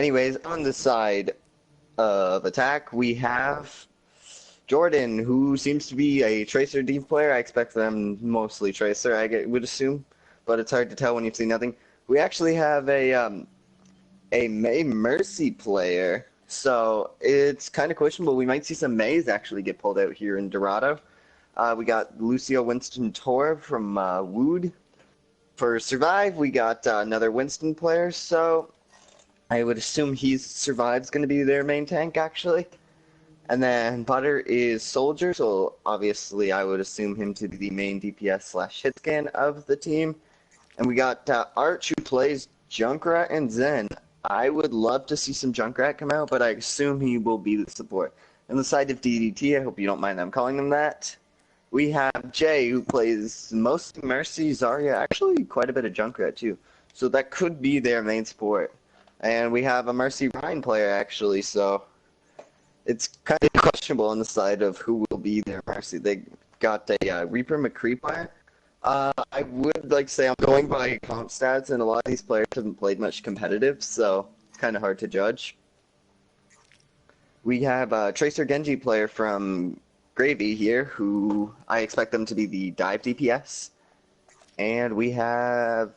Anyways, on the side of attack, we have Jordan, who seems to be a Tracer Div player. I expect them mostly Tracer, would assume, but it's hard to tell when you see nothing. We actually have a May Mercy player, so it's kind of questionable. We might see some Mays actually get pulled out here in Dorado. We got Lucio Winston Torv from Wood. For Survive, we got another Winston player, so I would assume Survive's going to be their main tank, actually. And then Butter is Soldier, so obviously I would assume him to be the main DPS/hit scan of the team. And we got Arch, who plays Junkrat and Zen. I would love to see some Junkrat come out, but I assume he will be the support. On the side of DDT, I hope you don't mind them calling them that, we have Jay, who plays mostly Mercy, Zarya, actually quite a bit of Junkrat too. So that could be their main support. And we have a Mercy Ryan player, actually, so it's kind of questionable on the side of who will be their Mercy. They got a Reaper McCree player. I would like to say I'm going by comp stats, and a lot of these players haven't played much competitive, so it's kind of hard to judge. We have a Tracer Genji player from Gravy here, who I expect them to be the dive DPS. And we have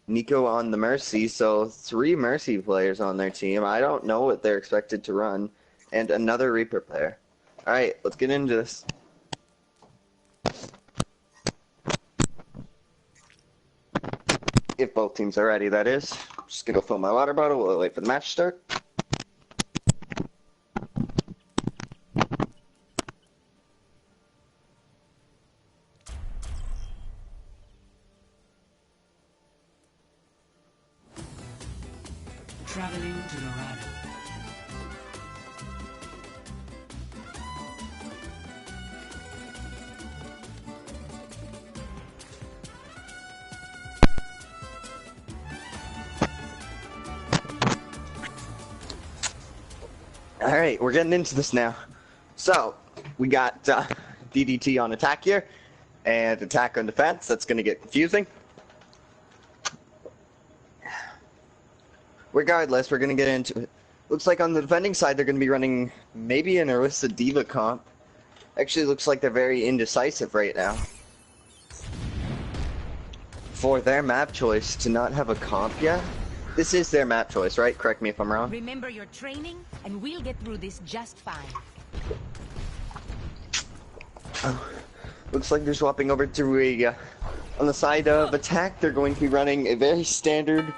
Nico on the Mercy, so 3 Mercy players on their team. I don't know what they're expected to run. And another Reaper player. Alright, let's get into this. If both teams are ready, that is. Just gonna go fill my water bottle while I wait for the match to start. Traveling to Dorado. Alright, we're getting into this now. So, we got DDT on attack here, and attack on defense. That's going to get confusing. Regardless, we're going to get into it. Looks like on the defending side, they're going to be running maybe an Orisa Diva comp. Actually, looks like they're very indecisive right now. For their map choice to not have a comp yet, this is their map choice, right? Correct me if I'm wrong. Remember your training, and we'll get through this just fine. Looks like they're swapping over to a... on the side of attack, they're going to be running a very standard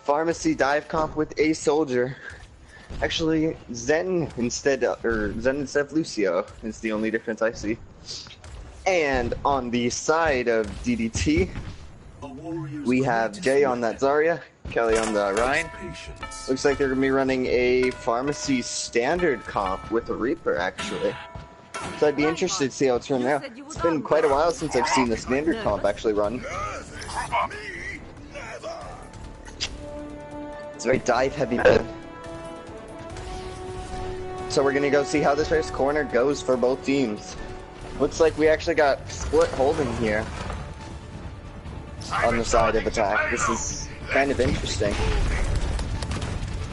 Pharmacy dive comp with a Soldier. Actually, Zen instead of Lucio is the only difference I see. And on the side of DDT, we have Jay on that Zarya, Kelly on the Ryan. Looks like they're going to be running a Pharmacy standard comp with a Reaper, actually. So I'd be interested to see how it's turned out. It's been quite a while since I've seen the standard comp actually run. It's a very dive heavy build. So we're going to go see how this first corner goes for both teams. Looks like we actually got split holding here on the side of attack. This is kind of interesting.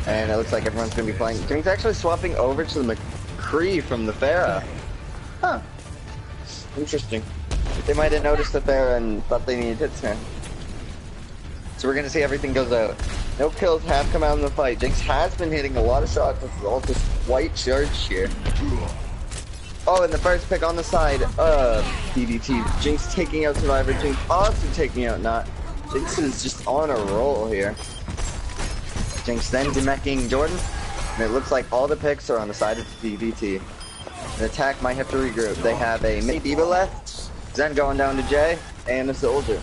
And it looks like everyone's going to be playing. Jinx actually swapping over to the McCree from the Pharah. Huh. Interesting. They might have noticed the Pharah and thought they needed hits now. So we're going to see everything goes out. No kills have come out in the fight. Jinx has been hitting a lot of shots with all this white charge here. Oh, and the first pick on the side of DDT. Jinx taking out Survivor. Jinx also taking out Not. Jinx is just on a roll here. Jinx then demecking Jordan. And it looks like all the picks are on the side of DDT. The attack might have to regroup. They have a mini Diva left. Zen going down to Jay. And a Soldier.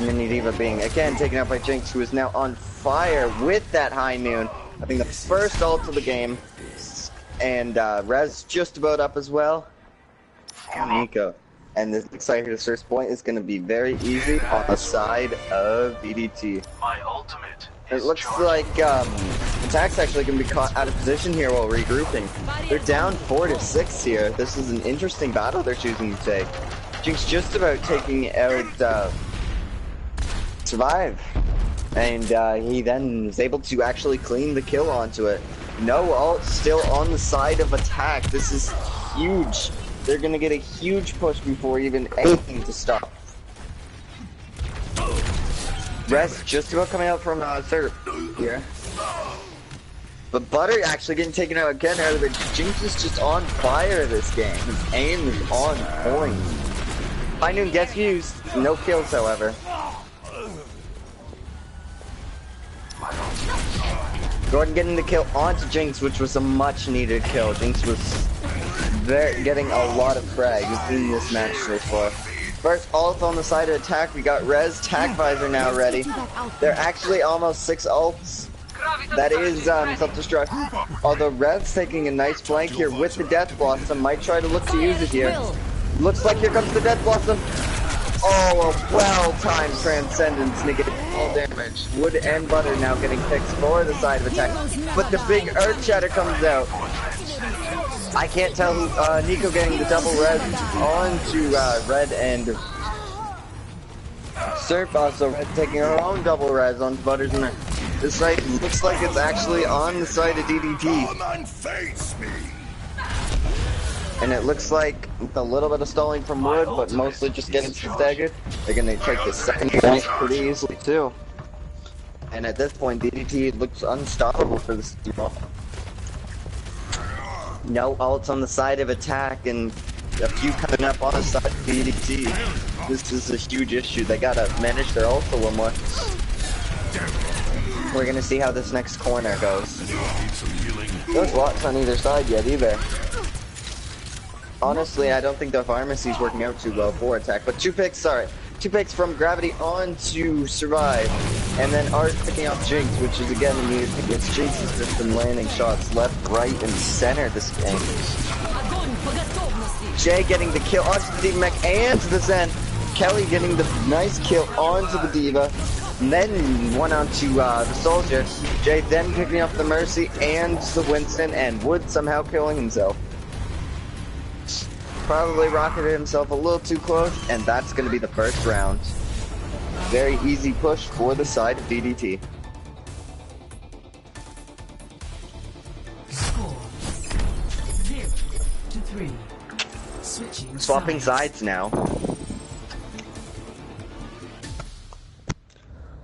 Mini Diva being again taken out by Jinx, who is now on fire with that high noon. I think the first ult of the game. And Rez just about up as well. Nico. And this looks like this first point is going to be very easy on the side of DDT. My ultimate. It looks like attack's actually going to be caught out of position here while regrouping. They're down 4-6 here. This is an interesting battle they're choosing to take. Jinx just about taking out Survive. And he then is able to actually clean the kill onto it. No ult still on the side of attack. This is huge. They're gonna get a huge push before even anything to stop. Rest just about coming out from third here. But Butter actually getting taken out again out of it. Jinx is just on fire this game. His aim is on point. High Noon gets used. No kills, however. Jordan getting the kill onto Jinx, which was a much needed kill. Jinx was getting a lot of frags in this match so far. First ult on the side of attack. We got Res, Tag Visor now ready. They're actually almost 6 ults. That is self-destruct. Although Rev's taking a nice flank here with the Death Blossom. Might try to look to use it here. Looks like here comes the Death Blossom. Oh, a well-timed Transcendence negating all damage. Wood and Butter now getting picks for the side of attack. But the big Earth Shatter comes out. I can't tell who, Nico getting the double res onto Red and Surf also taking her own double res on Butters and this side looks like it's actually on the side of DDT. And it looks like a little bit of stalling from Wood, but mostly just getting staggered. They're gonna take the second point pretty easily too. And at this point, DDT looks unstoppable for this team. No ults on the side of attack and a few coming up on the side of DDT. This is a huge issue. They gotta manage their ults a little more. We're gonna see how this next corner goes. There's lots on either side yet either. Honestly, I don't think the pharmacy's working out too well for attack, but two picks from Gravity on to Survive, and then Art picking up Jinx, which is again a needed pick. It's Jinx has just been landing shots left, right, and center this game. Jay getting the kill onto the D.Va mech and the Zen. Kelly getting the nice kill onto the D.Va. And then one onto the Soldier. Jay then picking up the Mercy and the Winston, and Wood somehow killing himself. Probably rocketed himself a little too close, and that's going to be the first round. Very easy push for the side of DDT. Score 0-3. Switching Swapping sides now.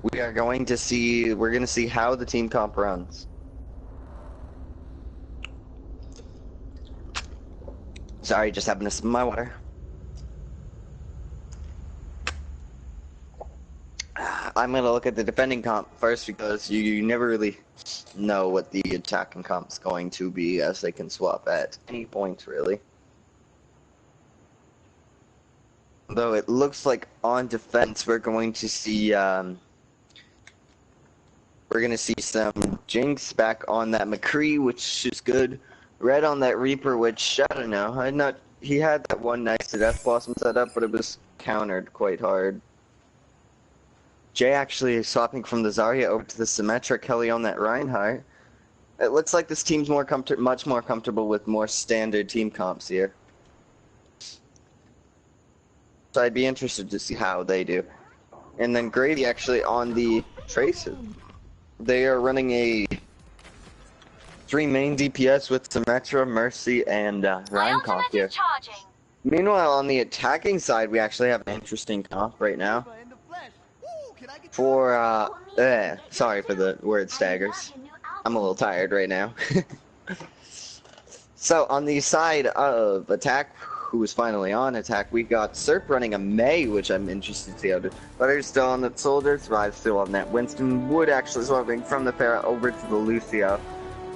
We're going to see how the team comp runs. Sorry, just happened to sip my water. I'm gonna look at the defending comp first because you never really know what the attacking comp's going to be, as they can swap at any point really. Though it looks like on defense we're going to see some Jinx back on that McCree, which is good. Red on that Reaper, which I don't know. He had that one nice Death Blossom set up, but it was countered quite hard. Jay actually swapping from the Zarya over to the Symmetra. Kelly on that Reinhardt. It looks like this team's much more comfortable with more standard team comps here. So I'd be interested to see how they do. And then Grady actually on the Tracer. They are running a 3 main DPS with Symmetra, Mercy, and Rhyme comp here. Meanwhile, on the attacking side, we actually have an interesting comp right now. For, sorry for the word staggers. I'm a little tired right now. So, on the side of attack, who is finally on attack, we got Serp running a Mei, which I'm interested to see how to do. Butter's still on the Soldier, Thrive's still on that Winston. Wood actually swapping from the Pharah over to the Lucio.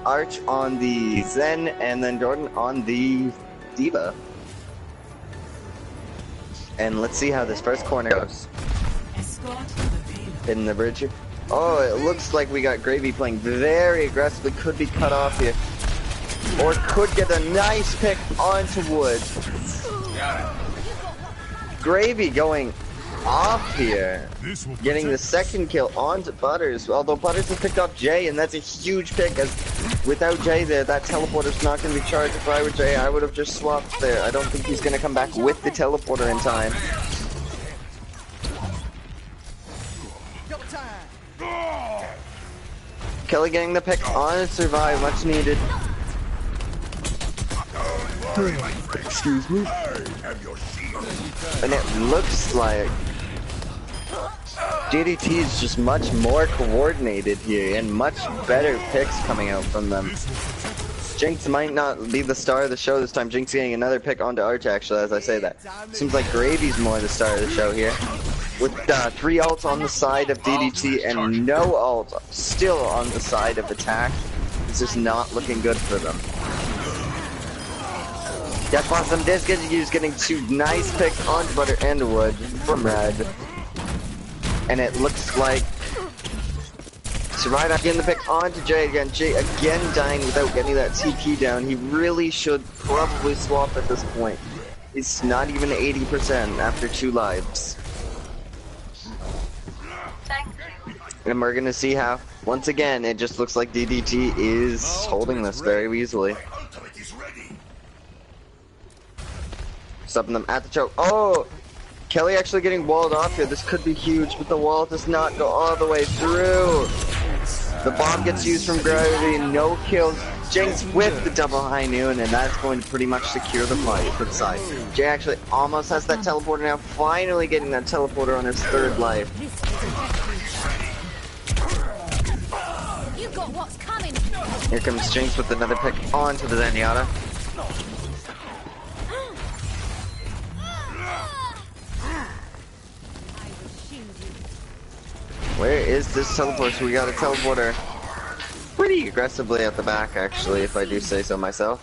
Arch on the Zen, and then Jordan on the D.Va. And let's see how this first corner goes. In the bridge here. Oh, it looks like we got Gravy playing very aggressively. Could be cut off here. Or could get a nice pick onto Wood. Gravy going off here. Getting the second kill onto Butters. Although Butters has picked up Jay, and that's a huge pick, as without Jay there, that teleporter's not going to be charged. If I were Jay, I would have just swapped there. I don't think he's going to come back with the teleporter in time. Kelly getting the pick on Survive, much needed. Excuse me. And it looks like DDT is just much more coordinated here and much better picks coming out from them. Jinx might not be the star of the show this time. Jinx getting another pick onto Arch, actually, as I say that. Seems like Gravy's more the star of the show here. With 3 ults on the side of DDT and no ult still on the side of attack. It's just not looking good for them. Death Blossom does get used, getting 2 nice picks onto Butter and Wood from Red. And it looks like Survive getting the pick onto Jay again. Jay again dying without getting that TP down. He really should probably swap at this point. He's not even 80% after 2 lives. And we're gonna see how, once again, it just looks like DDT is holding this very easily. Stopping them at the choke. Oh! Kelly actually getting walled off here. This could be huge, but the wall does not go all the way through. The bomb gets used from Gravity, no kills. Jinx with the double high noon, and that's going to pretty much secure the fight for the side. Jay actually almost has that teleporter now, finally getting that teleporter on his 3rd life. You got what's coming. Here comes Jinx with another pick onto the Zenyatta. Where is this teleporter? We got a teleporter pretty aggressively at the back, actually, if I do say so myself.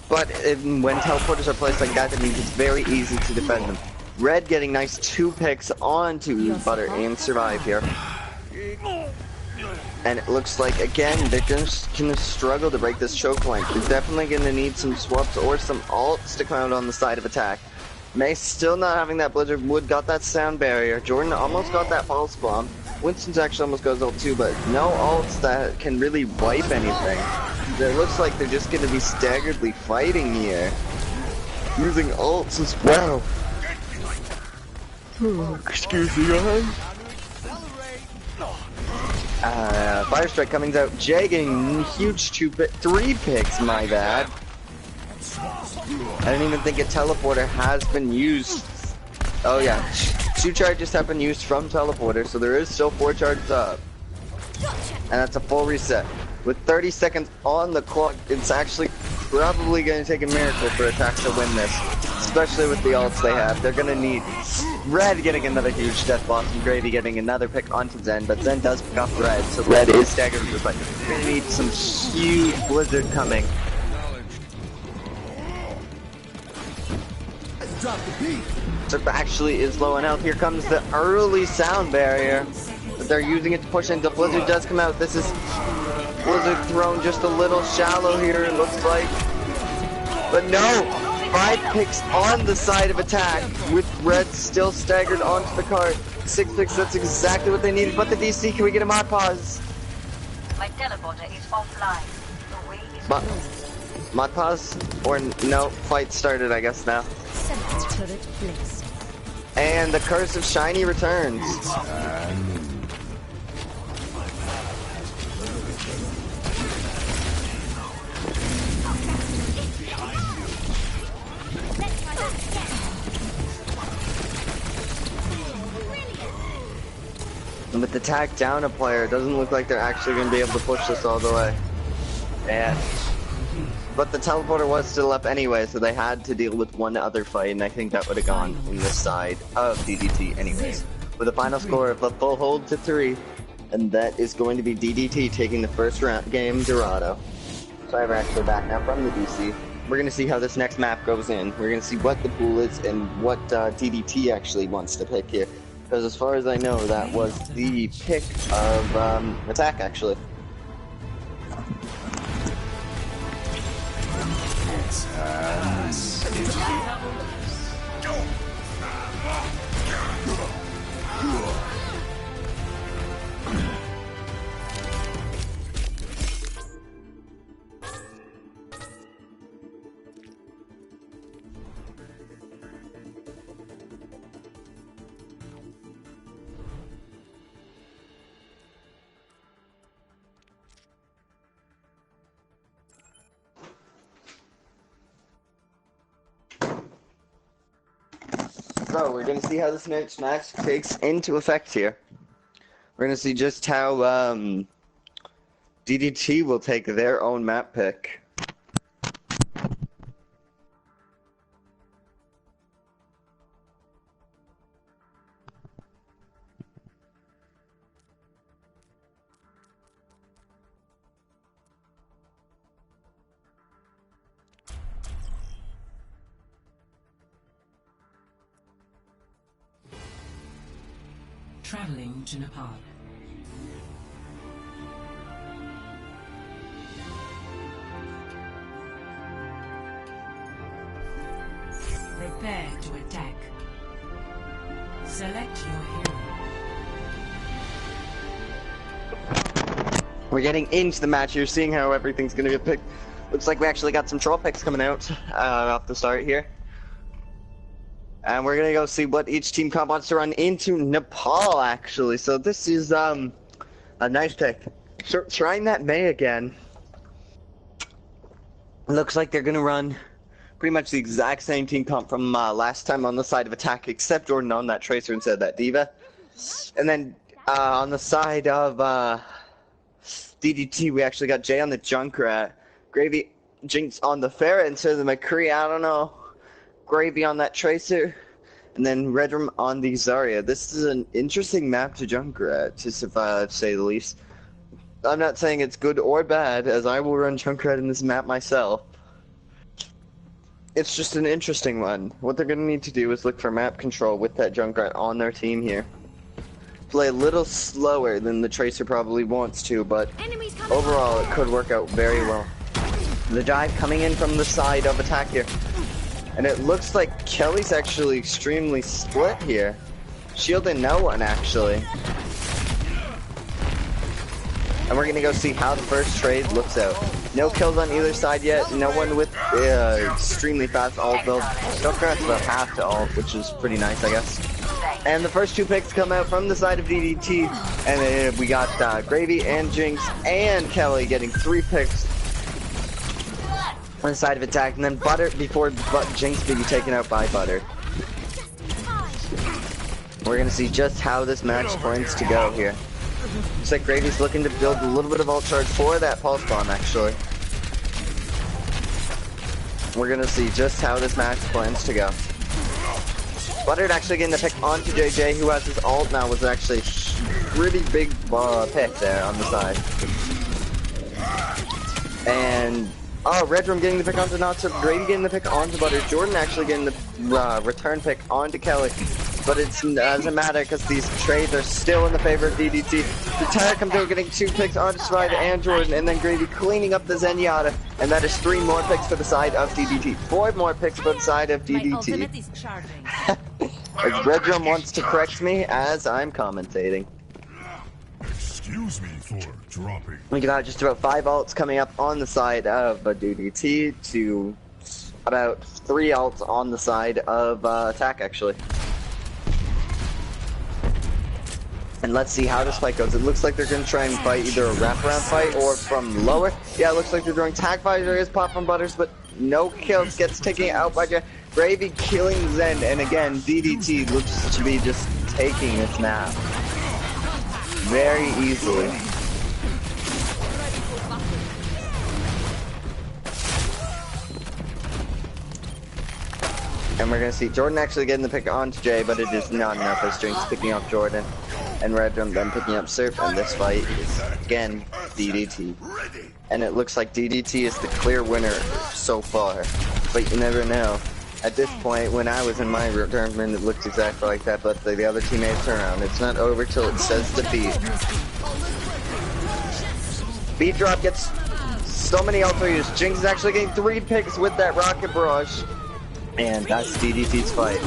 But when teleporters are placed like that, that means it's very easy to defend them. Red getting nice 2 picks onto Butter and Survive here. And it looks like, again, they're just gonna struggle to break this choke point. They're definitely gonna need some swaps or some ults to come out on the side of attack. May still not having that Blizzard. Wood got that sound barrier. Jordan almost got that false bomb. Winston's actually almost got his ult too, but no ults that can really wipe anything. It looks like they're just gonna be staggeredly fighting here. Using ults as well. Excuse me, guys. Fire Strike coming out. Jay getting huge 3 picks, my bad. I don't even think a teleporter has been used. Oh yeah, 2 charges have been used from teleporter, so there is still 4 charges up. And that's a full reset. With 30 seconds on the clock, it's actually probably going to take a miracle for Attack to win this. Especially with the ults they have. They're going to need Red getting another huge Death Blossom, Gravy getting another pick onto Zen, but Zen does pick off Red, so Red is staggered with the fight. They're going to need some huge Blizzard coming. Zerp actually is low on health. Here comes the early sound barrier. But they're using it to push into Blizzard does come out. This is Blizzard thrown just a little shallow here, it looks like. But no! 5 picks on the side of attack with Red still staggered onto the cart. 6 picks, that's exactly what they needed. But the DC, can we get a mod pause? My teleporter is offline. The way is mod pause? Or no, fight started I guess now. Turret placed. And the Curse of Shiny returns. And with the tag down a player, it doesn't look like they're actually going to be able to push this all the way. Yeah. But the teleporter was still up anyway, so they had to deal with one other fight, and I think that would have gone in the side of DDT anyways. With a final score of a full hold to 3, and that is going to be DDT taking the first round game, Dorado. So we're actually back now from the DC. We're going to see how this next map goes in. We're going to see what the pool is and what DDT actually wants to pick here. Because as far as I know, that was the pick of Attack, actually. So we're gonna see how this next match takes into effect here. We're gonna see just how DDT will take their own map pick. Traveling to Nepal. Prepare to attack. Select your hero. We're getting into the match. You're seeing how everything's gonna get picked. Looks like we actually got some troll picks coming out off the start here. And we're gonna go see what each team comp wants to run into Nepal, actually. So this is a nice pick. Trying that May again. Looks like they're gonna run pretty much the exact same team comp from last time on the side of attack, except Jordan on that Tracer instead of that Diva. And then on the side of DDT, we actually got Jay on the Junkrat, Gravy Jinx on the Ferret instead of the McCree. I don't know. Gravy on that Tracer, and then Redrum on the Zarya. This is an interesting map to Junkrat, to say the least. I'm not saying it's good or bad, as I will run Junkrat in this map myself. It's just an interesting one. What they're going to need to do is look for map control with that Junkrat on their team here. Play a little slower than the Tracer probably wants to, but overall it could work out very well. The dive coming in from the side of attack here. And it looks like Kelly's actually extremely split here. Shielding no one, actually. And we're gonna go see how the first trade looks out. No kills on either side yet. No one with extremely fast ult build. Junkrat's about half to ult, which is pretty nice, I guess. And the first two picks come out from the side of DDT. And we got Gravy and Jinx and Kelly getting 3 picks on the side of attack, and then Butter before Jinx be taken out by Butter. We're gonna see just how this match plans to go here. Looks like Gravy's looking to build a little bit of ult charge for that pulse bomb, actually. We're gonna see just how this match plans to go. Butter actually getting the pick onto JJ, who has his ult now, was actually a pretty big pick there on the side. And Redrum getting the pick onto Natsu, Grady getting the pick onto Butter, Jordan actually getting the return pick onto Kelly. But it doesn't matter because these trades are still in the favor of DDT. The Tire comes out getting 2 picks onto Spider and Jordan, and then Grady cleaning up the Zenyatta. And that is 3 more picks for the side of DDT. 4 more picks for the side of DDT. As Redrum wants to correct me as I'm commentating. Excuse me for dropping. We got just about 5 ults coming up on the side of DDT to about 3 ults on the side of attack, actually. And let's see how this fight goes. It looks like they're going to try and fight either a wraparound fight or from lower. Yeah, it looks like they're doing tag fight. There is pop from Butters, but no kills. Gets taken out by Gravy killing Zen. And again, DDT looks to be just taking this map very easily. And we're going to see Jordan actually getting the pick onto Jay, but it is not enough as Jinx picking up Jordan. And Redrum then picking up Surf, and this fight is, again, DDT. And it looks like DDT is the clear winner so far, but you never know. At this point, when I was in my tournament, it looked exactly like that, but the other teammates turn around. It's not over till it says defeat. Beat Drop gets so many ultimatums. Jinx is actually getting 3 picks with that Rocket Barrage. And that's DDT's fight.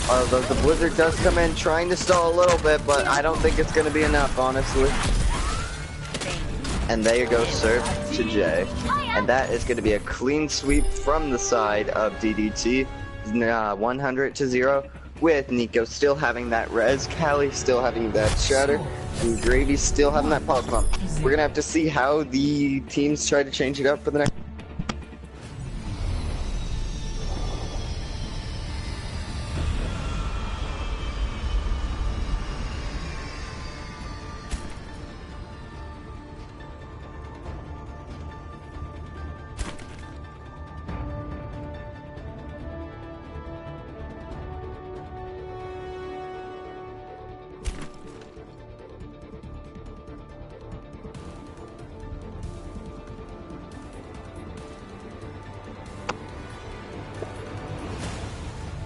Although the Blizzard does come in trying to stall a little bit, but I don't think it's going to be enough, honestly. And there you go, Surf to Jay. And that is going to be a clean sweep from the side of DDT. 100-0, with Nico still having that res, Callie still having that shatter, and Gravy still having that pulse bump. We're going to have to see how the teams try to change it up for the next.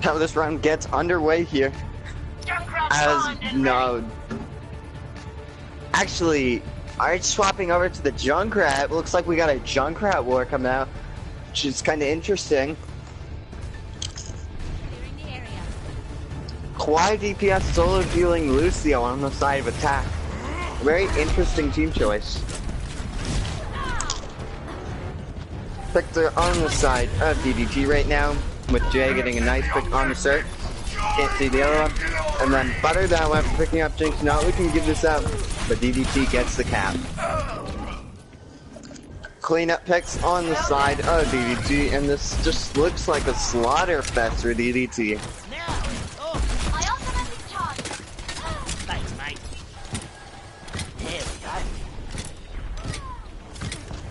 how this round gets underway here. Junkrat As primed and no, actually, Arch swapping over to the Junkrat. Looks like we got a Junkrat war coming out, which is kind of interesting. Clearing the area. Kawhi DPS solo dealing Lucio on the side of attack. Very interesting team choice. Victor on the side of DDT right now, with Jay getting a nice pick on the cert. Can't see the other one. And then Butter that one for picking up Jinx. Now we can give this up, but DDT gets the cap. Cleanup picks on the side of DDT, and this just looks like a slaughter fest for DDT. My ultimate is charged. Thanks, mate. There we go.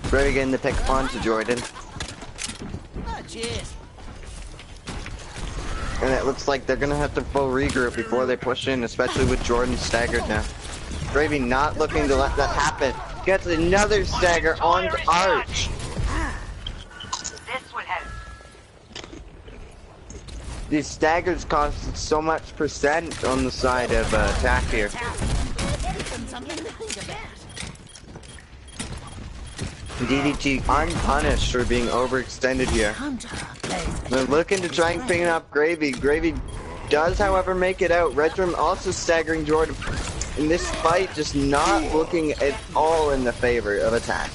Very getting the pick onto Jordan. Oh, cheers. And it looks like they're gonna have to full regroup before they push in, especially with Jordan staggered now. Gravy not looking to let that happen. Gets another stagger onto Arch. This will help. These staggers cost so much percent on the side of attack here. Something to think about. DDT unpunished for being overextended here. Hunter plays They're looking to try and clean up Gravy. Gravy does, however, make it out. Redrum also staggering Jordan. In this fight, just not looking at all in the favor of attack.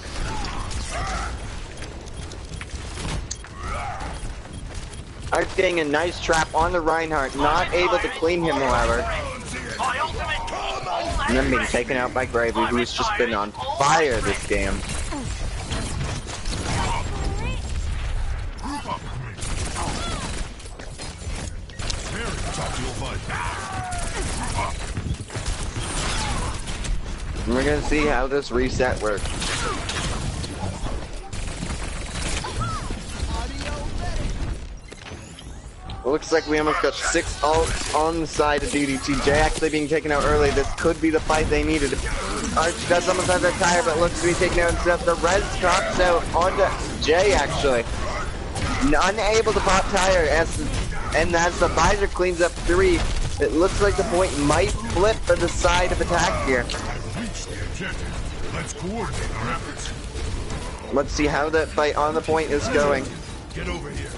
Arch getting a nice trap on the Reinhardt, not able to clean him, however. My ultimate. And then being taken out by Gravy, who's just been on fire this game. And we're gonna see how this reset works. Looks like we almost got 6 ults on the side of DDT. Jay actually being taken out early. This could be the fight they needed. Arch does almost have that tire, but looks to be taken out instead. The res drops out onto Jay, actually. Unable to pop tire, and as the visor cleans up 3, it looks like the point might flip for the side of attack here. Reach the objective. Let's coordinate our efforts. Let's see how that fight on the point is going. Get over here.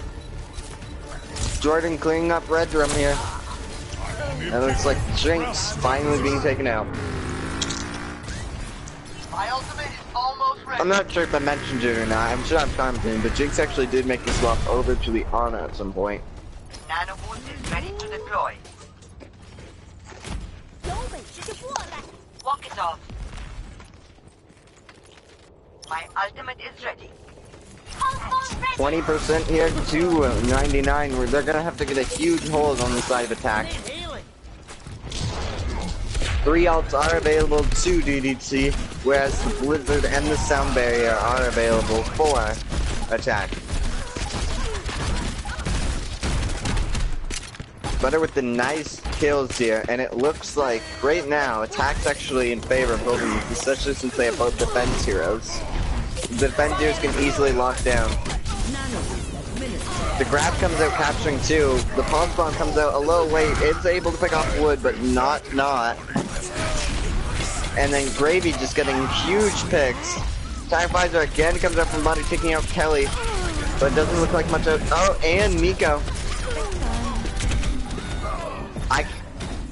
Jordan cleaning up Redrum here. And it looks like Jinx finally being taken out. My ultimate is almost ready. I'm not sure if I mentioned it or not. I'm sure I'm commenting, but Jinx actually did make the swap over to the Ana at some point. Nanoboost is ready to deploy. Walk it off. My ultimate is ready. Almost ready. 20% here to 99, where they're gonna have to get a huge hold on the side of attack. 3 ults are available to DDT, whereas the Blizzard and the Sound Barrier are available for attack. Butter with the nice kills here, and it looks like right now attack's actually in favor of both of these, especially since they have both defense heroes. The defense heroes can easily lock down. The grab comes out capturing 2. The pulse bomb comes out a little late. It's able to pick off wood, but not. And then Gravy just getting huge picks. Tire Visor again comes out from Butter, taking out Kelly, but it doesn't look like much out. Oh, and Nico.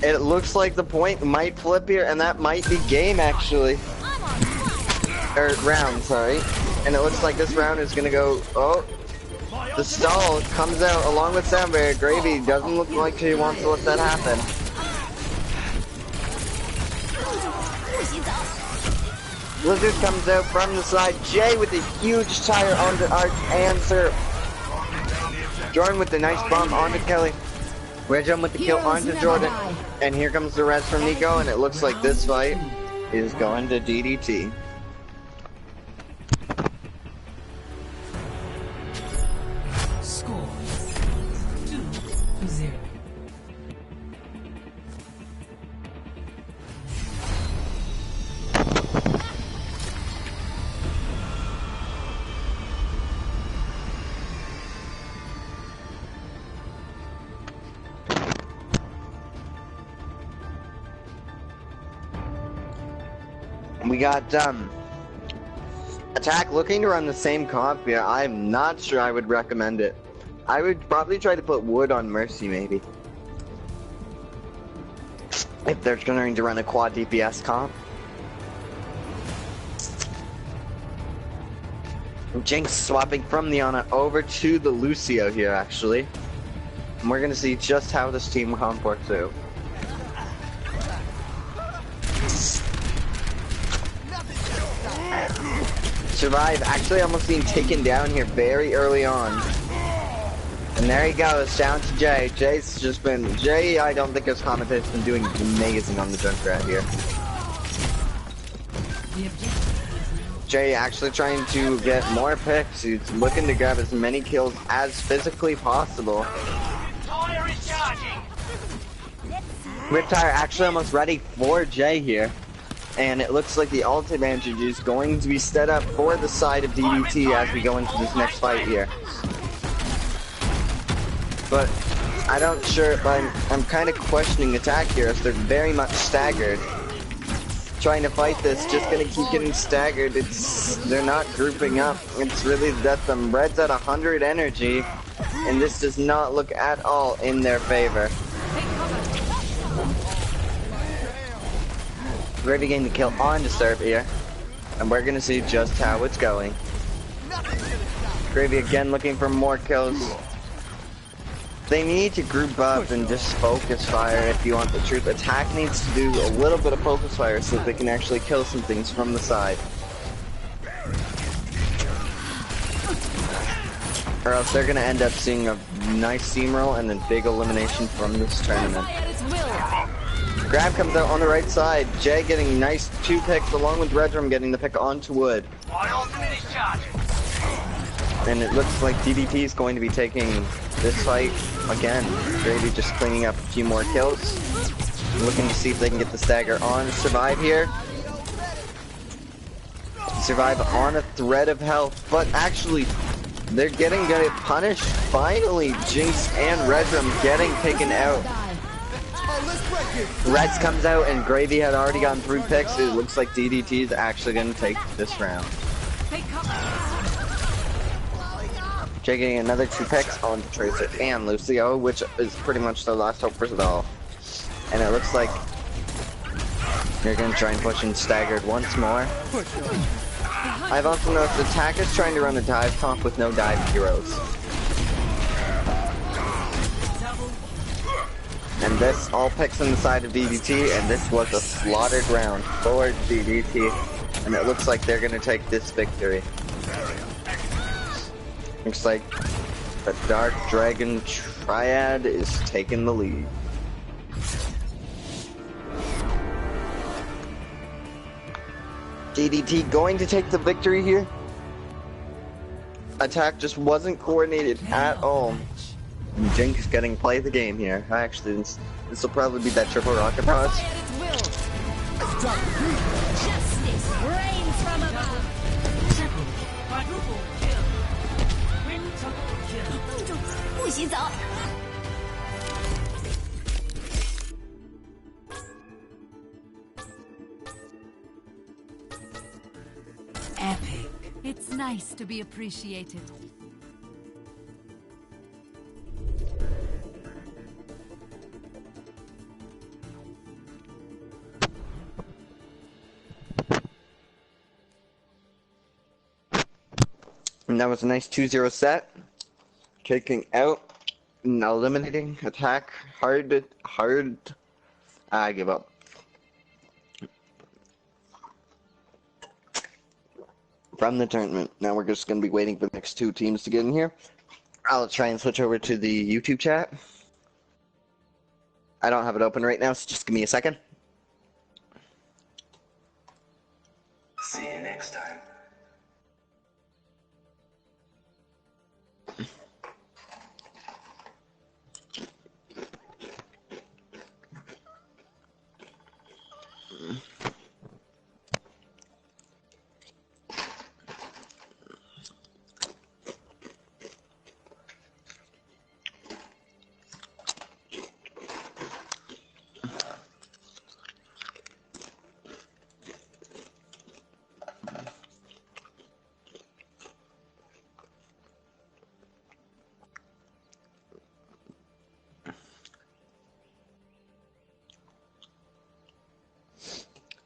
It looks like the point might flip here, and that might be game actually. Or round, sorry. And it looks like this round is gonna go. Oh, the stall comes out along with Sound Barrier. Gravy doesn't look like he wants to let that happen. Blizzard comes out from the side. Jay with a huge tire onto Arch and Sir. Jordan with the nice bomb onto Kelly. Redrum with the kill onto Jordan. And here comes the res from Nico, and it looks like this fight is going to DDT. Score 2-0. We got Attack looking to run the same comp here. I'm not sure I would recommend it. I would probably try to put Wood on Mercy maybe. If they're going to run a quad DPS comp. Jinx swapping from the Ana over to the Lucio here actually. And we're going to see just how this team comp works out. Survive actually almost being taken down here very early on. And there he goes, down to Jay. Jay's just been... Jay, I don't think his commentator's been doing amazing on the Junkrat here. Jay actually trying to get more picks. He's looking to grab as many kills as physically possible. Riptire actually almost ready for Jay here. And it looks like the ult advantage is going to be set up for the side of DDT as we go into this next fight here. But I'm kind of questioning Attack here as they're very much staggered. Trying to fight this, just gonna keep getting staggered. They're not grouping up. It's really that the Red's at 100 energy, and this does not look at all in their favor. Gravy getting the kill on Disturb here, and we're gonna see just how it's going. Gravy again looking for more kills. They need to group up and just focus fire if you want the truth. Attack needs to do a little bit of focus fire so that they can actually kill some things from the side. Or else they're gonna end up seeing a nice steamroll and then big elimination from this tournament. Grab comes out on the right side. Jay getting nice 2 picks along with Redrum getting the pick onto Wood. And it looks like DDT is going to be taking this fight again. Gravy just cleaning up a few more kills. Looking to see if they can get the stagger on. Survive here. Survive on a thread of health, but actually they're getting punished. Finally, Jinx and Redrum getting taken out. Reds comes out and Gravy had already gotten 3 picks. It looks like DDT is actually going to take this round. Jay getting another 2 picks on Tracer and Lucio, which is pretty much the last hope for it all. And it looks like they're going to try and push in staggered once more. I've also noticed Attack is trying to run a dive comp with no dive heroes. And this all picks on the side of DDT, and this was a slaughtered round for DDT. And it looks like they're going to take this victory. Looks like the Dark Dragon Triad is taking the lead. DDT going to take the victory here. Attack just wasn't coordinated at all. And Jinx getting play the game here. Actually, this will probably be that triple rocket toss. Justice reigns from above. Epic. It's nice to be appreciated. And that was a nice 2-0 set. Taking out and eliminating Attack hard. I give up. From the tournament. Now we're just going to be waiting for the next 2 teams to get in here. I'll try and switch over to the YouTube chat. I don't have it open right now, so just give me a second. See you next time.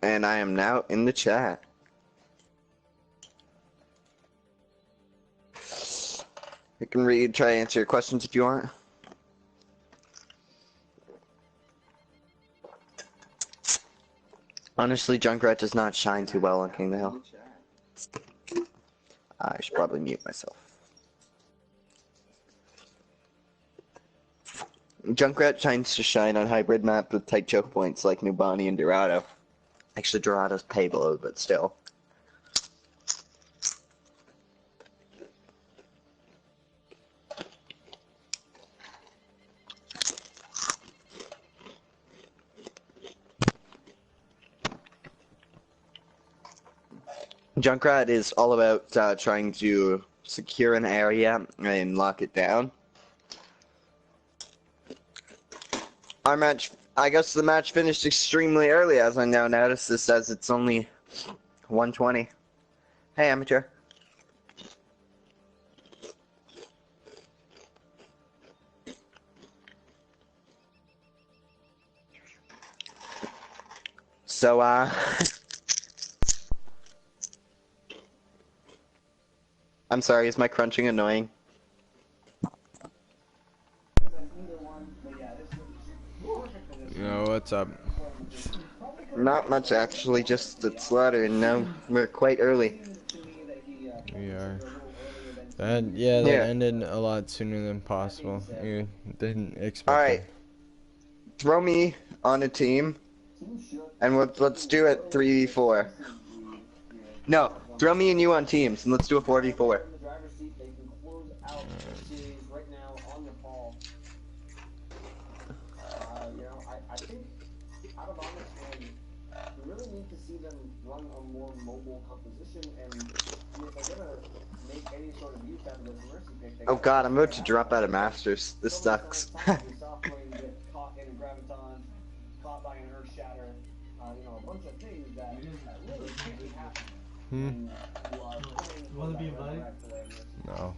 And I am now in the chat. I can read, try to answer your questions if you want. Honestly, Junkrat does not shine too well on King of the Hill. I should probably mute myself. Junkrat shines to shine on hybrid maps with tight choke points like Nubani and Dorado. Actually, Dorado's payload, but still. Junkrat is all about trying to secure an area and lock it down. Our match, I guess the match finished extremely early, as I now notice. This says it's only 1:20. Hey, amateur. So, I'm sorry, is my crunching annoying? Yo, what's up? Not much, actually, just the slaughter, and now we're quite early. We are. That ended a lot sooner than possible. You didn't expect Alright. it. Throw me on a team, and let's do it 3v4. No, throw me and you on teams, and let's do a 4v4. Oh god, I'm about to drop out of Masters. This sucks. Wanna be invited? No.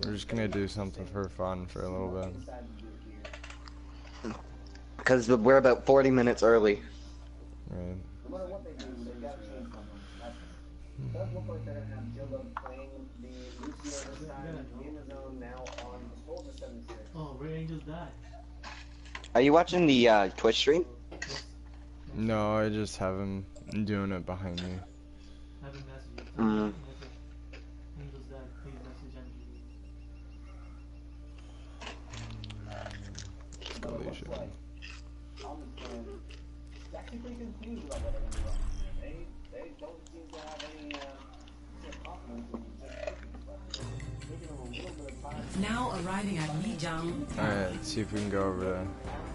We're just gonna do something for fun for a little bit. Because we're about 40 minutes early. Right. Oh, Red Angels died. Are you watching the Twitch stream? No, I just have him doing it behind me. Haven't messaged you. Mm. Angels died. Please message Angels. Deletion. Now arriving at Lijiang. Alright, let's see if we can go over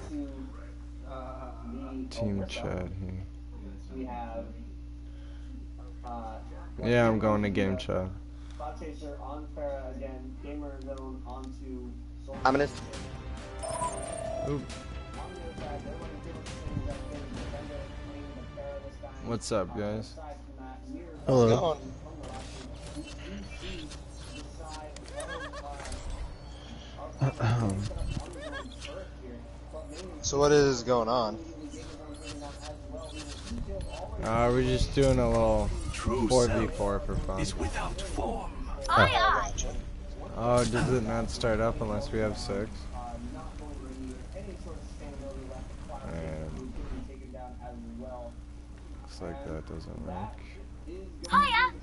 to team chat here. Yeah, I'm going to game chat. I'm gonna... Oop. What's up, guys? Hello. So what is going on? We're just doing a little 4v4 for fun. Is without form. Aye, aye. Oh, does it not start up unless we have 6? And looks like that doesn't work. Hiya.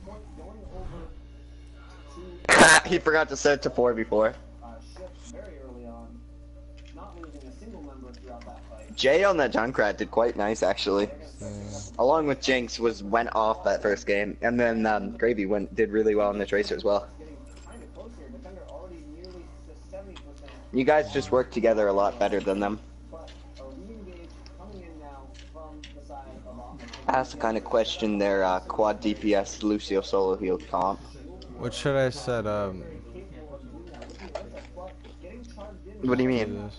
He forgot to set it to 4v4. Jay on that Junkrat did quite nice, actually. Along with Jinx went off that first game, and then Gravy did really well in the Tracer as well. You guys just work together a lot better than them. That's the kind of question their quad DPS Lucio solo heal comp. What should I set up? What do you mean?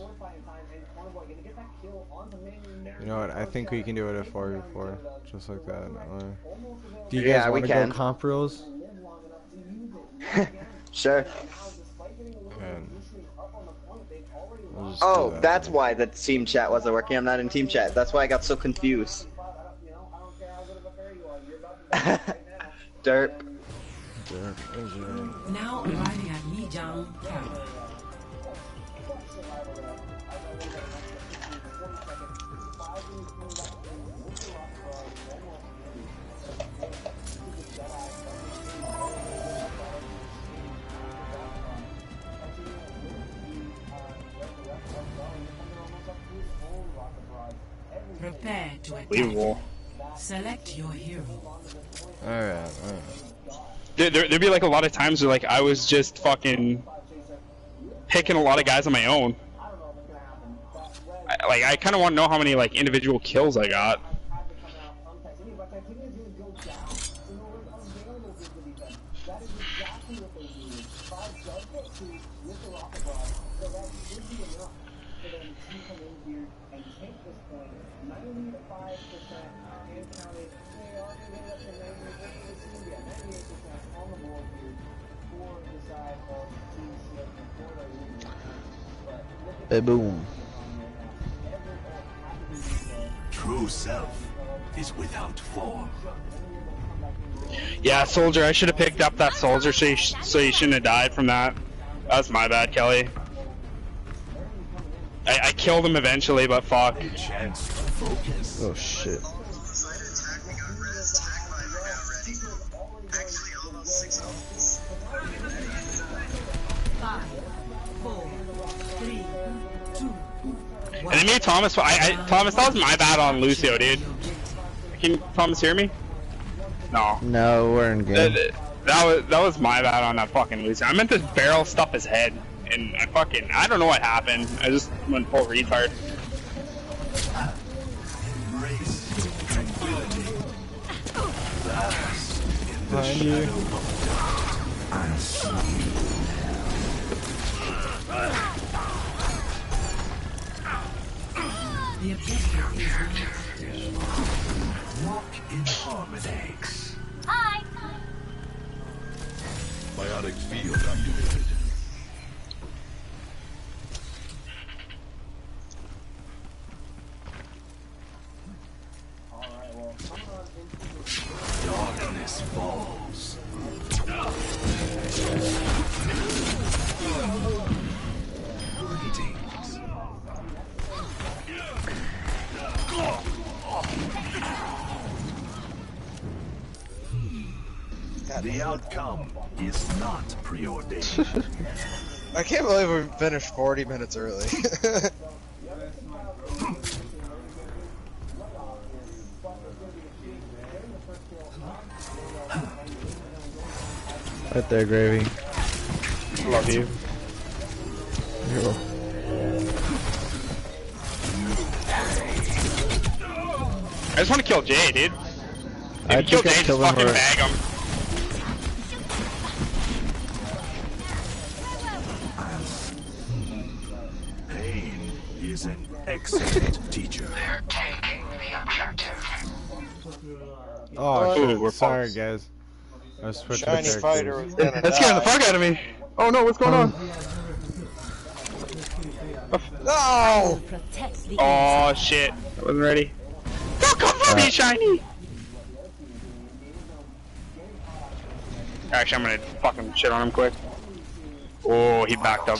You know what? I think we can do it at 4v4, just like that. Or do you guys Yeah, we want to can. go comp rules? Sure. And we'll just do Oh, that. that's why the team chat wasn't working. I'm not in team chat. That's why I got so confused. Derp. Now arriving at Lijiang Camp. Prepare to attack. Select your hero. Alright. There'd be like a lot of times where like I was just fucking picking a lot of guys on my own. I kind of want to know how many like individual kills I got. Boom. True self is without form. Yeah, soldier. I should have picked up that soldier, so you shouldn't have died from that. That's my bad, Kelly. I killed him eventually, but fuck. Oh shit. And then me, Thomas. Thomas, that was my bad on Lucio, dude. Can Thomas hear me? No. No, we're in game. That was my bad on that fucking Lucio. I meant to barrel stuff his head, and I don't know what happened. I just went full retard. Behind you. The objective is Walk in harmony. Hi. Biotic field activated. Darkness falls. Greetings. The outcome is not preordained. I can't believe we finished 40 minutes early. Right there, Gravy. Love you. Here. I just want to kill Jay, dude. I If you kill think I Jay, just killed him fucking already. bag him. Pain is an excellent teacher. They're taking the objective. Oh, Ooh, shit. we're Sorry, fucked. guys. I was switching Shiny characters. fighter was gonna That's scaring the die. fuck out of me. Oh no, what's going on? No! Protect the Oh shit, I wasn't ready. Don't come for me, Shiny! Actually, I'm gonna fucking shit on him quick. Oh, he backed up.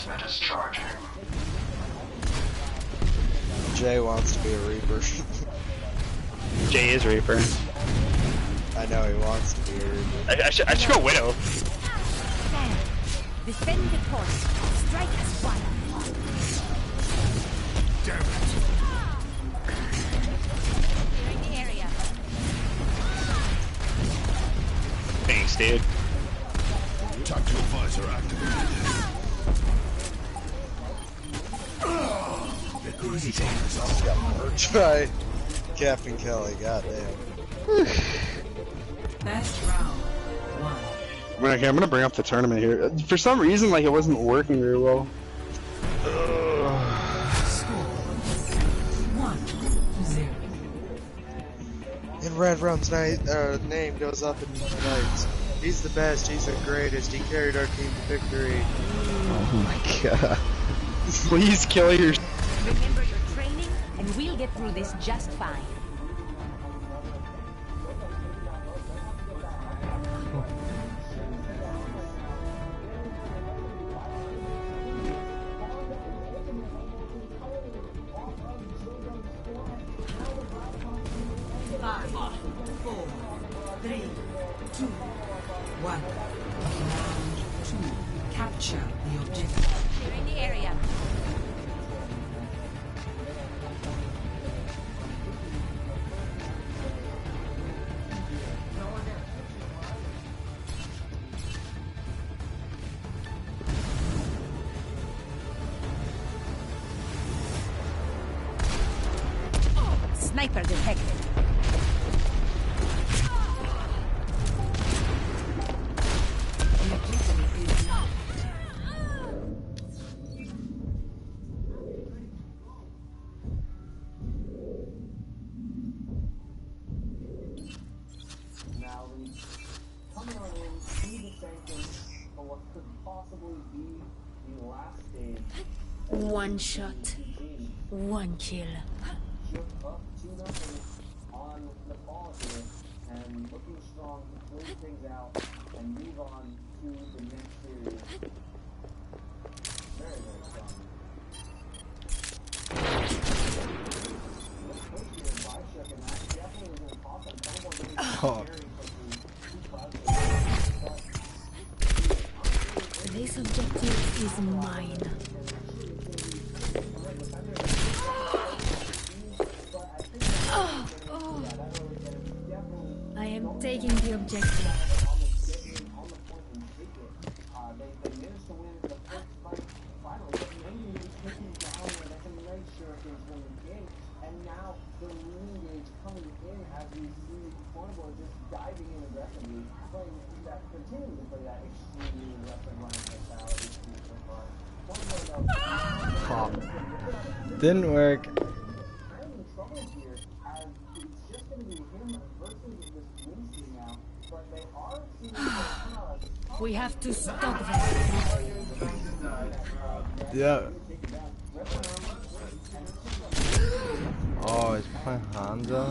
Jay wants to be a Reaper. Jay is Reaper. I know he wants to be a Reaper. I should go Widow. Defend the point. Strike as one. Damn it. Clearing the area. Thanks, dude. Tactical visor activated. Try Captain Kelly, goddamn. best round. One. Okay, I'm gonna bring up the tournament here. For some reason, like, it wasn't working very well. 1-0. And Red Rum's name goes up in lights. He's the best, he's the greatest, he carried our team to victory. Oh my god. Please kill your. Remember your training, and we'll get through this just fine. 5, 4, 3, 2, 1. Round 2. Capture the objective. Clearing the area. Sniper detected. Now we come on in, see the sanctions for what could possibly be the last stage. One shot, one kill. Shift up 2-0 on Nepal here, and looking strong to close things out and move on to the next series. Very, very strong. Let's push here, Bicep, and that definitely was impossible. Someone getting very quickly. This objective is mine. I am taking the objective. And now the lead is coming in as we see Cornwall just diving in aggressively, playing that, continuing to play that extremely aggressive running mentality. Didn't work. We have to stop them. Yeah. Oh, he's playing Hanzo.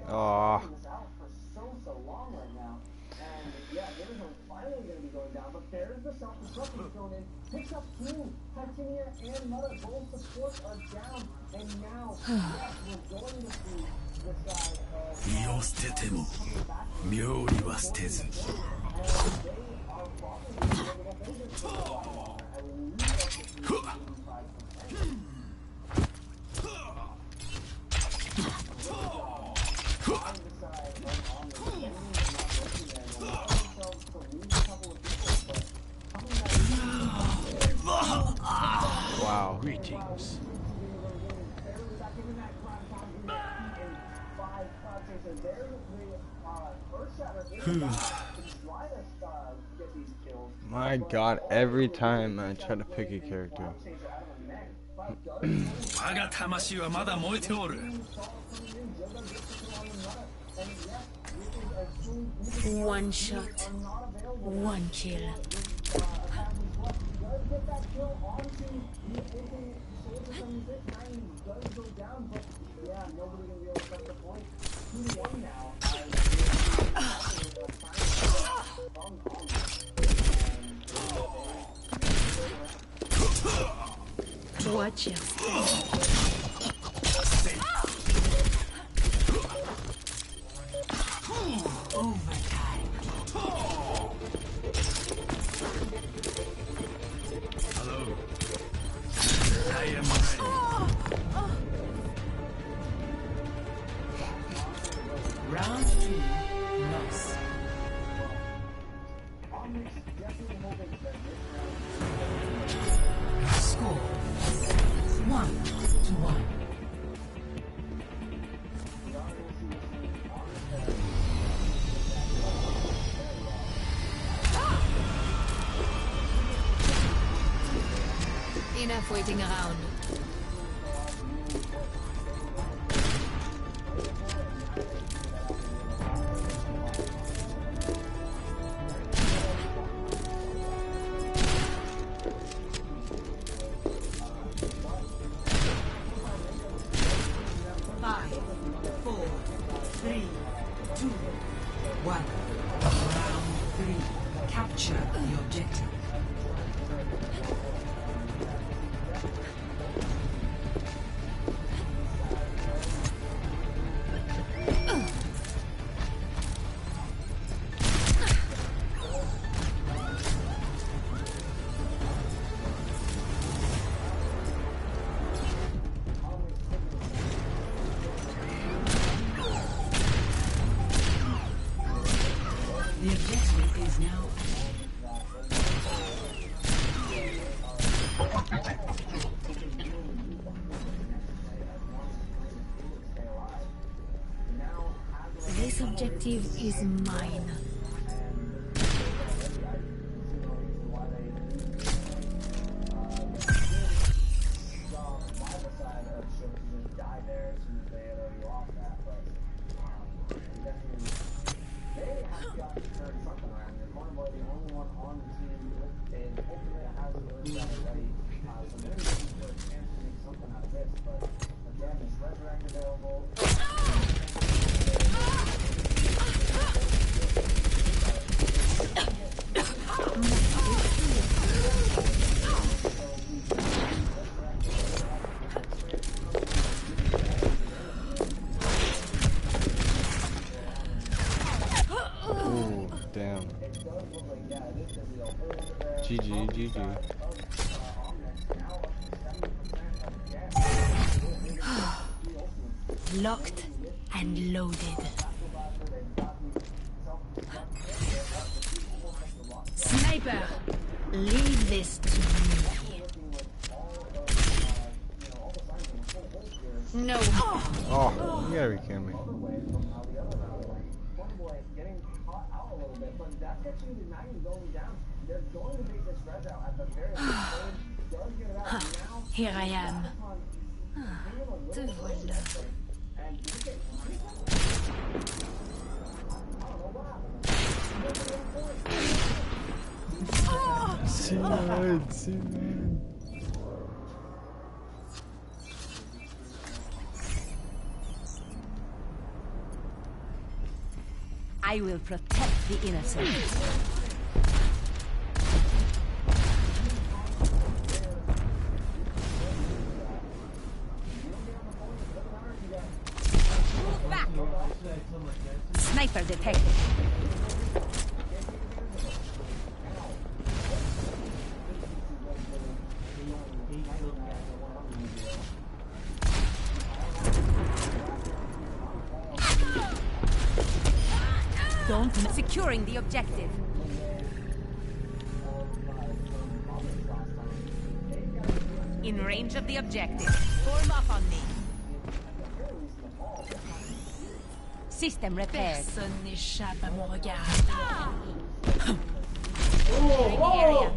Oh. So long right now, and yeah, Arizona finally going to be going down, but there's the self-destruction thrown in, picks up 2, Titania and Mother, both supports are down, and now, yes, we're going to see the side of... 身を捨てても妙理は捨てず Wow. Greetings. My god, every time I try to pick a character. 我が魂はまだ燃えておる One shot, one kill. Watch your step. Overtime. Hello. I am ready. Round 2. Loss. Score 1-1. Enough waiting around. 2, 1. Round 3. Capture the objective. The objective is now. This objective is mine. Ooh, damn. GG, GG. Locked and loaded. Sniper, leave this to me. No. Oh, you gotta be kidding me. Here I am. Te voilà. Simon, Simon. I will protect the innocent. Move back! Sniper detected. Don't securing the objective. In range of the objective. Form up on me. System repaired. Personne n'échappe à mon regard. Clearing the area.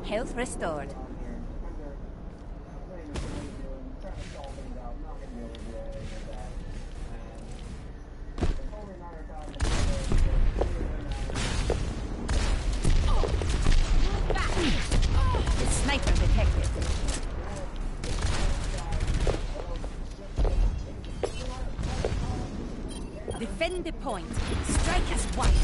Health restored. Sniper detected. Defend the point. Strike as one.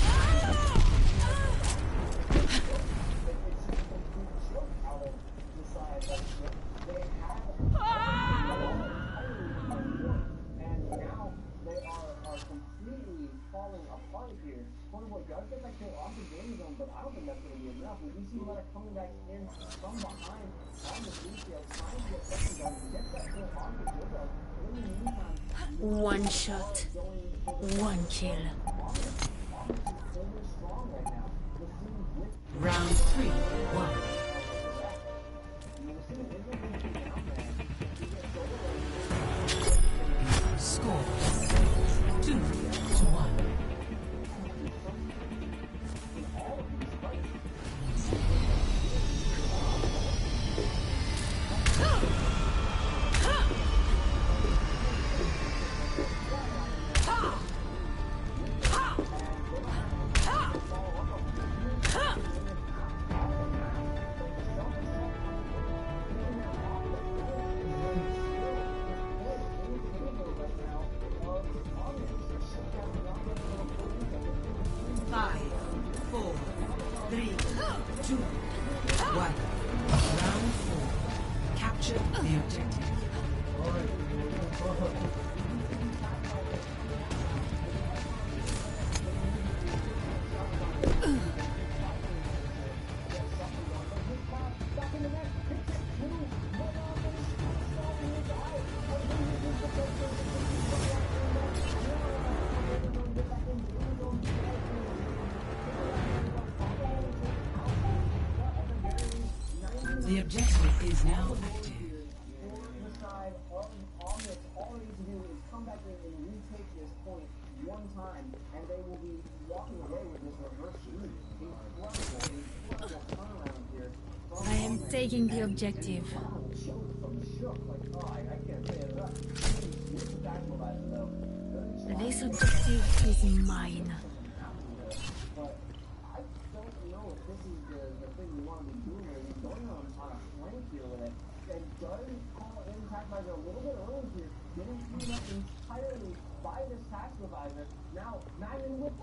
One shot, one kill. Round 3, 1. Score 2-1. destroyed. 1. Round 4. Capture the objective. The objective is now active. For the side of Omnis, all they need to do is come back in and retake this point one time, and they will be walking away with this reverse shoot. Incredible turnaround here. I am taking the objective. This objective is mine. But I don't know if this is the thing you want to be doing here. You're going on a flank here with it. And does call in tax advisor a little bit early here, getting cleaned up entirely by this tax advisor. Now, Magnon with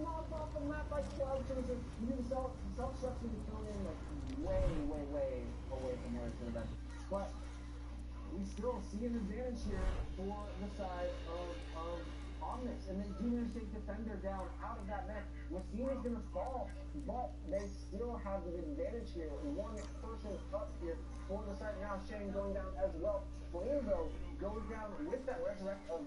knocked off the map by Cloud Chaser. You can self-destruction is thrown in like way away from where it should have been. But we still see an advantage here for the side of Omnix. And then Demon State Defender down out of that mech. Wassini's going to fall, but they still have the advantage here. One person up here for the side. Now Shane going down as well. Flame, though, goes down with that resurrect of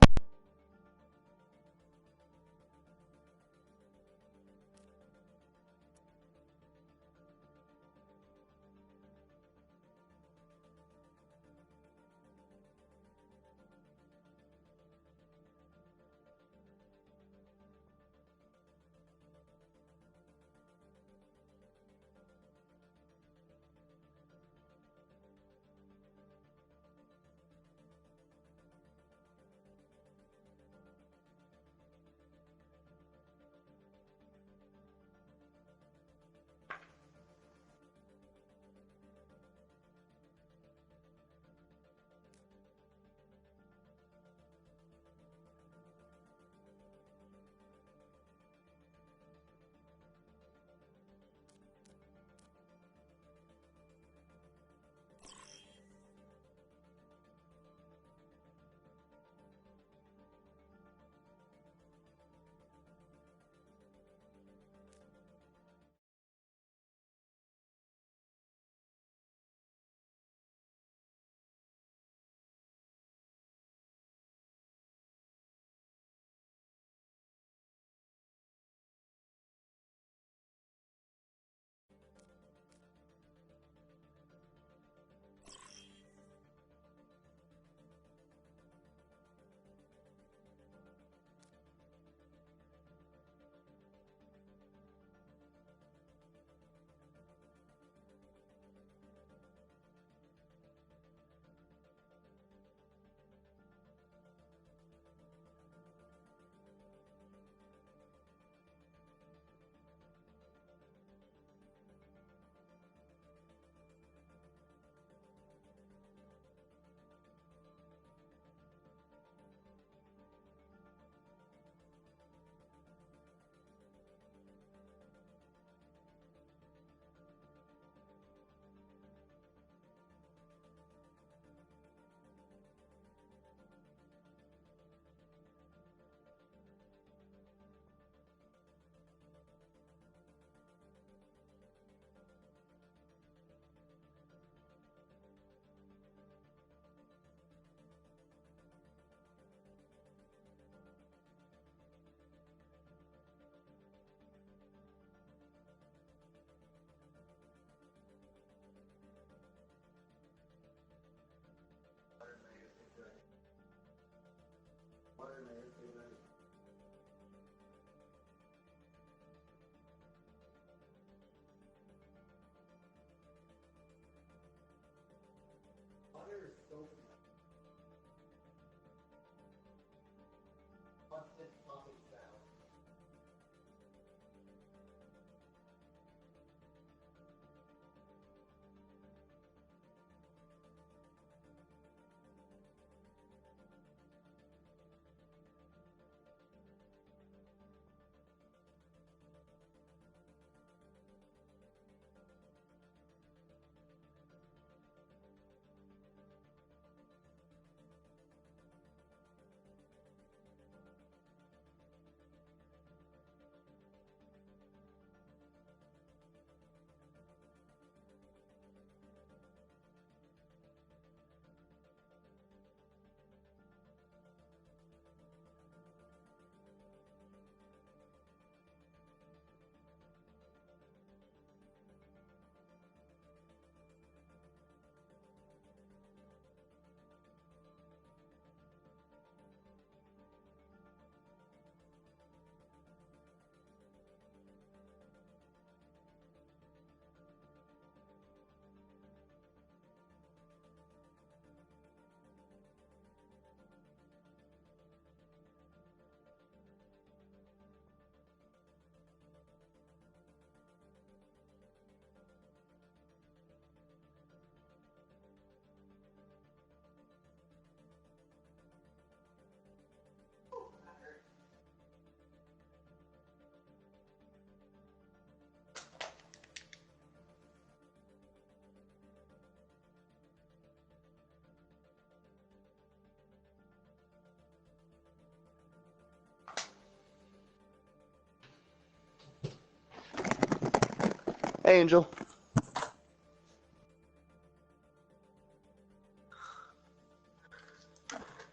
Hey, Angel.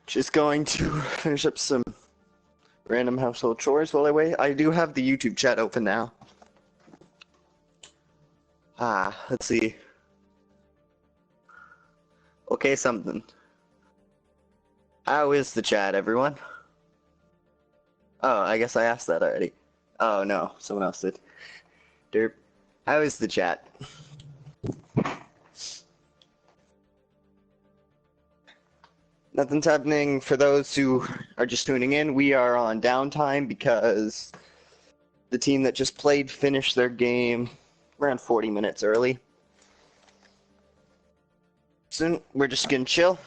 Just going to finish up some random household chores while I wait. I do have the YouTube chat open now. Let's see. Okay, something. How is the chat, everyone? Oh, I guess I asked that already. Oh, no, someone else did. Derp. How is the chat? Nothing's happening for those who are just tuning in. We are on downtime because the team that just played finished their game around 40 minutes early. So we're just gonna chill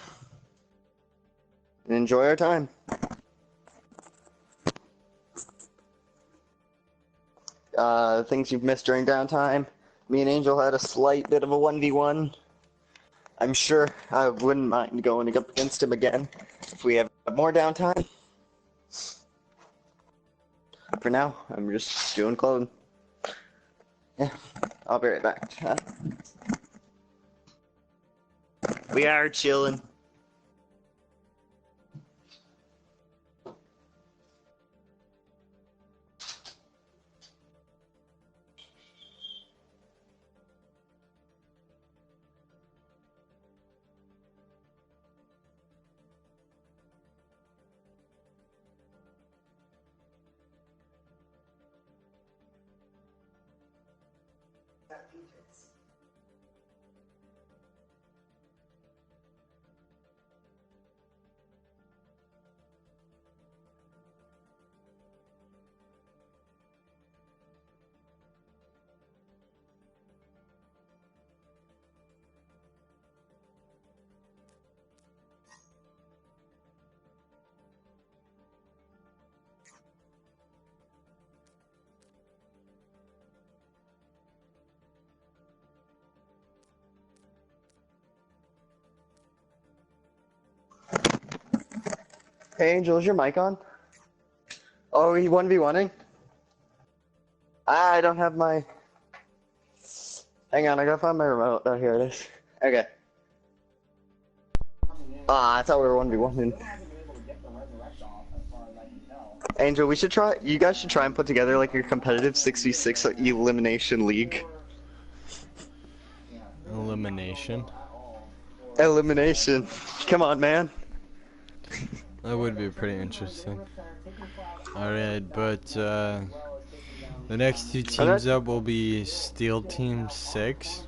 and enjoy our time. Things you've missed during downtime. Me and Angel had a slight bit of a 1v1. I'm sure I wouldn't mind going up against him again if we have more downtime. For now, I'm just doing clothing. Yeah, I'll be right back. We are chilling. Hey Angel, is your mic on? Oh, he 1v1ing? I don't have my... Hang on, I gotta find my remote. Oh, here it is. Okay. I thought we were 1v1ing. Angel, we should try... You guys should try and put together, like, your competitive 6v6 elimination league. Elimination? Elimination. Come on, man. That would be pretty interesting. Alright, but the next two teams up will be Steel Team 6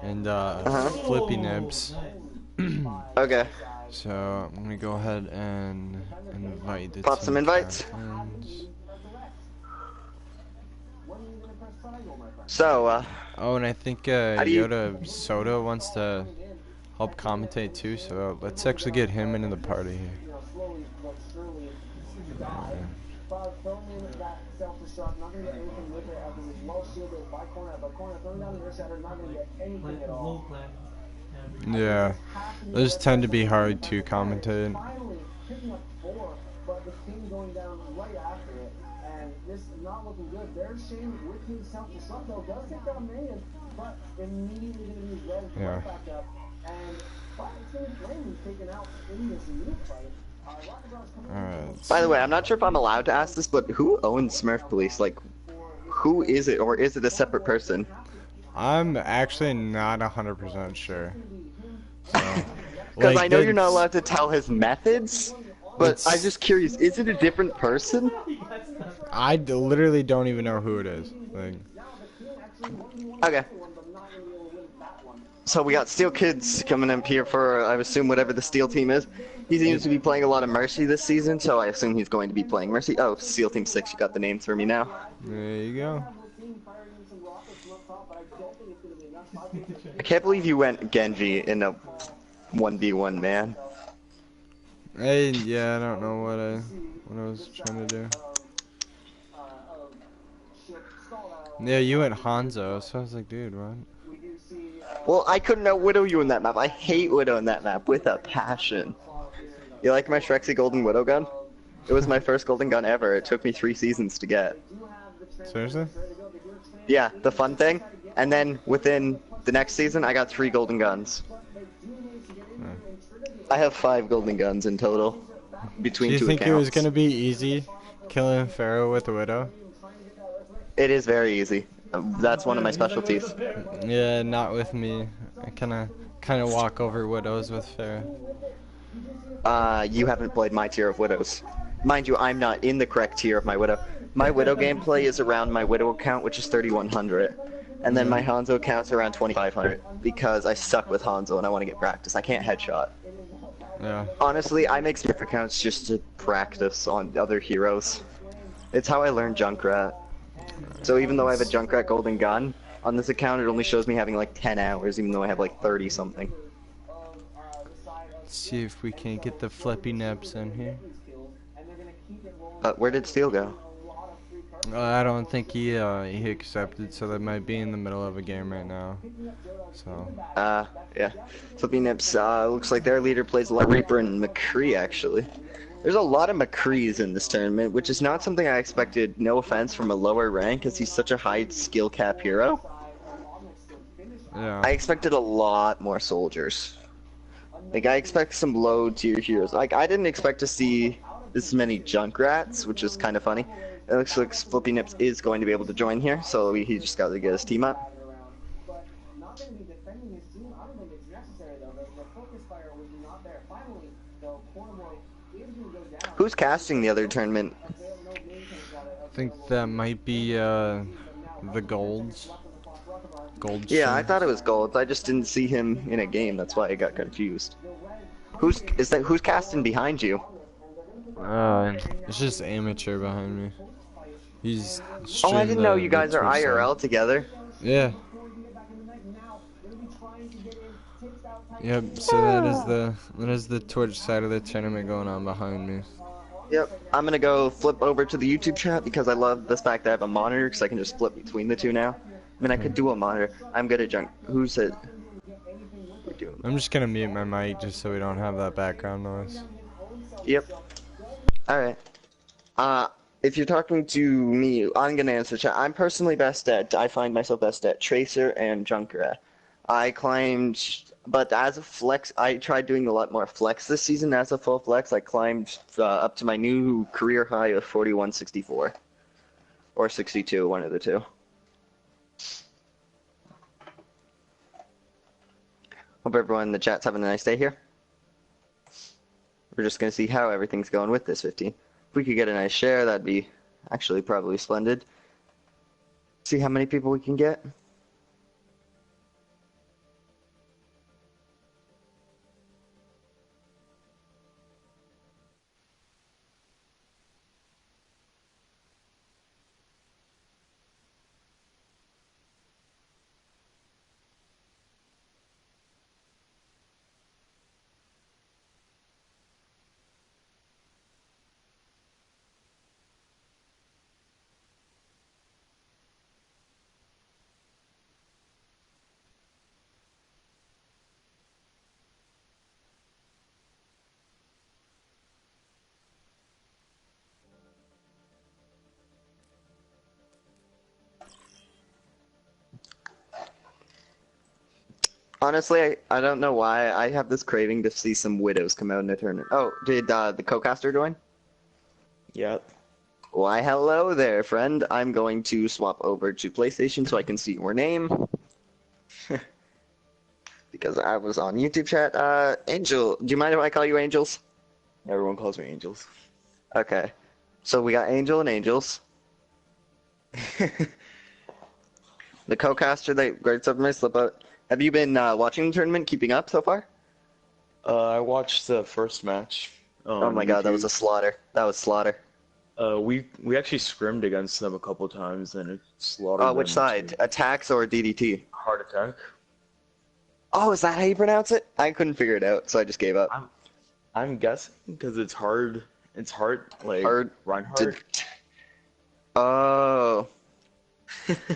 and Flippy Nibs. Okay. So I'm gonna go ahead and invite the Pop some invites. captains. So, oh, and I think Yoda Soda wants to help commentate too, so let's actually get him into the party here. Yeah, those tend to be hard to commentate. Yeah. By the way, I'm not sure if I'm allowed to ask this, but who owns Smurf Police? Like, who is it, or is it a separate person? I'm actually not 100% sure. Because like, I know you're not allowed to tell his methods, but I'm just curious, is it a different person? I literally don't even know who it is. Like... Okay. So we got Steel Kids coming up here for, I assume, whatever the Steel Team is. He seems to be playing a lot of Mercy this season, so I assume he's going to be playing Mercy. Oh, Steel Team 6, you got the names for me now. There you go. I can't believe you went Genji in a 1v1, man. Hey, yeah, I don't know what I was trying to do. Yeah, you went Hanzo, so I was like, dude, what? Well, I couldn't out-Widow you in that map. I hate Widow in that map with a passion. You like my Shrexy Golden Widow gun? It was my first golden gun ever. It took me 3 seasons to get. Seriously? Yeah, the fun thing. And then within the next season, I got 3 golden guns. I have 5 golden guns in total between Do you 2 think it was accounts. gonna be easy killing Pharaoh with a widow? It is very easy. That's one of my specialties. Yeah, not with me. I kind of walk over widows with Pharaoh. You haven't played my tier of widows. Mind you, I'm not in the correct tier of my widow. My widow gameplay is around my widow account, which is 3100. And then my Hanzo account's around 2500 because I suck with Hanzo and I want to get practice. I can't headshot. Yeah. Honestly, I make Smith accounts just to practice on other heroes. It's how I learned Junkrat. So even though I have a Junkrat golden gun, on this account it only shows me having like 10 hours, even though I have like 30 something. Let's see if we can get the flippy nips in here. Where did Steel go? I don't think he accepted, so they might be in the middle of a game right now. So. Yeah. Flippy Nips, looks like their leader plays Reaper and McCree, actually. There's a lot of McCrees in this tournament, which is not something I expected, no offense, from a lower rank, as he's such a high skill cap hero. Yeah. I expected a lot more soldiers. Like, I expect some low tier heroes. Like, I didn't expect to see this many Junkrats, which is kind of funny. It looks like Flippy Nips is going to be able to join here, so he just got to get his team up. Who's casting the other tournament? I think that might be the Golds. Gold. Yeah, I thought it was Golds. I just didn't see him in a game. That's why I got confused. Who's casting behind you? It's just amateur behind me. He's. Oh, I didn't know you guys are IRL together. Yeah. Yep. So that is the Twitch side of the tournament going on behind me. Yep. I'm gonna go flip over to the YouTube chat because I love this fact that I have a monitor because I can just flip between the two now. I mean, I could do a monitor. I'm good at junk. Who's it? I'm just gonna mute my mic just so we don't have that background noise. Yep. Alright. If you're talking to me, I'm gonna answer chat. I'm personally best at, I find myself best at Tracer and Junkrat. I climbed, but as a flex, I tried doing a lot more flex this season. As a full flex, I climbed up to my new career high of 4164. Or 62, one of the two. Hope everyone in the chat's having a nice day here. We're just going to see how everything's going with this 15. If we could get a nice share, that'd be actually probably splendid. See how many people we can get. Honestly, I don't know why. I have this craving to see some widows come out in a tournament. Oh, did the co-caster join? Yep. Why, hello there, friend. I'm going to swap over to PlayStation so I can see your name. Because I was on YouTube chat. Angel, do you mind if I call you Angels? Everyone calls me Angels. Okay. So we got Angel and Angels. The co-caster that grades up my slip out. Have you been watching the tournament, keeping up so far? I watched the first match. Oh my god, that was a slaughter. That was slaughter. We actually scrimmed against them a couple times and it slaughtered them. Which side? Attacks or DDT? Heart attack. Oh, is that how you pronounce it? I couldn't figure it out, so I just gave up. I'm guessing because it's hard. It's hard, like Reinhardt. Oh.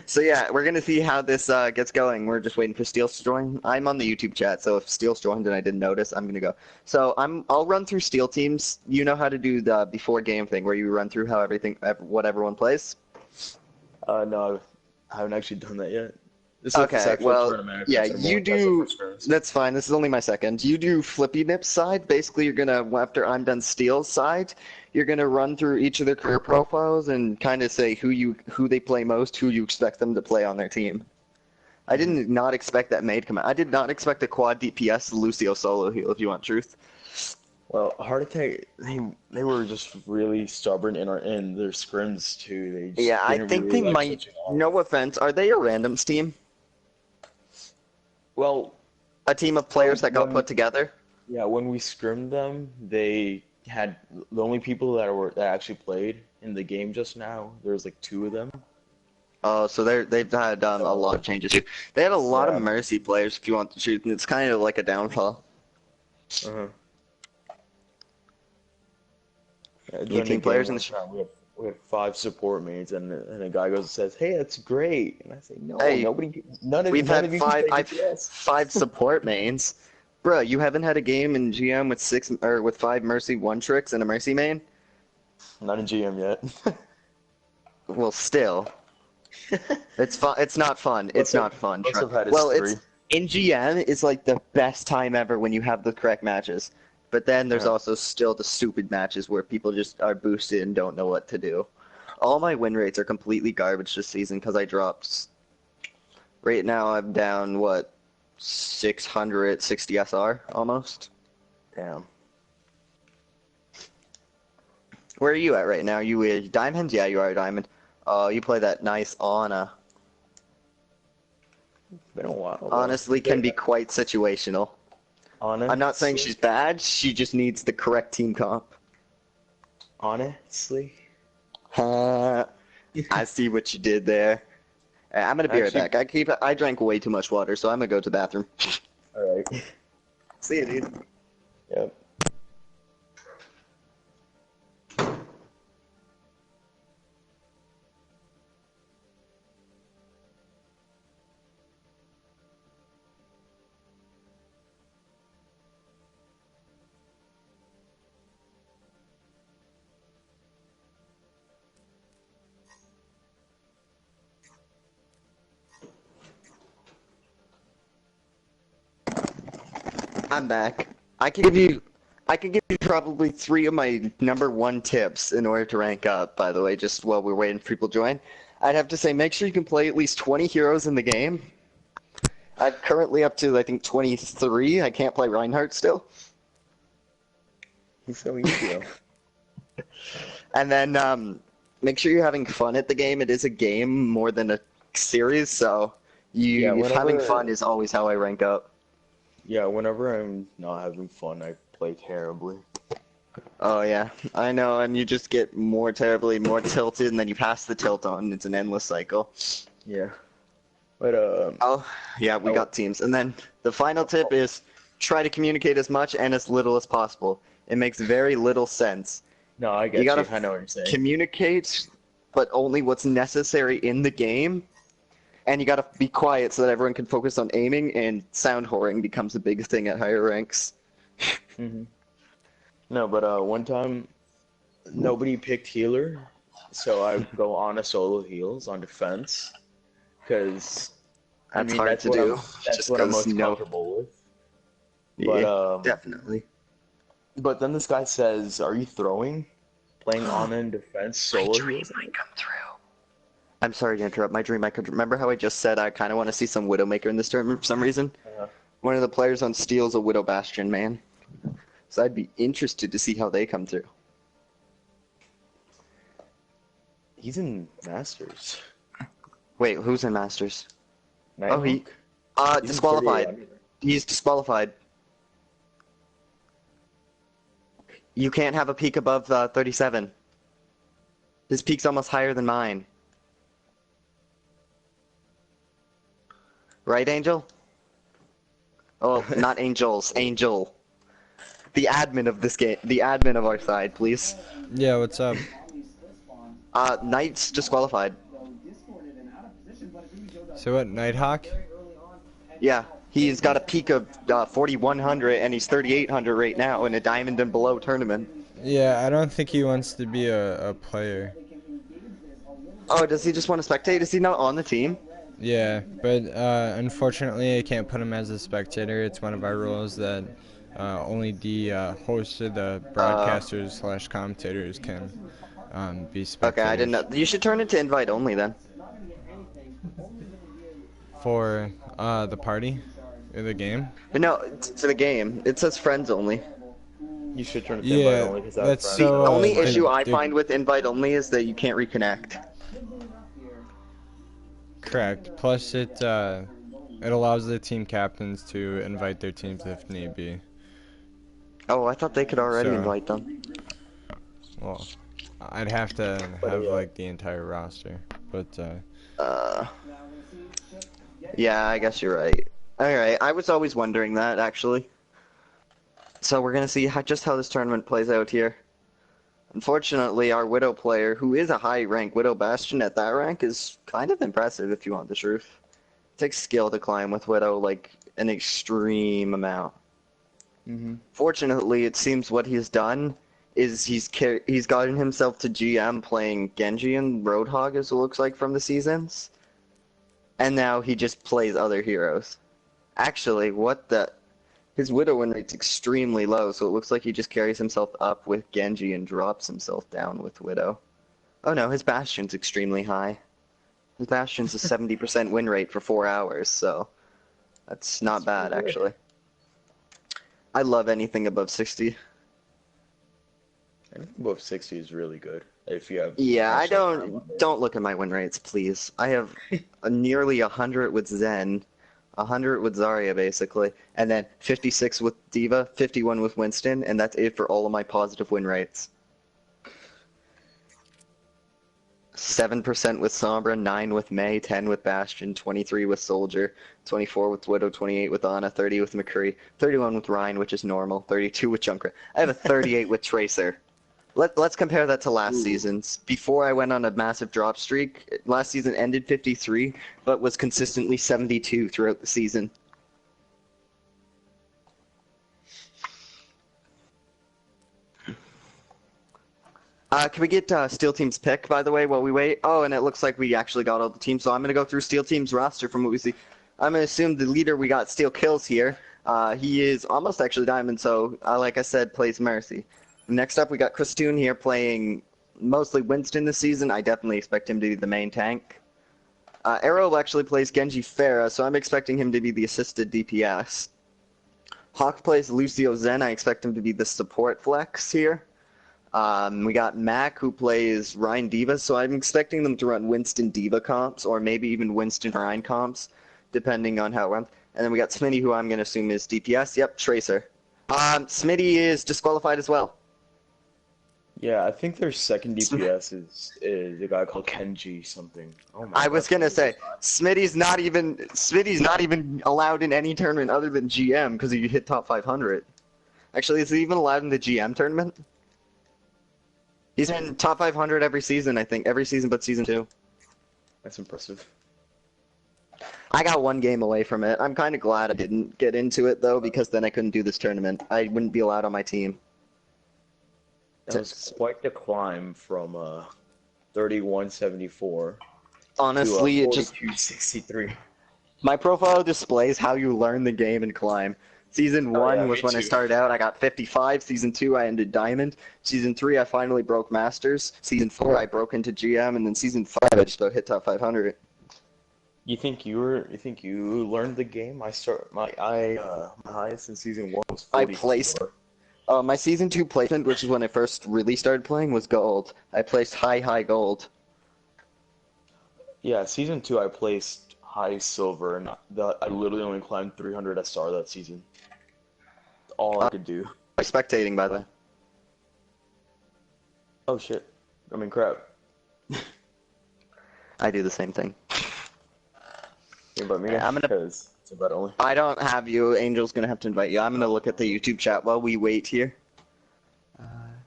So yeah, we're gonna see how this gets going. We're just waiting for Steels to join. I'm on the YouTube chat, so if Steels joined and I didn't notice, I'm gonna go. So I'll run through Steel teams. You know how to do the before game thing where you run through how what everyone plays. No, I haven't actually done that yet. This is Okay, actual well, tournament. yeah, It's you more do. impressive for scrims. That's fine. This is only my second. You do Flippy Nip's side. Basically, you're gonna after I'm done Steel's side, you're gonna run through each of their career profiles and kind of say who they play most, who you expect them to play on their team. I did not expect that May to come out. I did not expect a quad DPS Lucio solo heal. If you want truth. Well, Heart Attack, they were just really stubborn in their scrims too. They just Yeah, I didn't think really they like might. switching off. No offense, are they a randoms team? Well, a team of players that got put together? Yeah, when we scrimmed them, they had the only people that actually played in the game just now. There was like 2 of them. Oh, so they've had a lot of changes too. They had a lot Yeah. of Mercy players, if you want to shoot, and it's kind of like a downfall. Uh-huh. Yeah, 18 players in the we have 5 support mains, and a guy goes and says, "Hey, that's great," and I say, "No, Hey, none of we've none had of you five. can play I've DPS." 5 support mains, bro. You haven't had a game in GM with 6 or with 5 Mercy 1 tricks and a Mercy main. Not in GM yet. Well, still, it's fun. It's not fun. It's not fun. Most have had is Well, 3. it's in GM is like the best time ever when you have the correct matches. But then there's also still the stupid matches where people just are boosted and don't know what to do. All my win rates are completely garbage this season because I dropped. Right now I'm down, 660 SR almost? Damn. Where are you at right now? You a Diamond? Yeah, you are a Diamond. You play that nice Ana. Been a while. Honestly, can be quite situational. Honestly, I'm not saying she's bad, she just needs the correct team comp. Honestly? I see what you did there. I'm gonna be right back. I drank way too much water, so I'm gonna go to the bathroom. Alright. See you, dude. Yep. I'm back. I can give you probably 3 of my #1 tips in order to rank up, by the way, just while we're waiting for people to join. I'd have to say make sure you can play at least 20 heroes in the game. I'm currently up to, I think, 23. I can't play Reinhardt still. He's so easy. And then make sure you're having fun at the game. It is a game more than a series, so having fun is always how I rank up. Yeah, whenever I'm not having fun, I play terribly. Oh yeah, I know, and you just get more tilted, and then you pass the tilt on. It's an endless cycle. Yeah. But oh yeah, we got teams, and then the final tip is try to communicate as much and as little as possible. It makes very little sense. No, I get you. Gotta I know what you're saying. Communicate, but only what's necessary in the game. And you gotta be quiet so that everyone can focus on aiming, and sound whoring becomes a big thing at higher ranks. No, but one time, nobody picked healer, so I go on a solo heals on defense, because That's hard to do. That's what I'm most comfortable with. But, Yeah, definitely. But then this guy says, "Are you throwing? Playing on in defense solo dream heals?" might come true. I'm sorry to interrupt. My dream, I could remember how I just said I kind of want to see some Widowmaker in this tournament for some reason. One of the players on Steel's a Widow Bastion, man. So I'd be interested to see how they come through. He's in Masters. Wait, who's in Masters? Nighthawk? He's disqualified. He's disqualified. You can't have a peak above 37. His peak's almost higher than mine. Right, Angel? Oh, not Angels. Angel. The admin of this game. The admin of our side, please. Yeah, what's up? Knight's disqualified. So what, Nighthawk? Yeah, he's got a peak of 4,100, and he's 3,800 right now in a diamond and below tournament. Yeah, I don't think he wants to be a player. Oh, does he just want to spectate? Is he not on the team? Yeah, but unfortunately I can't put him as a spectator. It's one of our rules that only the hosts or the broadcasters slash commentators can be spectators. Okay, I didn't know. You should turn it to invite only then. For the party or the game? But no, for the game. It says friends only. You should turn it to invite only because that's friends. so, The only issue I find with invite only is that you can't reconnect. Correct. Plus it allows the team captains to invite their teams if need be. Oh, I thought they could already So- invite them. Well, I'd have to have like the entire roster, but Yeah, I guess you're right. Alright, I was always wondering that, actually. So we're gonna see just how this tournament plays out here. Unfortunately, our Widow player, who is a high rank Widow Bastion at that rank, is kind of impressive if you want the truth. It takes skill to climb with Widow, like, an extreme amount. Fortunately, it seems what he's done is he's gotten himself to GM playing Genji and Roadhog, as it looks like from the seasons. And now he just plays other heroes. Actually, what the... His Widow win rate's extremely low, so it looks like he just carries himself up with Genji and drops himself down with Widow. Oh no, his Bastion's extremely high. His Bastion's a 70% win rate for 4 hours, so... That's not bad, actually. I love anything above 60. Anything above 60 is really good. If you have... Yeah, I don't look at my win rates, please. I have nearly 100 with Zen, 100 with Zarya, basically, and then 56 with Diva, 51 with Winston, and that's it for all of my positive win rates. 7% with Sombra, 9 with Mei, 10 with Bastion, 23 with Soldier, 24 with Widow, 28 with Ana, 30 with McCree, 31 with Ryan, which is normal, 32 with Junkrat. I have a 38 with Tracer. Let's compare that to last season's. Before I went on a massive drop streak, last season ended 53, but was consistently 72 throughout the season. Can we get Steel Team's pick, by the way, while we wait? Oh, and it looks like we actually got all the teams, so I'm going to go through Steel Team's roster from what we see. I'm going to assume the leader we got, Steel Kills here. He is almost actually Diamond, so like I said, plays Mercy. Next up, we got Christoon here playing mostly Winston this season. I definitely expect him to be the main tank. Arrow actually plays Genji Pharah, so I'm expecting him to be the assisted DPS. Hawk plays Lucio Zen. I expect him to be the support flex here. We got Mac, who plays Ryan Diva, so I'm expecting them to run Winston Diva comps, or maybe even Winston Ryan comps, depending on how it runs. And then we got Smitty, who I'm going to assume is DPS. Yep, Tracer. Smitty is disqualified as well. Yeah, I think their second DPS is a guy called Kenji something. Oh my I was gonna say Smitty's not even allowed in any tournament other than GM because he hit top 500. Actually, is he even allowed in the GM tournament? He's in top 500 every season, I think. Every season but season 2. That's impressive. I got 1 game away from it. I'm kind of glad I didn't get into it though, because then I couldn't do this tournament. I wouldn't be allowed on my team. It was quite the climb from 3174 honestly, to it just 4263. my profile displays how you learn the game and climb. Season 1 was when I started out. I got 55. Season 2, I ended Diamond. Season 3, I finally broke Masters. Season 4, I broke into GM, and then Season 5, I just about hit top 500. You think you learned the game? My highest in Season 1 was 44. I placed. My Season 2 placement, which is when I first really started playing, was Gold. I placed high gold. Yeah, Season 2 I placed high silver, and I literally only climbed 300 SR that season. All I could do. Spectating, by the way. Oh shit. I mean, crap. I do the same thing. Yeah, but me, I'm gonna. Because it's about only. I don't have you. Angel's gonna have to invite you. I'm gonna look at the YouTube chat while we wait here.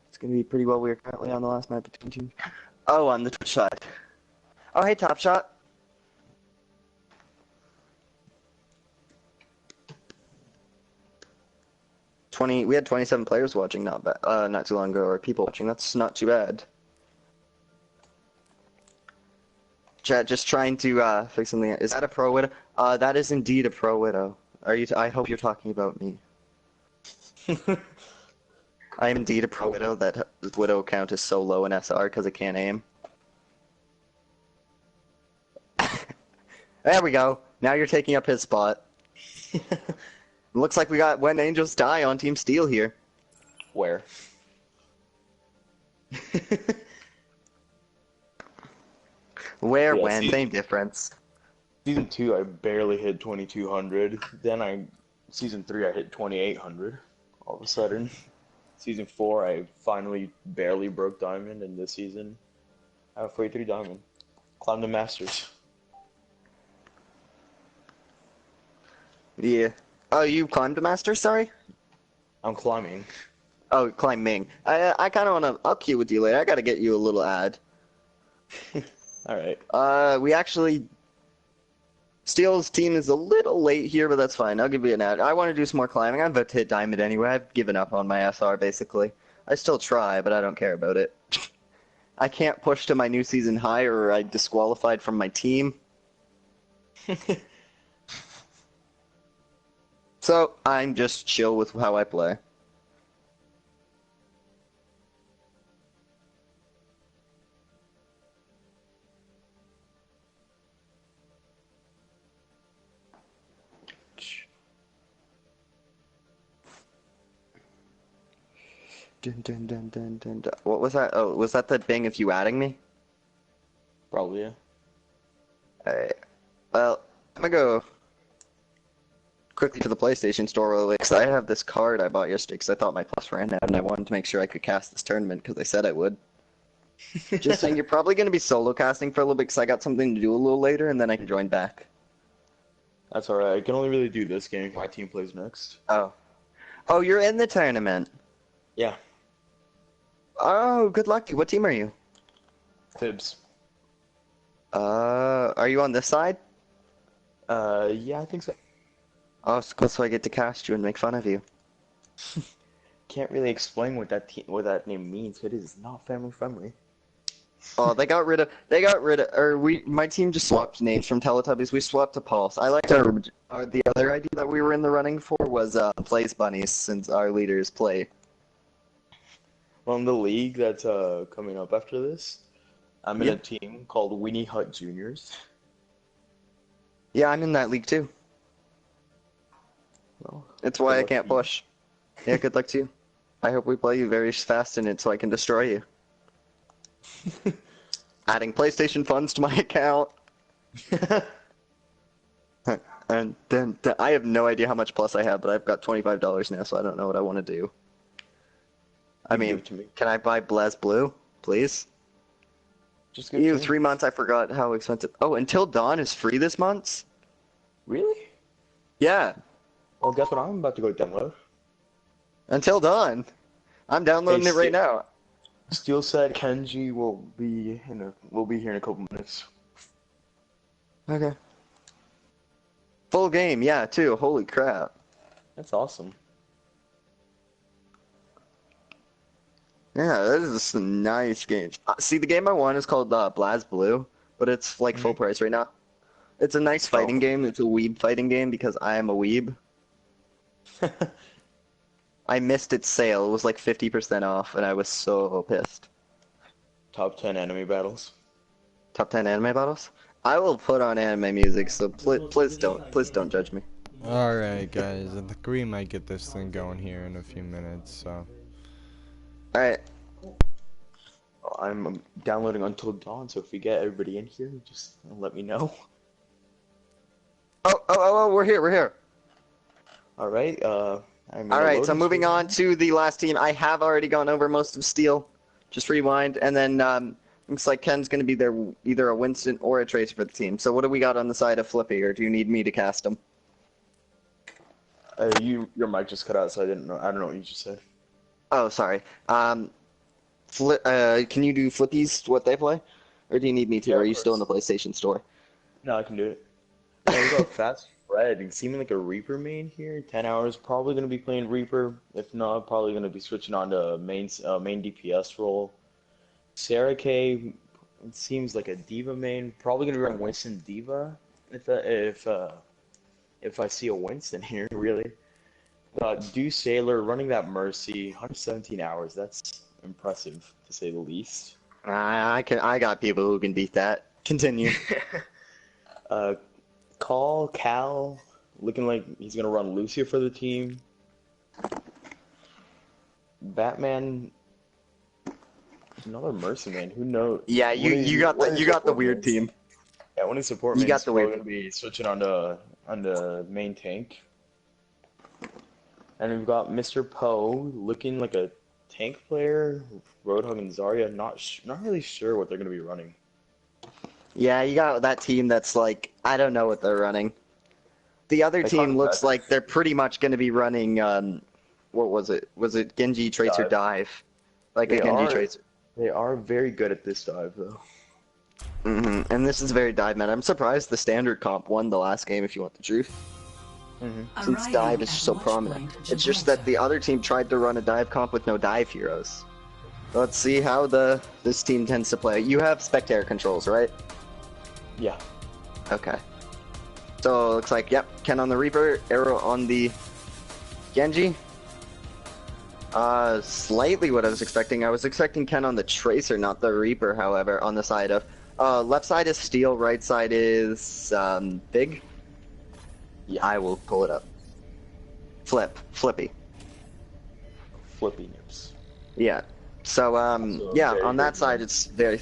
It's gonna be pretty well. We're currently on the last map between teams. Oh, on the Twitch side. Oh, hey, Top Shot. We had 27 players watching, not bad. Not too long ago, or people watching. That's not too bad. Chat, just trying to fix something. Is that a pro widow? That is indeed a pro widow. Are you? I hope you're talking about me. I am indeed a pro widow. That widow count is so low in SR because it can't aim. There we go. Now you're taking up his spot. Looks like we got When Angels Die on Team Steel here. Where? Where, Yeah, when, same difference. Season 2, I barely hit 2200. Then Season 3, I hit 2800. All of a sudden. Season 4, I finally barely broke Diamond, and this season, halfway through Diamond. Climbed the Masters. Yeah. Oh, you climbed the Master, sorry? I'm climbing. Oh, climbing. I kind of want to... I'll queue with you later. I gotta get you a little ad. Alright. We actually... Steel's team is a little late here, but that's fine. I'll give you an ad. I want to do some more climbing. I'm about to hit Diamond anyway. I've given up on my SR, basically. I still try, but I don't care about it. I can't push to my new season high, or I disqualified from my team. So, I'm just chill with how I play. Dun, dun, dun, dun, dun, dun. What was that? Oh, was that the bang if you adding me? Probably, yeah. Alright. Well, I'm gonna go quickly to the PlayStation store real quick, 'cause I have this card I bought yesterday because I thought my plus ran out and I wanted to make sure I could cast this tournament because they said I would. Just saying, you're probably going to be solo casting for a little bit because I got something to do a little later and then I can join back. That's alright. I can only really do this game if my team plays next. Oh. Oh, you're in the tournament? Yeah. Oh, good luck to you. What team are you? Fibs. Are you on this side? Yeah, I think so. Oh, so I get to cast you and make fun of you. Can't really explain what that name means. It is not family friendly. Oh, my team just swapped names from Teletubbies. We swapped to Pulse. I liked the other idea that we were in the running for was Plays Bunnies, since our leaders play. Well, in the league that's coming up after this, I'm in a team called Weenie Hut Juniors. Yeah, I'm in that league too. Well, it's why I can't push. Yeah, good luck to you. I hope we play you very fast in it so I can destroy you. Adding PlayStation funds to my account. And then I have no idea how much plus I have, but I've got $25 now, so I don't know what I want to do. I mean, can I buy Blaz Blue, please? Just give 3 months, I forgot how expensive. Oh, Until Dawn is free this month? Really? Yeah. Well, guess what I'm about to go download? Until Dawn. I'm downloading it right now. Steel said Kenji will be here in a couple minutes. Okay. Full game, yeah, too. Holy crap. That's awesome. Yeah, this is a nice game. See, the game I want is called Blaz Blue, but it's like full price right now. It's a nice fighting game. It's a weeb fighting game because I am a weeb. I missed its sale. It was like 50% off, and I was so pissed. Top 10 anime battles. Top 10 anime battles? I will put on anime music, so please don't judge me. Alright guys, I think we might get this thing going here in a few minutes, so. Alright. I'm downloading Until Dawn, so if we get everybody in here, just let me know. Oh, we're here. Alright, Alright, so moving on to the last team. I have already gone over most of Steel. Just rewind, and then looks like Ken's going to be there, either a Winston or a Tracer for the team. So what do we got on the side of Flippy, or do you need me to cast him? Your mic just cut out, so I don't know what you just said. Oh, sorry. Can you do Flippies, what they play? Or do you need me to, or are you still in the PlayStation Store? No, I can do it. Yeah, we got Fast Fred, seeming like a Reaper main here. 10 hours, probably going to be playing Reaper. If not, probably going to be switching on to main DPS role. Sarah K, it seems like a Diva main. Probably gonna run Winston Diva if I see a Winston here, really. Deuce Sailor running that Mercy, 117 hours. That's impressive to say the least. I got people who can beat that. Continue. Cal, looking like he's gonna run Lucio for the team. Batman, another Mercy man. Who knows? Yeah, you got the weird team. Yeah, one of the support You mains got the weird. gonna be switching on the main tank. And we've got Mr. Poe looking like a tank player. Roadhog and Zarya, not really sure what they're gonna be running. Yeah, you got that team that's like, I don't know what they're running. The other team looks like they're pretty much going to be running, what was it? Was it Genji Tracer Dive? Like a Genji Tracer. They are very good at this dive, though. And this is very dive meta. I'm surprised the standard comp won the last game, if you want the truth. Since dive is so prominent. It's just that the other team tried to run a dive comp with no dive heroes. Let's see how this team tends to play. You have Spectator controls, right? Yeah. Okay. So it looks like, yep, Ken on the Reaper, Arrow on the Genji. Slightly what I was expecting. I was expecting Ken on the Tracer, not the Reaper, however, on the side of... left side is Steel, right side is, Big? Yeah. I will pull it up. Flippy. Flippy nips. Yeah. So, yeah, on that side it's very...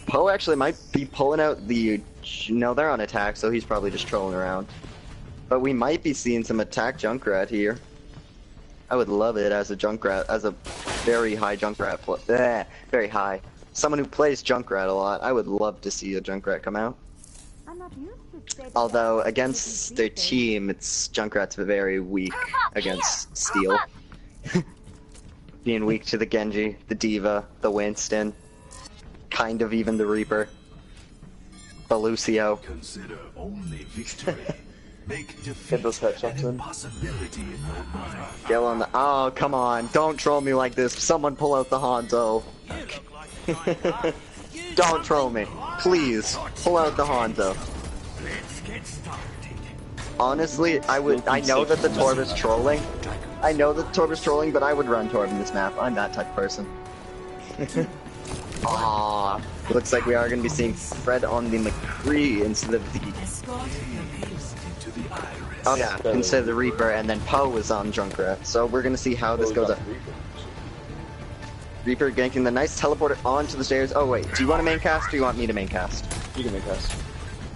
Poe actually might be pulling out the... No, they're on attack, so he's probably just trolling around. But we might be seeing some attack Junkrat here. I would love it as a Junkrat, as a very high Junkrat. Very high. Someone who plays Junkrat a lot. I would love to see a Junkrat come out. Although, against their team, Junkrat's very weak against Steel. Being weak to the Genji, the Diva, the Winston. Kind of even the Reaper. The Lucio. Consider only victory. Make Get those headshots in. possibility in your mind. Get on the... Oh, come on. Don't troll me like this. Someone pull out the Hanzo. Don't troll me. Please, pull out the Hanzo. Honestly, I know that the Torb is trolling. I know that the Torb is trolling, but I would run Torb in this map. I'm that type of person. Aww. Looks like we are going to be seeing Fred on the McCree instead of the... Oh yeah, instead of the Reaper, and then Poe is on Junkrat. So we're going to see how this goes up. Reaper ganking the nice teleporter onto the stairs. Oh wait, do you want to main cast or do you want me to main cast? You can main cast.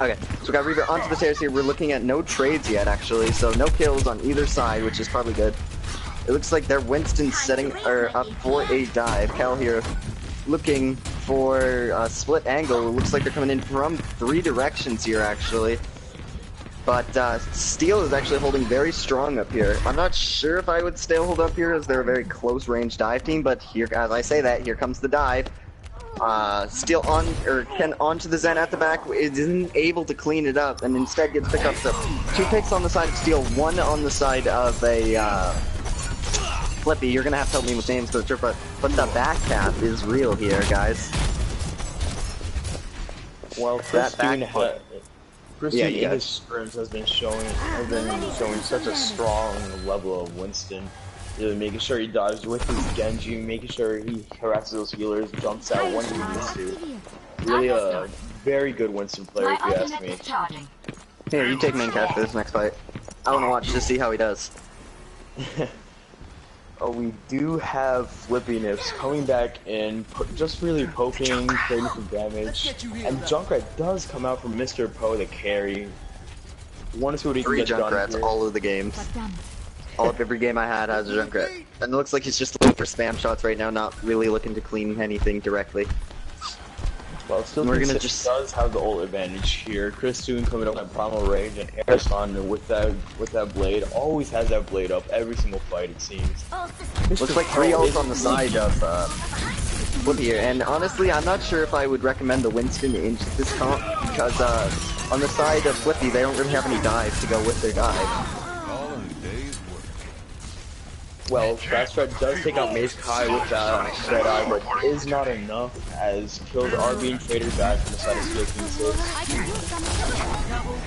Okay, so we got Reaper onto the stairs here. We're looking at no trades yet, actually, so no kills on either side, which is probably good. It looks like they're Winston setting up for a dive. Cal here looking for a split angle. It looks like they're coming in from 3 directions here, actually. But Steel is actually holding very strong up here. I'm not sure if I would still hold up here as they're a very close range dive team, but here, as I say that, here comes the dive. Steel on, or Ken onto the Zen at the back, isn't able to clean it up, and instead gets picked up. So 2 picks on the side of Steel, 1 on the side of a Flippy. You're gonna have to help me with names, but the back cap is real here, guys. Well, Christine in his sprints has been showing such a strong level of Winston. Really making sure he dives with his Genji, making sure he harasses those healers, jumps out when he needs to. Really a very good Winston player, if you ask me. Here, you take main cast for this next fight. I want to watch to see how he does. Oh, we do have Flippy Nips coming back in, just really poking, creating some damage. And Junkrat does come out from Mr. Poe to carry. Want to see what he can get done here. 3 Junkrats all of the games. All of every game I had has a Junkrat. And it looks like he's just looking for spam shots right now, not really looking to clean anything directly. Well, still we're gonna just does have the ult advantage here. Chris Toon coming up at primal range, and Aeroston with that blade always has that blade up every single fight, it seems. Looks like 3 ults on the side of Flippy here, and honestly, I'm not sure if I would recommend the Winston into this comp because on the side of Flippy, they don't really have any dives to go with their dive. well, Fast Fred does take out Maze Kai with that Red Eye, but is not enough as kills are being traded back from the side of Steel King 6.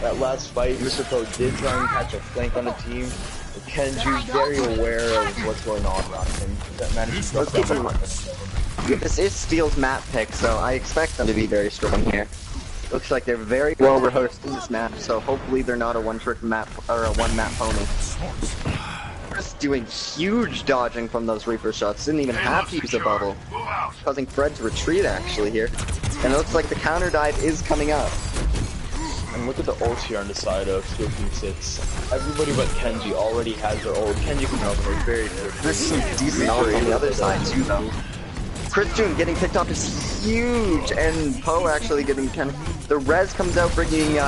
That last fight, Mr. Poe did try and catch a flank on the team, but Kenji very aware of what's going on around him. That managed to keep him. This is Steel's map pick, so I expect them to be very strong here. Looks like they're very well rehearsed in this map, so hopefully they're not a one-trick map or a one-map pony. Just doing huge dodging from those Reaper shots. Didn't even have to use a bubble, causing Fred's retreat actually here. And it looks like the counter dive is coming up. And look at the ults here on the side of Steel King 6. Everybody but Kenji already has their ult. Kenji can help them very quickly. There's some decent ult on the other side too, though. Christian getting picked off is huge, and Poe actually getting kind of... The res comes out, bringing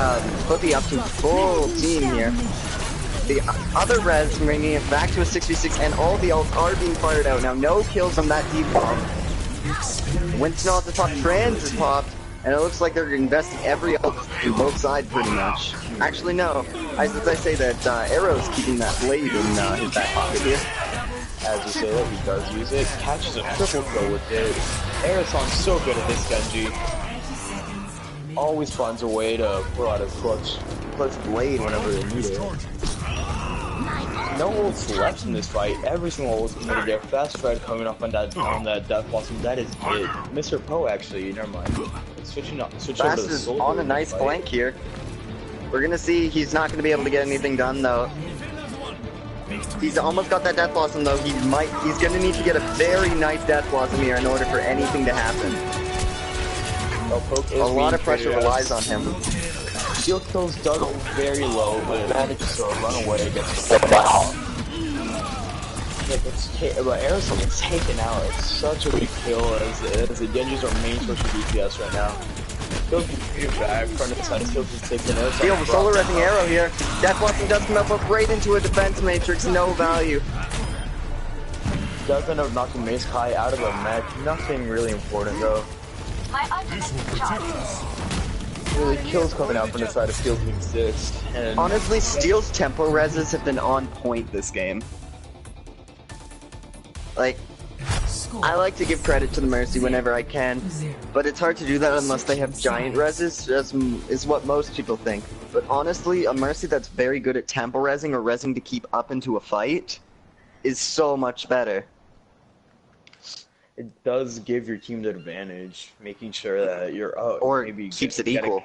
Flippy up to full team here. The other res bringing it back to a 6v6, and all the ults are being fired out. Now, no kills on that deep bomb. Winston off the top, Trans is popped, and it looks like they're investing every ult on both sides pretty much. Actually, no. As I say that, Arrow's keeping that blade in his back pocket here. As you say that, he does use it, catches a triple kill with it. Aeroson's so good at this Genji. Always finds a way to pull out his clutch blade whenever they need it. No ults left in this fight. Every single ult's committed there. Fast Fred coming up on that Death Blossom. That is it. Mr. Poe actually, never mind. Switch over Fast to the is Soldier on a nice flank here. We're gonna see he's not gonna be able to get anything done though. He's almost got that Death Blossom though. He's gonna need to get a very nice Death Blossom here in order for anything to happen. A lot of pressure relies on him. Steel kills dug very low, but manages to run away against the ball. But Aerosol gets taken out. It's such a big kill as the Genji's our main source of DPS right now. Still can back, front of the side, still can take the nose. Steel, solar resing arrow here. Death Blossom does come up, but right into a defense matrix, no value. Does end up knocking Mace Kai out of the mech. Nothing really important though. Really kills coming out from the side of Steel King 6. And honestly, Steel's tempo reses have been on point this game. Like, I like to give credit to the Mercy whenever I can, but it's hard to do that unless they have giant reses, is what most people think. But honestly, a Mercy that's very good at tempo resing or resing to keep up into a fight is so much better. It does give your team the advantage, making sure that you're or maybe keeps it equal.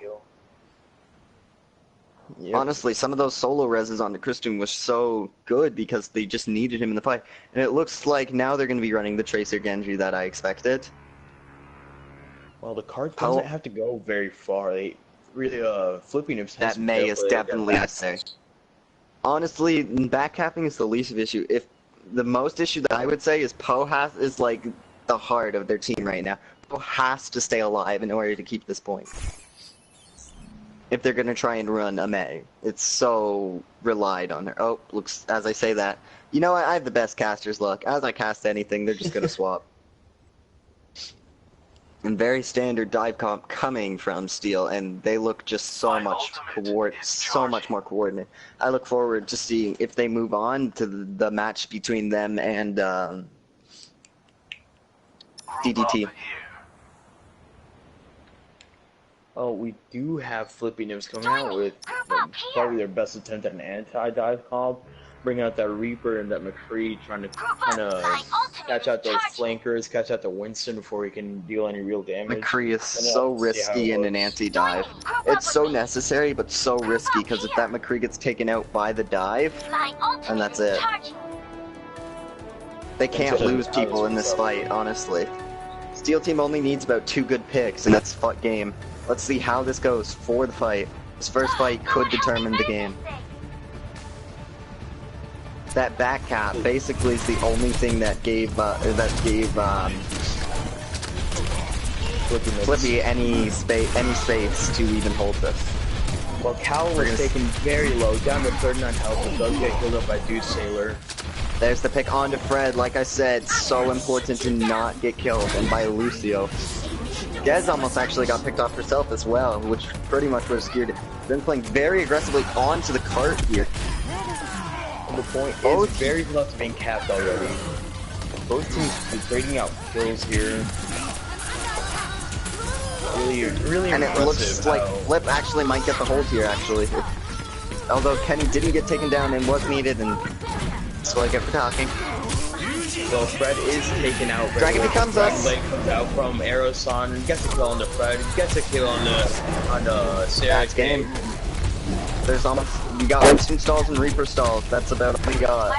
Yep. Honestly, some of those solo reses on the Christian was so good because they just needed him in the fight. And it looks like now they're going to be running the Tracer Genji that I expected. Well, the card doesn't have to go very far. They really, flipping him. That May is definitely necessary. Honestly, backcapping is the least of issue. If the most issue that I would say is Poe is like the heart of their team right now. Poe has to stay alive in order to keep this point. If they're gonna try and run a May, it's so relied on her. Oh, looks as I say that. You know what? I have the best caster's luck. As I cast anything, they're just gonna swap. And very standard dive comp coming from Steel, and they look just so much more coordinated. I look forward to seeing if they move on to the match between them and DDT. Oh, we do have Flippy Nibs coming out with probably their best attempt at an anti-dive comp, bringing out that Reaper and that McCree, trying to kind of catch out those flankers, catch out the Winston before he can deal any real damage. McCree is so risky in an anti-dive. It's so necessary, but so risky, because if that McCree gets taken out by the dive, and that's it. They can't lose people in this fight, honestly. Steel Team only needs about 2 good picks, and that's fuck game. Let's see how this goes for the fight. This first fight could determine the game. That back cap basically is the only thing that gave Flippy any space to even hold this. Well, Cal was taken very low, down to 39 health, and does get killed up by Dude Sailor. There's the pick onto Fred. Like I said, so important to not get killed, and by Lucio. Dez almost actually got picked off herself as well, which pretty much would have skewered it. Been playing very aggressively onto the cart here. The point is Both very close to being capped already. Both teams are trading out kills here. Really and it impressive looks like how- Flip actually might get the hold here, actually. Although Kenny didn't get taken down and was needed, and that's what I get for talking. Well, Fred is taken out. Dragon becomes us. Dragon Blade comes out from Aeroson, gets a kill on the Fred, gets a kill on the Sarah. That's game. There's almost, we got Winston stalls and Reaper stalls. That's about all we got.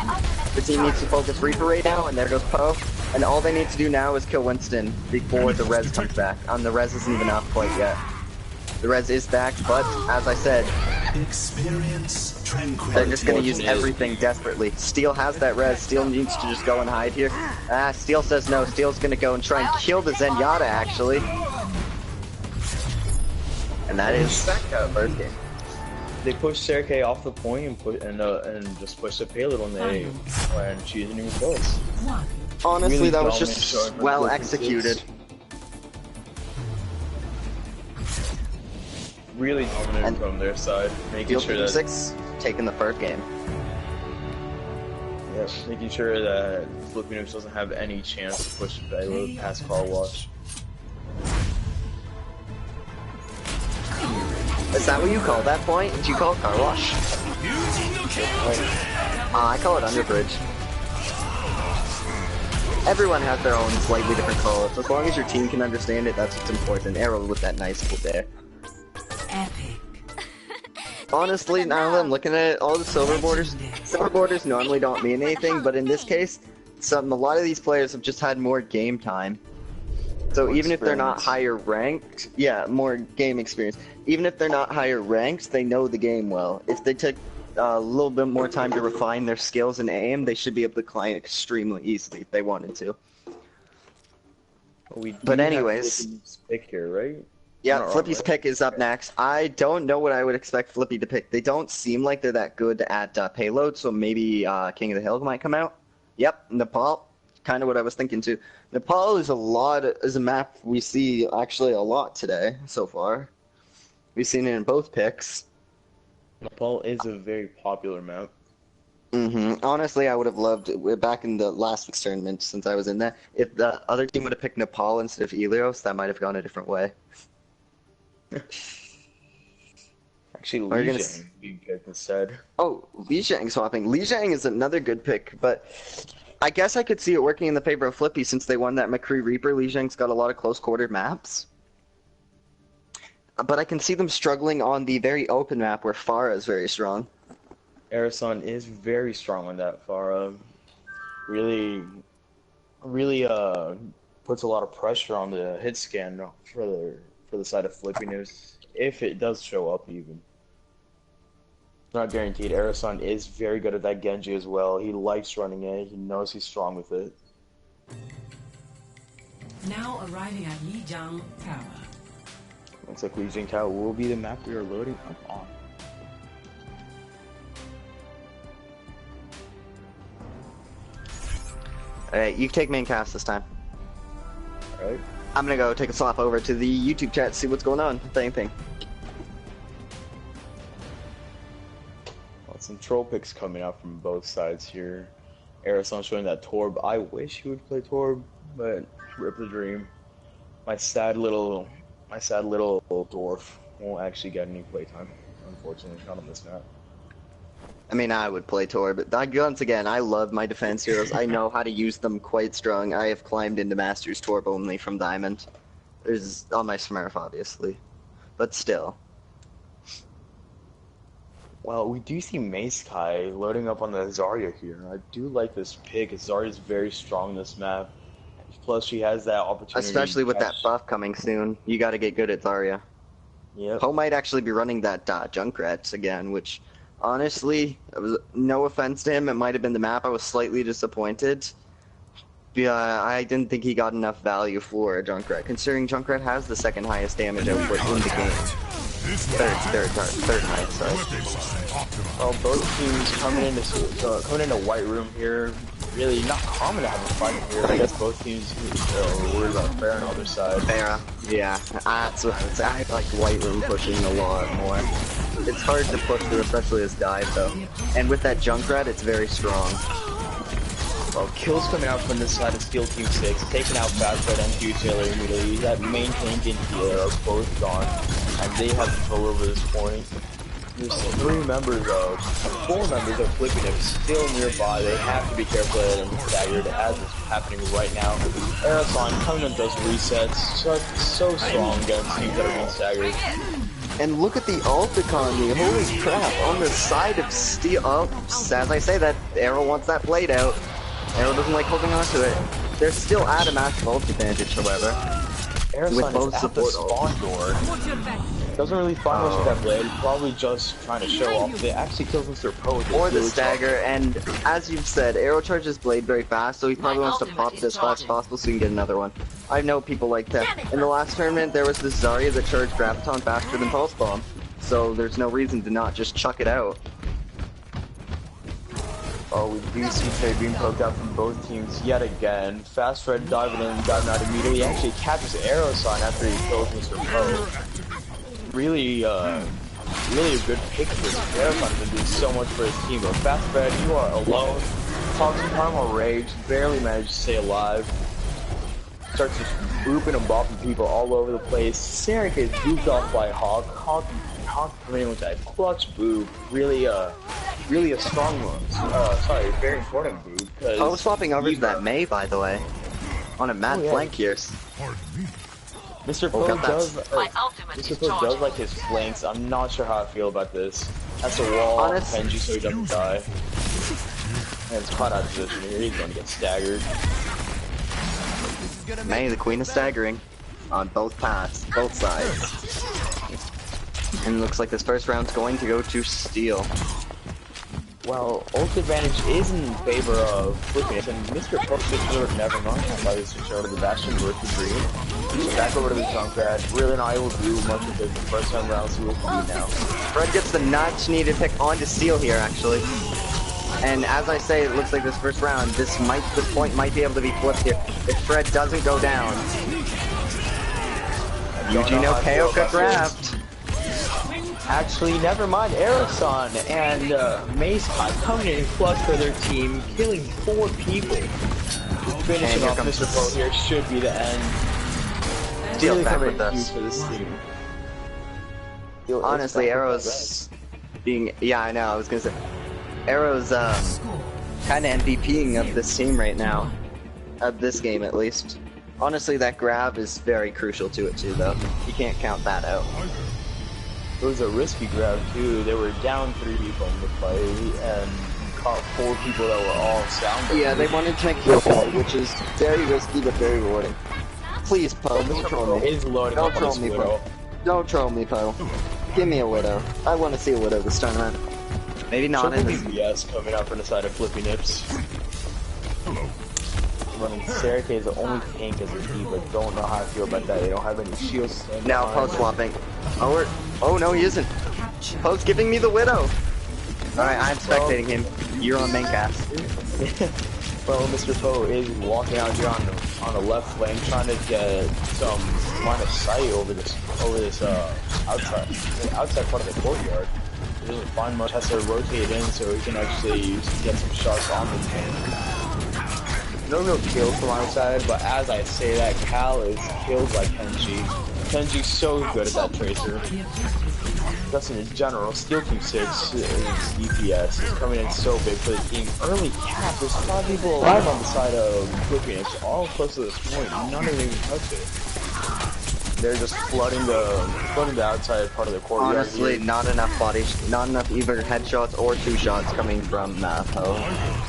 The team needs to focus Reaper right now, and there goes Poe. And all they need to do now is kill Winston before the res comes back. The res isn't even up quite yet. The res is back, but as I said, Experience tranquility. they're just gonna use everything desperately. Steel has that res. Steel needs to just go and hide here. Steel says no. Steel's gonna go and try and kill the Zenyatta, actually. And that is first game. They push Sergei off the point and just push the payload on the A when she isn't even close. Honestly, Really that was dominant just showing from well Flip executed. Really dominant from their side, making sure that 6 taking the first game. yes, making sure that Filipinos doesn't have any chance to push the payload past car wash. Is that what you call that point? Do you call it car wash? I call it underbridge. Everyone has their own slightly different call. As long as your team can understand it, that's what's important. Arrow with that nice pull there. Epic. Honestly, now that I'm looking at it, all the silver borders normally don't mean anything, but in this case, a lot of these players have just had more game time. So even if they're not higher ranked, yeah, more game experience. Even if they're not higher ranked, they know the game well. If they took a little bit more time to refine their skills and aim, they should be able to climb extremely easily if they wanted to. But anyways, pick here, right? Yeah, Flippy's pick is up next. I don't know what I would expect Flippy to pick. They don't seem like they're that good at payload, so maybe King of the Hill might come out. Yep, Nepal. Kind of what I was thinking too. Nepal is a map we see actually a lot today so far. We've seen it in both picks. Nepal is a very popular map. Honestly, I would have loved it back in the last week's tournament since I was in that. If the other team would have picked Nepal instead of Ilios, that might have gone a different way. Actually, Li Zhang being picked instead. Oh, Li Zhang swapping. Li Zhang is another good pick, but I guess I could see it working in the favor of Flippy since they won that McCree Reaper. Li Zhang's got a lot of close-quarter maps. But I can see them struggling on the very open map where Farah is very strong. Aeroson is very strong on that. Farah really puts a lot of pressure on the hit scan for the side of Flippy News, if it does show up even. Not guaranteed. Aeroson is very good at that Genji as well. He likes running it. He knows he's strong with it. Now arriving at Lijiang Tower. Looks like Lijiang Tower will be the map we are loading up on. Alright, you take main cast this time. Alright. I'm gonna go take a swap over to the YouTube chat, see what's going on, if anything. Well, some troll picks coming out from both sides here. Aeroson showing that Torb. I wish he would play Torb, but rip the dream. My sad little dwarf won't actually get any playtime, unfortunately, not on this map. I mean, I would play Tor, but once again, I love my defense heroes. I know how to use them quite strong. I have climbed into Masters Torb only from Diamond. There's on my Smurf, obviously. But still. Well, we do see Mace Kai loading up on the Zarya here. I do like this pick. Zarya's very strong in this map. Plus, she has that opportunity. Especially with that buff coming soon. You gotta get good at Zarya. Yep. Poe might actually be running that Junkrat again, which... Honestly, it was no offense to him. It might have been the map. I was slightly disappointed. Yeah, I didn't think he got enough value for Junkrat, considering Junkrat has the second highest damage output in the game. Third highest, sorry. Well, both teams coming into White Room here. Really not common to have a fight here. I guess both teams are worried about Farah on the other side. Farah, yeah. That's what I would say. I like White Room pushing a lot more. It's hard to push through, especially his dive though. And with that Junkrat, it's very strong. Well, kills coming out from this side of Steel Team 6, taking out Fast Red and Sailor immediately. That main tank and healer are both gone, and they have control over this point. There's 4 members of Flipping It still nearby. They have to be careful of them staggered as is happening right now. Aerosol coming in those resets, so strong against teams that are being staggered. And look at the ult economy, holy crap, on the side of Steel. Oh, as I say that, Arrow wants that blade out. Arrow doesn't like holding on to it. They're still at a massive ult advantage, however. Aerosol is at the spawn door. Doesn't really find much with that blade, probably just trying to show off. They actually kills Mr. Poe. Or the stagger, and as you've said, Arrow charges blade very fast, so he probably wants to pop it as fast as possible so he can get another one. I know people like that. In the last tournament, there was this Zarya that charged Graviton faster than Pulse Bomb, so there's no reason to not just chuck it out. Oh, we do see Trey being poked out from both teams yet again. Fast Red diving in and diving out immediately. He actually captures Arrow Sign after he kills Mr. Poe. Really a good pick for this. Arrow Sign has been doing so much for his team, but Fast Red, you are alone. Toxic Primal Rage, barely managed to stay alive. Starts just booping and bopping people all over the place. Sarek is booped off by Hawk. Hawk coming in with that clutch boop. Really a strong one. Very important boop. I was swapping over to that Mei, by the way. On a mad flank here. Mr. Poe does like his flanks. I'm not sure how I feel about this. That's a wall on Kenji so he doesn't die. And it's caught out of position here. He's going to get staggered. Mei, the queen of staggering. On both paths, both sides. And it looks like this first round's going to go to Steel. Well, ult advantage is in favor of Flipping It, and Mr. Poe switches over to Nevermind. That's why he switched over to the Bastion versus the Green. He's back over to the Junkrat. Really not able to do much with it the first time round, so we'll see now. Fred gets the much needed pick onto Steel here, actually. And as I say, it looks like this first round, this point might be able to be flipped here. If Fred doesn't go down. Eugene KO got grabbed. Actually, never mind. Aeroson and Mace coming in clutch for their team, killing 4 people. Finishing off Mr. Poe here should be the end. Steel's back with us. For this team. Honestly, Arrow's being... Yeah, I know, I was gonna say... Arrow's kind of MVPing of this team right now. Of this game, at least. Honestly, that grab is very crucial to it, too, though. You can't count that out. It was a risky grab too. They were down 3 people in the play and caught 4 people that were all sound. Yeah, they wanted to make kill call, which is very risky but very rewarding. Please, Poe, don't troll me. Don't troll me, Poe. Don't troll me, Poe. Give me a Widow. I want to see a Widow this tournament. Maybe not in this. Yes, coming out from the side of Flippy Nips. Running Sarek is the only tank as a team, but don't know how I feel about that. They don't have any shields. Now Poe's swapping. Oh no, he isn't. Poe's giving me the Widow. Alright, I'm spectating him. You're on main cast. Well, Mr. Poe is walking out here on the left flank, trying to get some line of sight over this outside part of the courtyard. He doesn't find much. Has to rotate in so he can actually get some shots on the tank. No real kills from outside, but as I say that, Cal is killed by Kenji. Kenji's so good at that tracer. Just in general, Steel Team 6 DPS is coming in so big for the team. Early cap, there's 5 people alive on the side of Flipping. It's all close to this point. None of them even touch it. They're just flooding the outside part of the courtyard. Honestly, not enough either headshots or 2 shots coming from Poe.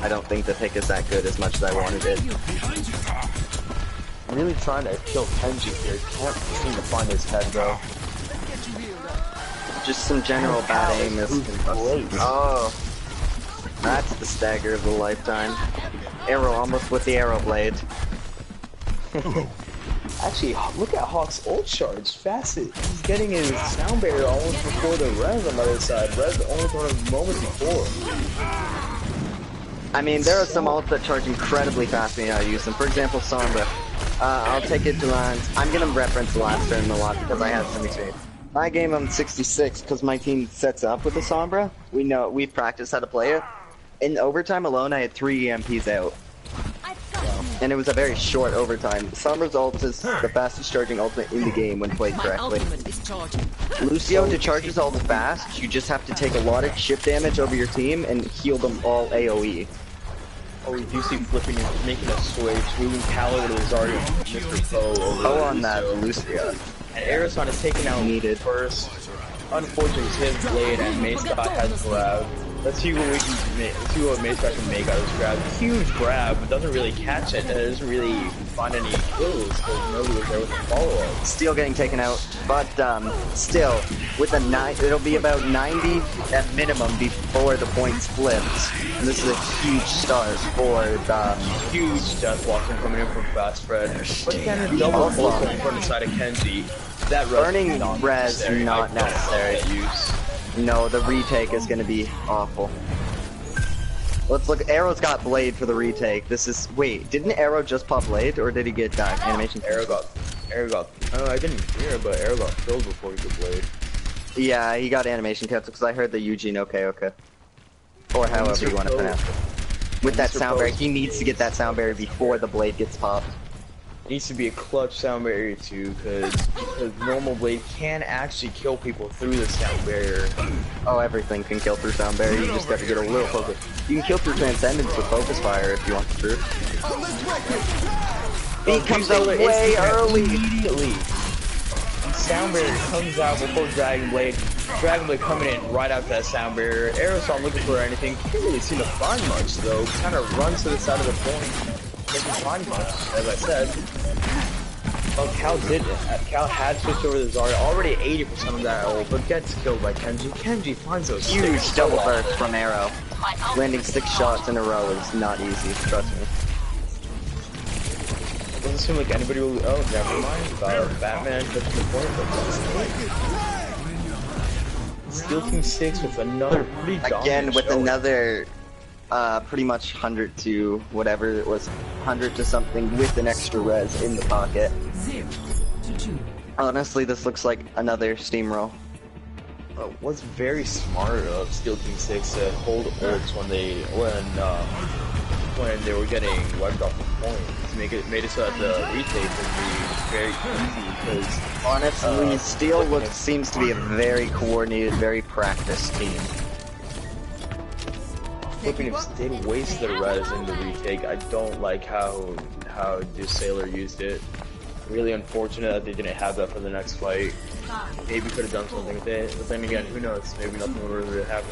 I don't think the pick is that good as much as I wanted it. I'm really trying to kill Kenji here. Can't seem to find his head though. Just some general bad aim is Oh, that's the stagger of the lifetime. Arrow almost with the arrow blade. Actually, look at Hawk's ult charge. Facet. He's getting his sound barrier almost before the Rev on the other side. Rev only throwing a moment before. I mean, there are some ults that charge incredibly fast when you know how to use them. For example, Sombra. I'll take it to lines. I'm gonna reference the last turn a lot because I have some experience. My game I'm 66 because my team sets up with the Sombra. We've practiced how to play it. In overtime alone, I had 3 EMPs out. And it was a very short overtime. Sombra's ult is the fastest charging ultimate in the game when played correctly. Lucio, to charge his ult fast, you just have to take a lot of chip damage over your team and heal them all AoE. Oh, we do see flipping and making a switch, moving Palo to Zarya and Mr. Poe over Oh, on that Lucio. And Aerosol is taken out needed first. Unfortunately, his blade and Mace God has grab. Let's see what we can make. Let's see what Mace God can make out of this grab. Huge grab, but doesn't really catch it. And it doesn't really find any kills because nobody was there with the follow-up. Still getting taken out, but still with a 9, it'll be about 90 at minimum before the points flips. And this is a huge start for the huge death walking coming in from Fast Fred. But again, a double coming from the side of Kenji. That burning res not necessary. No, the retake is going to be awful. Let's look. Arrow's got blade for the retake. This is didn't Arrow just pop blade or did he get animation? Arrow got. I didn't hear, but Arrow got killed before he could blade. Yeah, he got animation cancelled because I heard the Eugene. Okay. Or however you want to pronounce it. With that sound barrier, he needs to get that sound barrier before the blade gets popped. Needs to be a clutch sound barrier too, because normal blade can actually kill people through the sound barrier. Oh, everything can kill through sound barrier. You just got to get a little focus. You can kill through transcendence with focus fire if you want the truth. He comes out way early. Immediately. Sound barrier comes out before Dragon Blade. Dragon Blade coming in right after that sound barrier. Aerosol looking for anything. Can't really seem to find much though. Kind of runs to the side of the point. Doesn't find much, as I said. Oh, Cal did it. Cal had switched over to Zarya. Already 80% of that ult, but gets killed by Kenji. Kenji finds those huge double burst from Arrow. Landing 6 shots in a row is not easy, trust me. It doesn't seem like anybody will. Oh, never mind about Batman touching the point, but Steel Team 6 with another pretty dominant again with showing. Another pretty much 100 to whatever it was, 100 to something with an extra res in the pocket. 0 to 2. Honestly, this looks like another steamroll. Was very smart of Steel Team 6 to hold ults when they were getting wiped off the point. To made it so that the retake would be very easy because honestly, Steel seems to be a very coordinated, very practiced team. Flipping if did waste the res in the retake. I don't like how the Sailor used it. Really unfortunate that they didn't have that for the next fight. Maybe could have done something with it, but then again, who knows? Maybe nothing would really happen.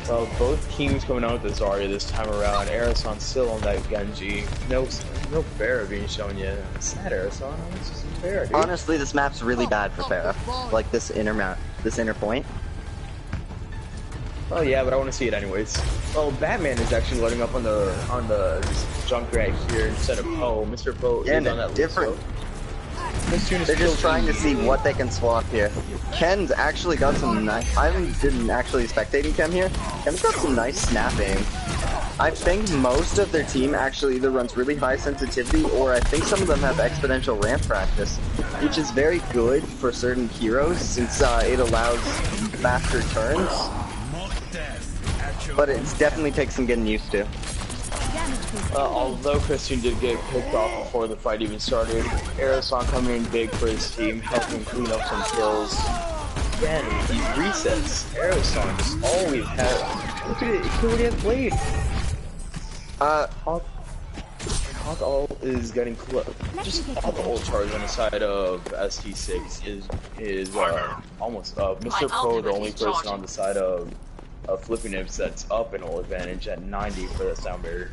Well, both teams coming out with the Zarya this time around. Aeroson's still on that Genji. No Pharah being shown yet. It's sad, Aeroson. It's just Pharah, dude. Honestly, this map's really bad for Pharah. Like this inner point. Oh yeah, but I want to see it anyways. Well, Batman is actually loading up on the junk right here instead of Poe. Mr. Poe is on that different. They're just trying to see what they can swap here. Ken's actually got some nice. I didn't actually spectating Ken here. Ken's got some nice snapping. I think most of their team actually either runs really high sensitivity, or I think some of them have exponential ramp practice, which is very good for certain heroes since it allows faster turns. But it definitely takes some getting used to. Although Christian did get picked off before the fight even started, Aeroson coming in big for his team, helping clean up some kills. Again, he resets. Aeroson just always has. Look at it, he already has blade. Hawk ult is getting close. Just Hawk ult charge on the side of ST6 is almost up. Mr. Pro, the only person on the side of Flipping Imps that's up in ult advantage at 90 for that sound barrier.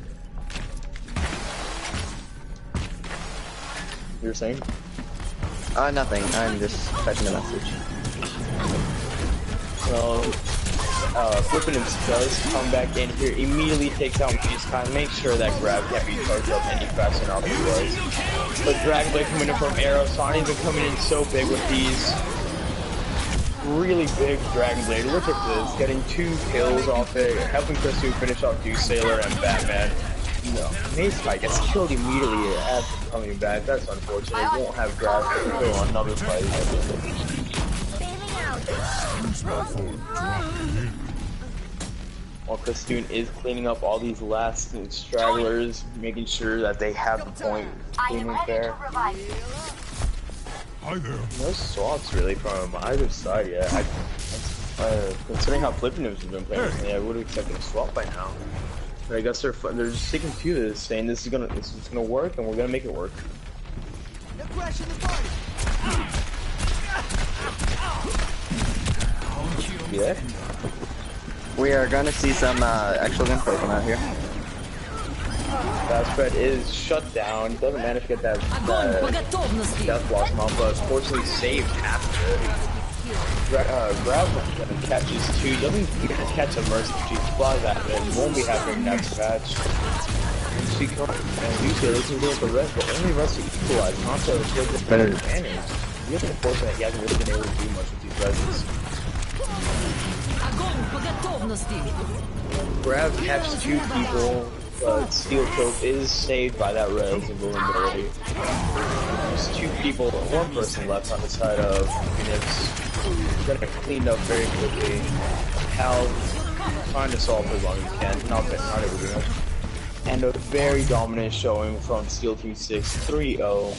You were saying? Nothing. I'm just typing a message. So, Flippin' Imps does come back in here, immediately takes out Peacekind, makes sure that grab can't be charged up any faster than it was. But Dragon Blade coming in from Arrow, Sonny's been coming in so big with these really big Dragon Blade. Look at this, getting 2 kills off it, helping Chris to finish off Sailor and Batman. No, Mace fight gets killed immediately after coming back. That's unfortunate. He won't have grab to kill on another fight. While Kastoon is cleaning up all these last stragglers, making sure that they have the point clean and fair. Hi there. No swaps really from either side yet. Considering how Flippinus has been playing recently, I would have expected a swap by now. But I guess they're just sticking to this, saying this is gonna work, and we're gonna make it work. Yeah. We are gonna see some actual gunplay come out here. That spread is shut down. Doesn't manage to get that death block mount, but fortunately saved half of it. Grab catches two. Doesn't catch a mercy. She flies at it. Won't be happy to catch a match. She can't. And usually looking good with the rest, but only rest to equalize. Not to get the better advantage. He is unfortunate he hasn't really been able to do much with these reses. Grab catches two people, but Steel Choke is saved by that res and vulnerability. There's two people, one person left on the side of Phoenix. Gonna get cleaned up very quickly. Hal trying to solve as long as he can, not able to do much. And a very dominant showing from Steel Team 6, 3-0.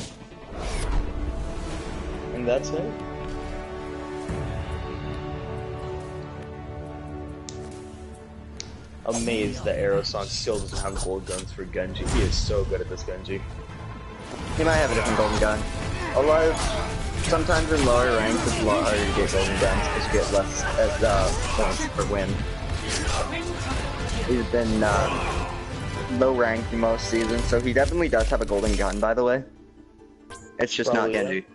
And that's it. Amazed that Aerosong still doesn't have gold guns for Genji. He is so good at this Genji. He might have a different golden gun. Although, sometimes in lower ranks it's a lot harder to get golden guns because you get less points per win. He's been low ranked most seasons, so he definitely does have a golden gun, by the way. It's just Probably, not Genji.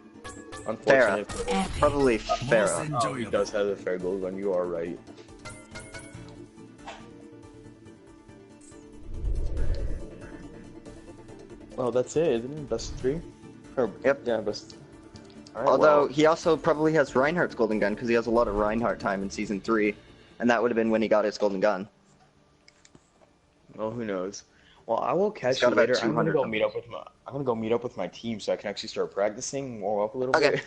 Unfortunately. Farah. Probably Farah. Oh, he does have a fair gold gun, you are right. Oh, that's it, isn't it? Best of 3? Or, yep. Yeah, best. Right, Although, he also probably has Reinhardt's golden gun, because he has a lot of Reinhardt time in Season 3. And that would have been when he got his golden gun. Well, who knows? Well, I will catch you later. I'm gonna go meet up with my team so I can actually start practicing, warm up a little bit.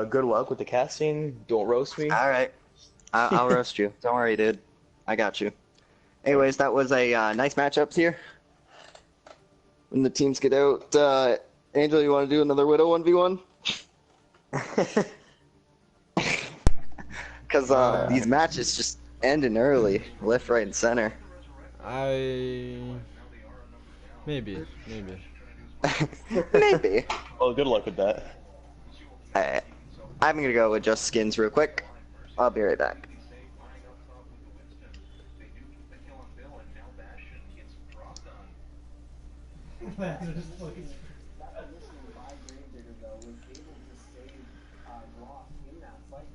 Good luck with the casting. Don't roast me. Alright. I'll roast you. Don't worry, dude. I got you. Anyways, that was a nice matchups here. When the teams get out, Angel, you want to do another Widow 1v1? Because these matches just ending early, left, right, and center. Maybe. Maybe. Well, good luck with that. I'm gonna go with just skins real quick. I'll be right back.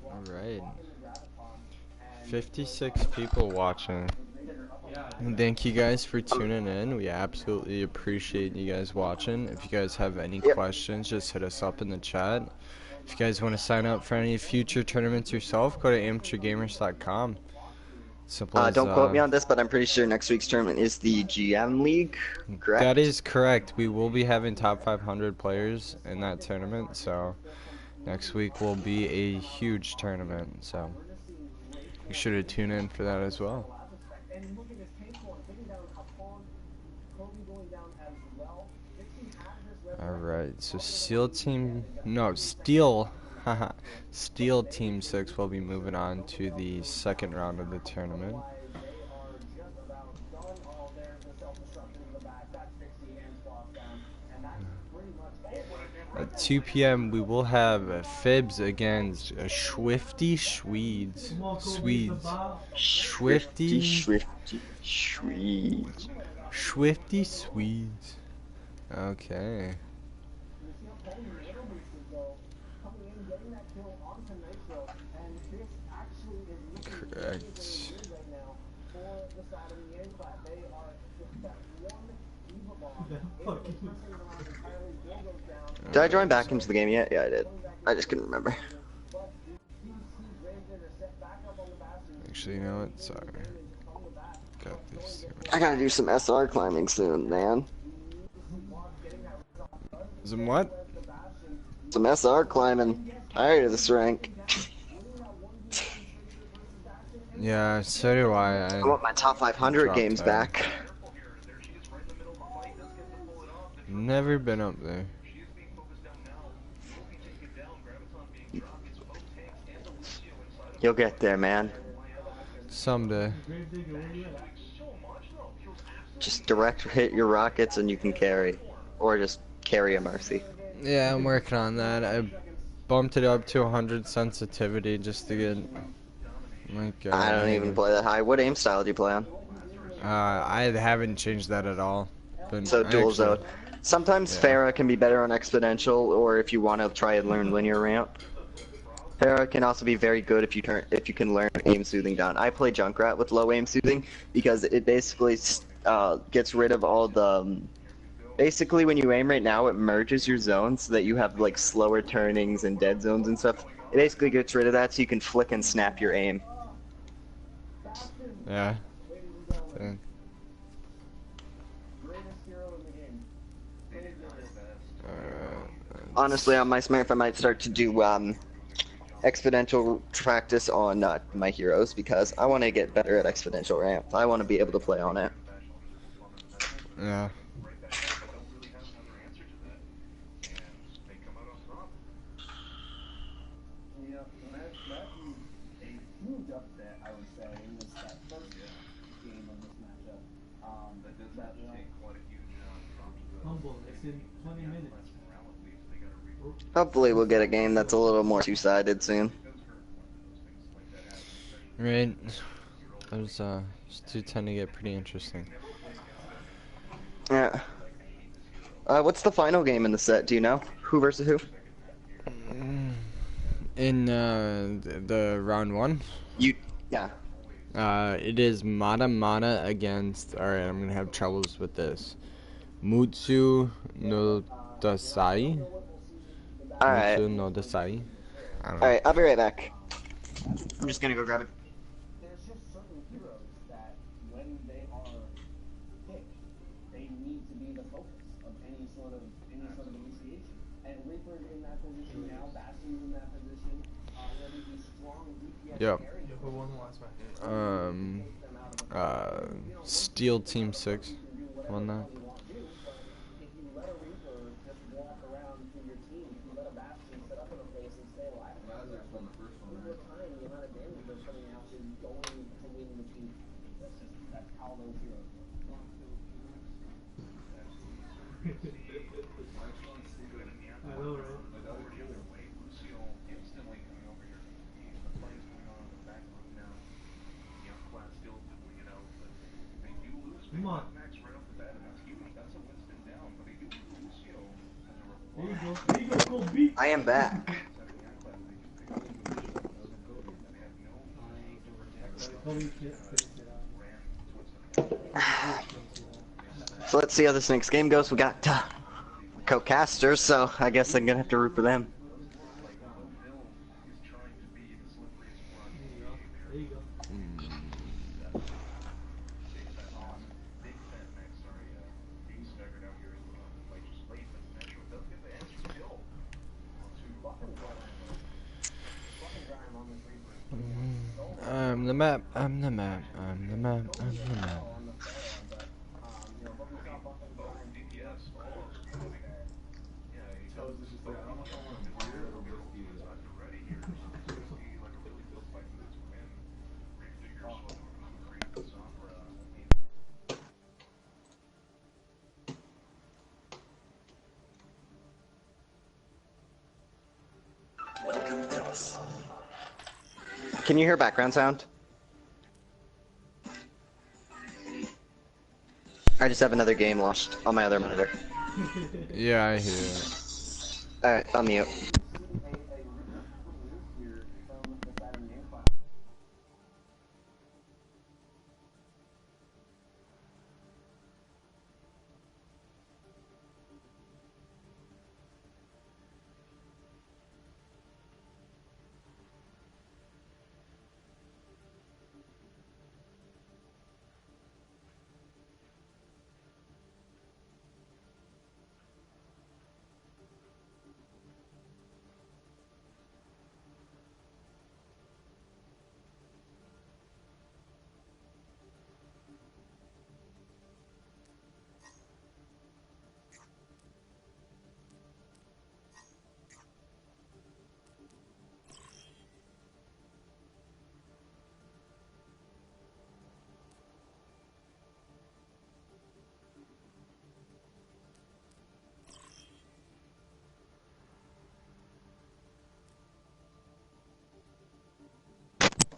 Alright. 56 people watching. And thank you guys for tuning in. We absolutely appreciate you guys watching. If you guys have any questions, just hit us up in the chat. If you guys want to sign up for any future tournaments yourself, go to amateurgamers.com. Don't quote me on this, but I'm pretty sure next week's tournament is the GM League, correct? That is correct. We will be having top 500 players in that tournament, so next week will be a huge tournament, so be sure to tune in for that as well. Alright, so Steel Team 6 will be moving on to the second round of the tournament. At 2 p.m. we will have Fibs against Swifty Swedes. Swifty Swedes. Okay. Correct. Did I join back into the game yet? Yeah, I did. I just couldn't remember. Actually, you know what? Sorry. got this. I gotta do some SR climbing soon, man. Some what? Some SR climbing. Tired of this rank. Yeah, so do I. I want my top 500 games back. Never been up there. You'll get there, man. Someday. Just direct hit your rockets and you can carry. Or just carry a Mercy. Yeah, I'm working on that. I bumped it up to 100 sensitivity just to get... Like, I don't even play that high. What aim style do you play on? I haven't changed that at all. But So dual actually, zone. Sometimes yeah. Pharah can be better on exponential, or if you want to try and learn linear ramp. Pharah can also be very good if you can learn aim soothing down. I play Junkrat with low aim soothing because it basically gets rid of all the. Basically, when you aim right now, it merges your zones so that you have like slower turnings and dead zones and stuff. It basically gets rid of that so you can flick and snap your aim. Yeah. Dang. Honestly, on my Smurf, I might start to do exponential practice on my heroes because I want to get better at exponential ramp. I want to be able to play on it. Yeah. Humble, it's in 20 minutes. Hopefully we'll get a game that's a little more two-sided soon. Right. Those do tend to get pretty interesting. Yeah. What's the final game in the set? Do you know? Who versus who? In the round one? Yeah. It is Mata against. Alright, I'm gonna have troubles with this. Mutsu no Dasai. Alright. Mutsu no Dasai. I don't know. Alright, I'll be right back. I'm just gonna go grab it. There's just certain heroes that when they are picked, they need to be the focus of any sort of initiation. And Reaper's in that position now, Bastion's in that position. Whether he's strong DPS Yep. carry, Steel Team 6 won that. if you let a Reaper just walk around through your team, if you let a Bastion set up in a place and stay alive, over time, the amount of damage they're putting out is going to win the team. That's how those heroes work. I know, right? Come on. There you go. There you go. Go beat. I am back. So let's see how this next game goes. We got co-casters, so I guess I'm gonna have to root for them. There you go. I'm the map, I'm the map, I'm the map, I'm the map. Can you hear background sound? I just have another game lost on my other monitor. Yeah, I hear it. Alright, I'll mute.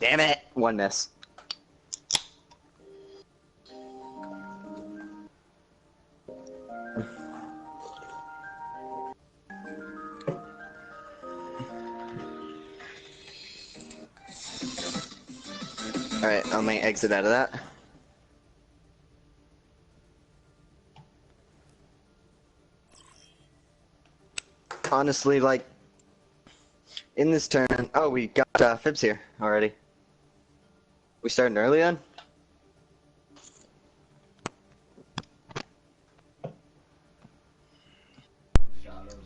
Damn it! One miss. Alright, I'll make exit out of that. Honestly, like, in this turn... Oh, we got Fibs here already. We starting early then?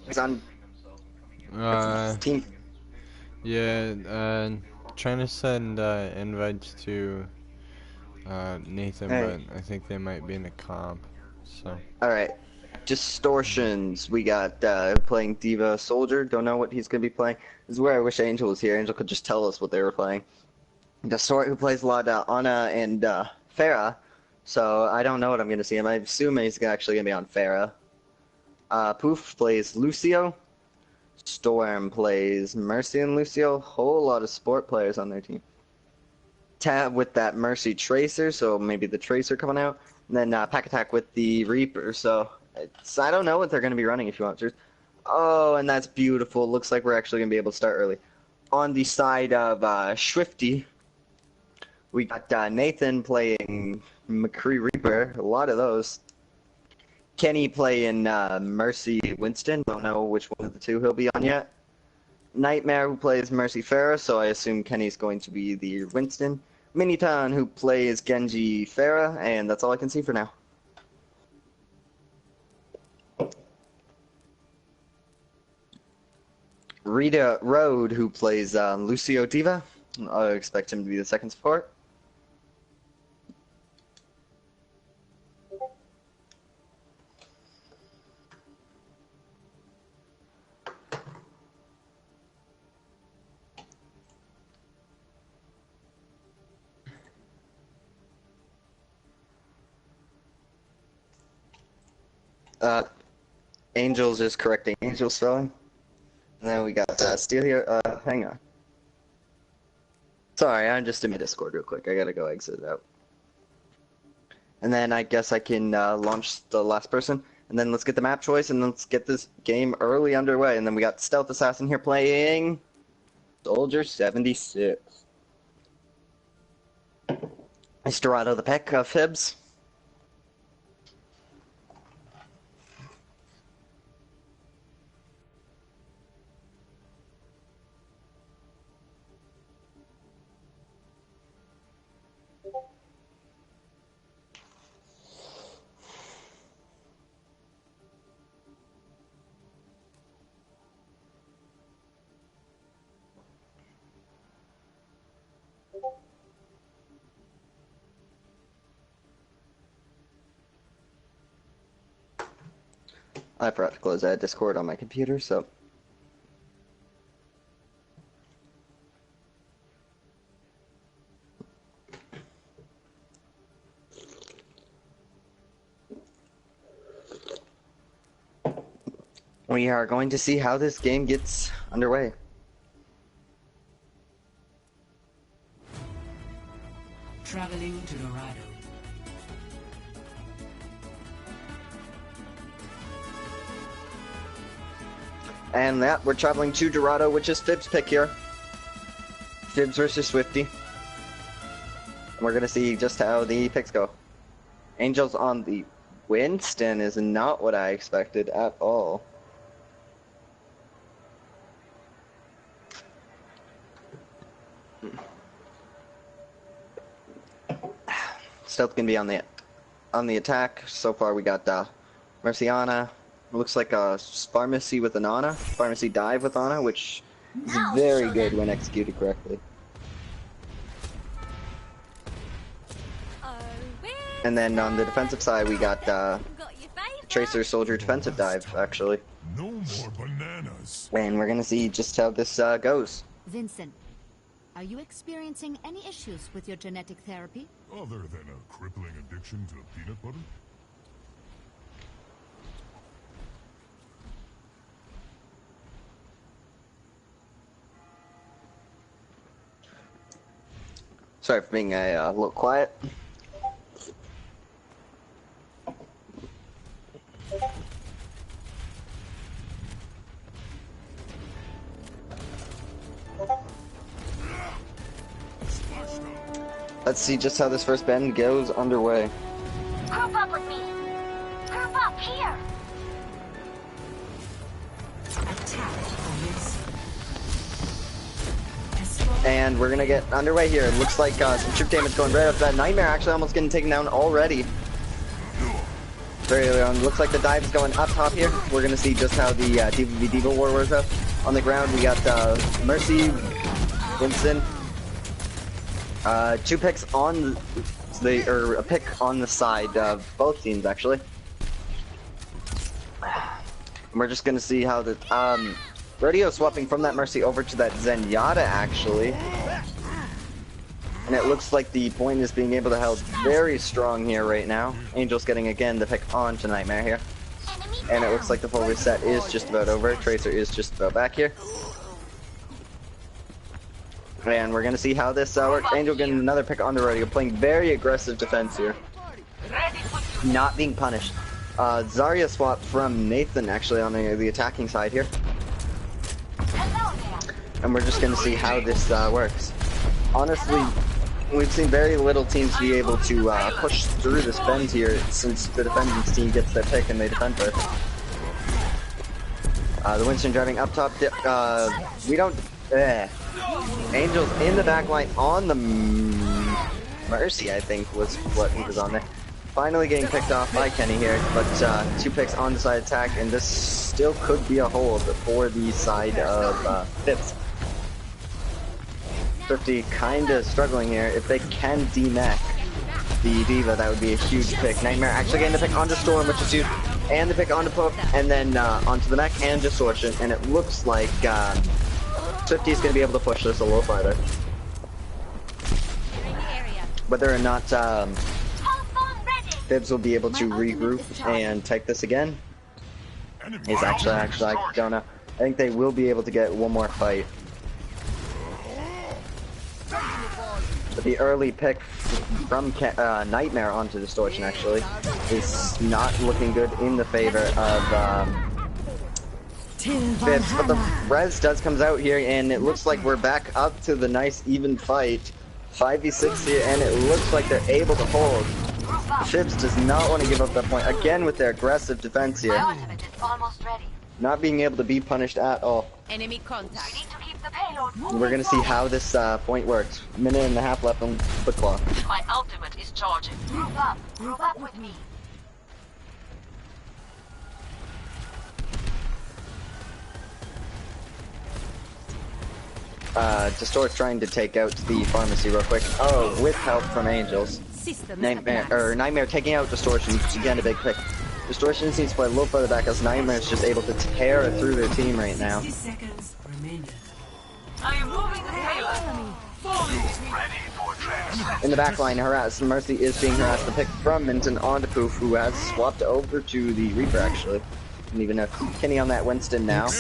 He's on... team. Yeah, trying to send invites to Nathan, Hey. but I think they might be in a comp, so. Alright. Distortions. We got playing Diva Soldier. Don't know what he's going to be playing. This is where I wish Angel was here. Angel could just tell us what they were playing. Distort, who plays a lot of Ana and Farah. So I don't know what I'm going to see him. I assume he's actually going to be on Farah. Poof plays Lucio. Storm plays Mercy and Lucio. Whole lot of support players on their team. Tab with that Mercy Tracer, so maybe the Tracer coming out. And then Pack Attack with the Reaper, so I don't know what they're going to be running if you want to. Oh, and that's beautiful. Looks like we're actually going to be able to start early. On the side of Swifty, we got Nathan playing McCree Reaper, a lot of those. Kenny playing Mercy Winston, don't know which one of the two he'll be on yet. Nightmare who plays Mercy Farah, so I assume Kenny's going to be the Winston. Minitan who plays Genji Farah, and that's all I can see for now. Rita Road who plays Lucio Diva, I expect him to be the second support. Angel's just correcting Angel's spelling. And then we got Steel here. Hang on. Sorry, I'm just in my Discord real quick. I gotta go exit it out. And then I guess I can launch the last person. And then let's get the map choice and let's get this game early underway. And then we got Stealth Assassin here playing Soldier 76. Nice Dorado the Peck of Fibs. I forgot to close that Discord on my computer, so. We are going to see how this game gets underway. Traveling to Dorado. And that, we're traveling to Dorado, which is Fibs' pick here. Fibs versus Swifty. We're gonna see just how the picks go. Angels on the Winston is not what I expected at all. Stealth gonna be on the attack. So far we got Merciana. Looks like a Pharmacy with an Ana. Pharmacy dive with Ana, which is very good when executed correctly. And then on the defensive side, we got Tracer Soldier defensive dive, actually. No more bananas. And we're gonna see just how this goes. Vincent, are you experiencing any issues with your genetic therapy? Other than a crippling addiction to peanut butter? Sorry for being a little quiet. Let's see just how this first bend goes underway. Group up with me. Group up here. And we're gonna get underway here. It looks like some troop damage going right up that Nightmare actually almost getting taken down already. Very early on. Looks like the dive is going up top here. We're gonna see just how the Diva v Diva war works out. On the ground we got Mercy, Winston. 2 picks on a pick on the side of both teams actually. And we're just gonna see how the Rodeo swapping from that Mercy over to that Zenyatta actually. And it looks like the point is being able to hold very strong here right now. Angel's getting again the pick on to Nightmare here. And it looks like the full reset is just about over. Tracer is just about back here. And we're gonna see how this works. Angel getting another pick on the Rodeo, playing very aggressive defense here. Not being punished. Zarya swap from Nathan actually on the attacking side here. And we're just gonna see how this works. Honestly, we've seen very little teams be able to push through this bend here since the defending team gets their pick and they defend first. The Winston driving up top. We don't. Angel's in the back line on the Mercy, I think was what he was on there. Finally getting picked off by Kenny here, but 2 picks on the side attack, and this still could be a hold for the side of Phipps. 50 kinda struggling here. If they can demech the Diva, that would be a huge pick. Nightmare actually getting the pick onto Storm, which is huge, and the pick onto Poke, and then onto the mech and Distortion, and it looks like 50 is going to be able to push this a little farther. Whether or not Fibs will be able to regroup and take this again is actually I don't know. I think they will be able to get one more fight. But the early pick from Nightmare onto Distortion actually is not looking good in the favor of Fibs, but the res does comes out here, and it looks like we're back up to the nice even fight. 5v6 here, and it looks like they're able to hold. Fibs does not want to give up that point, again with their aggressive defense here. Not being able to be punished at all. Enemy contact. We're gonna see how this point works. Minute and a half left on the clock. My ultimate is charging. Group up with me. Distort's trying to take out the pharmacy real quick. Oh, with help from Angels. Nightmare taking out Distortion, which is again a big pick. Distortion seems to play a little further back as Nightmare's just able to tear through their team right now. 60 seconds remaining. I am moving the payload. In the back line, Mercy is being harassed. The pick from Minton onto Poof, who has swapped over to the Reaper actually. And even a Kenny on that Winston now.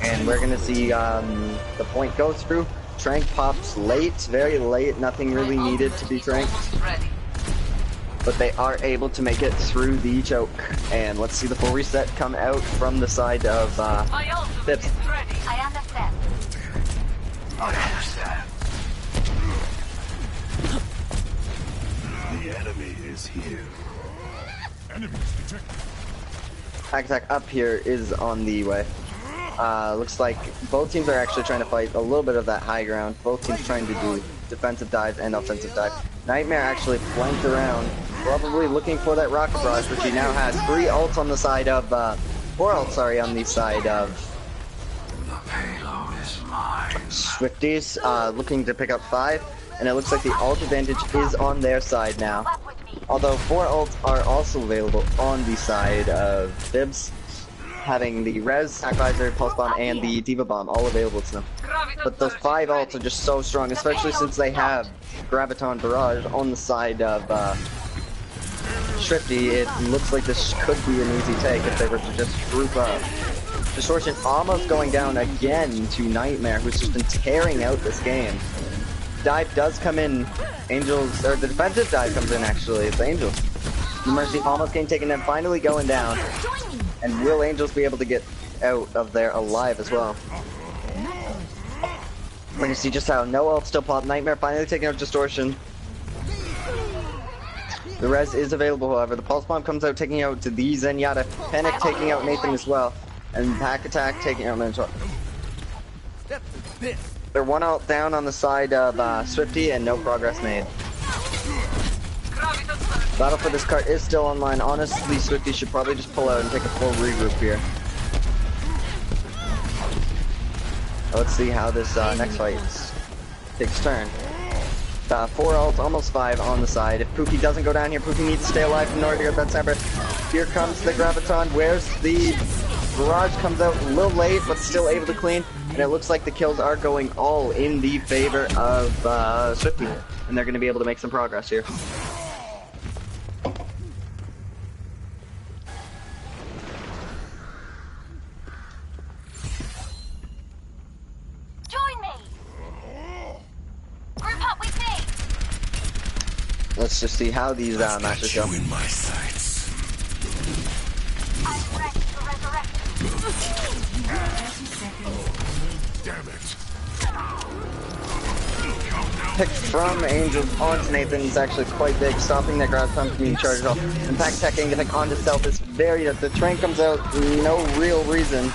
And we're gonna see the point go through. Trank pops late, very late, nothing really needed to be tranked. But they are able to make it through the choke. And let's see the full reset come out from the side of Phipps. I understand. The enemy is here. Enemies detected. Attack up here is on the way. Looks like both teams are actually trying to fight a little bit of that high ground. Both teams trying to do defensive dive and offensive dive. Nightmare actually flanked around, probably looking for that rocket barrage, which he now has 3 ults on the side of 4 ults, sorry, on the side of Swifties, looking to pick up 5, and it looks like the ult advantage is on their side now. Although 4 ults are also available on the side of Fibs, having the Res, Visor, Pulse Bomb, and the Diva Bomb all available to them. But those 5 ults are just so strong, especially since they have Graviton Barrage on the side of Shrifty. It looks like this could be an easy take if they were to just group up. Distortion almost going down again to Nightmare, who's just been tearing out this game. dive does come in. Angels, or the defensive dive comes in actually. It's Angels. Mercy almost getting taken down, finally going down. And will Angels be able to get out of there alive as well? We're gonna see just how no ult still pop. Nightmare finally taking out Distortion. The res is available, however. The pulse bomb comes out, taking out to the Zenyatta. Panic taking out Nathan as well. And Pack Attack taking out Manchar. They're one ult down on the side of Swifty and no progress made. Battle for this cart is still online. Honestly, Swifty should probably just pull out and take a full regroup here. Let's see how this next fight takes turn. 4 ults, almost 5 on the side. If Pookie doesn't go down here, Pookie needs to stay alive in order to get that Semper. Here comes the Graviton. Where's the Barrage? Comes out a little late, but still able to clean. And it looks like the kills are going all in the favor of Swifty. And they're going to be able to make some progress here. Let's just see how these matches go. In my sights. I'm ready to resurrect. Damn it. Pick from Angels onto Nathan is actually quite big, stopping that grab time from being charged off. And Pack Attacking the pick onto Stealth is very the train comes out no real reason.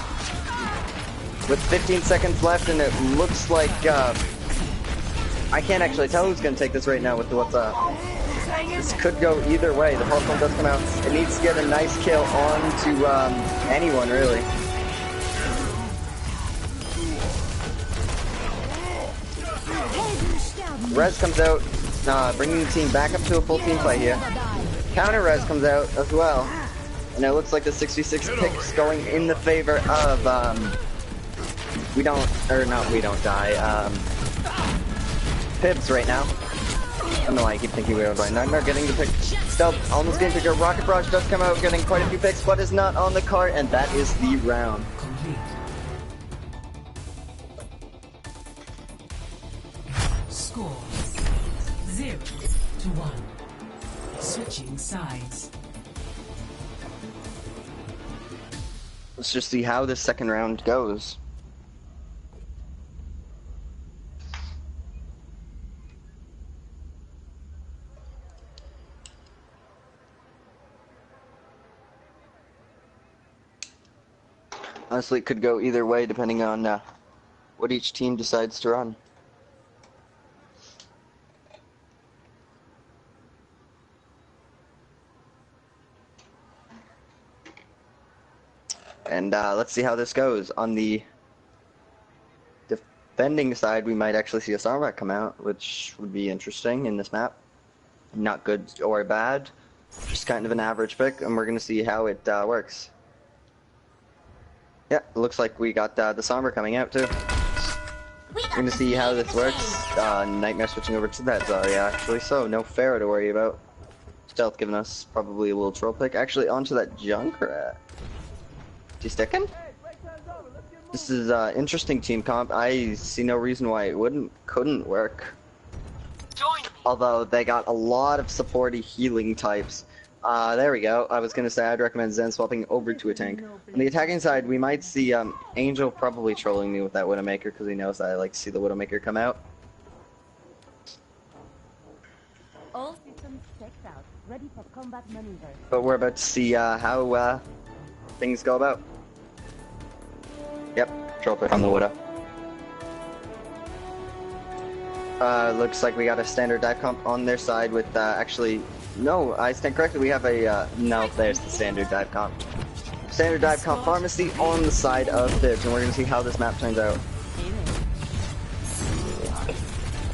With 15 seconds left, and it looks like I can't actually tell who's gonna take this right now with what's up. This could go either way. The pulse bomb does come out. It needs to get a nice kill onto anyone, really. Res comes out, bringing the team back up to a full team play here. Counter Res comes out as well. And it looks like the 6v6 pick's going in the favor of, we don't die, Pibbs right now. I don't know why I keep thinking we were going. Nightmare getting the pick. Stealth almost getting picked up. Rocket Barrage does come out, getting quite a few picks, but is not on the cart, and that is the round. Score 0-1. Switching sides. Let's just see how this second round goes. Honestly, it could go either way depending on what each team decides to run. And let's see how this goes. On the defending side, we might actually see a Sarmak come out, which would be interesting in this map. Not good or bad, just kind of an average pick, and we're going to see how it works. Yeah, it looks like we got the Somber coming out too. We're going to see how this works. Nightmare switching over to that Zarya actually, so no Pharaoh to worry about. Stealth giving us probably a little troll pick. Actually, onto that Junkrat. Is he sticking? This is interesting team comp. I see no reason why it couldn't work. Although they got a lot of supporty healing types. There we go. I was gonna say I'd recommend Zen swapping over to a tank. On the attacking side, we might see Angel probably trolling me with that Widowmaker because he knows I like to see the Widowmaker come out. All systems checked out, ready for combat maneuvers. But we're about to see how things go about. Yep, troll pick on the Widow. Looks like we got a standard dive comp on their side with actually. No, I stand corrected. We have a, no, there's the standard dive comp. Standard dive comp pharmacy on the side of Bibbs, and we're gonna see how this map turns out.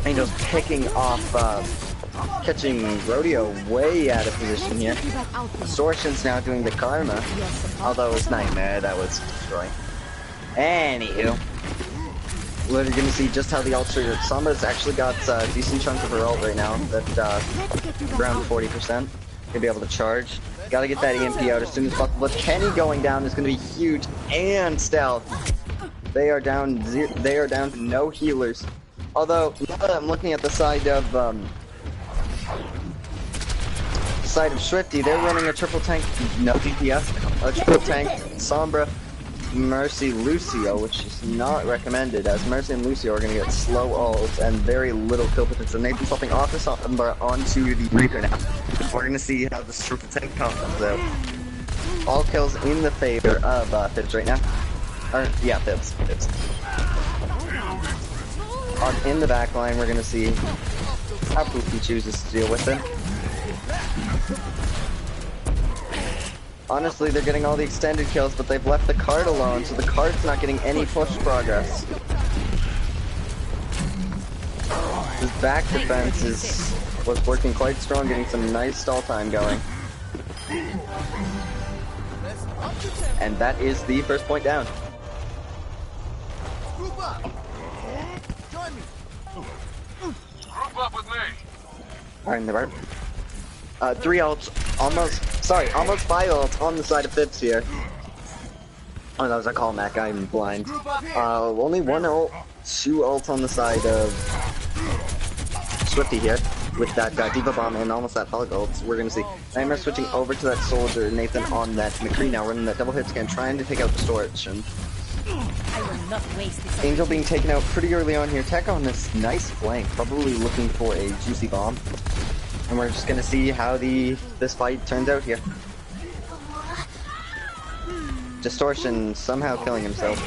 Angel's picking off, catching Rodeo way out of position here. Distortion's now doing the Karma, although it's Nightmare, that was destroying. Anywho. We're going to see just how the ult triggered. Sombra's actually got a decent chunk of her ult right now, that around 40%. Gonna be able to charge. Gotta get that EMP out as soon as possible. But Kenny going down is going to be huge, and Stealth. They are down to no healers Although, now that I'm looking at the side of Swifty, they're running a triple tank, no DPS, a triple tank, Sombra, Mercy, Lucio, which is not recommended, as Mercy and Lucio are going to get slow ults and very little kill potential. Nathan swapping off the Sombra onto the Reaper now. We're going to see how this triple tank comes out. All kills in the favor of Fibs right now. Yeah, Fibs. In the back line, we're going to see how Poofy chooses to deal with it. Honestly, they're getting all the extended kills, but they've left the card alone, so the card's not getting any push progress. His back defense was working quite strong, getting some nice stall time going. And that is the first point down. Group up! Join me! Group up with me! Alright, never. 3 ults, almost 5 ults on the side of Fibs here. Oh, that was a call, Mac, I'm blind. Only 1 ult, 2 ults on the side of Swifty here, with that D.Va Bomb and almost that Hog ult. We're gonna see Nightmare switching over to that Soldier, Nathan on that McCree now, running that double hit scan, trying to take out the Storage. And Angel being taken out pretty early on here. Tech on this nice flank, probably looking for a juicy bomb. And we're just gonna see how this fight turns out here. Distortion somehow killing himself.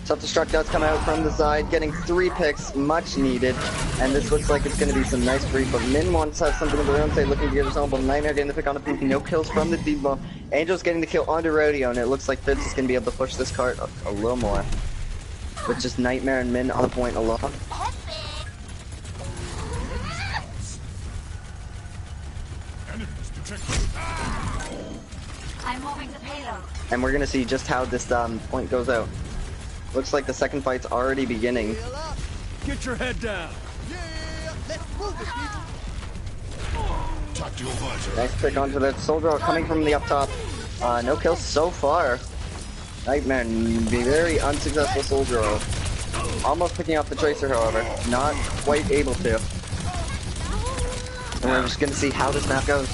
Self-destruct does come out from the side, getting 3 picks, much needed. And this looks like it's gonna be some nice free, but Min wants to have something of their own, say looking to get his own, but Nightmare getting the pick on the Poofy, no kills from the D.Va. Angel's getting the kill onto Rodeo, and it looks like Fibs is gonna be able to push this cart a little more. With just Nightmare and Min on the point alone. I'm moving the payload. And we're gonna see just how this point goes out. Looks like the second fight's already beginning. Get your head down! Yeah! Let's move it, people! Nice pick onto that Soldier coming from the up top. No kills so far. Nightmare, very unsuccessful Soldier. Almost picking up the Tracer, however. Not quite able to. And we're just gonna see how this map goes.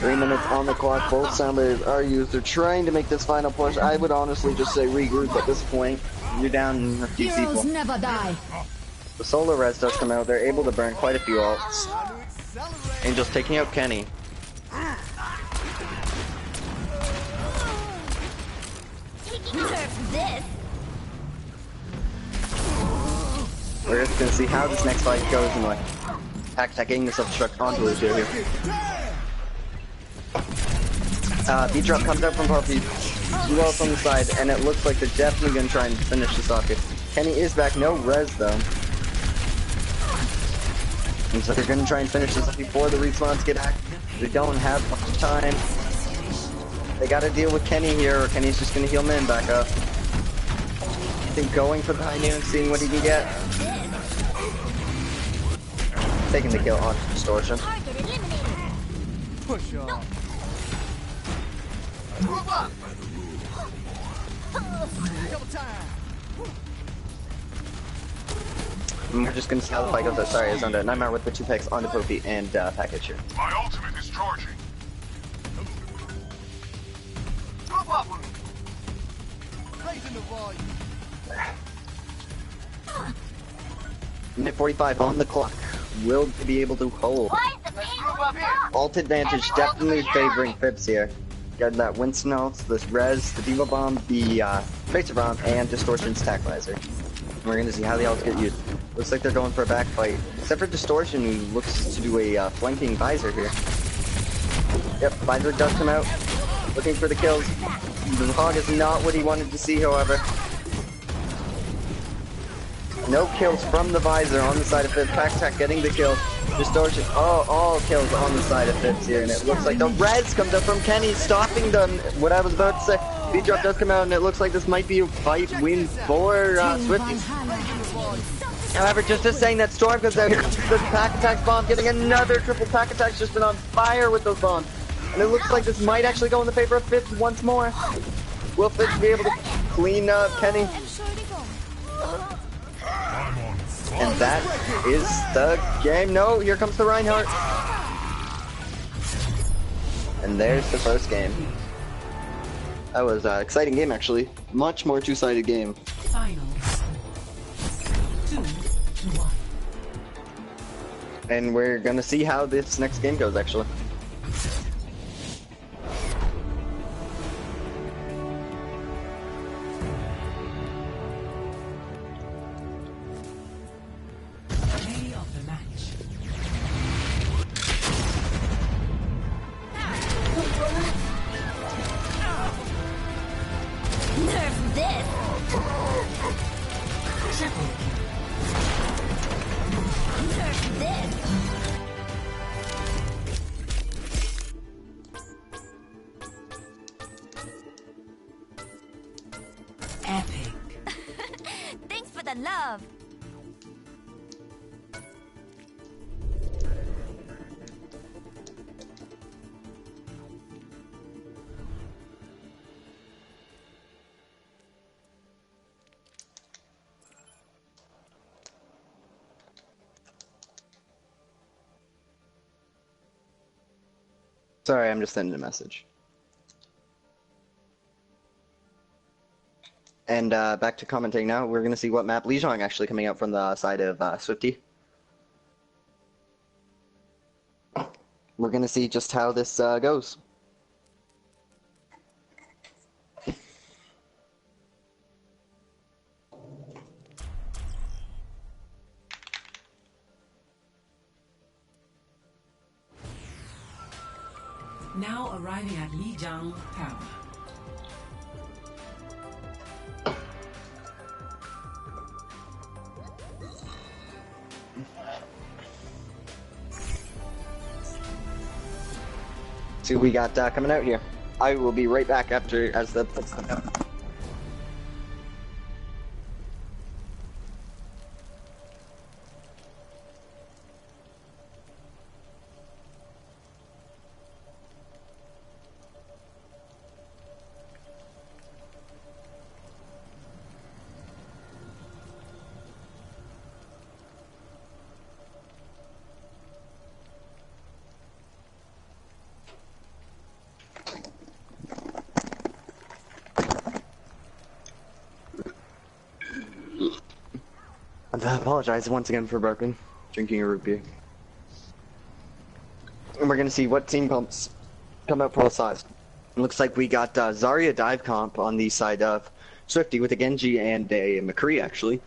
3 minutes on the clock, both soundwaves are used. They're trying to make this final push. I would honestly just say regroup at this point. You're down a few people. Never die. The solar res does come out. They're able to burn quite a few ults. Angel's taking out Kenny. We're just gonna see how this next fight goes and like Pack getting this self-destruct onto Lucio here. B-drop comes out from Puppy, 2 ults on the side, and it looks like they're definitely gonna try and finish this off here. Kenny is back, no res though. And so they're gonna try and finish this before the respawns get active. They don't have much time. They gotta deal with Kenny here, or Kenny's just gonna heal Min back up. I think going for the high noon, seeing what he can get. Taking the kill on Distortion. Push on. Move up. Double time. We're just gonna see how the fight goes. Sorry, it's under Nightmare with the 2 picks on the Poopy and package here. My ultimate is charging. Move up. Raising the volume. Minute 45 on the clock. Will they be able to hold? Ult advantage definitely favoring Fibs here. Got that Winston ult, this res, the D.Va Bomb, the Tracer Bomb, and Distortion's Tack Visor. And we're gonna see how the ults get used. Looks like they're going for a back fight. Except for Distortion, who looks to do a flanking Visor here. Yep, Visor does come out. Looking for the kills. The Hog is not what he wanted to see, however. No kills from the Visor on the side of Fibs. Pack getting the kill. Distortion. Oh, all kills on the side of Fibs here. And it looks like the res comes up from Kenny, stopping them. What I was about to say. B-drop does come out, and it looks like this might be a fight win for Swifty. However, just as saying that Storm comes out, here comes the pack attacks bomb, getting another triple pack attack. Just been on fire with those bombs. And it looks like this might actually go in the favor of Fibs once more. Will Fitz be able to clean up Kenny? And that is the game. No, here comes the Reinhardt. And there's the first game. That was an exciting game, actually. Much more two-sided game. Finals. 2-1. And we're gonna see how this next game goes, actually. Thanks for the love. Sorry, I'm just sending a message. And back to commenting now. We're going to see what map Lijiang actually coming out from the side of XVIII. We're going to see just how this goes. Now arriving at Lijiang Tower. See what we got coming out here. I will be right back after as the plays come out. I apologize once again for burping, drinking a root beer. And we're gonna see what team comps come out pro size. It looks like we got Zarya dive comp on the side of XVIII with a Genji and a McCree actually.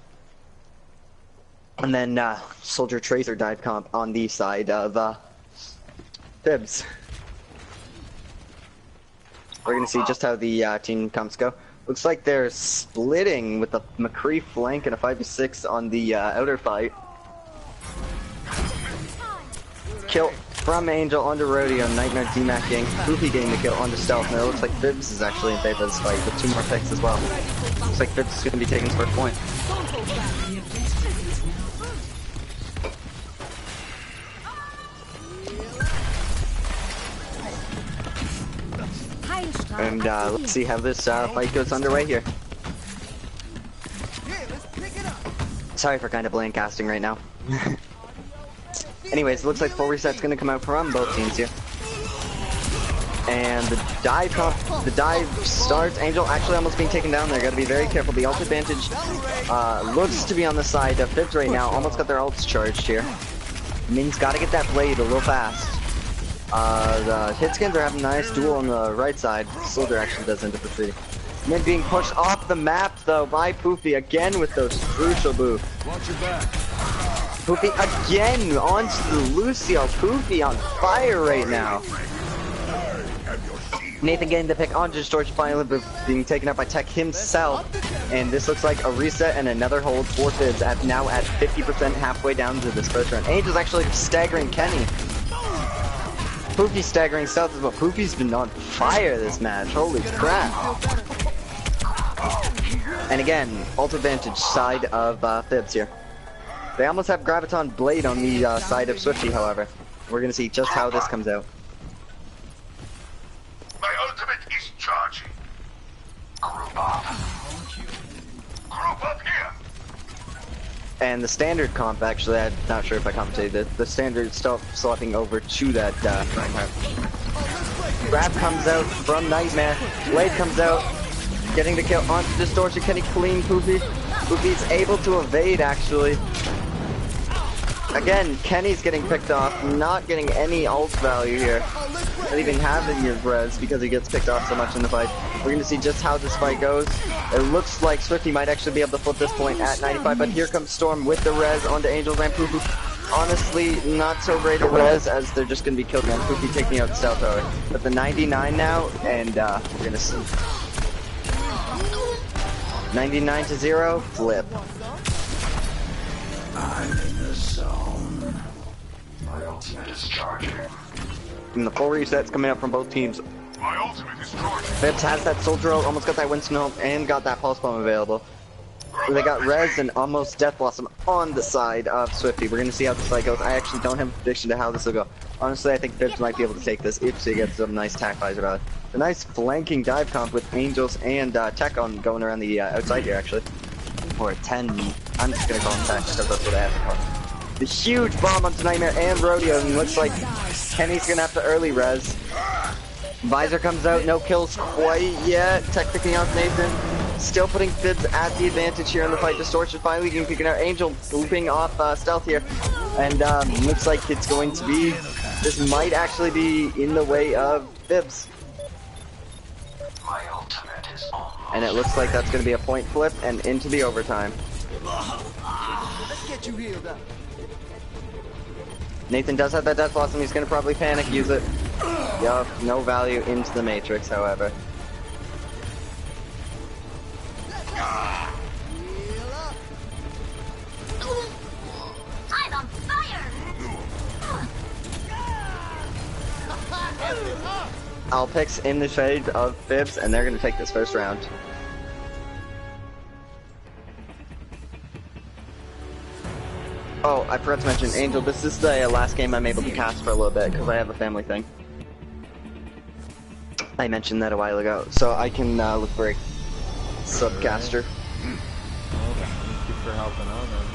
And then Soldier Tracer dive comp on the side of Fibs. We're gonna see just how the team comps go. Looks like they're splitting with the McCree flank and a 5v6 on the outer fight. Kill from Angel onto Rodeo, Nightmare demacking, Poofy getting the kill onto Stealth. Now it looks like Fibs is actually in favor of this fight with 2 more picks as well. Looks like Fibs is going to be taking first point. And let's see how this fight goes underway here. Sorry for kind of bland casting right now. Anyways, it looks like full reset's going to come out from both teams here. And the dive starts. Angel actually almost being taken down there. Got to be very careful. The ult advantage looks to be on the side of Fibs right now. Almost got their ults charged here. Min's got to get that blade a little fast. The Hitskins are having a nice duel on the right side. Soldier actually does end up retreating. Min being pushed off the map though by Poofy again with those crucial boosts. Watch your back. Poofy again onto the Lucio. Poofy on fire right now. Nathan getting the pick onto George finally, but being taken out by Tech himself. And this looks like a reset and another hold for Fibs at now at 50% halfway down to this first round. Angel's actually staggering Kenny. Poofy staggering Stealth as well. Poofy's been on fire this match. Holy crap. And again, ult advantage side of Fibs here. They almost have Graviton Blade on the side of XVIII, however. We're going to see just how this comes out. My ultimate is charging. And the standard comp, actually, I'm not sure if I commentated it. The standard still swapping over to that Reinhardt. Grab comes out from Nightmare. Blade comes out, getting the kill onto Distortion. Can he clean Poopy? Poopy's able to evade, actually. Again, Kenny's getting picked off, not getting any ult value here. Not even having your res because he gets picked off so much in the fight. We're going to see just how this fight goes. It looks like Swifty might actually be able to flip this point at 95, but here comes Storm with the res onto Angels and Poopy. Honestly, not so great a res as they're just going to be killed and Poopy taking out the Stealth Tower. But the 99 now, and we're going to see. 99 to 0, flip. I'm in the zone. My ultimate is charging. And the full resets coming up from both teams. My ultimate is charging. Phipps has that Soldier ult, almost got that Winston ult, and got that Pulse Bomb available. They got Res and almost Death Blossom on the side of Swifty. We're going to see how this fight goes. I actually don't have a prediction to how this will go. Honestly, I think Phipps might be able to take this if she gets some nice tack buys about it. A nice flanking dive comp with Angels and Tech on going around the outside here, actually. Or 10. I'm just going to call him Tech because that's what I have to call him. The huge bomb onto Nightmare and Rodeo, and looks like Kenny's going to have to early res. Visor comes out, no kills quite yet. Tech picking off Nathan. Still putting Fibs at the advantage here in the fight. Distortion finally getting picking out Angel, looping off Stealth here. And looks like it's going to be, this might actually be in the way of Fibs. My ultimate is on. And it looks like that's going to be a point flip and into the overtime. Let's get you healed up. Nathan does have that Death Blossom. He's going to probably panic, use it. Yup, no value into the Matrix, however. I'm on fire! Alpix in the shade of Fibs, and they're going to take this first round. Oh, I forgot to mention, Angel, this is the last game I'm able to cast for a little bit, because I have a family thing. I mentioned that a while ago, so I can look for a subcaster. Well, thank you for helping out, man.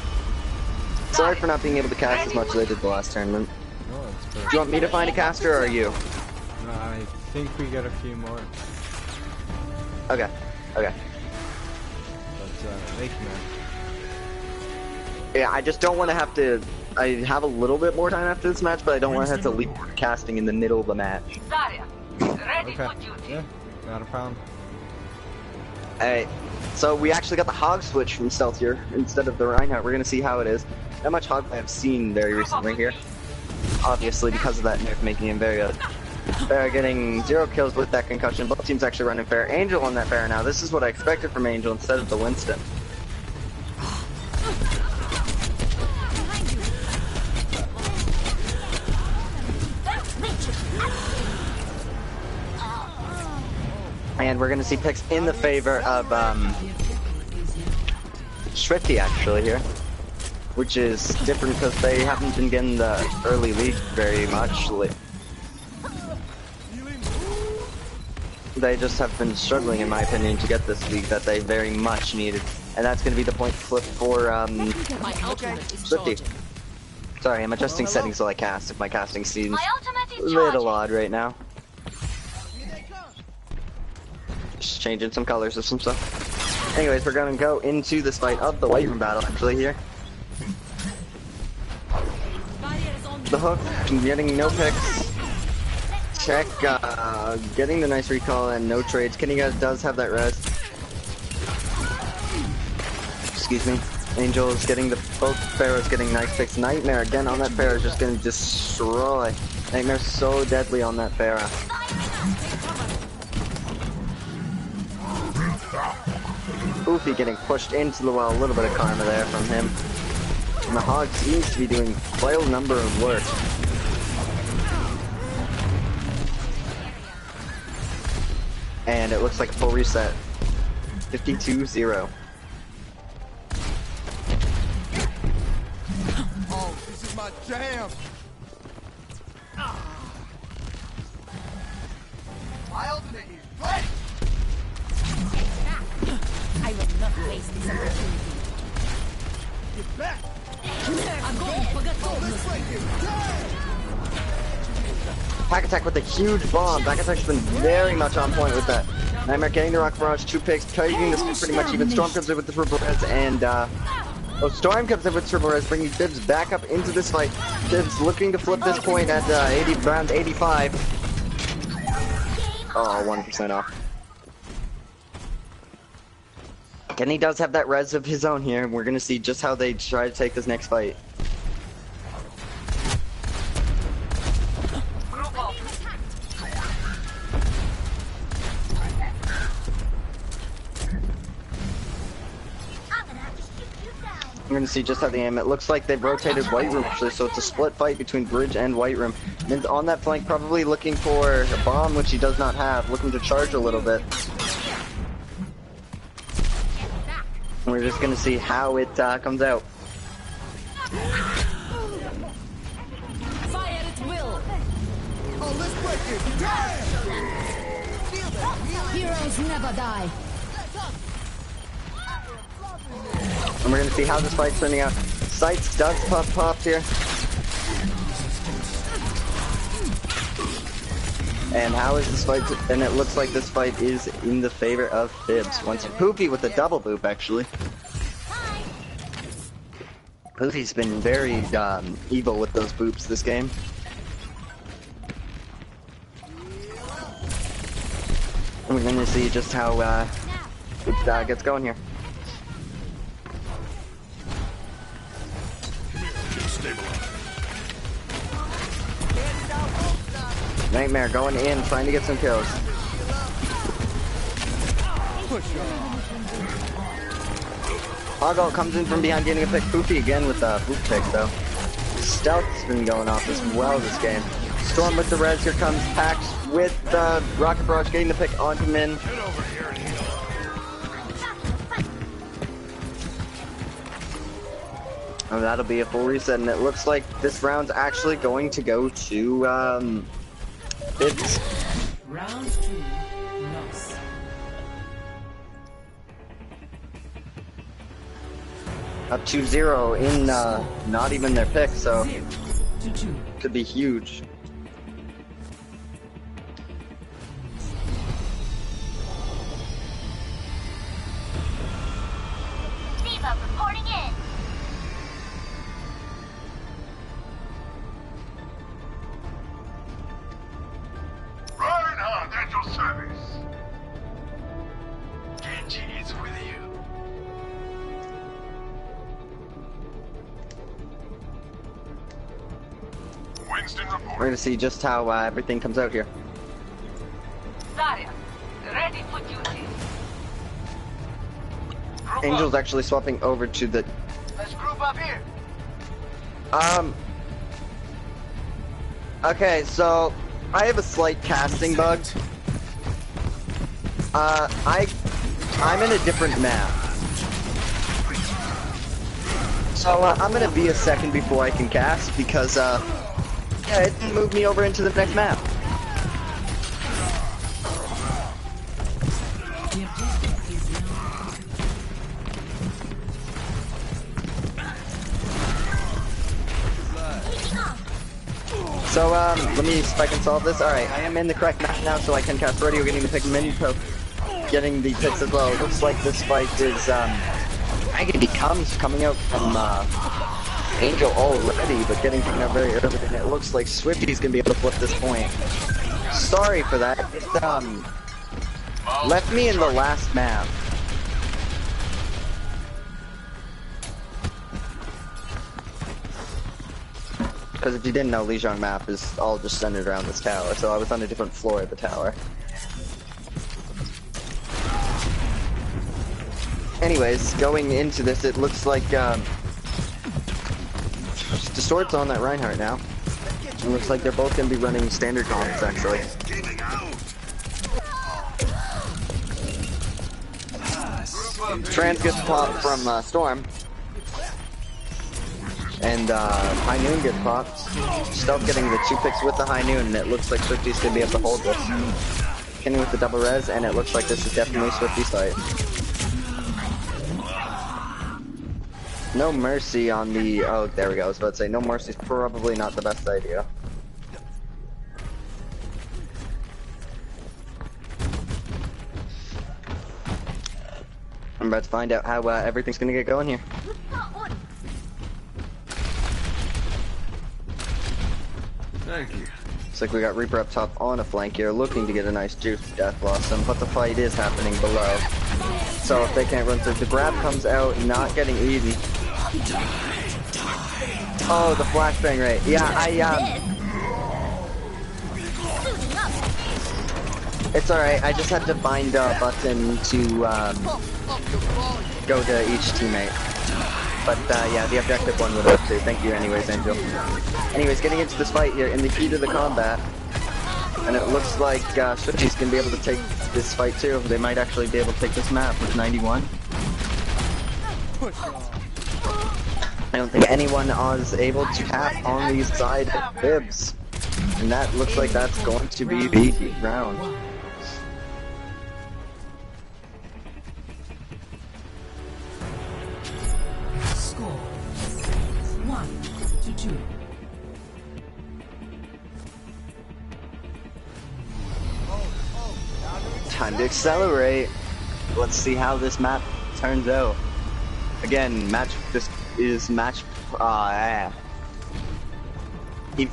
Sorry for not being able to cast as much as I did the last tournament. No, it's perfect. Do you want me to find a caster, or are you? No, I think we got a few more. Okay, okay. But, thank you, man. Yeah, I just don't want to have to... I have a little bit more time after this match, but I don't want to have to leave casting in the middle of the match. Okay, yeah, not a problem. Alright, so we actually got the Hog switch from Stealth here instead of the Reinhardt. We're going to see how it is. Not much Hog I have seen very recently here. Obviously, because of that nerf making him very good. Fair getting 0 kills with that concussion. Both teams actually running fair. Angel on that fair now. This is what I expected from Angel instead of the Winston. And we're going to see picks in the favor of Swifty actually here, which is different because they haven't been getting the early lead very much. They just have been struggling, in my opinion, to get this league that they very much needed. And that's going to be the point flip for Swifty. Sorry, I'm adjusting settings while I cast, if my casting seems a little odd right now. Just changing some colors of some stuff. Anyways, we're going to go into this fight of the White Room battle, actually, here. The Hook, getting no picks. Check, getting the nice recall and no trades. Kenny does have that res. Excuse me. Angel is getting both Pharaohs getting nice picks. Nightmare, again on that Pharaoh, is just going to destroy. Nightmare's so deadly on that Pharaoh. Oofy getting pushed into the well, a little bit of karma there from him. And the Hog seems to be doing quite a number of work. And it looks like a full reset. 52-0. Oh, this is my jam. My ultimate is ready. seize this opportunity. Get back! Pack attack with a huge bomb. Back attack's been very much on point with that. Nightmare getting the rock barrage, 2 picks, taking this pretty much even. Storm comes in with the triple res, and Storm comes in with triple res, bringing Fibs back up into this fight. Fibs looking to flip this point at round 85. Oh, 1% off. And he does have that res of his own here. We're gonna see just how they try to take this next fight. We're gonna see just how they aim. It looks like they've rotated White Room actually, so it's a split fight between Bridge and White Room. And on that flank, probably looking for a bomb, which he does not have, looking to charge a little bit. We're just gonna see how it comes out. Fire at will. Oh, let's break it! Damn! Heroes never die. And we're gonna see how this fight's turning out. Sights does pop here. And how is this fight? And it looks like this fight is in the favor of Fibs. Once Poopy with a double boop, actually. Poopy's been very evil with those boops this game. And we're gonna see just how it gets going here. Nightmare going in, trying to get some kills. Hoggle comes in from behind, getting a pick. Poopy again with the boop pick though. Stealth's been going off as well this game. Storm with the res, here comes Pax with Rocket Barrage, getting the pick onto Min. Oh, that'll be a full reset, and it looks like this round's actually going to go to Fibs. Round 2, loss. Up 2-0 in not even their pick, so could be huge. Diva reporting in. Reinhardt at your service. Genji is with you. Winston report. We're gonna see just how everything comes out here. Zarya, ready for duty. Angel's actually swapping over to the. Let's group up here. Okay, so I have a slight casting bug. I'm in a different map. So I'm gonna be a second before I can cast because yeah, it didn't move me over into the next map. So let me see if I can solve this. Alright, I am in the correct map now, so I can cast radio, getting the pick Minko, getting the picks as well. It looks like this fight is I think it becomes coming out from Angel already, but getting taken out very early, and it looks like Swifty's gonna be able to flip this point. Sorry for that. It left me in the last map. Because if you didn't know, Lijiang map is all just centered around this tower, so I was on a different floor of the tower. Anyways, going into this, it looks like Distort's on that Reinhardt now. It looks like they're both going to be running standard comps, actually. Trans gets popped from Storm. And High Noon gets popped. Stealth getting the 2 picks with the High Noon, and it looks like Swifty's going to be able to hold this. Kenny with the double res, and it looks like this is definitely Swifty's fight. No mercy on the... Oh, there we go. I was about to say, no mercy is probably not the best idea. I'm about to find out how everything's gonna get going here. Thank you. Looks like we got Reaper up top on a flank here, looking to get a nice juice death blossom, but the fight is happening below. So if they can't run through, the grab comes out, not getting eaten. Oh, the flashbang rate. Yeah, it's alright, I just had to bind a button to go to each teammate. But yeah, the objective one would have to. Thank you anyways, Angel. Anyways, getting into this fight here in the heat of the combat. And it looks like Swifty's gonna be able to take this fight too. They might actually be able to take this map with 91. I don't think anyone is able to tap on the side of Bibs. And that looks like that's going to be the round. Score 1-2. Time to accelerate. Let's see how this map turns out. Again, this is match. If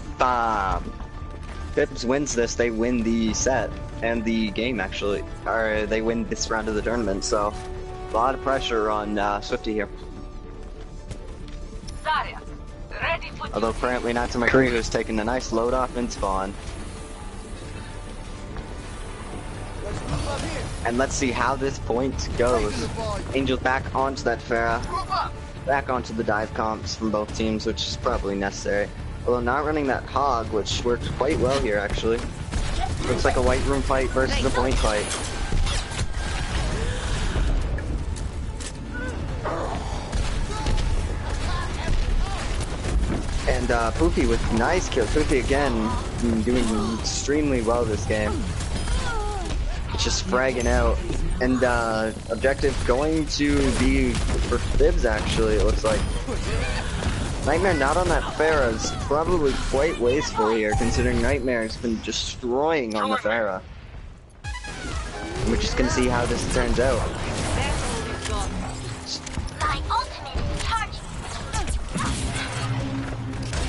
Bibs wins this, they win the set and the game actually, or they win this round of the tournament. So, a lot of pressure on Swifty here. Although apparently not to McCree, who's taking a nice load off in spawn. And let's see how this point goes. Angel's back onto that Pharah. Back onto the dive comps from both teams, which is probably necessary. Although not running that hog, which worked quite well here actually. Looks like a white room fight versus a point fight. And Poofy with nice kills. Poofy again doing extremely well this game. Just fragging out. And objective going to be for Bibs actually, it looks like. Nightmare not on that Pharah is probably quite wasteful here, considering Nightmare's been destroying on the Pharah. We're just gonna see how this turns out.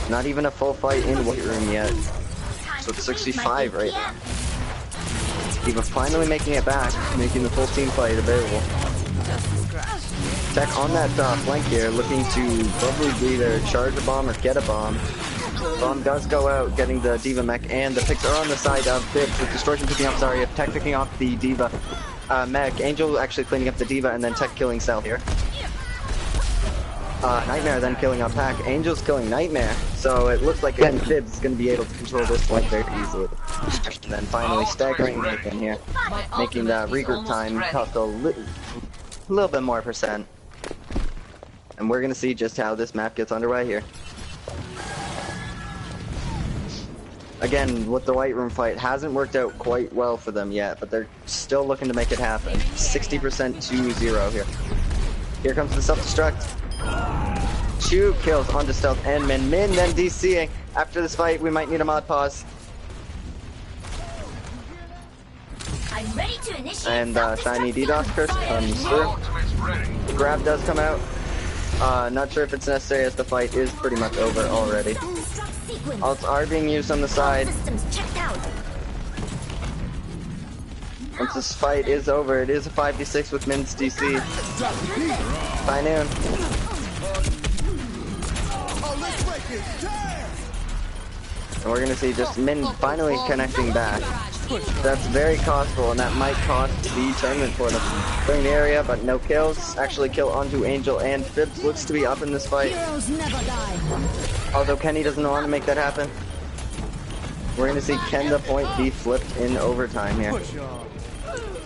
Not even a full fight in White Room yet. So it's 65 right now. Diva finally making it back, making the full team fight available. Tech on that flank here, looking to probably either charge a bomb or get a bomb. Bomb does go out, getting the Diva mech, and the picks are on the side of Bibs with Distortion picking up, sorry, Tech picking off the Diva mech. Angel actually cleaning up the Diva, and then Tech killing Cell here. Nightmare then killing up Pack. Angel's killing Nightmare. So it looks like again Bibs is going to be able to control this flank very easily. And then finally staggering in here, making the regroup time cost a little bit more percent. And we're going to see just how this map gets underway here. Again, with the White Room fight, hasn't worked out quite well for them yet, but they're still looking to make it happen. 60% to 0 here. Here comes the self-destruct. 2 kills onto Stealth and Min. Min then DCing. After this fight, we might need a mod pause. I'm ready to initiate And Shiny DDoS curse comes through. The grab does come out. Not sure if it's necessary as the fight is pretty much over already. Ults are being used on the side. Once this fight is over, it is a 5v6 with Min's DC. By noon. And we're gonna see just Min finally connecting back. That's very costful, and that might cost the tournament for them. Clearing the area, but no kills. Actually kill onto Angel, and Bibs looks to be up in this fight. Although Kenny doesn't want to make that happen. We're gonna see Ken the point be flipped in overtime here.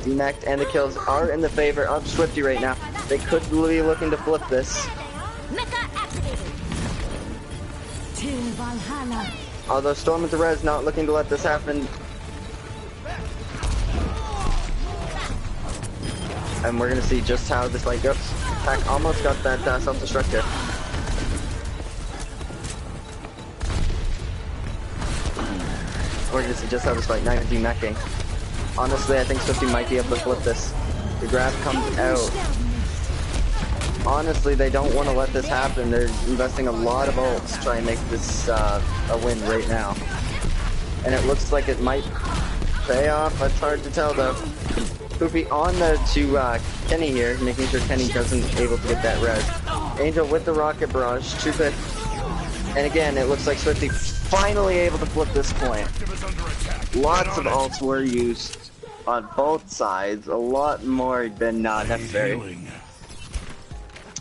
D-Macked and the kills are in the favor of Swifty right now. They could be looking to flip this. Although Storm with the res not looking to let this happen. And we're gonna see just how this fight goes. Pack almost got that self-destruct there. We're gonna see just how this fight 19 meching. Honestly, I think XVIII might be able to flip this. The grab comes out. Honestly, they don't want to let this happen. They're investing a lot of ults to try and make this a win right now. And it looks like it might pay off. It's hard to tell though. Poopy on to Kenny here, making sure Kenny doesn't able to get that res. Angel with the rocket barrage, true pick. And again, it looks like XVIII finally able to flip this point. Lots of ults were used on both sides, a lot more than necessary.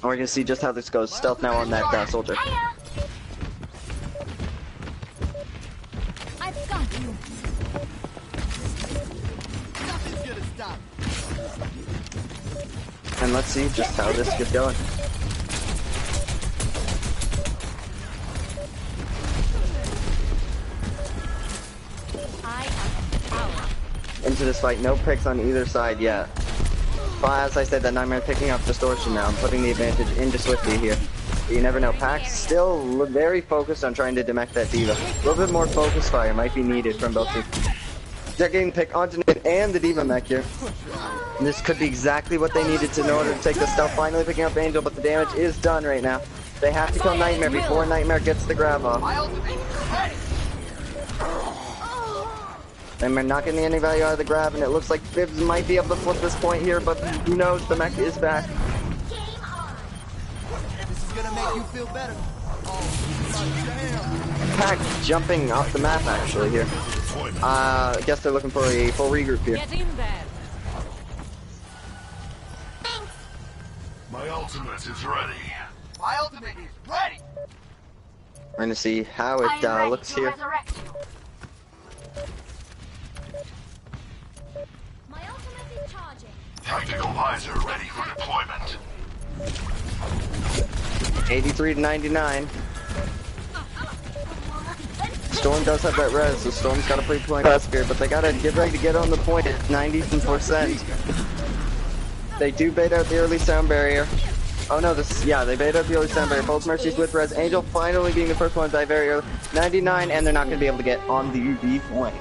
We're gonna see just how this goes. Stealth now on that soldier. I've got you. And let's see just how this gets going. Into this fight, no picks on either side yet. But as I said, that Nightmare picking up distortion now and putting the advantage into Swifty here. But you never know. Pax still very focused on trying to demech that D.Va. A little bit more focus fire might be needed from both teams. They're getting picked onto Nate and the D.Va mech here. And this could be exactly what they needed to in order to take the stealth, finally picking up Angel, but the damage is done right now. They have to kill Nightmare before Nightmare gets the grab off. Nightmare not getting any value out of the grab, and it looks like Fibs might be able to flip this point here, but who knows, the mech is back. This is gonna make you feel better. Pack jumping off the map actually here. I guess they're looking for a full regroup here. Get in there. My ultimate is ready. My ultimate is ready. We're gonna see how it looks here. My ultimate is charging. Tactical visor ready for deployment. 83 to 99. Storm does have that res, so Storm's got a pretty point pass here, but they gotta get ready to get on the point at 90%. They do bait out the early sound barrier. Oh no, they bait out the early sound barrier. Both Mercies with res. Angel finally being the first one to die very early. 99, and they're not gonna be able to get on the UV point.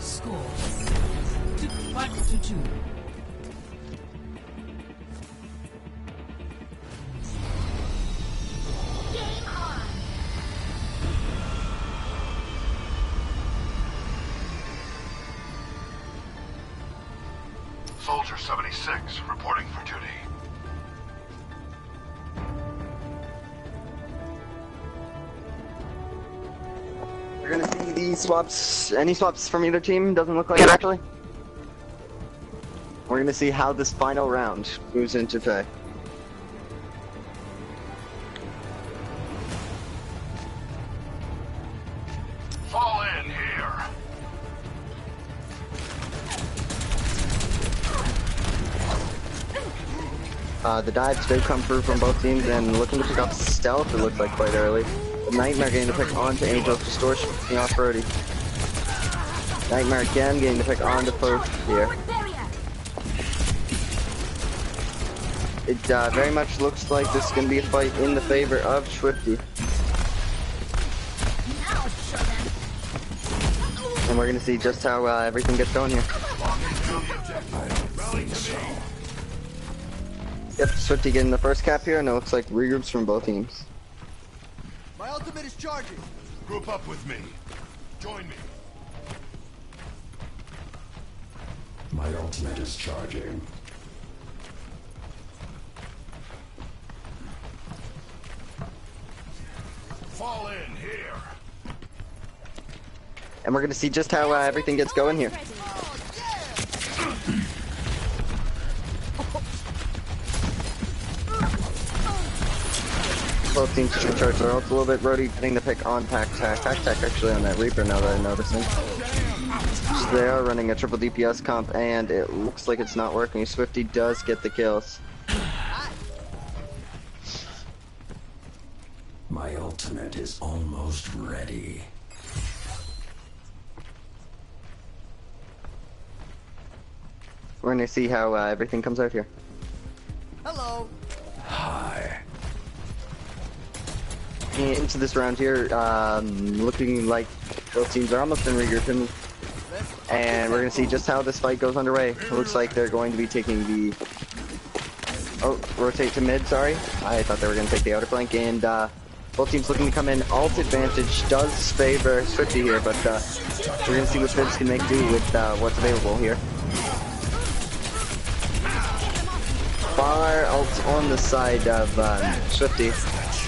Score 5-2. Soldier 76 reporting for duty. We're gonna see these swaps. Any swaps from either team? Doesn't look like it actually. We're gonna see how this final round moves into play. Fall in here. The dives do come through from both teams, and looking to pick up stealth, it looks like quite early. Nightmare getting to pick onto Angel's distortion, the off-roadie. Nightmare again getting to pick onto first here. It very much looks like this is going to be a fight in the favor of Swifty. And we're going to see just how everything gets going here. Yep, Swifty getting the first cap here, and it looks like regroups from both teams. My ultimate is charging. Group up with me. Join me. My ultimate is charging. Fall in here. And we're going to see just how everything gets going here. Both teams should charge their ults a little bit. Brody getting the pick on Pack Tack actually on that Reaper now that I'm noticing. So they are running a triple DPS comp, and it looks like it's not working. Swifty does get the kills. My ultimate is almost ready. We're gonna see how everything comes out here. Hello. Hi. Into this round here, looking like both teams are almost in regrouping. And we're gonna see just how this fight goes underway. It looks like they're going to be taking the... Oh, rotate to mid, sorry. I thought they were gonna take the outer flank, and both teams looking to come in. Ult advantage does favor Swifty here, but we're gonna see what Fibs can make do with what's available here. Far ult on the side of Swifty.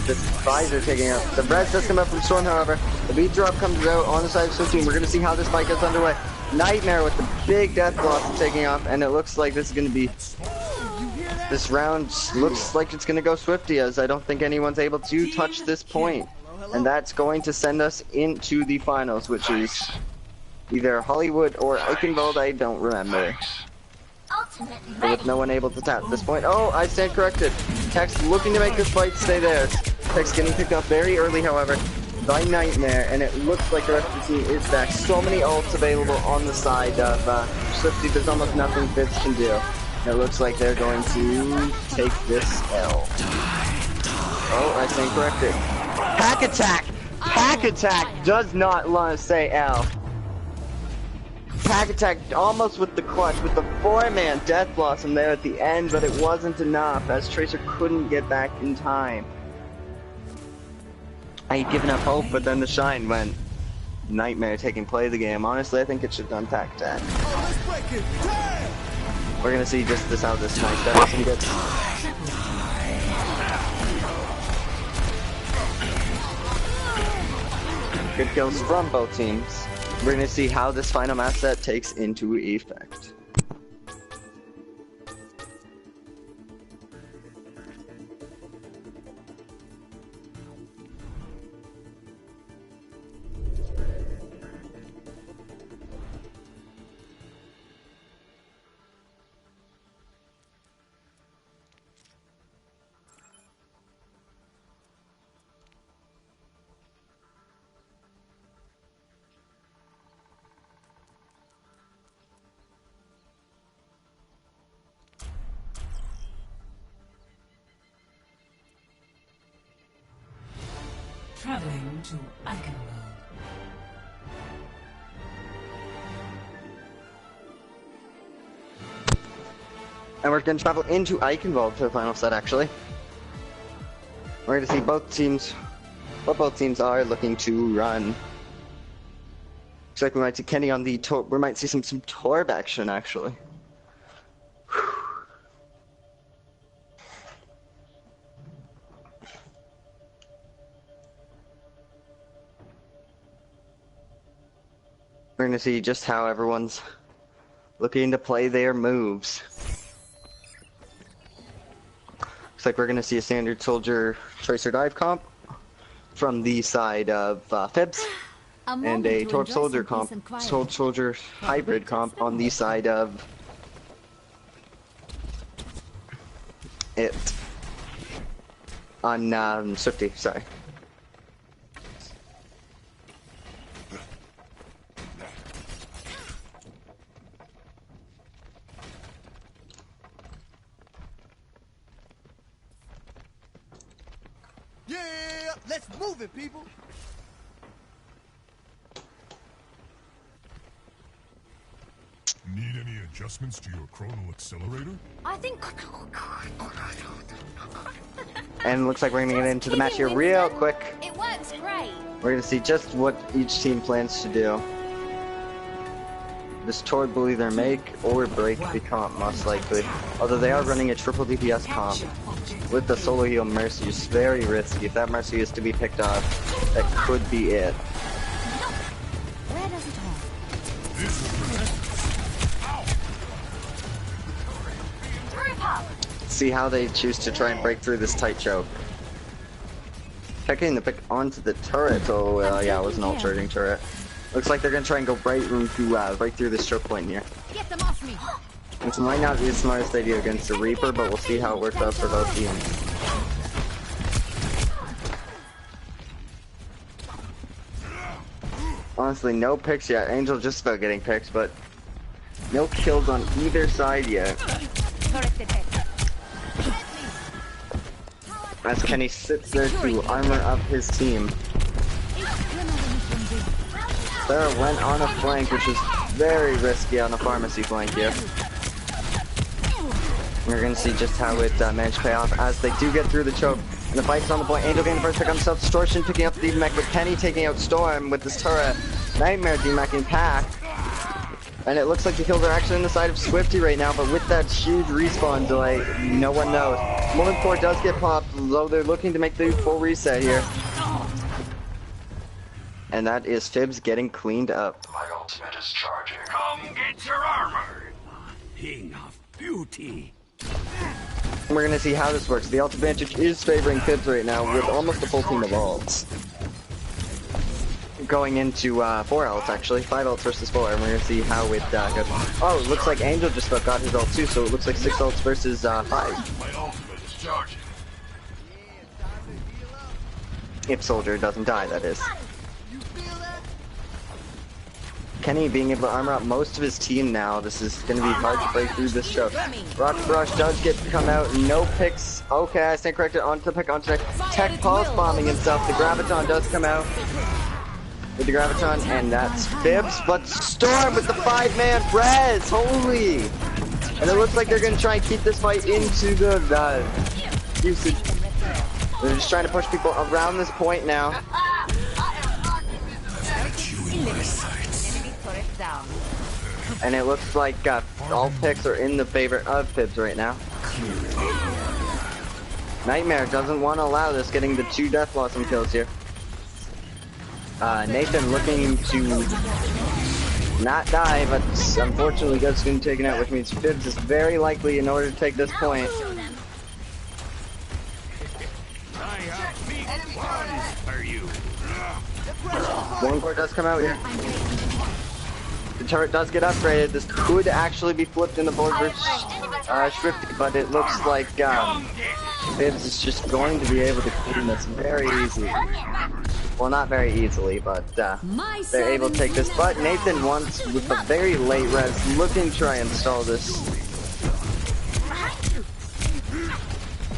The visor taking out. The res does come up from Storm, however. The beat drop comes out on the side of Swifty. We're gonna see how this fight gets underway. Nightmare with the big death blossom taking off, and it looks like this is gonna be... This round looks like it's gonna go Swifty, as I don't think anyone's able to touch this point. And that's going to send us into the finals, which is either Hollywood or Eichenwald, I don't remember. But with no one able to tap at this point. Oh, I stand corrected. Tex looking to make this fight stay there. Tex getting picked up very early, however, by Nightmare, and it looks like the rest of the team is back. So many ults available on the side of Swifty, there's almost nothing Fibs can do. It looks like they're going to take this L. Oh, I stand corrected. Pack attack! Pack attack does not say L. Pack attack almost with the clutch, with the 4-man Death Blossom there at the end, but it wasn't enough as Tracer couldn't get back in time. I had given up hope, but then the shine went. Nightmare taking play of the game. Honestly, I think it should have done pack attack. We're gonna see just how this nice Death Blossom gets. Good kills from both teams. We're gonna see how this final match set takes into effect. Traveling to Eichenwald. And we're going to travel into Eichenwald for the final set, actually. We're going to see both teams, what both teams are looking to run. Looks like we might see Kenny on the Torb. We might see some Torb action, actually. We're going to see just how everyone's looking to play their moves. Looks like we're going to see a standard soldier tracer dive comp from the side of Fibs, and a Torb soldier comp, soldier hybrid comp on the side of it. On Swifty, sorry. Yeah, let's move it, people. Need any adjustments to your chronal accelerator? I think. And it looks like we're gonna get into the match here real quick. It works great. We're gonna see just what each team plans to do. This Torb will either make or break the comp, most likely. Although they are running a triple DPS comp with the solo heal Mercy. It's very risky. If that Mercy is to be picked up, that could be it. Where does it See how they choose to try and break through this tight choke. Checking the pick onto the turret. Oh, yeah, it was an alt-charging turret. Looks like they're gonna try and go right through this choke point here. Get them off me. Which might not be the smartest idea against the Reaper, but we'll see how it works out for both teams. Honestly, no picks yet. Angel just about getting picks, but No kills on either side yet. As Kenny sits there to armor up his team. Sarah went on a flank, which is very risky on a pharmacy flank here. We're gonna see just how it managed to pay off as they do get through the choke. And the fight's on the point. Angel getting the first pick on himself. Distortion picking up the D-Mech, with Kenny taking out Storm with this turret. Nightmare D-Meching Pack. And it looks like the kills are actually on the side of Swifty right now, but with that huge respawn delay, no one knows. Molten Core does get popped, though they're looking to make the full reset here. And that is Fibs getting cleaned up. My ultimate is charging. Come get your armor. Thing of beauty. We're gonna see how this works. The ult advantage is favoring Fibs right now with almost a full team of ults. Going into 4 ults actually, 5 ults versus 4, and we're gonna see how it goes. Oh, it looks like Angel just about got his ult too, so it looks like 6 ults versus 5. My ultimate is charging. If Soldier doesn't die, that is. Kenny being able to armor up most of his team now. This is going to be hard to break through this choke. Rock Brush does get to come out. No picks. Okay, I stand corrected. Onto the pick, onto the Tech pulse bombing himself. The Graviton does come out with the Graviton, and that's Fibs. But Storm with the 5-man res. Holy! And it looks like they're going to try and keep this fight into the usage. They're just trying to push people around this point now. And it looks like all picks are in the favor of Fibs right now. Nightmare doesn't want to allow this, getting the 2 Death Blossom kills here. Nathan looking to not die, but unfortunately gets taken out, which means Fibs is very likely in order to take this point. One core does come out here. The turret does get upgraded. This could actually be flipped in the board versus Swifty, but it looks like Fibs is just going to be able to clean this very easily. Well, not very easily, but they're able to take this. But Nathan wants, with a very late res, looking to try and stall this.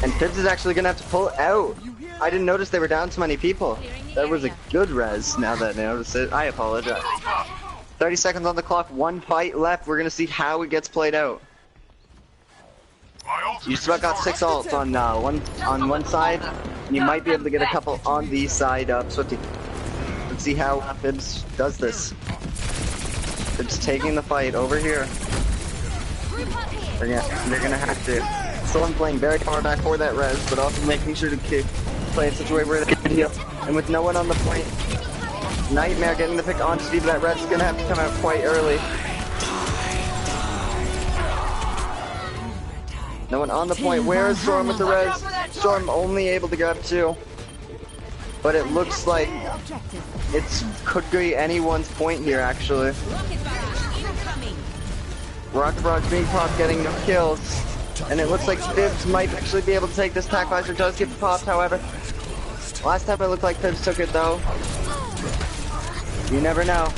And Fibs is actually going to have to pull out. I didn't notice they were down so many people. That was a good res, now that I noticed it. I apologize. 30 seconds on the clock, 1 fight left. We're gonna see how it gets played out. You still got 6 ults on one side, and you might be able to get a couple on the side of Swifty. Let's see how Fibs does this. Fibs taking the fight over here. They're gonna have to. Still playing very far back for that res, but also making sure to play in such a way where they can heal. And with no one on the point, Nightmare getting the pick on Steve. That res is gonna have to come out quite early. No one on the point. Where is Storm with the res? Storm only able to grab 2. But it looks like could be anyone's point here, actually. Rocket Barrage being popped, getting no kills. And it looks like Fibs might actually be able to take this. Tac Visor does get popped, however. Last time it looked like Fibs took it, though. You never know.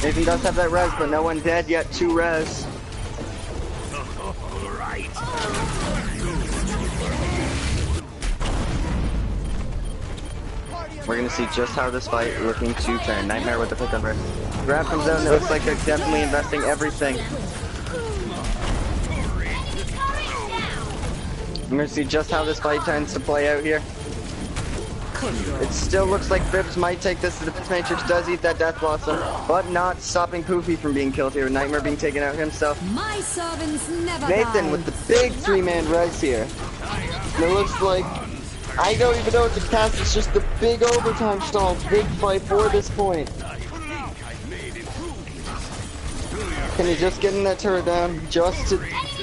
Nathan does have that res, but no one dead yet. 2 res. We're gonna see just how this fight looking to turn. Nightmare with the pick on res. Grab comes out, and it looks like they're definitely investing everything. I'm gonna see just how this fight turns to play out here. It still looks like Fibs might take this. The Defense Matrix does eat that Death Blossom, but not stopping Poofy from being killed here. Nightmare being taken out himself. My servants never Nathan die. with the big 3-man res here. And it looks like, I don't even know if it's past, it's just the big overtime stall. Big fight for this point. Can he just get in that turret down? Just to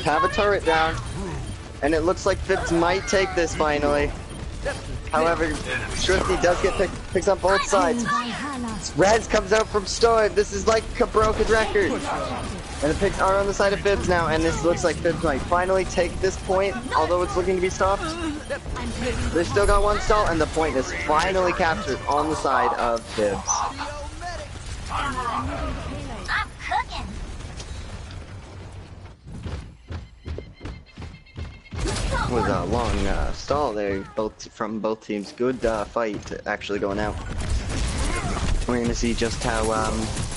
have a turret down. And it looks like Fibs might take this finally. However, Swifty does get picks up both sides. Res comes out from Storm. This is like a broken record. And the picks are on the side of Fibs now, and this looks like Fibs might finally take this point, although it's looking to be stopped. They still got 1 stall, and the point is finally captured on the side of Fibs. with a long stall there, from both teams. Good fight actually going out. We're going to see just how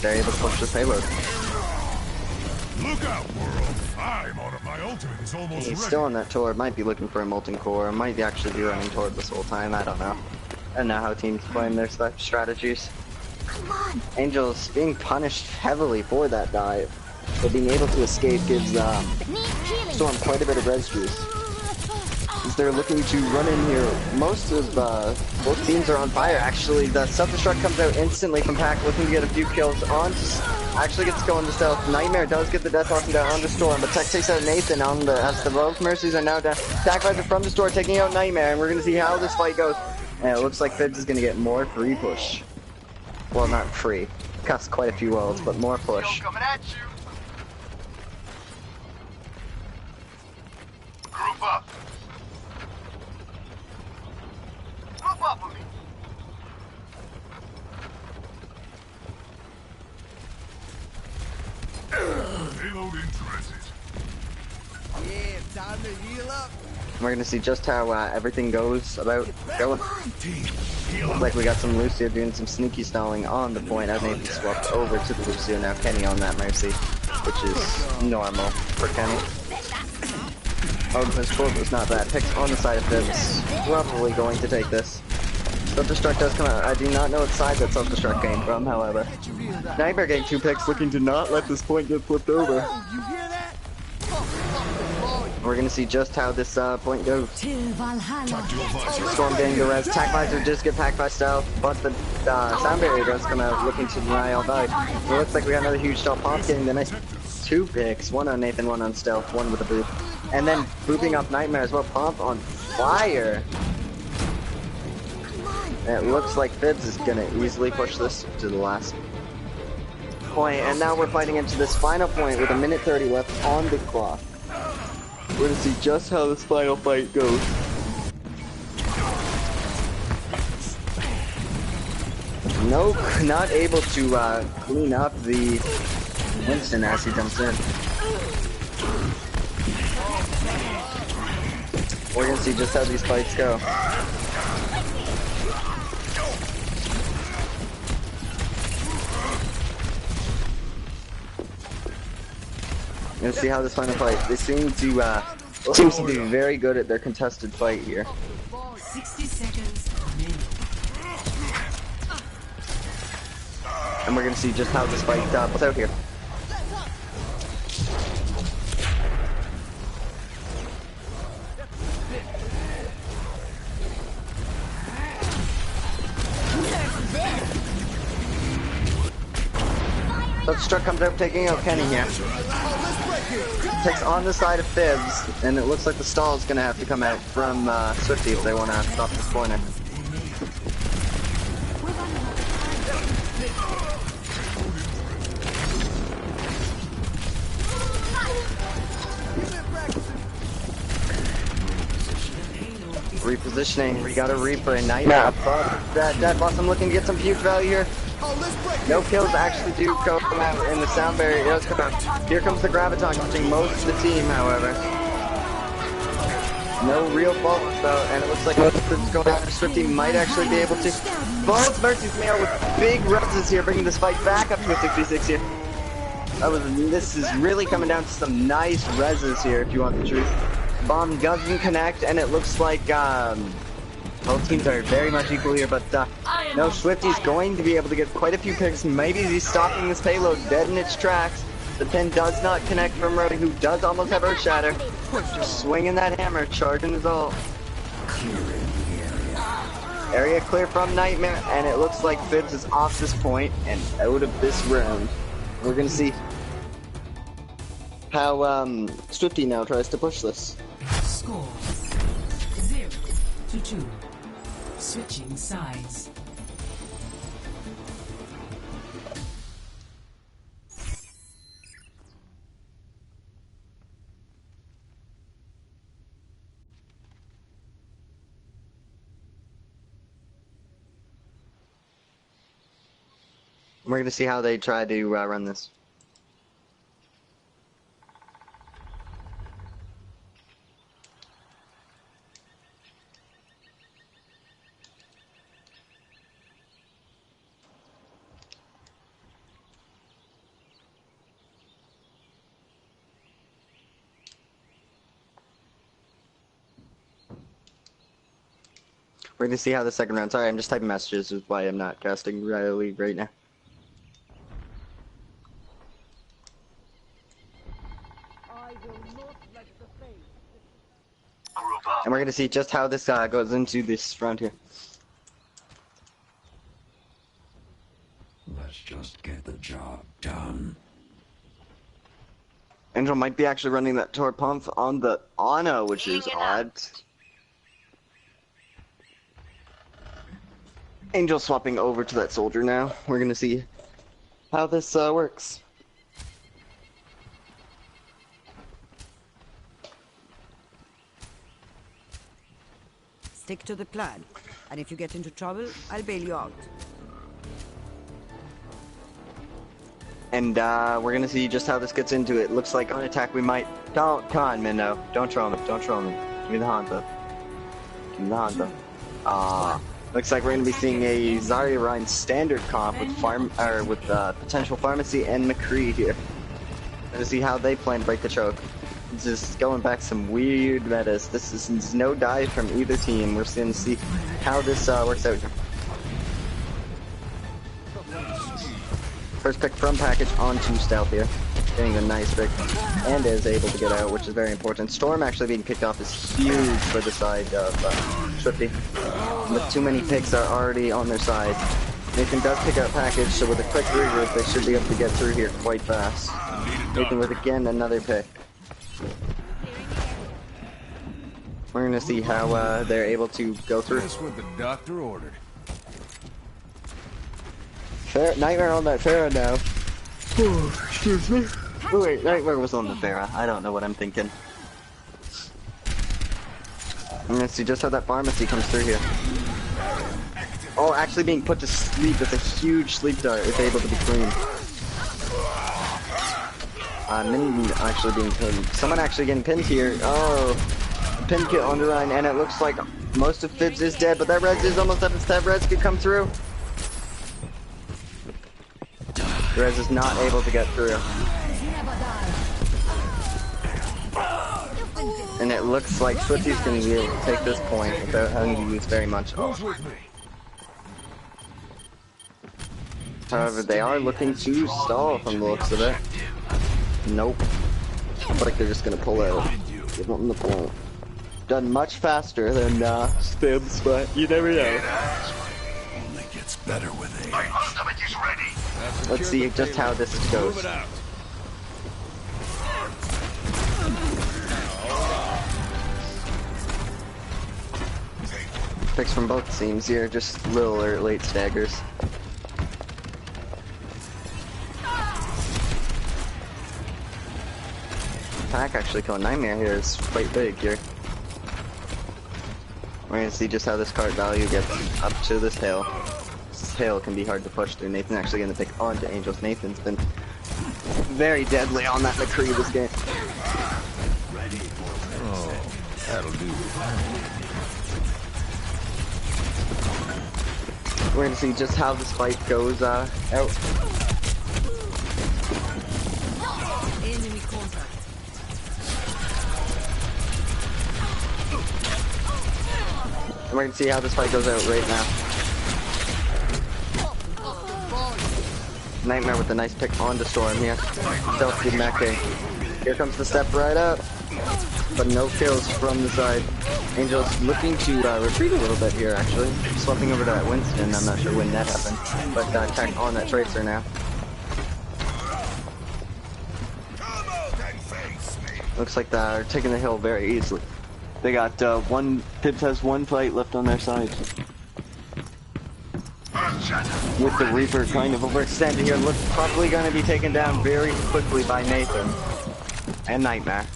they're able to push this payload. Look out, world! My ultimate is almost He's ready. still on that torp, might be looking for a molten core, might actually be running torp this whole time, I don't know. I don't know how teams playing their strategies. Angel's being punished heavily for that dive, but being able to escape gives Storm quite a bit of res juice. As they're looking to run in here, most of both teams are on fire. Actually, the self-destruct comes out instantly from Pack, looking to get a few kills on. Actually gets going to stealth. Nightmare does get the death tossing down on the Storm, but Tech takes out Nathan on the as the both Mercies are now down. Sacrificer from the store taking out Nightmare, and we're gonna see how this fight goes. And it looks like Fibs is gonna get more free push. Well, not free. Costs quite a few worlds, but more push. Coming at you. Group up. Group up with me. Payload interested. Yeah, time to heal up. We're gonna see just how everything goes about going. Looks like we got some Lucio doing some sneaky stalling on the point. I've Nathan swapped over to the Lucio, now Kenny on that Mercy, which is normal for Kenny. Oh, this quote was not bad. Picks on the side of Fibs. Probably going to take this. Self-destruct does come out. I do not know what side that self-destruct came from, however. Nightmare getting 2 picks, looking to not let this point get flipped over. We're gonna see just how this point goes. Storm getting the res. Tac Visor just get packed by stealth, but the sound barrier does come out, looking to deny all value. It looks like we got another huge stealth. Pomp getting the nice 2 picks, 1 on Nathan, 1 on stealth, 1 with a boop. And then booping up Nightmare as well. Pomp on fire. And it looks like Fibs is gonna easily push this to the last point. And now we're fighting into this final point with 1:30 left on the clock. We're gonna see just how this final fight goes. Nope, not able to clean up the Winston as he jumps in. We're gonna see just how these fights go. Let's see how this final fight. They seem to be very good at their contested fight here. 60 seconds remaining. And we're gonna see just how this fight plays out here. Self-destruct comes out taking out Kenny here. Takes on the side of Fibs, and it looks like the stall is gonna have to come out from Swifty if they want to stop this corner. Repositioning, we got a Reaper and Nightmare above that Death Blossom looking to get some huge value here. No kills actually do come out in the sound barrier. It does come out. Here comes the Graviton catching most of the team, however. No real fault though, and it looks like most of this going after Swifty might actually be able to. Both Mercy's mail with big reses here, bringing this fight back up to a 66 here. This is really coming down to some nice reses here, if you want the truth. Bomb doesn't connect, and it looks like both teams are very much equal here, but no, Swifty's going to be able to get quite a few picks. Maybe he's stopping this payload dead in its tracks. The pin does not connect from Rody, who does almost have Earth Shatter. Just swinging that hammer, charging his ult. Area clear from Nightmare, and it looks like Fibs is off this point and out of this round. We're gonna see how Swifty now tries to push this. Score 0-2. Switching sides. We're gonna see how they try to run this. We're gonna see how the second round. Sorry, I'm just typing messages, is why I'm not casting Riley right now. And we're gonna see just how this goes into this round here. Let's just get the job done. Angel might be actually running that Tor pump on the Ana, which is odd. Angel swapping over to that soldier now. We're gonna see how this works. Stick to the plan, and if you get into trouble, I'll bail you out. And we're gonna see just how this gets into it. Looks like on attack we might. Come on, Minnow. Don't troll him. Don't troll him. Give me the Honda. Give me the Honda. Looks like we're gonna be seeing a Zarya Rhine standard comp with potential pharmacy and McCree here. Gonna see how they plan to break the choke. Just going back some weird metas. This is no dive from either team. We're gonna see how this works out. First pick from package onto stealth here. Getting a nice pick. And is able to get out, which is very important. Storm actually being picked off is huge for the side of Swifty. With too many picks are already on their side. Nathan does pick out package, so with a quick regroup they should be able to get through here quite fast. Nathan with again another pick. We're gonna see how they're able to go through. That's what the doctor ordered. Nightmare on that Pharah now. Oh, excuse me. Oh, wait, Nightmare was on the Pharah. I don't know what I'm thinking. I'm gonna see just how that pharmacy comes through here. Oh, actually being put to sleep with a huge sleep dart is able to be cleaned. Min actually being pinned. Someone actually getting pinned here. Oh, pin kill on the run, and it looks like most of Fibs is dead, but that res is almost up. That res could come through. Rez is not able to get through. And it looks like Swifty's going to be able to take this point without having to use very much. However, they are looking to stall from the looks of it. Nope. Looks like they're just going to pull out. Give them the point. Done much faster than Spibs, but you never know. Only gets better with age. My ultimate is ready. Let's see just how this goes. Picks from both teams here, just little or late staggers. Pack actually killing Nightmare here is quite big here. We're gonna see just how this card value gets up to this hill. Tail can be hard to push through. Nathan actually going to pick onto Angels. Nathan's been very deadly on that McCree this game. Oh, that'll do. We're going to see just how this fight goes out. Enemy contact. And we're going to see how this fight goes out right now. Nightmare with a nice pick onto Storm here. Stealth good meching. Here comes the step right up. But no kills from the side. Angel's looking to retreat a little bit here actually. Swapping over to that Winston. I'm not sure when that happened. But attack on that Tracer now. Looks like they're taking the hill very easily. They got Pibbs has one fight left on their side. With the Reaper kind of overextended here, looks probably going to be taken down very quickly by Nathan. And Nightmare.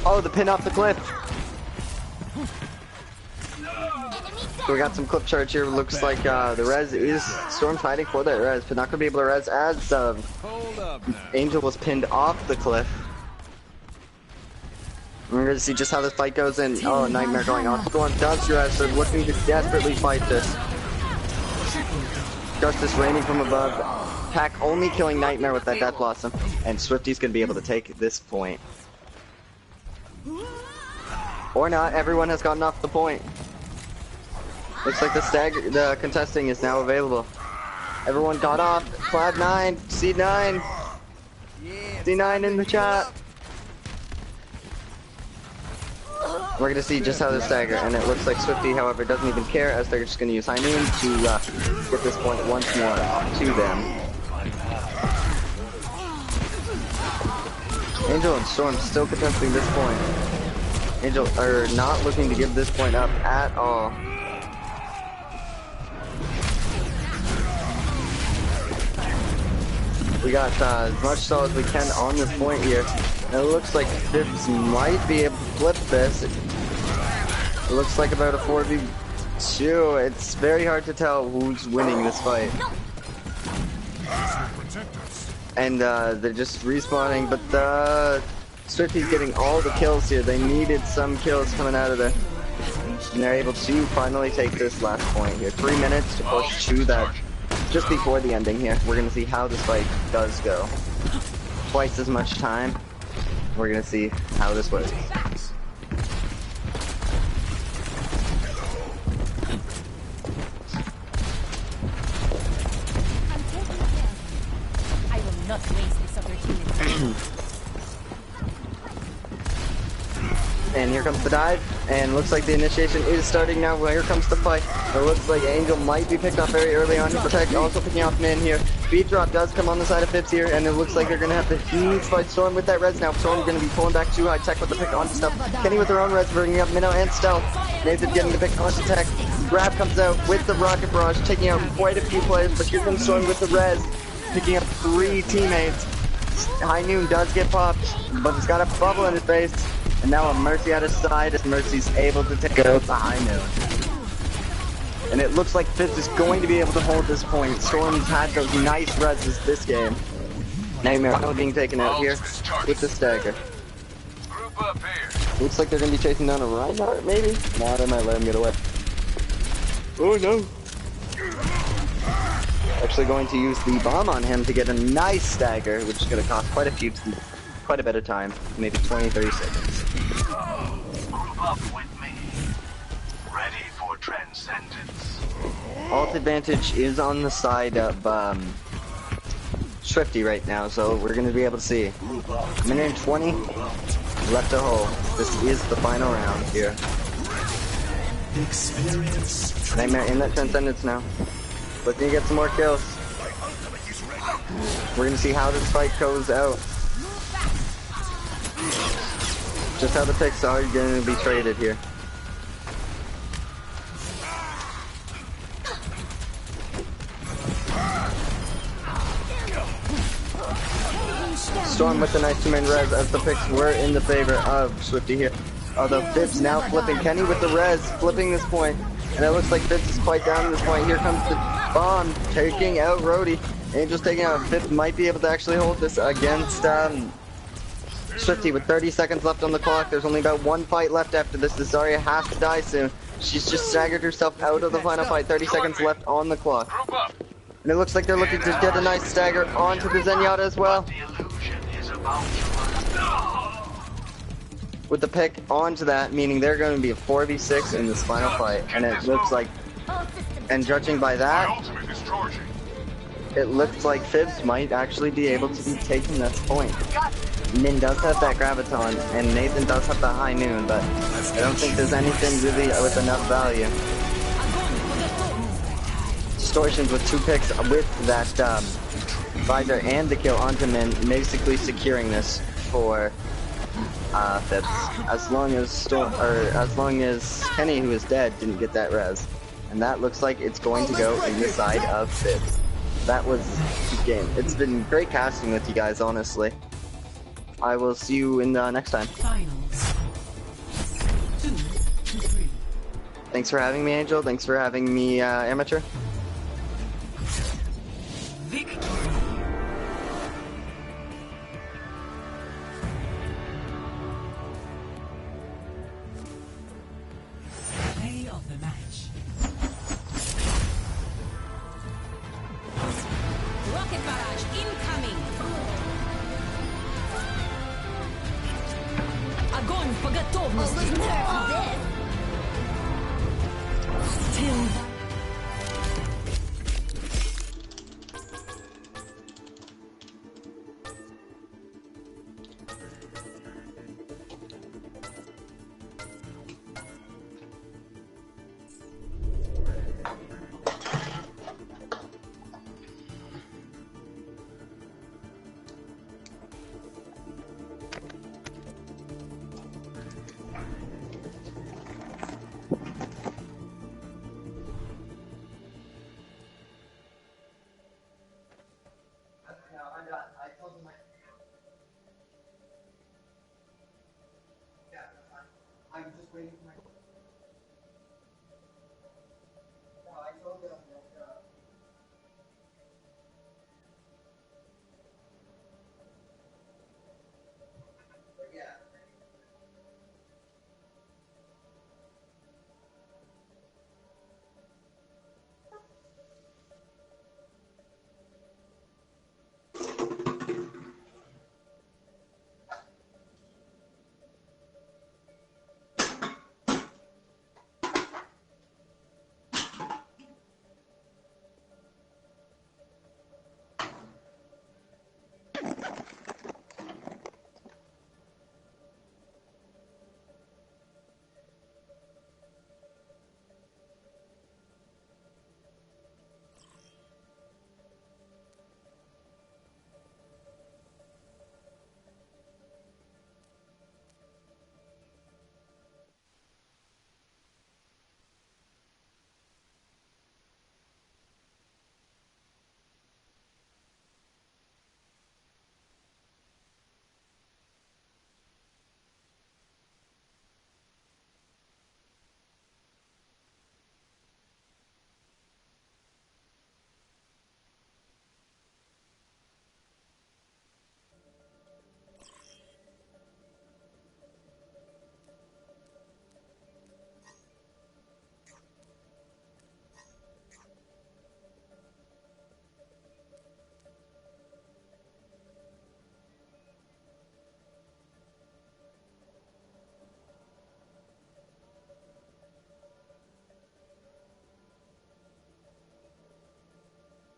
Oh, the pin off the cliff! So we got some clip charge here, looks like the res is Storm fighting for that res, but not going to be able to res as Angel was pinned off the cliff. We're going to see just how this fight goes in. Oh, Nightmare going off. Storm does res, they're looking to desperately fight this. Justice raining from above. Pack only killing Nightmare with that Death Blossom. And Swifty's going to be able to take this point. Or not, everyone has gotten off the point. Looks like the contesting is now available. Everyone got off. Cloud9, C9. C9 in the chat. We're gonna see just how they stagger, and it looks like Swifty, however, doesn't even care, as they're just gonna use High Noon to get this point once more to them. Angel and Storm still contesting this point. Angel are not looking to give this point up at all. We got as much stall as we can on this point here. And it looks like Fibs might be able to flip this. It looks like about a 4v2. It's very hard to tell who's winning this fight. And they're just respawning, but Swifty's getting all the kills here. They needed some kills coming out of there. And they're able to finally take this last point here. 3 minutes to push to that just before the ending here. We're going to see how this fight does go. Twice as much time. We're going to see how this works. I will not waste this opportunity. And here comes the dive, and looks like the initiation is starting now. Well, here comes the fight. It looks like Angel might be picked off very early on to protect, also picking off Min here. Speed drop does come on the side of Fibs here, and it looks like they're going to have to huge fight Storm with that res now. Storm going to be pulling back too high, Tech with the pick onto stuff. Kenny with their own res, bringing up Minnow and Stealth. Nathan getting the pick onto Tech. Grab comes out with the rocket barrage, taking out quite a few players, but here comes Storm with the res, picking up 3 teammates. High Noon does get popped, but he's got a bubble in his face. And now a Mercy at his side as Mercy's able to take out the High Noon. And it looks like Fibs is going to be able to hold this point. Storm's had those nice reses this game. Nightmare being taken out here with the stagger. Looks like they're going to be chasing down a Reinhardt, maybe? Nah, they might let him get away. Oh no! Actually going to use the bomb on him to get a nice stagger, which is going to cost quite a bit of time, maybe 20-30 seconds. Group up with me. Ready for transcendence. Alt advantage is on the side of Swifty right now, so we're going to be able to see. Minute and 20 left to hold. This is the final round here. Nightmare in that transcendence now. Looking to get some more kills. We're going to see how this fight goes out. Just how the picks are going to be traded here. Storm with the nice 2-man res as the picks were in the favor of Swifty here. Although Fibs now flipping. Kenny with the res, flipping this point. And it looks like Fibs is quite down at this point. Here comes the bomb, taking out Rhodey. Angel's taking out. Fibs might be able to actually hold this against Swifty with 30 seconds left on the clock. There's only about 1 fight left after this. Zarya has to die soon. She's just staggered herself out of the final fight. 30 seconds left on the clock. And it looks like they're looking to get a nice stagger onto the Zenyatta as well. With the pick onto that, meaning they're going to be a 4v6 in this final fight. And it looks like, and judging by that, it looks like Fibs might actually be able to be taking this point. Min does have that Graviton, and Nathan does have the High Noon, but I don't think there's anything really with enough value. Distortions with 2 picks with that visor and the kill onto Min, basically securing this for Fibs. As long as Kenny, who is dead, didn't get that res, and that looks like it's going to go in the side of Fibs. That was the game. It's been great casting with you guys, honestly. I will see you in the next time. Finals. 2-3. Thanks for having me, Angel. Thanks for having me, Amateur. Victory. Play of the match. Rocket barrage incoming. Огонь по готовности. Till. I'm just waiting for my. No, I told them. But yeah.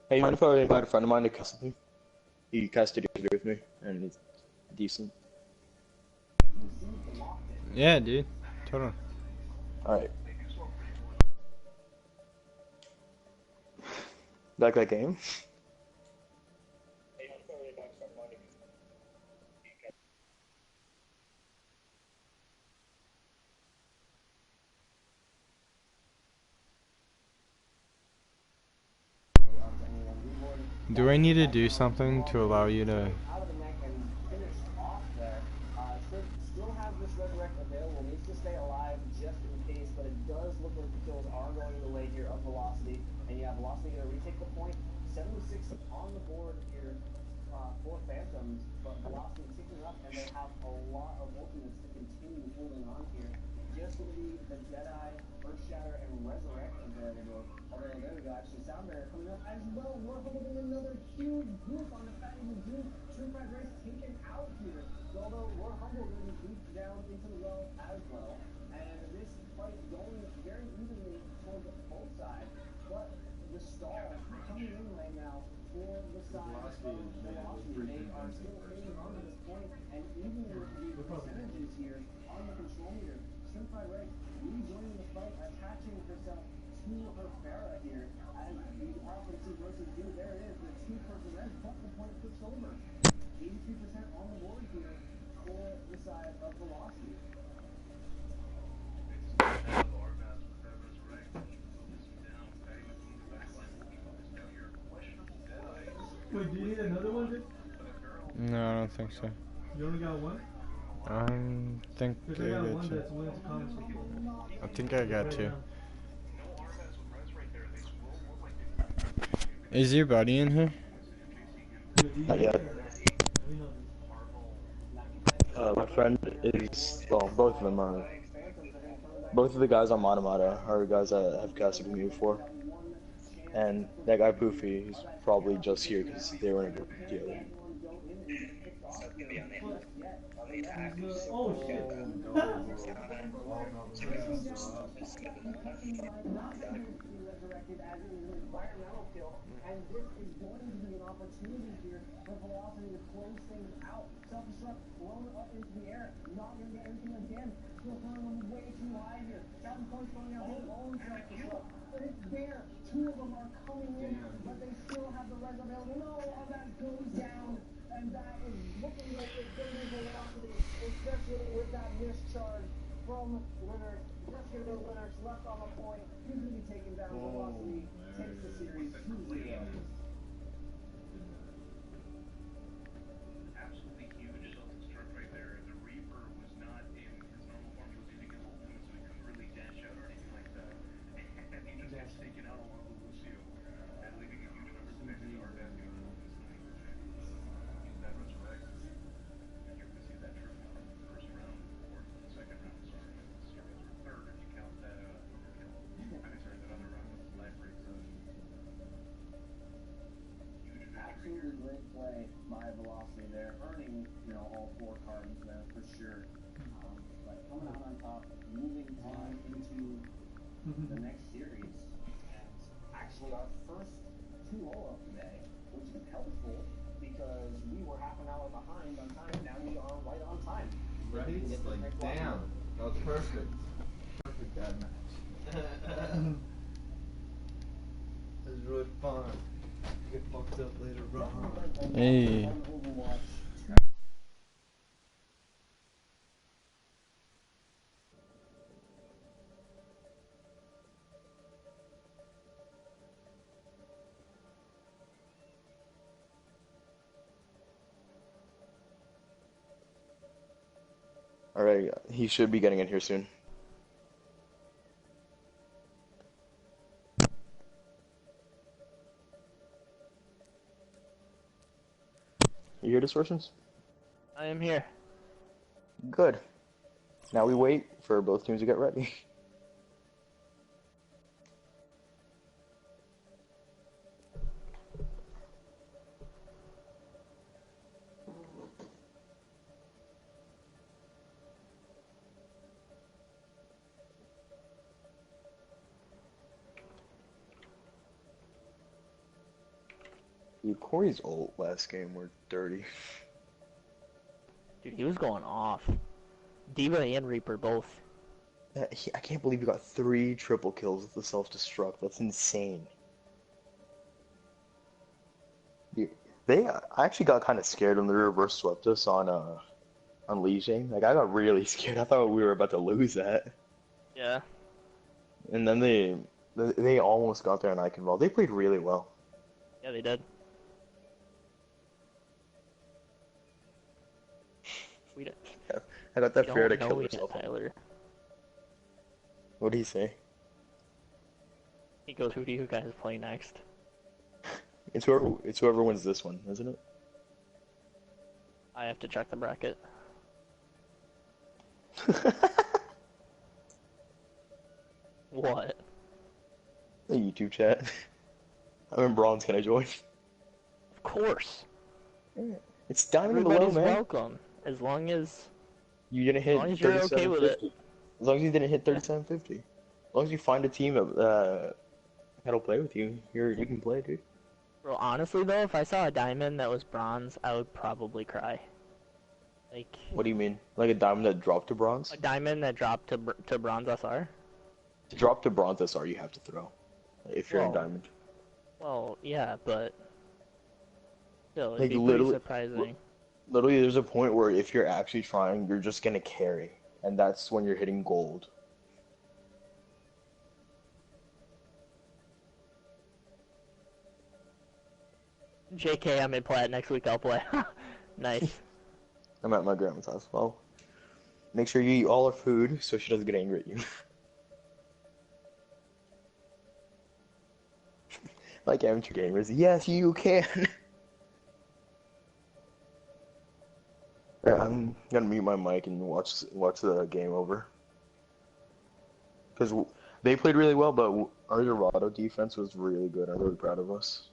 Hey, you mind if I invite a friend of mine to cast with me? He casted yesterday with me, and he's decent. Yeah, dude. Totally. Alright. Like that game? Do I need to do something to allow you to... Out of the neck and finished off there. Should still have this resurrect available. Needs to stay alive just in case, but it does look like the kills are going the way here of Velocity. And yeah, Velocity going to retake the point. 76 on the board here for Phantoms, but Velocity ticking up, and they have a lot of ultimates to continue holding on here. Just going to be the Jedi, Earthshatter, and Resurrect available. Although there we go, actually Soundbarrier coming up as well. We're holding another huge group on the Fatty Magoo. True Pride Race taken out here. Although we're humble going to be beat down into the well as well. And this fight going very evenly towards both sides. But the stall coming in right now for the side of Velocity. They are still holding on to this point, and even with the percentages here on the control meter, True Pride Race rejoining the fight, attaching herself to her Farah here as the offensive versus do. There it is, the 2-person red, but the point flips over. 83% on the board here for the side of Velocity. Wait, do you need another one, dude? No, I don't think so. You only got one? I think I Because I got got one two. that's willing to comment. I think I got two. Is your buddy in here? Not yet. My friend is, well, both of them are, both of the guys on Matamata are guys that have casted with me before. And that guy Poofy, he's probably just here because they were in a group together. Oh shit. And this is going to be an opportunity here for Velocity to close things out. Self-destruct, blown up into the air, not going to get anything again. Still throwing them way too high here. Captain Punch throwing out his own self-destruct. But it's there. Two of them are coming in, but they still have the res available. No, and that goes down. And that is looking like it's going to be Velocity, especially with that mischarge from Leonard. Just going to be Leonard left on the point. He's going to be taken down. Velocity takes the series 2-0. Absolutely huge self-destruct right there. The Reaper was not in his normal form. He was using his ultimate, so he couldn't really dash out or anything like that. And he just gets taken out along with Lucio, and leaving a huge number of damage to our death. Use that resurrect. And you're going to see that trip now in the first round, or the second round, sorry. Series or third, if you count that overkill. I mean, sorry, that other round with life breaks. Absolutely great play by Velocity there, earning, all 4 cards there for sure. But coming out on top, moving on into the next series. And actually our first 2-0 of the day, which is helpful because we were half an hour behind on time. Now we are right on time. Right? It's like, damn, that was perfect. Perfect that match. It was really fun. Get fucked up later on. Hey. Alright, he should be getting in here soon. You hear distortions? I am here. Good. Now we wait for both teams to get ready. Dude, Corey's ult last game were dirty. Dude, he was going off. Diva and Reaper both. I can't believe you got 3 triple kills with the self-destruct. That's insane. Dude, I actually got kind of scared when they reverse swept us on Unleashing. Like, I got really scared. I thought we were about to lose that. Yeah. And then they almost got there on Iconval. They played really well. Yeah, they did. I got that fear to don't kill know yet, yourself. Tyler. What did he say? He goes, who do you guys play next? It's whoever wins this one, isn't it? I have to check the bracket. What? The YouTube chat. I'm in bronze, can I join? Of course. It's diamond below, Everybody's man. welcome, as long as You didn't hit as long as you're okay with it. 3750. As long as you didn't hit 3750. As long as you find a team that'll play with you, you can play, dude. Bro, honestly though, if I saw a diamond that was bronze, I would probably cry. Like. What do you mean? Like a diamond that dropped to bronze? A diamond that dropped to bronze SR? To drop to bronze SR, you have to throw. If you're in diamond. Well, yeah, but still, it'd Like be pretty literally, surprising. literally, there's a point where if you're actually trying, you're just gonna carry, and that's when you're hitting gold. JK, I'm in plat. Next week I'll play. Nice. I'm at my grandma's house. Well, make sure you eat all her food so she doesn't get angry at you. Like amateur gamers, yes, you can. Yeah, I'm gonna mute my mic and watch the game over. Because they played really well, but our Dorado defense was really good. I'm really proud of us.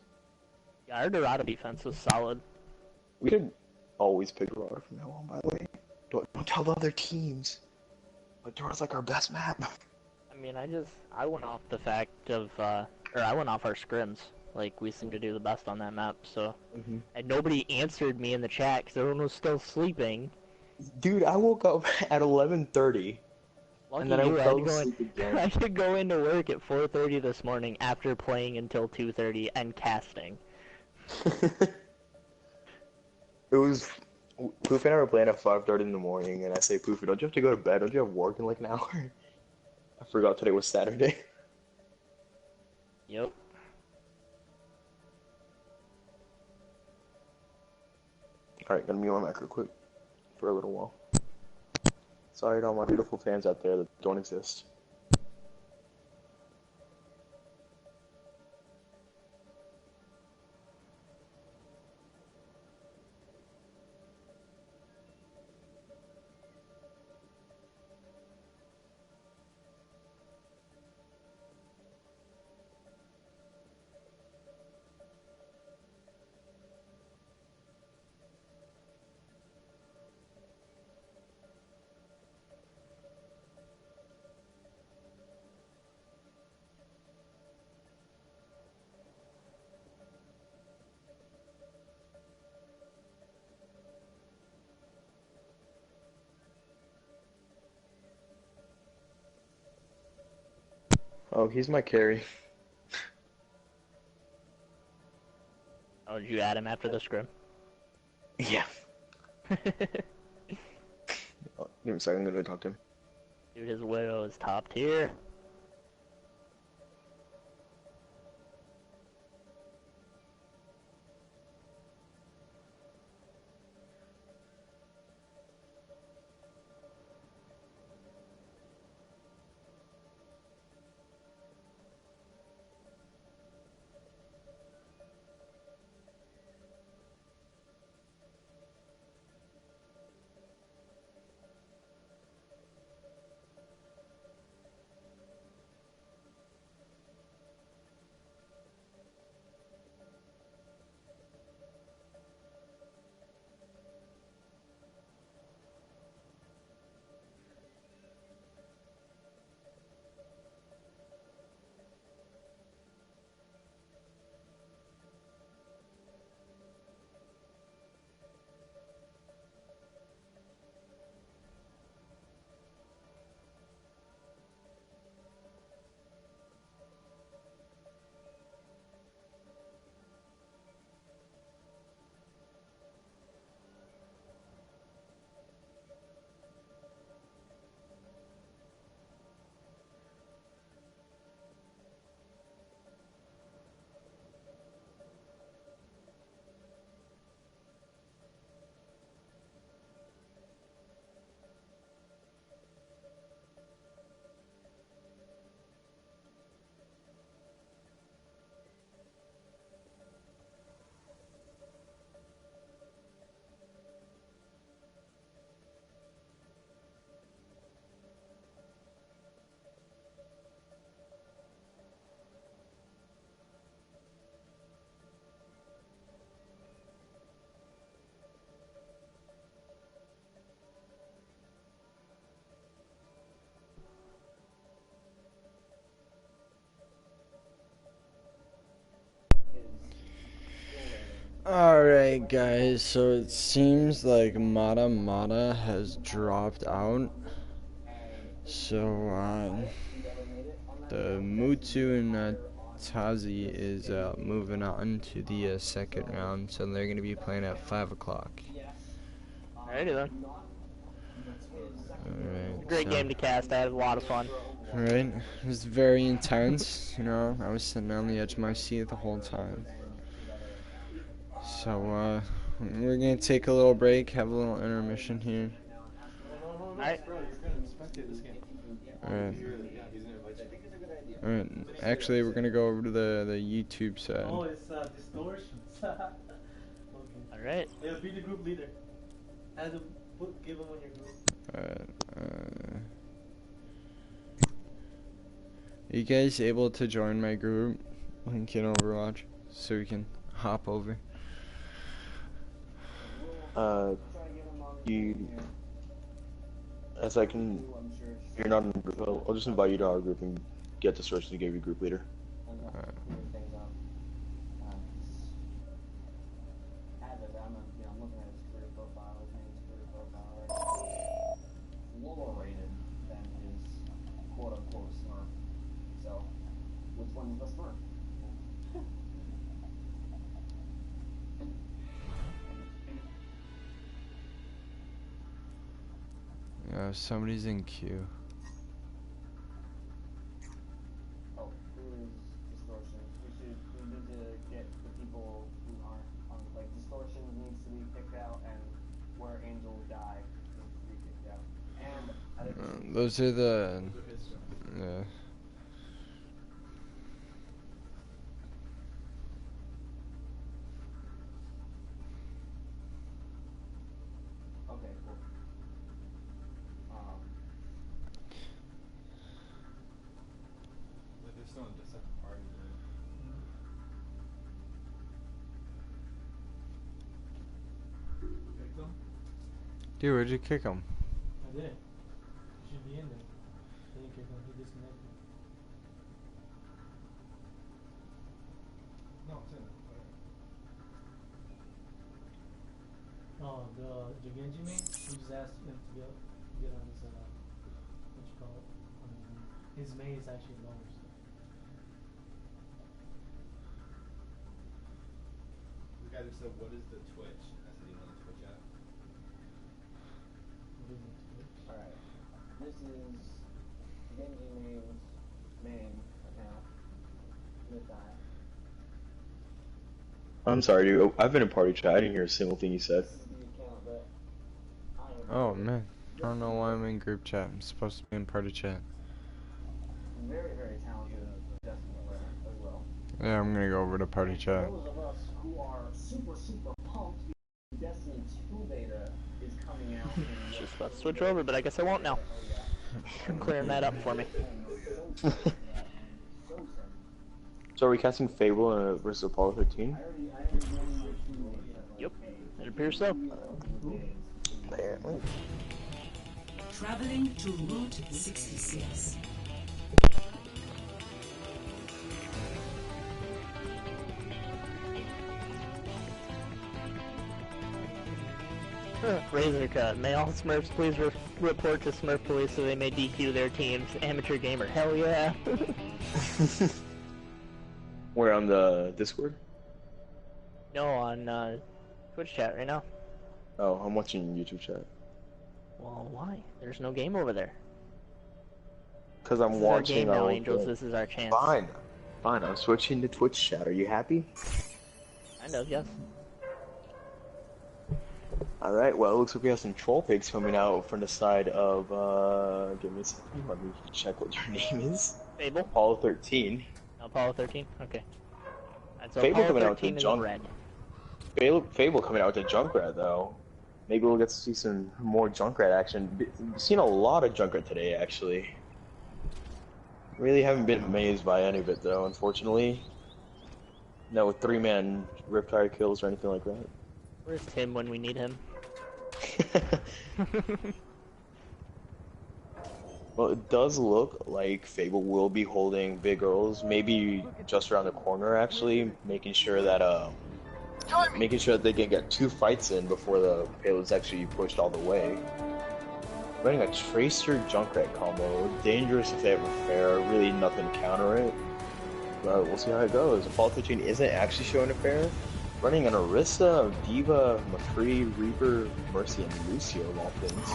Yeah, our Dorado defense was solid. We did always pick Dorado from now on, by the way. Don't tell the other teams. But Dorado's like our best map. I mean, I went off the fact of, or I went off our scrims. Like, we seem to do the best on that map, so. And nobody answered me in the chat because everyone was still sleeping. Dude, I woke up at 11:30. Lucky And then I you, fell asleep again. I had to go into work at 4:30 this morning after playing until 2:30 and casting. It was Poofy and I were playing at 5:30 in the morning, and I say, Poofy, don't you have to go to bed? Don't you have work in like an hour? I forgot today was Saturday. Yep. Alright, gonna mute my mic real quick for a little while. Sorry to all my beautiful fans out there that don't exist. Oh, he's my carry. Oh, did you add him after the scrim? Yeah. Oh, give me a second, I'm gonna go talk to him. Dude, his widow is top tier. Alright guys, so it seems like Mata has dropped out. So the Mutsu and Tazi is moving on to the second round, so they're going to be playing at 5 o'clock. Alrighty then. Alright. Great game to cast, I had a lot of fun. Right, it was very intense, you know, I was sitting on the edge of my seat the whole time. So, we're gonna take a little break, have a little intermission here. Alright. Alright, actually we're gonna go over to the YouTube side. Oh, it's distortions. Okay. Alright. Yeah, be the group leader. Add them, give them on your group. Are you guys able to join my group? Link in Overwatch, so we can hop over. You, as I can, you're not in the group. I'll just invite you to our group and get the source to give you group leader. Lower rated than his quote-unquote Smurf. So, which one's the Smurf? Yeah, somebody's in queue. Oh, who is Distortion? We need to get the people who aren't on, like, Distortion needs to be picked out, and where Angel die needs to be picked out. And Those are the... Yeah. okay, cool. They're still in a separate party, right? Pick them? Dude, where'd you kick him? I did. He should be in there. I didn't kick him. He disconnected. No, it's in there. Oh, the Genji main? We just asked him to get on his, what you call it? His main is actually lower, so. The guy just said, what is the Twitch? I said, you know the Twitch app? What is it? Alright. This is Genji Main's main account. Mid-die. I'm sorry, dude. I've been in party chat. I didn't hear a single thing you said. Oh, man. I don't know why I'm in group chat. I'm supposed to be in party chat. Very, very talented Destiny player as well. Yeah, I'm gonna go over to party chat. Those of us who are super pumped because Destiny 2 beta is coming out. Just about to switch over, but I guess I won't now. You're clearing that up for me. So are we casting Fable versus Apollo 13? Yep, it appears so. Apparently. Traveling to Route 66. Razor cut. May all Smurfs please report to Smurf Police so they may DQ their teams. Amateur gamer. Hell yeah. We're on the Discord? No, on Twitch chat right now. Oh, I'm watching YouTube chat. Well, why? There's no game over there. Because I'm watching our game now, Angels. This is our chance. Fine. Fine, I'm switching to Twitch chat. Are you happy? Kind of, yes. Alright, well, it looks like we have some troll pigs coming out from the side of, give me a second, let me check what your name is. Fable? Apollo 13. Apollo 13? Okay. And so Fable Apollo coming out with 13 the is junk. red. Fable coming out with the Junkrat, though. Maybe we'll get to see some more Junkrat action. We've seen a lot of Junkrat today, actually. Really haven't been amazed by any of it, though, unfortunately. No 3-man Riptide kills or anything like that. Where's Tim when we need him? Well, it does look like Fable will be holding Big Earls, maybe just around the corner, actually, making sure that they can get 2 fights in before the payload's actually pushed all the way. Running a Tracer Junkrat combo, dangerous if they have a fair, really nothing to counter it. But we'll see how it goes. Apollo 13 isn't actually showing a fair. Running an Orisa, Diva, McCree, Reaper, Mercy, and Lucio of all things.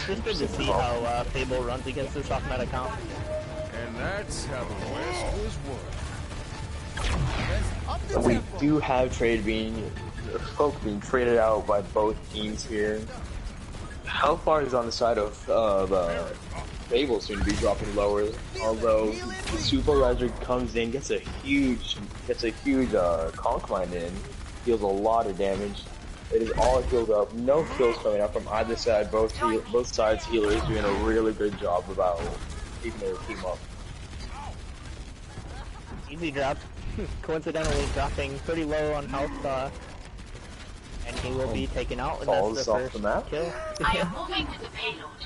Just good to see how Fable runs against this off-meta comp. And that's how the West was won. We do have folk being traded out by both teams here. Hellfire is on the side of Fable soon to be dropping lower, although the Supervisor comes in, gets a huge conch mine in, deals a lot of damage. It is all healed up, no kills coming out from either side. Both sides healers doing a really good job about keeping their team up. Easy drop. Coincidentally dropping pretty low on health And he will be taken out, and Falls that's the off first the map. kill. I am moving with the payload.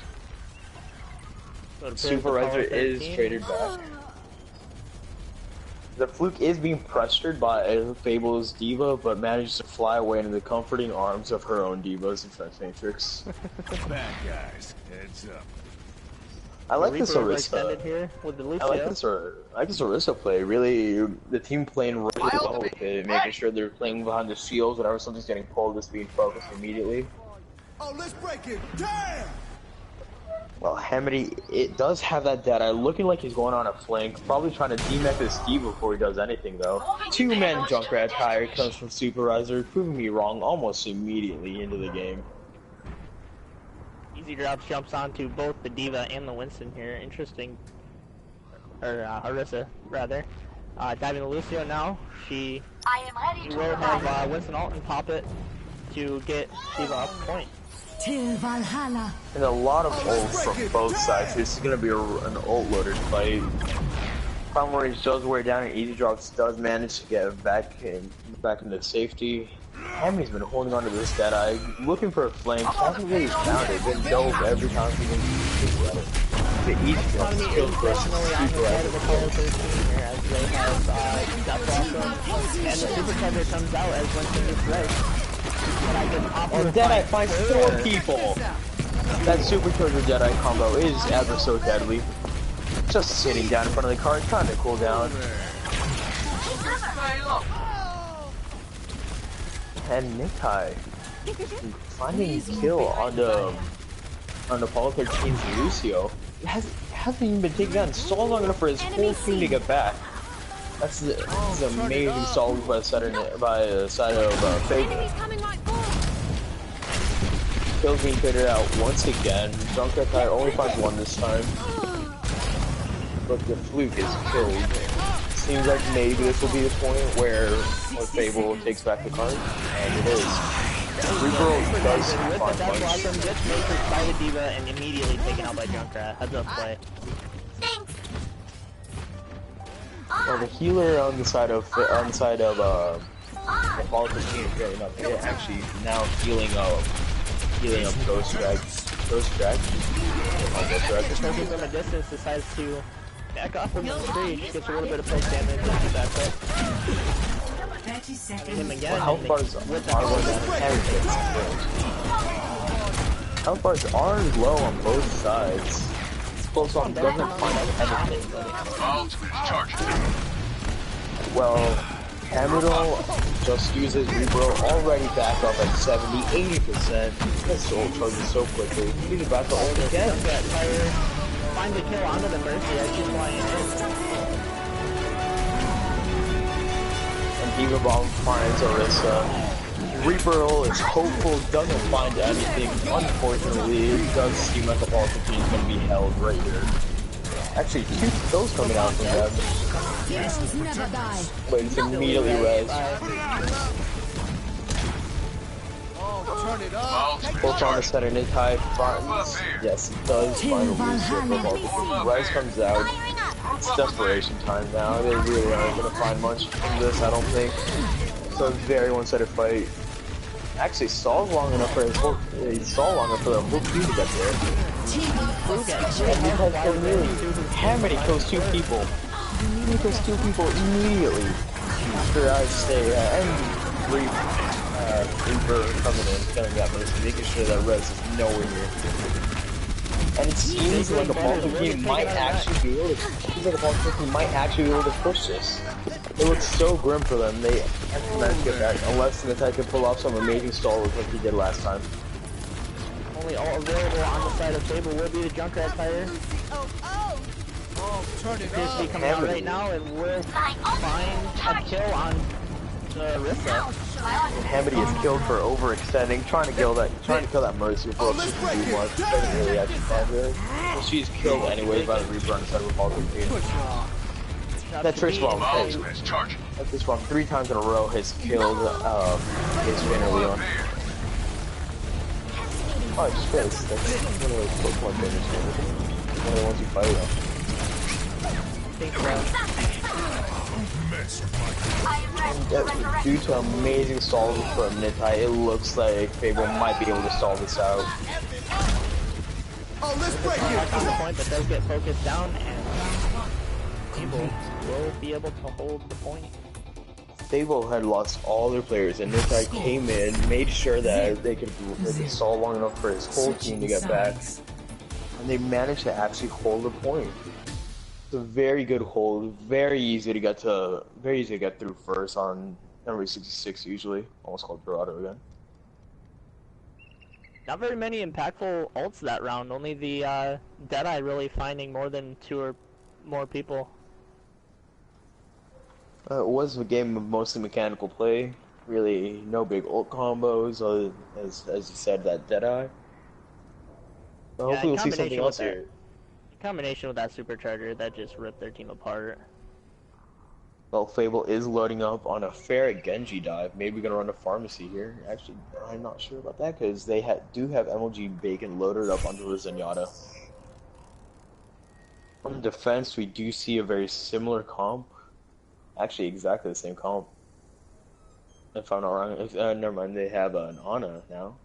So Supervisor is traded back. The Fluke is being pressured by Fable's diva, but manages to fly away into the comforting arms of her own diva's Defense Matrix. Bad guys, heads up. I like this Orisa. Here with the I like this Orisa play. Really, the team playing really well with it, making sure they're playing behind the shields whenever something's getting pulled, just being focused immediately. Oh, let's break it. Damn! Well, Hamidi, it does have that Deadeye looking like he's going on a flank, probably trying to demech this Steve before he does anything though. Two-man Junkrat tire comes from Supervisor, proving me wrong almost immediately into the game. Easy Drops jumps onto both the Diva and the Winston here. Interesting. Or Orisa, rather. Diving to Lucio now. She will have Winston ult and pop it to get Diva off point. And a lot of ults from both sides. This is going to be an ult loaded fight. Final range does wear down, and Easy Drops does manage to get back into safety. Hamidi's been holding on to this Deadeye, looking for a flank. Hasn't really found it. Been dove every time he can get it. The Easy Drops killed for us. As they have Death Blossom, and the Super Cover comes out as Winston is right. And Deadeye finds 4 people! That Super Charger Deadeye combo is ever so deadly. Just sitting down in front of the car, trying to cool down. And Nikai finding a kill on the Apollo 13's Lucio. It hasn't even been taken down. So long enough for his whole team to get back. This is amazing solid by the side of Fable. Kills being figured out once again. Junkrat Tire only finds 1 this time. But the Fluke is killed. Seems like maybe this will be the point where Fable takes back the card, and it is. Reaper does find punch. Gets matrixed by the Diva and immediately taken out by Junkrat. Heads up play. Well, the healer on the side of Apollo 13 is getting up. They're actually now healing up Ghost Drag. The person from a distance decides to back off from the tree. She gets a little bit of poke damage and she backs up. 30 seconds. Him again. Well, how far is R low on both sides? Close on doesn't find out anything. Well, Hamidal just uses Rebro already back up at 70, 80%. His soul charges so quickly. He's about to ult again. Find the kill onto the Mercy as she's flying in. And Diva Bomb finds Orisa. Reaper is hopeful, doesn't find anything. Unfortunately, it does seem like the Apollo 15 is going to be held right here. Actually, 2 kills coming out from them. But it's immediately res. Both on the center, Nikai finds. Yes, it does find a Lucio. Res comes out. It's desperation time now. They really aren't going to find much from this, I don't think. So it's a very one-sided fight. Actually, stalls long enough for the whole team to get there. And Nikai kills Hamidi kills 2 people. He kills 2 people immediately. Sure, I stay and Reaper coming in, killing that Mercy, making sure that res is nowhere near. And it seems like a Apollo team might actually be able to push this. It looks so grim for them. They have to manage to get back unless Nikai can pull off some amazing stalls like he did last time. Only all available on the side of Fable will be the Junkrat Tire. Appears to be coming out right now, and we'll find a kill on Orisa. Hamidi is killed for overextending, trying to kill that Mercy before she can do much. Doesn't really actually find her. So she's killed anyway by the Reaper on the side of Apollo 13. That Trace Bomb, that Trace Bomb 3 times in a row has killed his Trainer Leon. Oh, it's Trace. That's one of those Pokemon trainers. One of the ones you fight on. Due to amazing stalls from Nitai, it looks like Fable might be able to stall this out. Oh, let's break it! The point that does get focused down, and Fable will be able to hold the point. Fable had lost all their players, and Nitai came in, made sure that they could stall long enough for his whole team to get back, and they managed to actually hold the point. It's a very good hold, very easy to get through first on number 66 usually. Almost called Dorado again. Not very many impactful ults that round, only the Deadeye really finding more than 2 or more people. It was a game of mostly mechanical play, really no big ult combos, as you said, that Deadeye. But hopefully we'll see something else here. In combination with that supercharger, that just ripped their team apart. Well, Fable is loading up on a Ferret Genji dive. Maybe gonna run a pharmacy here. Actually, I'm not sure about that because they do have MLG Bacon loaded up onto the Zenyatta. From defense, we do see a very similar comp. Actually, exactly the same comp. If I'm not wrong, never mind. They have an Ana now.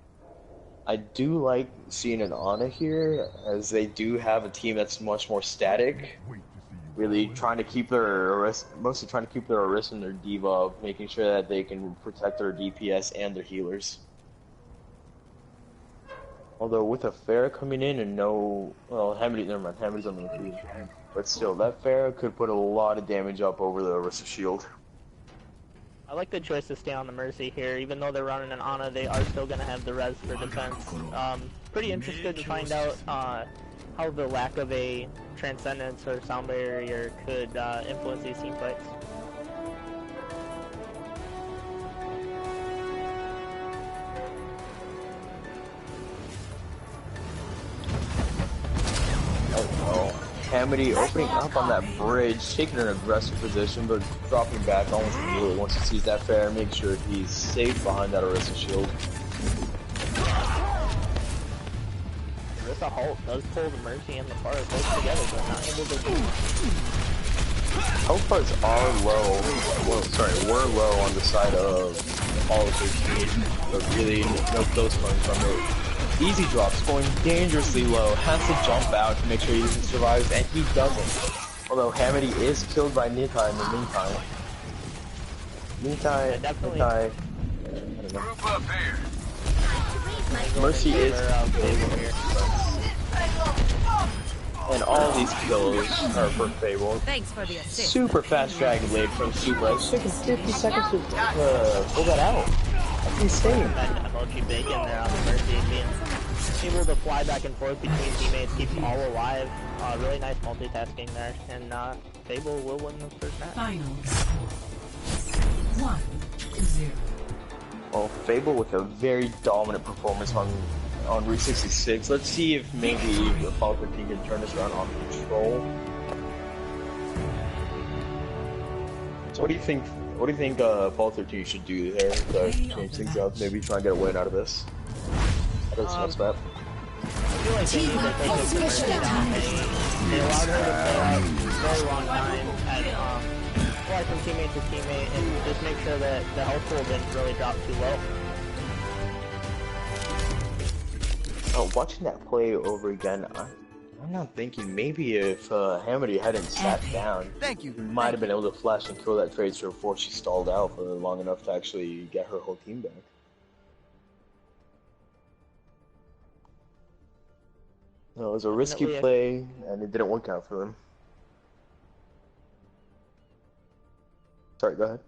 I do like seeing an Ana here, as they do have a team that's much more static. Really trying to keep their mostly trying to keep their Orisa and their D.Va up, making sure that they can protect their DPS and their healers. Although with a Pharah coming in and no, well, Hamidi, never mind, Hamidi's on the field. But still, that Pharah could put a lot of damage up over the Orisa shield. I like the choice to stay on the Mercy here. Even though they're running an Ana, they are still going to have the res for defense. Pretty interested to find out how the lack of a Transcendence or Sound Barrier could influence these team fights. Hamidi opening up on that bridge, taking an aggressive position, but dropping back almost immediately once he sees that Pharah, make sure he's safe behind that Orisa shield. Orisa Halt does pull the Mercy and the Pharah both together, but not able to... Health bars are low, well, sorry, were low on the side of all of their team, but really no kills coming from it. Easy drops, going dangerously low, has to jump out to make sure he survives, and he doesn't. Although Hamidi is killed by Nitai in the meantime. Nitai, I don't know. Mercy is here. And all these kills are for Fable. Thanks for the assist. Super fast Dragon Blade from Super. It's taking 50 seconds to pull that out. That's insane. MLG Bacon there on the Mercy being able to fly back and forth between teammates, keep them all alive. Really nice multitasking there, and Fable will win the first match. Finals 1-0. Well, Fable with a very dominant performance on Route 66. Let's see if maybe Apollo 13 can turn this around on Control. So what do you think? What do you think Apollo 13 should do there to change things up? Maybe try and get a win out of this. How does this map? I feel like they need to take this Mercy down. They allowed her to play out a very long time at fly from teammate to teammate and just make sure that the health pool didn't really drop too low. Oh, watching that play over again, I'm not thinking maybe if Hamidi hadn't sat down, he might have been able to flash and kill that Tracer before she stalled out for long enough to actually get her whole team back. No, it was a risky play, and it didn't work out for them. Sorry, go ahead.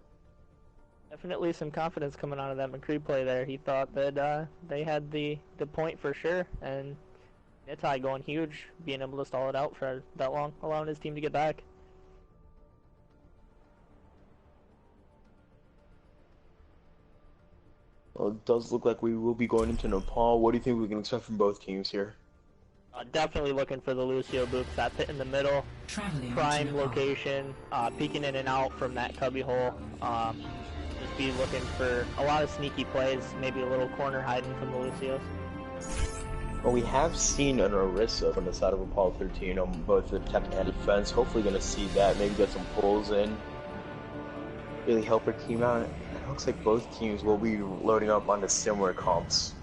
Definitely some confidence coming out of that McCree play there. He thought that they had the point for sure, and Nitai going huge, being able to stall it out for that long, allowing his team to get back. Well, it does look like we will be going into Nepal. What do you think we can expect from both teams here? Definitely looking for the Lucio boots. That pit in the middle, prime location, peeking in and out from that cubby hole. Just be looking for a lot of sneaky plays, maybe a little corner hiding from the Lucios. Well, we have seen an Orisa from the side of Apollo 13 on both the attack and defense. Hopefully going to see that, maybe get some pulls in. really help her team out. It looks like both teams will be loading up on the similar comps.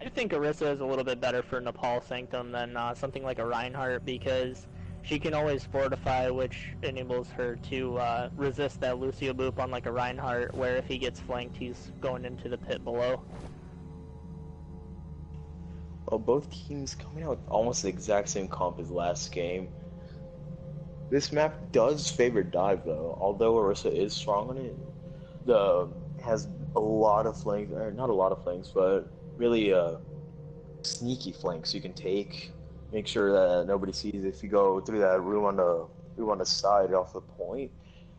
I think Orisa is a little bit better for Nepal Sanctum than something like a Reinhardt, because she can always fortify, which enables her to resist that Lucio boop on like a Reinhardt, where if he gets flanked, he's going into the pit below. Well, both teams coming out with almost the exact same comp as last game. This map does favor dive though, although Orisa is strong on it. Has a lot of flanks, or not a lot of flanks, but really sneaky flanks you can take. Make sure that nobody sees if you go through that room on the side off the point.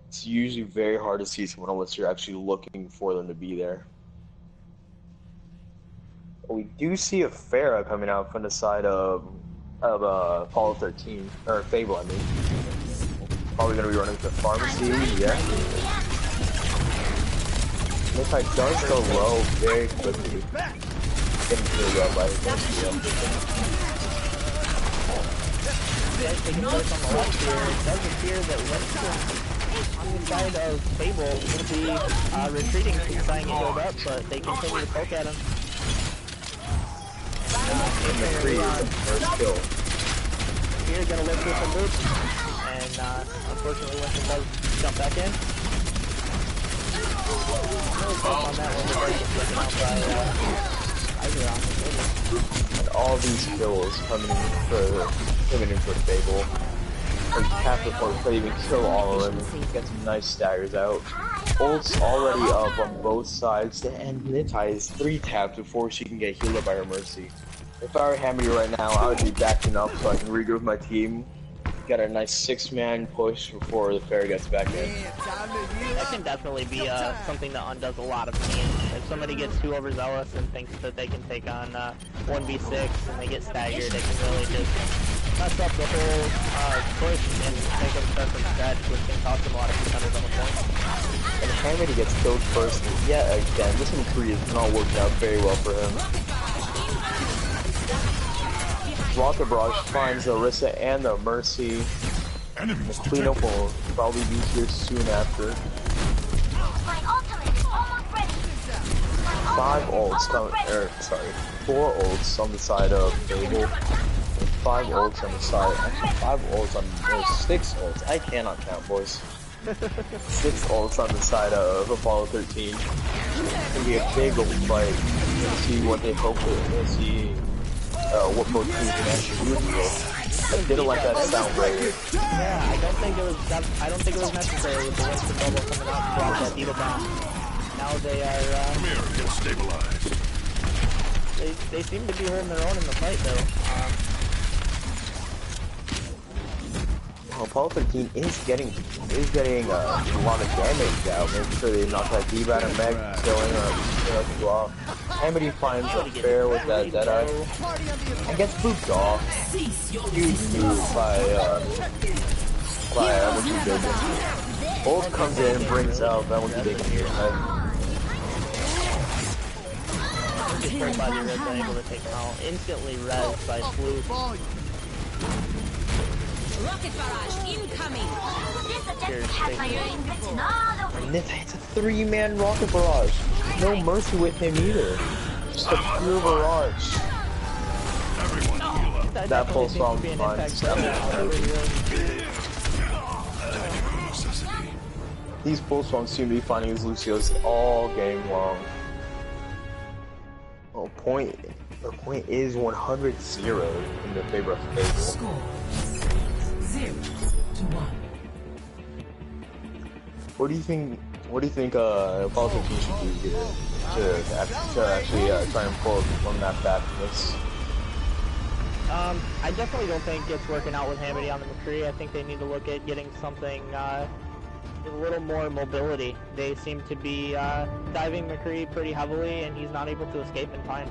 It's usually very hard to see someone unless you're actually looking for them to be there. We do see a Pharah coming out from the side of Apollo 13, or Fable, I mean. Probably gonna be running to the pharmacy, yeah. Nepal does go low very quickly. Getting killed out by his Guys taking place on the left here. It does appear that Winston on the side of Fable will be retreating from trying to build up, but they continue to poke at him. First kill. Here, gonna live through some boots, and unfortunately Winston does jump back in. On that one, and all these kills coming in for Fable. Or half before they even kill all of them. Get some nice staggers out. Ult's already up on both sides, and Nitai is 3 taps before she can get healed up by her Mercy. If I were Hammy right now, I would be backing up so I can regroup my team. Get a nice 6-man push before the Pharah gets back in. That can definitely be something that undoes a lot of teams. If somebody gets too overzealous and thinks that they can take on 1v6 and they get staggered, it can really just mess up the whole push and make them start from scratch, which can cost them a lot of contenders on the point. And Hammy gets killed first yet again. This McCree is not working out very well for him. Rocket Barrage finds the Orisa and the Mercy. The cleanup will probably be here soon after. 4 ults on the side of Fable. 5 ults on the side. Actually, 5 ults on 6 ults. I cannot count, boys. 6 ults on the side of Apollo 13. It's gonna be a big old fight. We'll see what they hope for. We'll see what both teams can actually do with it. I didn't like that sound break. Yeah, I don't think it was necessary with the Winston bubble coming out to drop that D.Va bomb. Now they are Come here, get stabilized. They seem to be holding their own in the fight though. Apollo 13 is getting a lot of damage out. Making sure they knock that D.Va out of Meg, killing her as well. Amity finds a fair with that Deadeye and gets booped off. Huge move by Wiki Big. Ult comes in and brings out that Wiki Big in your head. Just by the Orisa able to take him out. Instantly res by Sleuth. Rocket barrage incoming. And this hits a 3-man rocket barrage. No mercy with him either. Just a pure barrage. That pulse bomb finds. These pulse bombs seem to be finding his Lucios all game long. Oh, the point is 100-0 in the favor of Fable. 0-1. What do you think Apollo 13 should do here to actually try and pull one map back from this? I definitely don't think it's working out with Hamity on the McCree. I think they need to look at getting something a little more mobility. They seem to be diving McCree pretty heavily, and he's not able to escape in time.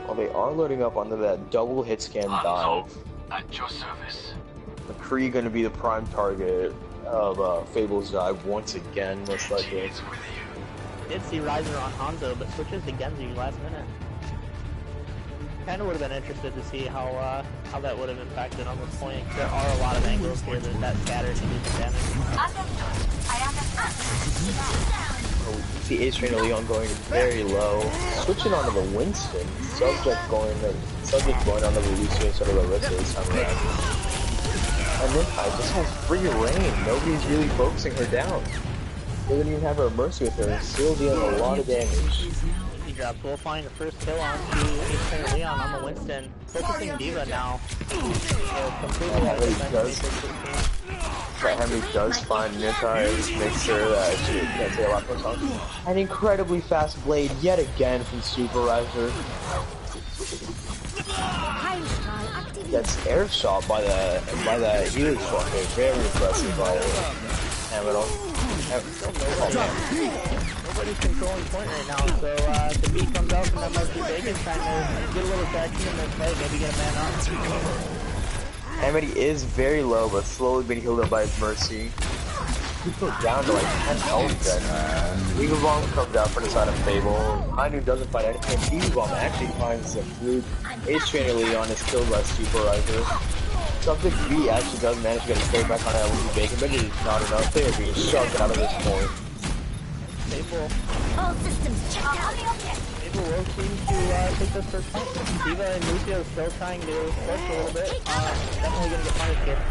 Well, they are loading up onto that double hit scan dive. At your service. McCree going to be the prime target of Fable's dive once again, most likely. Did see Riser on Hanzo, but switches to Genji last minute. Kind of would have been interested to see how that would have impacted on this point. There are a lot of angles here that scatter can do some damage. Oh, we can see Ace Train and Leon going very low. Switching onto the Winston. Subject going onto the Lucio instead of the Larissa this time around. And Nepal just has free reign. Nobody's really focusing her down. They didn't even have her Mercy with her and still dealing a lot of damage. Easy drops will find the first kill on to Ace Train and Leon on the Winston. Focusing Diva now. Completely out of defense. Henry does find Nitai, makes sure that she can't say a lot more songs. An incredibly fast blade yet again from Supervisor. Gets air shot by the Ilios fucker. Very impressive by Hamilton. Nobody's controlling point right now, so the beat comes out from that Mercy Bacon trying to get a little traction in their play, maybe get a man up. Amity is very low, but slowly being healed up by his Mercy. He goes down to like 10 health then. Eagle Bomb comes out from the side of Fable. Hainu doesn't find anything. Eagle Bomb actually finds the fluke. Ace Trainer Leon is killed by Supervisor. Subject V actually does manage to get his play back on that Lucy Bacon, but it is not enough. They are being shoved out of this point. Fable. All systems checked out. Fable will seem to take this first point. Diva and Lucio still trying to push a little bit. Definitely gonna get punished here.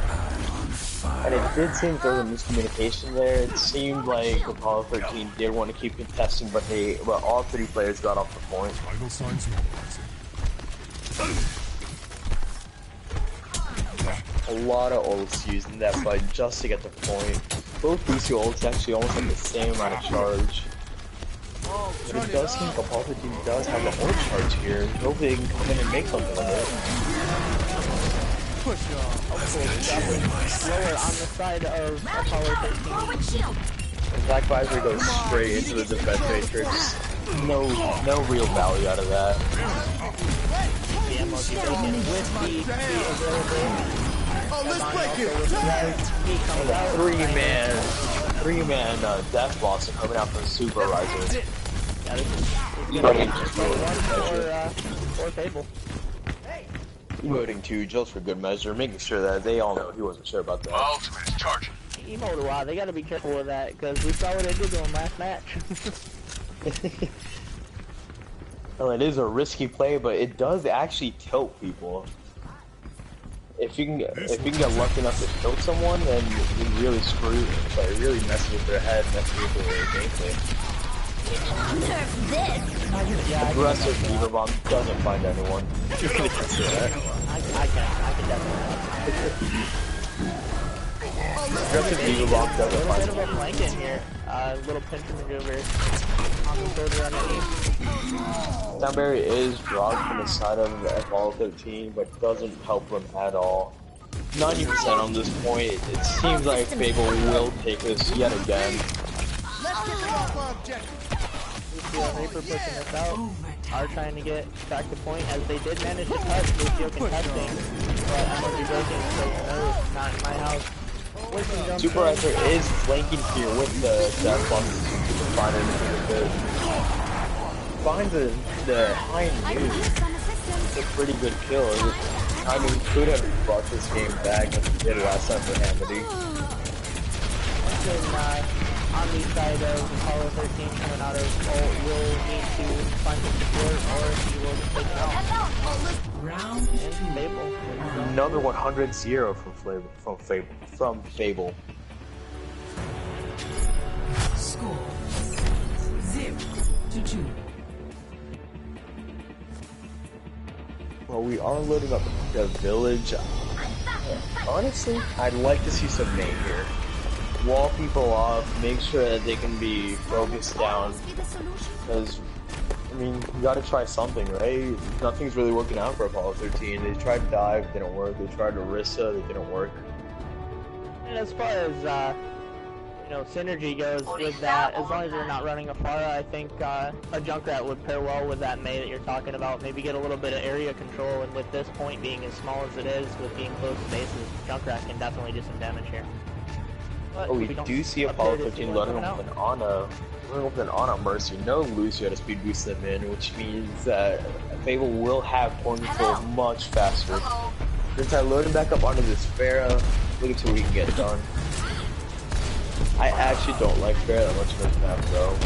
And it did seem there was a miscommunication there. It seemed like Apollo 13 did want to keep contesting, but all three players got off the point. Vital signs normalizing. A lot of ults used in that fight just to get the point. Both Lucio ults actually almost have the same amount of charge. But it does seem like Apollo 13 does have the ult charge here. Hopefully they can come in and make something of it. Push lower on the side of Apollo 13. Black Visor goes straight into the defense matrix. No real value out of that. The MLG Bacon with the availability. Oh, let's break it! Three-man Death Boss coming out from Supervisor. Yeah, this is or Fable. Emoting too, just for good measure, making sure that they all know he wasn't sure about that. Ultimate is charging. Emote a lot, they gotta be careful with that, because we saw what they did to him last match. Well, it is a risky play, but it does actually tilt people. If you can get lucky enough to tilt someone, then you really screw, like really messes with their head, messes with their gameplay. Aggressive Beaver Bomb doesn't find anyone. You're gonna consider that. I can definitely. Aggressive Beaver Bomb doesn't find anyone. A little bit of a flank in here. Little pinch maneuver on the shoulder underneath. Downberry is dropped from the side of Apollo 13, but doesn't help them at all. 90% on this point. It seems like Fable will take this yet again. Let's get the alpha objective. Lucio and Reaper pushing this out. Are trying to get back to point as they did manage to touch Lucio contesting, but MLG breaking, so no, not in my house. Supervisor is flanking here with the Death Box to find anything good. Find the high news. It's a pretty good kill. I mean, could have brought this game back as it did last time for Hamity. On the side of Apollo 13 coming out of ult will need to find some support or he will just take it out. Round and Fable. Another 100-0 from Fable. Score 0-2. Well, we are loading up the village. Honestly, I'd like to see some May here. Wall people off, make sure that they can be focused down. Because, I mean, you gotta try something, right? Nothing's really working out for Apollo 13. They tried Dive, didn't work. They tried Orisa, that didn't work. And as far as, you know, synergy goes with that, as long as they're not running a Pharah, I think a Junkrat would pair well with that May that you're talking about. Maybe get a little bit of area control, and with this point being as small as it is, with being close to bases, Junkrat can definitely do some damage here. But we do see Apollo 13 loading up with an Ana. going with an on Mercy. No Lucio to speed boost them in, which means that Fable will have point control much faster. Since I load him back up onto this Pharah, look at what he can get done. I actually don't like Pharah that much in this map though.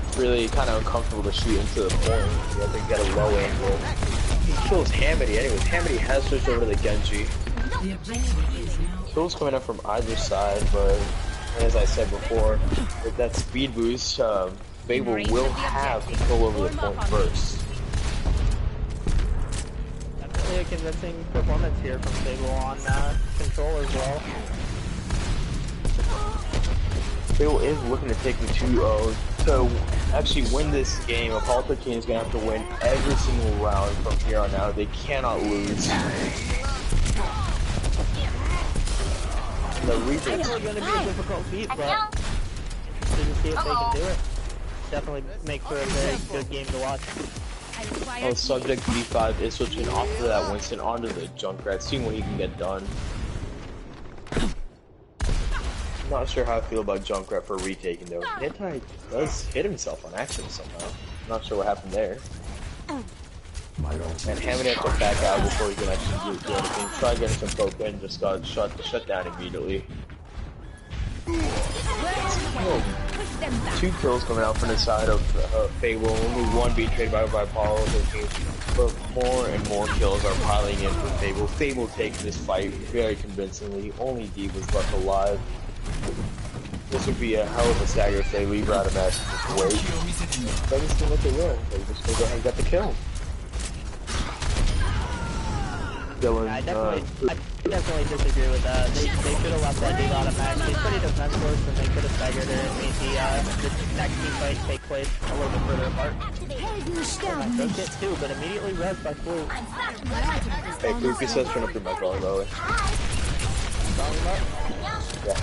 It's really kind of uncomfortable to shoot into the point. You have to get a low angle. He kills Hamidi anyways. Hamidi has switched over to the Genji. Kills coming up from either side, but as I said before, with that speed boost, Fable will have control over the point first. Definitely a convincing performance here from Fable on control as well. Fable is looking to take the 2-0. To actually win this game, Apollo King is going to have to win every single round from here on out. They cannot lose. The Reaper is going to be a difficult feat, but interested to see if they can do it. Definitely make for a very good game to watch. Oh, subject B5 is switching off of that Winston onto the Junkrat, seeing what he can get done. Not sure how I feel about Junkrat for retaking though. Nitai does hit himself on accident somehow. Not sure what happened there. And Hammond had to back out before he can actually do anything. Try getting some poke in, just got shut down immediately. Two kills coming out from the side of Fable. Only one being traded by Apollo. But more and more kills are piling in for Fable. Fable takes this fight very convincingly. Only D was left alive. This would be a hell of a stagger if they leave out a match and just wait. Doesn't seem like they will. They're just gonna go ahead and get the kill. Dylan, I definitely disagree with that. They should have left that dude out of match. He's pretty defenseless and they could have staggered her and made the next team fight take place a little bit further apart. They hit too, but immediately res by Fluke. Hey, Fluke says turn up your mic volume, by the way. Yeah.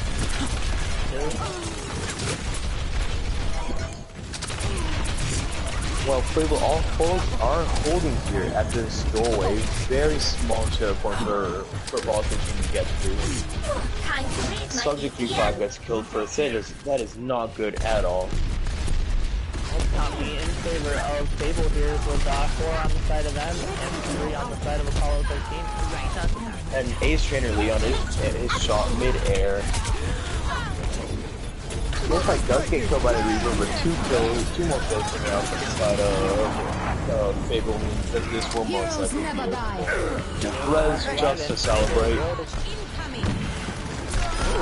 Well, Fable, all folks are holding here at this doorway. Very small share point for ball team to get through. Subject G5 gets killed first. That is not good at all. Tommy in favor of Fable here with 4 on the side of them and 3 on the side of Apollo 13. And Ace Trainer Leon is shot mid-air. Looks like does get killed by the Reaper, but 2 more kills coming out from the side of Fable means that this will most likely be Res just to celebrate.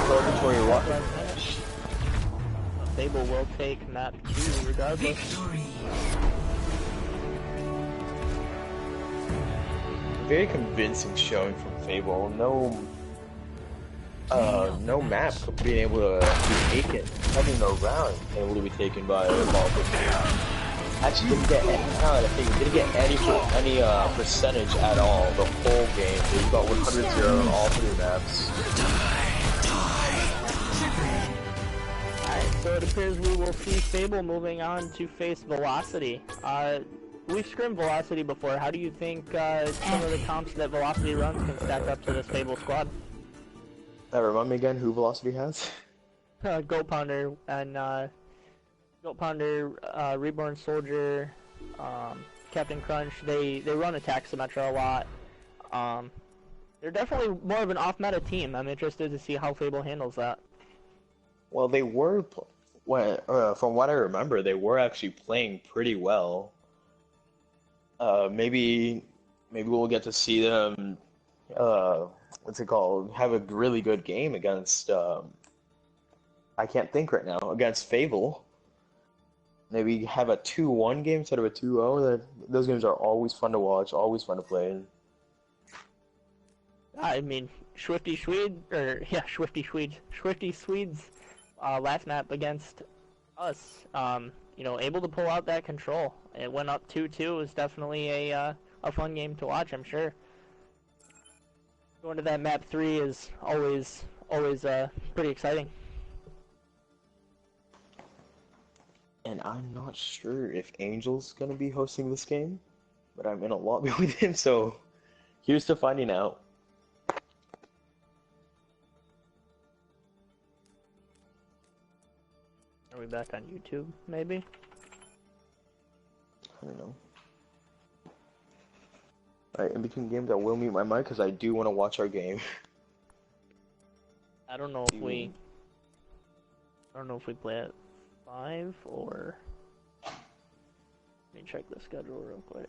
Celebratory what? Fable will take map 2 regardless. Very convincing showing from Fable. No map being able to be taken. Having no round able to be taken by a ball. Actually didn't get any percentage at all the whole game. They got 100-0 on all 3 maps. Alright, so it appears we will see Fable moving on to face Velocity. We've scrimmed Velocity before. How do you think some of the comps that Velocity runs can stack up to this Fable squad? Remind me again who Velocity has? Goat Pounder and Goat Pounder, Reborn Soldier, Captain Crunch. They run attack Symmetra a lot. They're definitely more of an off-meta team. I'm interested to see how Fable handles that. Well, they were, from what I remember, they were actually playing pretty well. Maybe we'll get to see them. What's it called? Have a really good game against. I can't think right now. Against Fable. Maybe have a 2-1 game instead of a 2-0. Those games are always fun to watch, always fun to play. I mean, Swifty Swedes last map against us. You know, able to pull out that control. It went up 2-2. Is definitely a fun game to watch, I'm sure. Going to that map 3 is always pretty exciting. And I'm not sure if Angel's gonna be hosting this game, but I'm in a lobby with him, so here's to finding out. Are we back on YouTube, maybe? I don't know. Alright, in between games, I will mute my mic because I do want to watch our game. I don't know if we play at 5 or... Let me check the schedule real quick.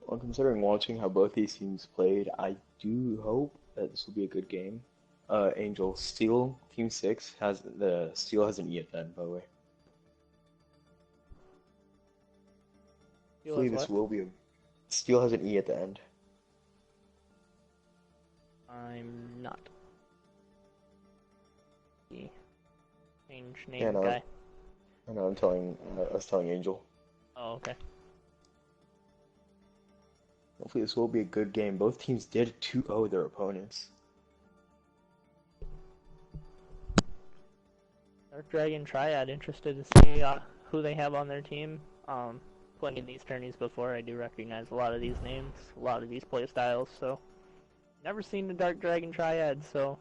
Well, considering watching how both these teams played, I do hope that this will be a good game. Angel, Steel, Team 6 has the Steel has an E at the end, by the way. Hopefully this will be a Steel has an E at the end. I'm not. Change name Yeah, no, guy. I know. I was telling Angel. Oh, okay. Hopefully this will be a good game. Both teams did 2-0 their opponents. Dark Dragon Triad, interested to see who they have on their team. Playing in these tourneys before, I do recognize a lot of these names, a lot of these playstyles, so... Never seen the Dark Dragon Triad, so...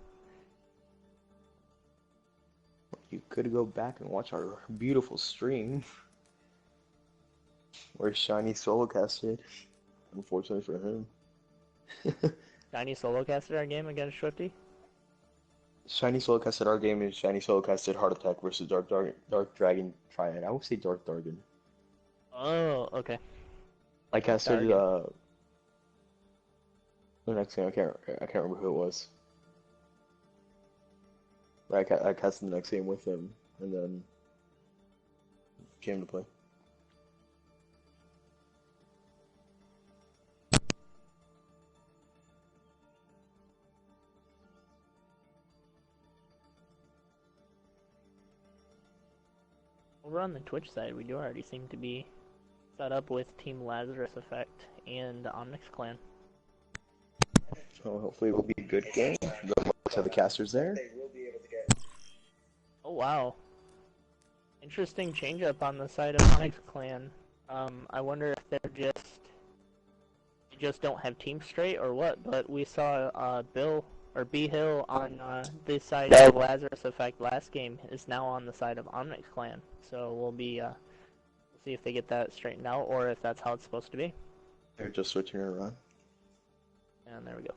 You could go back and watch our beautiful stream. Where Shiny solo casted. Unfortunately for him. Shiny solo casted our game against Swifty? Shiny solo casted our game and Shiny solo casted Heart Attack versus Dark Dragon Triad. I would say Dark Dragon. Oh, okay. I casted the next game. I can't remember who it was. But I casted the next game with him and then came to play. Over on the Twitch side, we do already seem to be set up with Team Lazarus Effect and Onyx Clan. So hopefully it will be a good game. Good luck to the casters there. Oh wow. Interesting change up on the side of Onyx Clan. I wonder if they just don't have teams straight or what, but we saw Bill or B Hill on this side of Lazarus Effect last game is now on the side of Onyx Clan. So we'll be see if they get that straightened out or if that's how it's supposed to be. They're just switching it around. And there we go.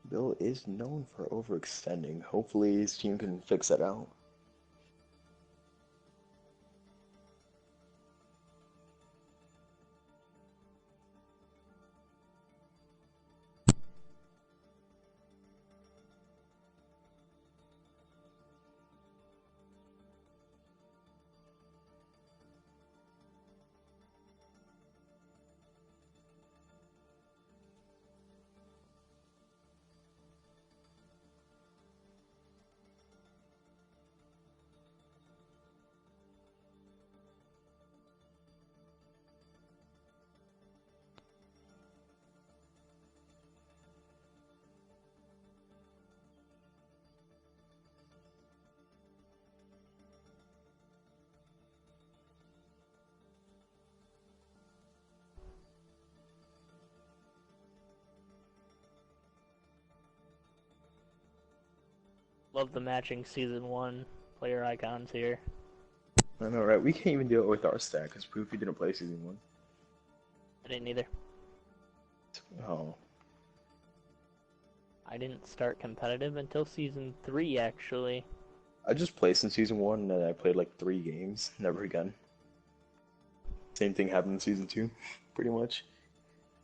Bill is known for overextending. Hopefully his team can fix that out. Love the matching Season 1 player icons here. I know, right? We can't even do it with our stack because Poofy didn't play season 1. I didn't either. Oh. I didn't start competitive until season 3, actually. I just played in season 1 and then I played like 3 games. Never again. Same thing happened in season 2, pretty much.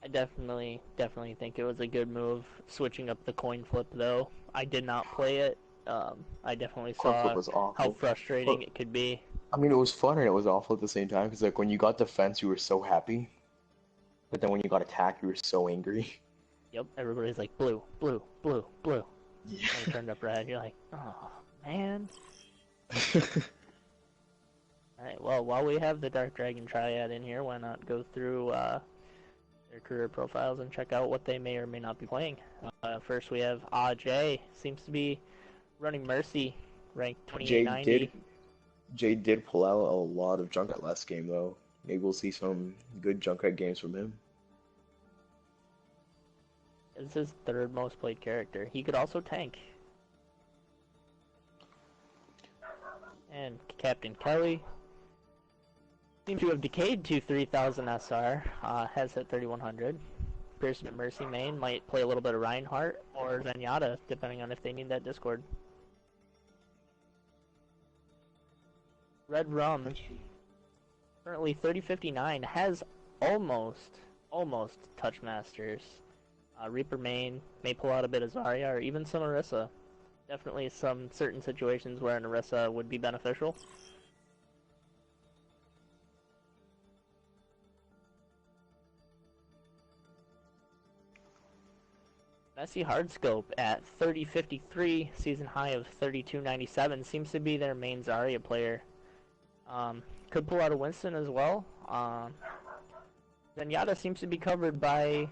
I definitely think it was a good move, switching up the coin flip though. I did not play it. I definitely saw how frustrating it could be. I mean, it was fun and it was awful at the same time, because like when you got defense, you were so happy. But then when you got attack, you were so angry. Yep, everybody's like, blue, blue, blue, blue. Yeah. And it turned up red, you're like, oh, man. Alright, well, while we have the Dark Dragon Triad in here, why not go through their career profiles and check out what they may or may not be playing. First we have Jay, seems to be running Mercy, ranked 2890. Jay did pull out a lot of Junkrat last game, though. Maybe we'll see some good Junkrat games from him. It's his 3rd most played character. He could also tank. And Captain Kelly seems to have decayed to 3000 SR, has hit 3100. Pearson at Mercy main might play a little bit of Reinhardt or Zenyatta, depending on if they need that Discord. Red Rum, currently 3059, has almost touch Masters. Reaper main may pull out a bit of Zarya or even some Orisa. Definitely some certain situations where an Orisa would be beneficial. Messi Hardscope at 3053, season high of 3297, seems to be their main Zarya player. Could pull out a Winston as well. Zenyatta seems to be covered by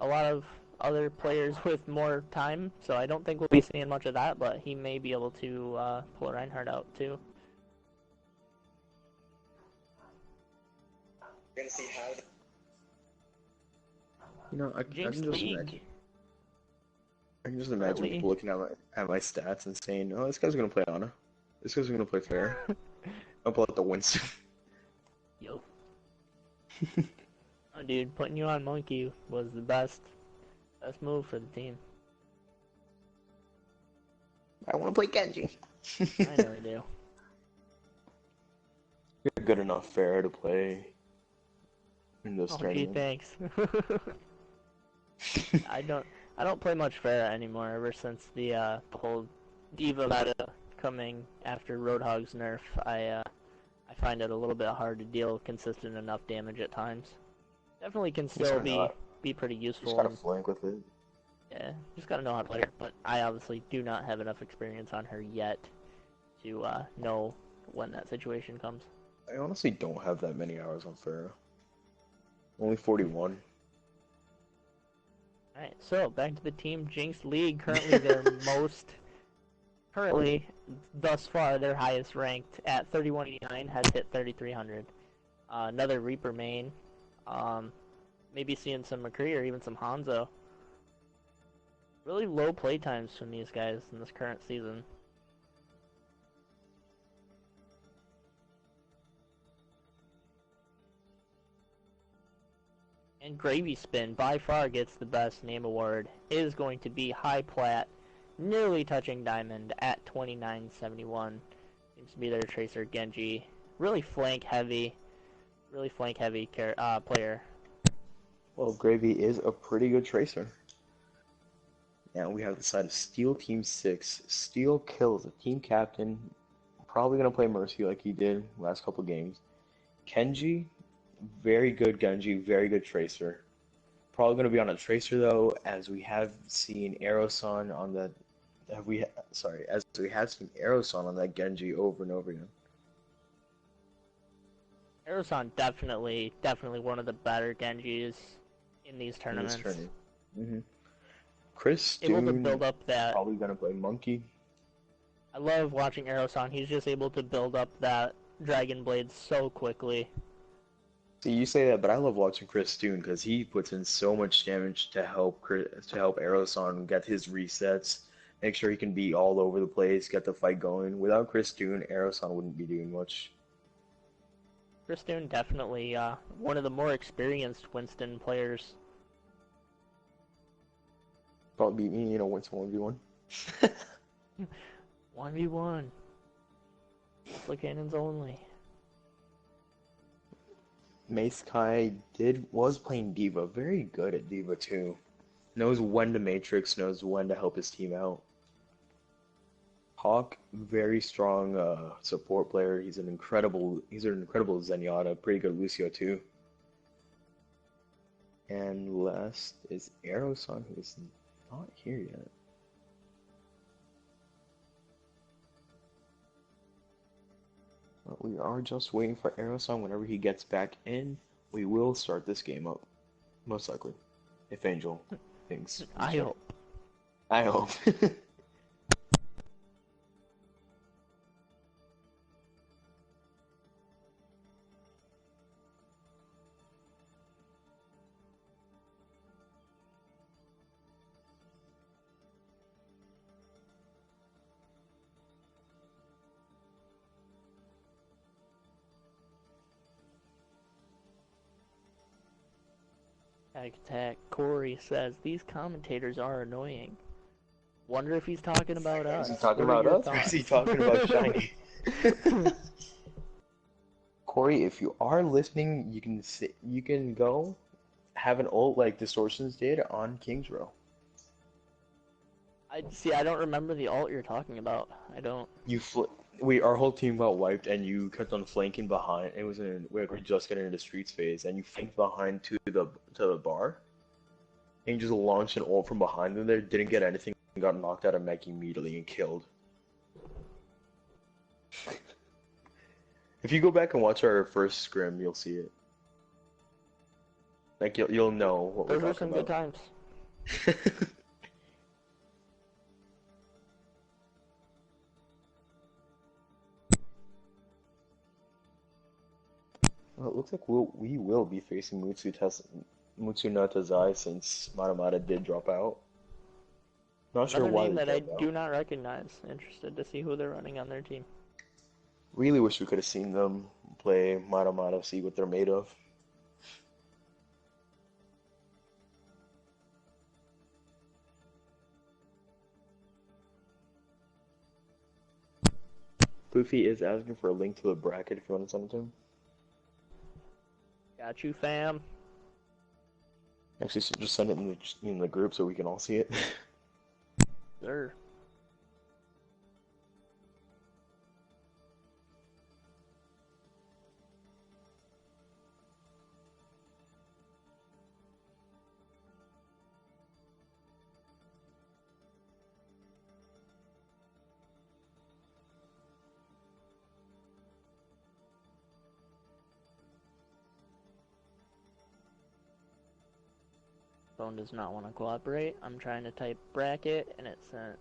a lot of other players with more time, so I don't think we'll be seeing much of that, but he may be able to pull Reinhardt out too. We're gonna see how. You know, I can just imagine people looking at my stats and saying, "Oh, this guy's gonna play Ana. This guy's gonna play fair." I'll pull out the Winston. Yo. Oh, dude, putting you on Monkey was the best move for the team. I want to play Genji. I know I do. You're good enough fair to play in this tournament. Gee, thanks. I don't play much fair anymore ever since the whole Diva meta coming after Roadhog's nerf. I find it a little bit hard to deal consistent enough damage at times. Definitely can still be pretty useful. Just gotta flank with it. Yeah, just gotta know how to play her. But I obviously do not have enough experience on her yet to know when that situation comes. I honestly don't have that many hours on Pharah. Only 41. Alright, so back to the Team Jinx League. Currently, thus far, their highest ranked at 3189 has hit 3300. Another Reaper main. Maybe seeing some McCree or even some Hanzo. Really low playtimes from these guys in this current season. And Gravy Spin by far gets the best name award. Is going to be High Plat, nearly touching Diamond at 2971. Seems to be their Tracer Genji. Really flank heavy player. Well, Gravy is a pretty good Tracer. Now we have the side of Steel Team 6. Steel kills a team captain. Probably going to play Mercy like he did last couple games. Kenji, very good Genji, very good Tracer. Probably going to be on a Tracer though, as we have seen Aeroson on that. As we have seen Aeroson on that Genji over and over again. Aeroson definitely one of the better Genjis in these tournaments. Chris able to build up that. Probably gonna play Monkey. I love watching Aeroson. He's just able to build up that Dragon Blade so quickly. See, you say that, but I love watching Chris Toon because he puts in so much damage to help Aeroson get his resets, make sure he can be all over the place, get the fight going. Without Chris Dune, Aeroson wouldn't be doing much. Christine definitely one of the more experienced Winston players. Probably beat me, you know, Winston 1v1. 1v1. Split cannons only. Mace Kai was playing Diva, very good at Diva too. Knows when to matrix, knows when to help his team out. Hawk, very strong support player. He's an incredible Zenyatta, pretty good Lucio too. And last is Aeroson, who is not here yet. But we are just waiting for Aeroson. Whenever he gets back in, we will start this game up. Most likely. If Angel thinks. I hope. I hope. Attack Corey says these commentators are annoying. Wonder if he's talking about us. Is he talking about us? Or is he talking about Shiny? Corey, if you are listening, you can go have an ult like Distortions did on King's Row. I don't remember the ult you're talking about. I don't. Our whole team got wiped, and you kept on flanking behind. We were just getting into streets phase, and you flanked behind to the bar, and you just launched an ult from behind them. There didn't get anything, and got knocked out of mech immediately and killed. If you go back and watch our first scrim, you'll see it. Like you'll know what we're talking about. Those were some good times. Well, it looks like we will be facing Mutsunata Zai since Matamata did drop out. Not sure why. Another name that I do not recognize. Interested to see who they're running on their team. Really wish we could have seen them play Matamata, see what they're made of. Poofy is asking for a link to the bracket if you want to send it to him. Got you, fam. Actually, just send it in the group so we can all see it. Sure. Phone does not want to cooperate. I'm trying to type bracket and it sent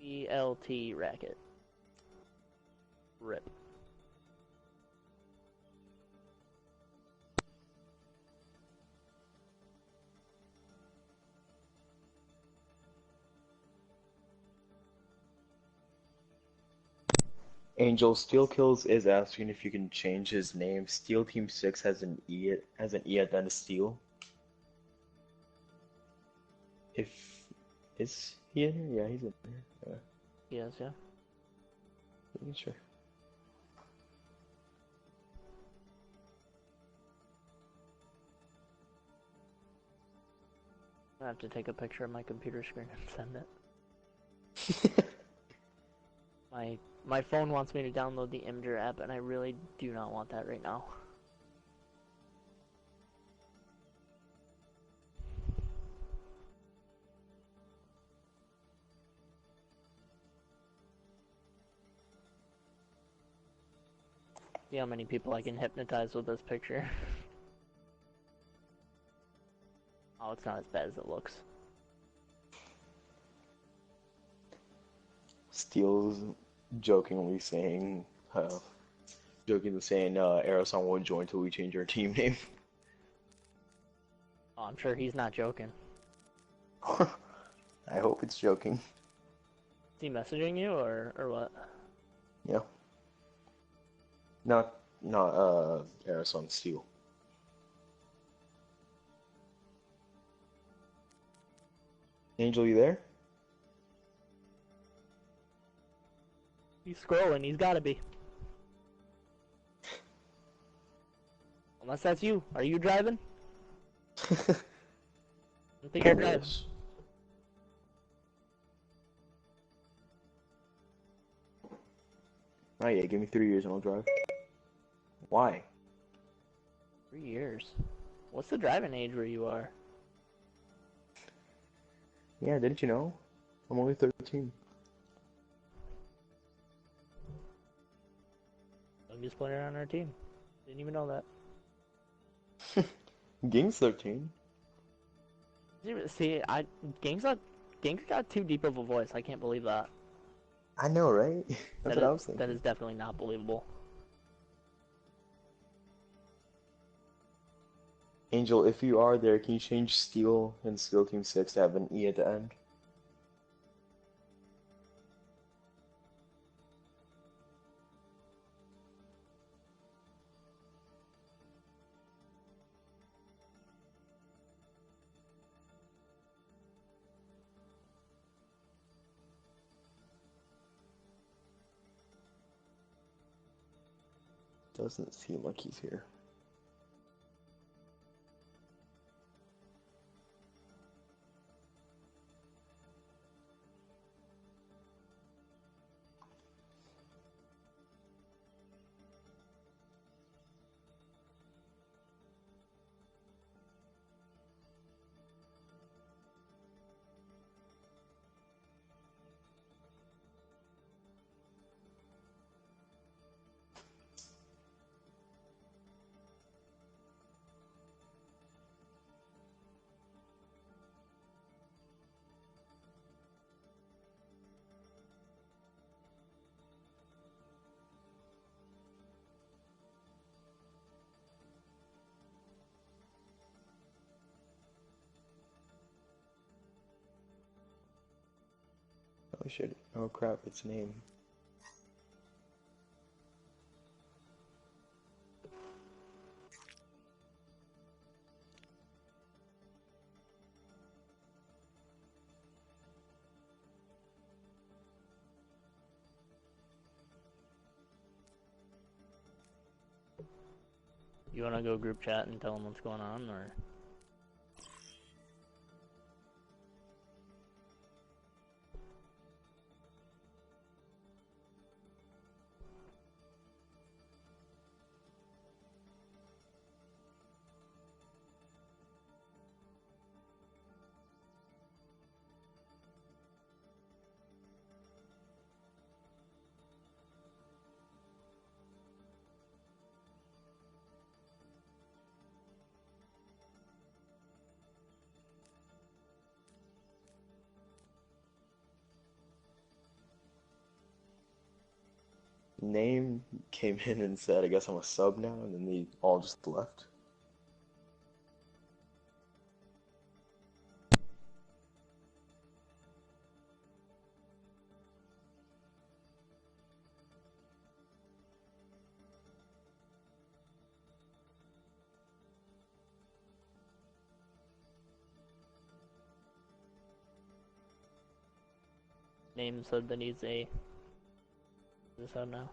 BLT racket. RIP. Angel Steel Kills is asking if you can change his name. Steel Team 6 has an E at the end of Steel. Is he in here? Yeah, he's in here. Yeah. Yes, yeah. Sure. I have to take a picture of my computer screen and send it. My phone wants me to download the Imgur app, and I really do not want that right now. See how many people I can hypnotize with this picture. Oh, it's not as bad as it looks. Steel's jokingly saying, Aeroson won't join until we change our team name. Oh, I'm sure he's not joking. I hope it's joking. he messaging you or what? Yeah. Not Eris on Steel. Angel, you there? He's scrolling. He's gotta be. Unless that's you. Are you driving? I don't think you're driving. Oh yeah, give me 3 years and I'll drive. Why? 3 years. What's the driving age where you are? Yeah, didn't you know? I'm only 13. Youngest player on our team. Didn't even know that. Ging's 13. See, Gang's got too deep of a voice. I can't believe that. I know, right? That's what I was thinking. That is definitely not believable. Angel, if you are there, can you change Steel and Steel Team 6 to have an E at the end? Doesn't seem like he's here. Oh shit. Oh crap, its name. You wanna go group chat and tell them what's going on, or? Name came in and said, I guess I'm a sub now, and then they all just left. Name said that he's a. Is this out now?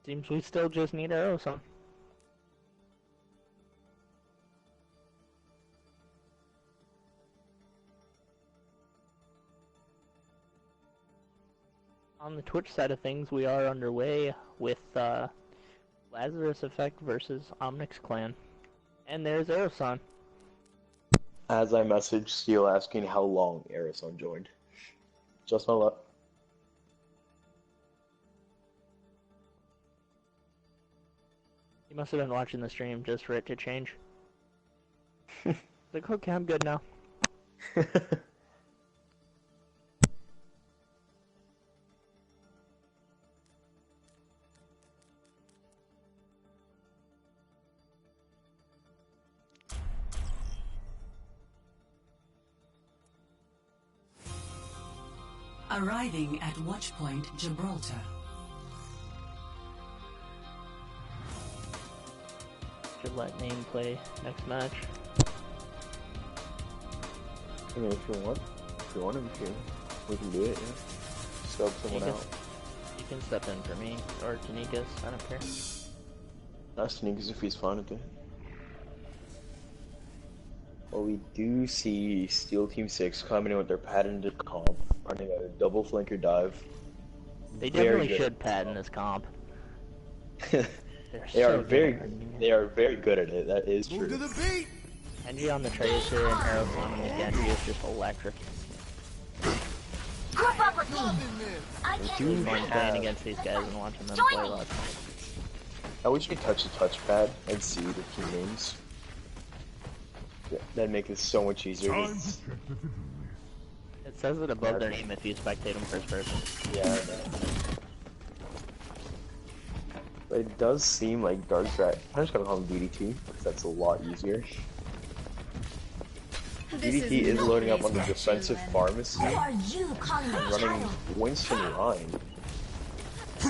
Seems we still just need arrows, huh? On the Twitch side of things, we are underway with Lazarus Effect versus Omnix Clan. And there's Aeroson. As I messaged Steel asking how long Aerison joined. Just my luck. You must have been watching the stream just for it to change. Like, okay, I'm good now. Arriving at Watchpoint Gibraltar. Should let Name play next match. I mean, if you want him to, we can do it, yeah. Sub someone out. You can step in for me, or Tanikas, I don't care. That's Tanikas if he's fine with it. Well, we do see Steel Team 6 coming in with their patented comp, running a double flanker dive. They definitely should patent this comp. They are very good at it, that is true. Genji on the Tracer and Aeroson on the Genji is just electric. Group up with me. I We can't do leave I'm have... playing against these guys and watching them play lots. I wish we could touch the touchpad and see the team names. Yeah, that'd make it so much easier. It says it above their name if you spectate them first person. Yeah, I know. But it does seem like Dark Dragon. I'm just gonna call him DDT because that's a lot easier. DDT is loading up on the defensive pharmacy and running Winston Rhine.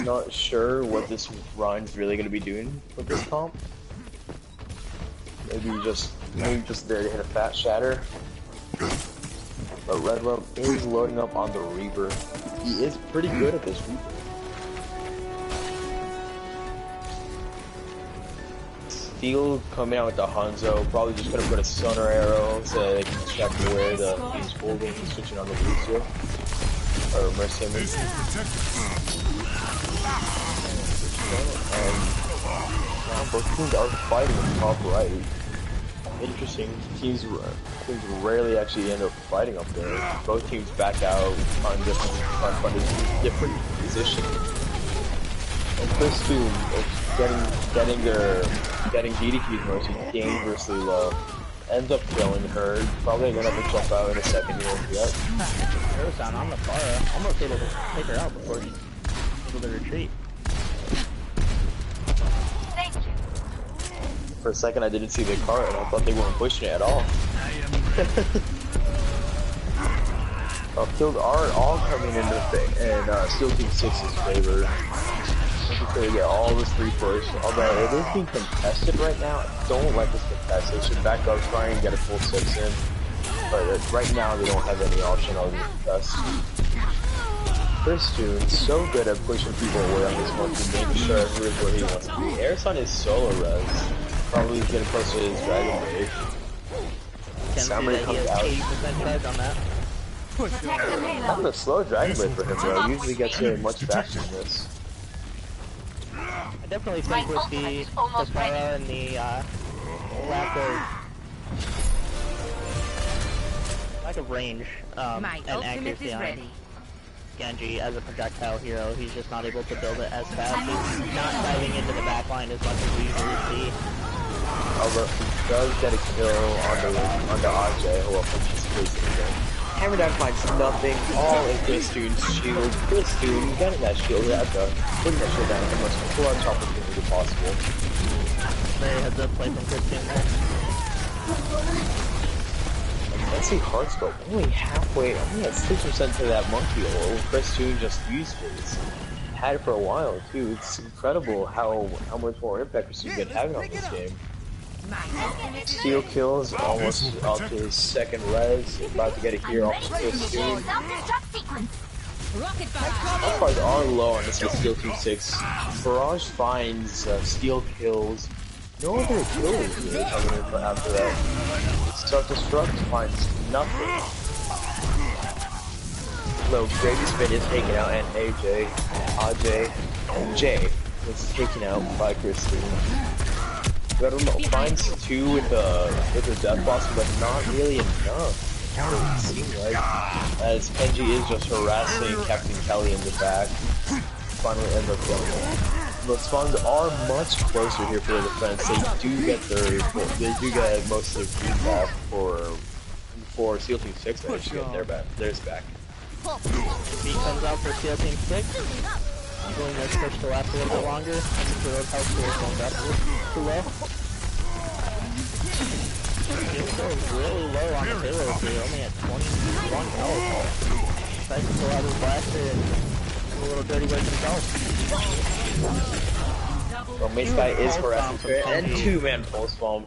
Not sure what this Rhine's really gonna be doing with this comp. Maybe just there to hit a fat shatter. But Red Rump is loading up on the Reaper. He is pretty good at this Reaper. Steel coming out with the Hanzo, probably just gonna put a Sonar Arrow so they can check where the he's holding, switching on the Lucio. Or Mercenary. Both teams are fighting in top right. Interesting. Teams rarely actually end up fighting up there. Both teams back out on different positions. And Chris too, getting DDT's mercy dangerously low. Ends up killing her. Probably gonna have to jump out in a second here. Yep. Aeroson on the far, almost able to take her out before she's able to retreat. For a second I didn't see the cart and I thought they weren't pushing it at all. Kills are all coming into and Steel Team 6's favor. They get all this 3 push, although it is being contested right now. I don't like this contest. They should back up, try and get a full 6 in. But right now they don't have any option other than contest. Christian so good at pushing people away on this one and making sure everyone's where he wants to be. Aeroson is solo res. Probably getting close to his Dragon Blade. Samurai comes out. 80% charge on that. Having a slow Dragon Blade for him though, usually gets here much faster than this. I definitely think with the Para and the lack of range and accuracy on Genji as a projectile hero, he's just not able to build it as fast. He's not diving into the backline as much as we usually see. Although he does get a kill on the AJ, who will participate in the game. Hammer Down finds nothing, all in Christoon's shield. Christoon getting that shield out there, putting that shield down in the most clutch opportunity possible. Very heads up play from Christoon there. Let's see Heartscope only halfway, only at 6% to that monkey hole. Christoon just used it. It's had it for a while too. It's incredible how much more impact Christoon's been having on this game. Steel kills almost up to his second res, about to get a here off Christoon. Health are low on this with Steel Team 6. Barrage finds Steel kills. No other kills really coming in after that. Self-destruct finds nothing. Though Gravy Spin is taken out, and Jay is taken out by Christine. Veteran finds 2 with the death box, but not really enough. It doesn't seem like, as Kenji is just harassing Captain Kelly in the back. Finally ends up killing him. The spawns are much closer here for the defense. They do get most of their team back for Seal Team 6. They actually get theirs back. Beat comes out for Seal Team 6. Doing this push to last a little bit longer. For those health scores going up too low. It's really low on the payload here, only at 21 health. Tries to pull out his blaster and a little dirty work himself. Well, Mace Guy is harassing Spirit and 2-man pulse bomb.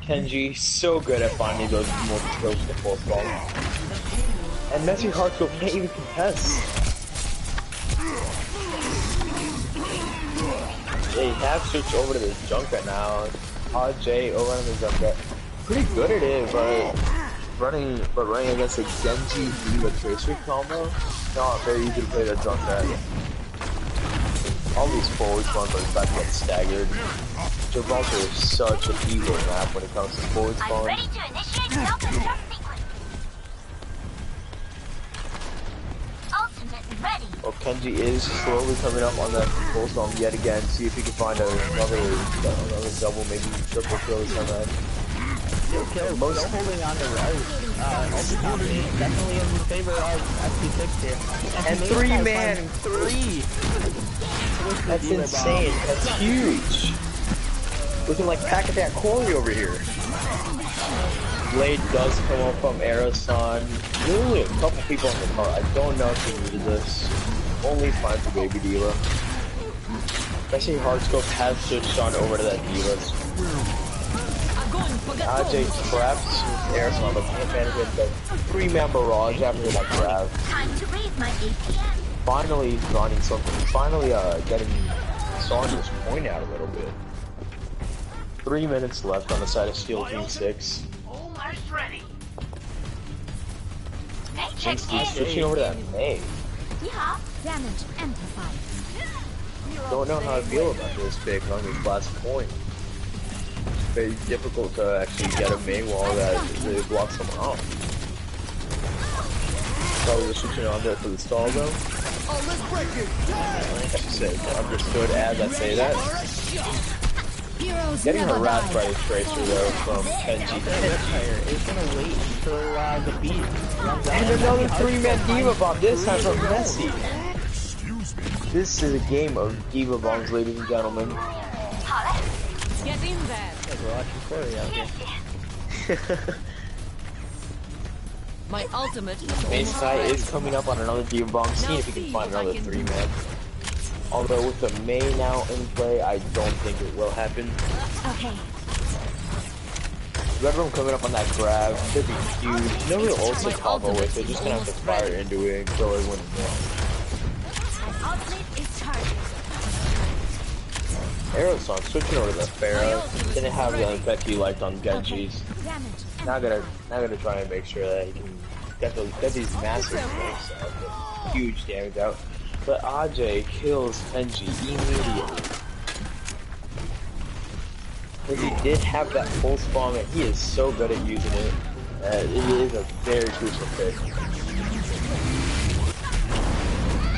Kenji so good at finding those multi kills with the pulse bomb. And Messy Heartscope can't even contest. They have switched over to the Junkrat now. Jay over on the Junkrat. Pretty good at it, but running against a Genji Diva Tracer combo, not very easy to play the Junkrat. All these forward spawns are about to get staggered. Gibraltar is such an evil map when it comes to forward spawns. Ready to initiate self-destruct sequence. Ultimate ready. Well, Kenji is slowly coming up on that full spawn yet again. See if he can find another double, maybe triple kill or something. Most holding on to Res. Definitely in favor of SP6 here. And 3-man! 3! That's insane. That's huge. Looking like Pack-Attack Corey over here. Blade does come up from Arasan. Really a couple people on the car. I don't know if he needed this. Only fine for Baby Diva. Especially Hardscope has switched on over to that Divas. AJ trapped Arasan, but can't manage it. The 3-man barrage after that grab. Time to raise my APM. Finally finding something. Finally getting Saunders' point out a little bit. 3 minutes left on the side of Steel Team 6. Almost ready. Jinx switching over to that May. Yeah. Damage amplified. Don't know how I feel about this pick on this last point. Very difficult to actually get a May wall that really blocks someone off. Probably just switching on there for the stall though. I should say understood as I say that. Getting harassed by the Tracer though from Kenji. It's gonna wait until the beat runs out. And another 3-man Diva Bomb, this time from Messi. This is a game of Diva Bombs, ladies and gentlemen. Get in there. We're watching Corey out here. My ultimate Mace Guy is coming up on another Diva Bomb, seeing if he can find another 3-man. Although with the May now in play, I don't think it will happen. Okay. Red Room coming up on that grab should be huge. No real ultimate combo with it, just gonna have to fire into it and kill everyone down. Aeroson switching over to the Pharah. Didn't have the effect he liked on Genji's. Now gonna try and make sure that he can get these massive hits out, huge damage out. But AJ kills Kenji immediately. Because he did have that full spawn and he is so good at using it. It is a very crucial pick.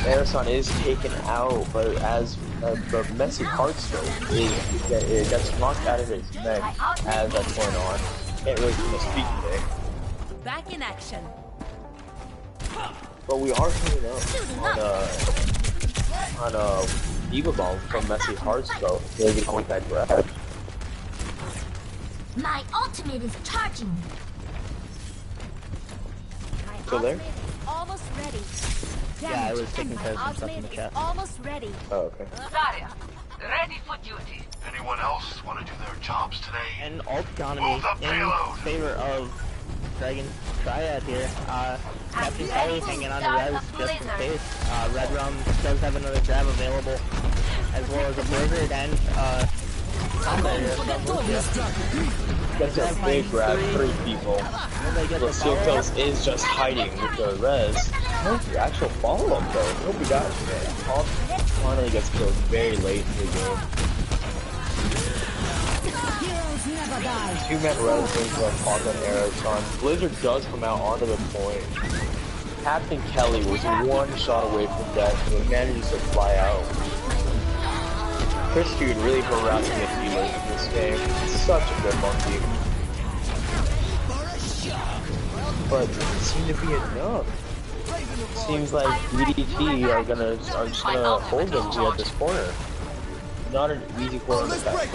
Arasan is taken out, but as the Messy Heartscope it gets knocked out of his neck as that's going on. Can't really speak today. Back in action. But we are coming up on a Diva Bomb from Messy Heartscope. They're getting on that grab. My ultimate is charging. So there? Almost ready. Yeah, I was taking care of some stuff in the chat. Almost ready. Oh, okay. Zarya, ready for duty. Anyone else want to do their jobs today? And alt economy in favor of Dragon Triad here. Captain Kelly hanging on to res just in case. Red Rum does have another grab available, as well as a Blizzard and That's a big grab, 3 people. Look, Steel Kills is just hiding with the res. No, the actual follow-up though. Nobody got you, man. Hawk finally gets killed very late in the game. 2-man res brings up Hawk on arrows on. Blizzard does come out onto the point. Captain Kelly was 1 shot away from death, but manages to fly out. Chris Dude really harassing the Ilios in this game. Such a good monkey. But it doesn't seem to be enough. Seems like DDT are just gonna hold them here at this corner. Not an easy corner to push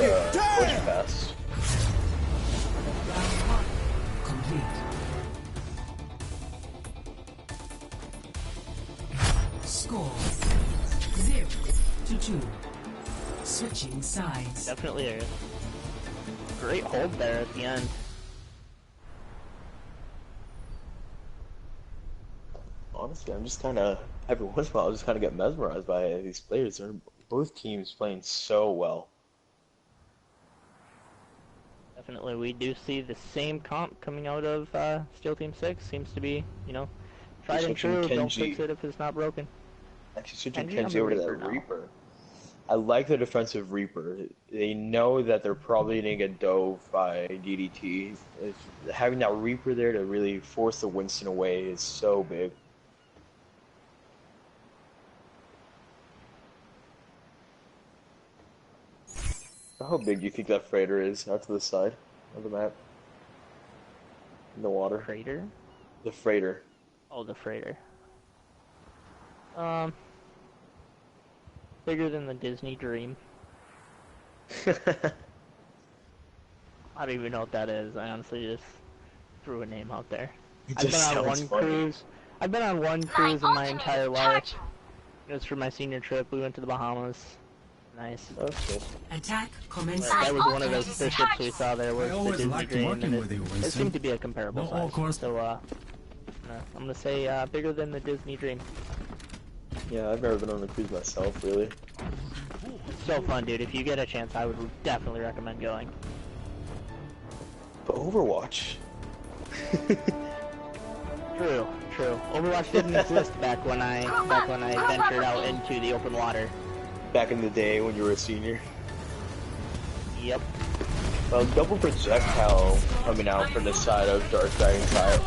past. Score 0-2. Switching sides. Definitely a great hold there at the end. Honestly, I'm just kind of, every once in a while, I just kind of get mesmerized by these players. They're both teams playing so well. Definitely, we do see the same comp coming out of Steel Team 6. Seems to be, you know, tried and true. Don't fix it if it's not broken. Actually, switching Kenji over to that Reaper. I like the defensive Reaper. They know that they're probably going to get dove by DDT. Having that Reaper there to really force the Winston away is so big. How big do you think that freighter is out to the side of the map? In the water. Freighter? The freighter. Oh, the freighter. Bigger than the Disney Dream. I don't even know what that is. I honestly just threw a name out there. I've been on one cruise. I've been on one cruise in my entire life. It was for my senior trip. We went to the Bahamas. Nice. Okay. Attack commencing. That was one of those fish ships we saw there. Was the Disney Dream, and it seemed to be a comparable size. So, I'm gonna say bigger than the Disney Dream. Yeah, I've never been on a cruise myself, really. It's so fun, dude. If you get a chance, I would definitely recommend going. But Overwatch. True. Overwatch didn't exist back when I ventured out into the open water. Back in the day when you were a senior. Yep. Well, double projectile coming out from the side of Dark Dragon's side.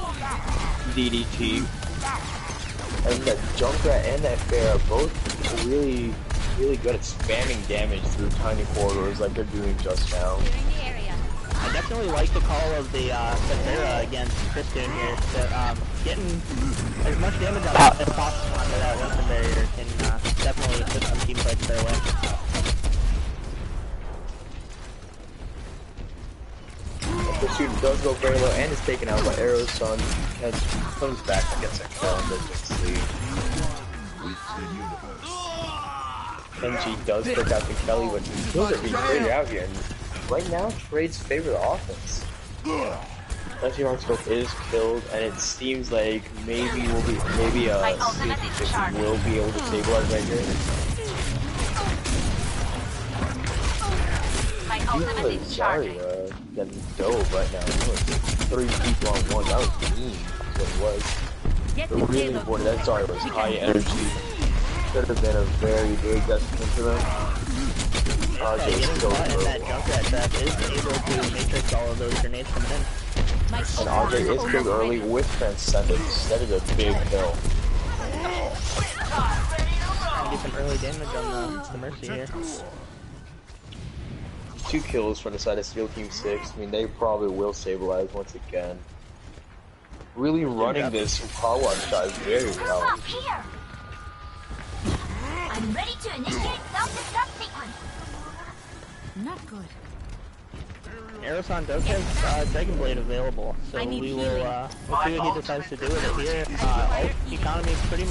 DDT. And that Junkrat and that Fair are both really good at spamming damage through tiny corridors like they're doing just now. I definitely like the call of the Pantera against Kristen here. That, getting as much damage as possible onto that Winston barrier can definitely put some team fights their way. The shooter does go very low and is taken out by Arrow's son. And comes back and gets a kill and doesn't sleep. Kenji does take out the Kelly, but he kills it being traded out here. And right now, trades favor the offense. Lefty Horoscope is killed, and it seems like maybe Steel Team 6 will be able to stabilize right here. People is Zarya getting dove right now. 3 people on one. That was mean. That's what it was. But really important. That Zarya was high energy. Could have been a very big detriment to them. RJ is so good. And that Junkrat trap is able to matrix all of those grenades coming in. And RJ is killed early with Transcendence. That is a big kill. Do some early damage on the Mercy here. 2 kills from the side of Steel Team 6. I mean, they probably will stabilize once again. Really running this car wash shot very well. I'm ready to initiate self-destruct sequence. Not good. Aeroson does have Dragon Blade available, so we will we'll see what he decides to do with it here. Ult economy pretty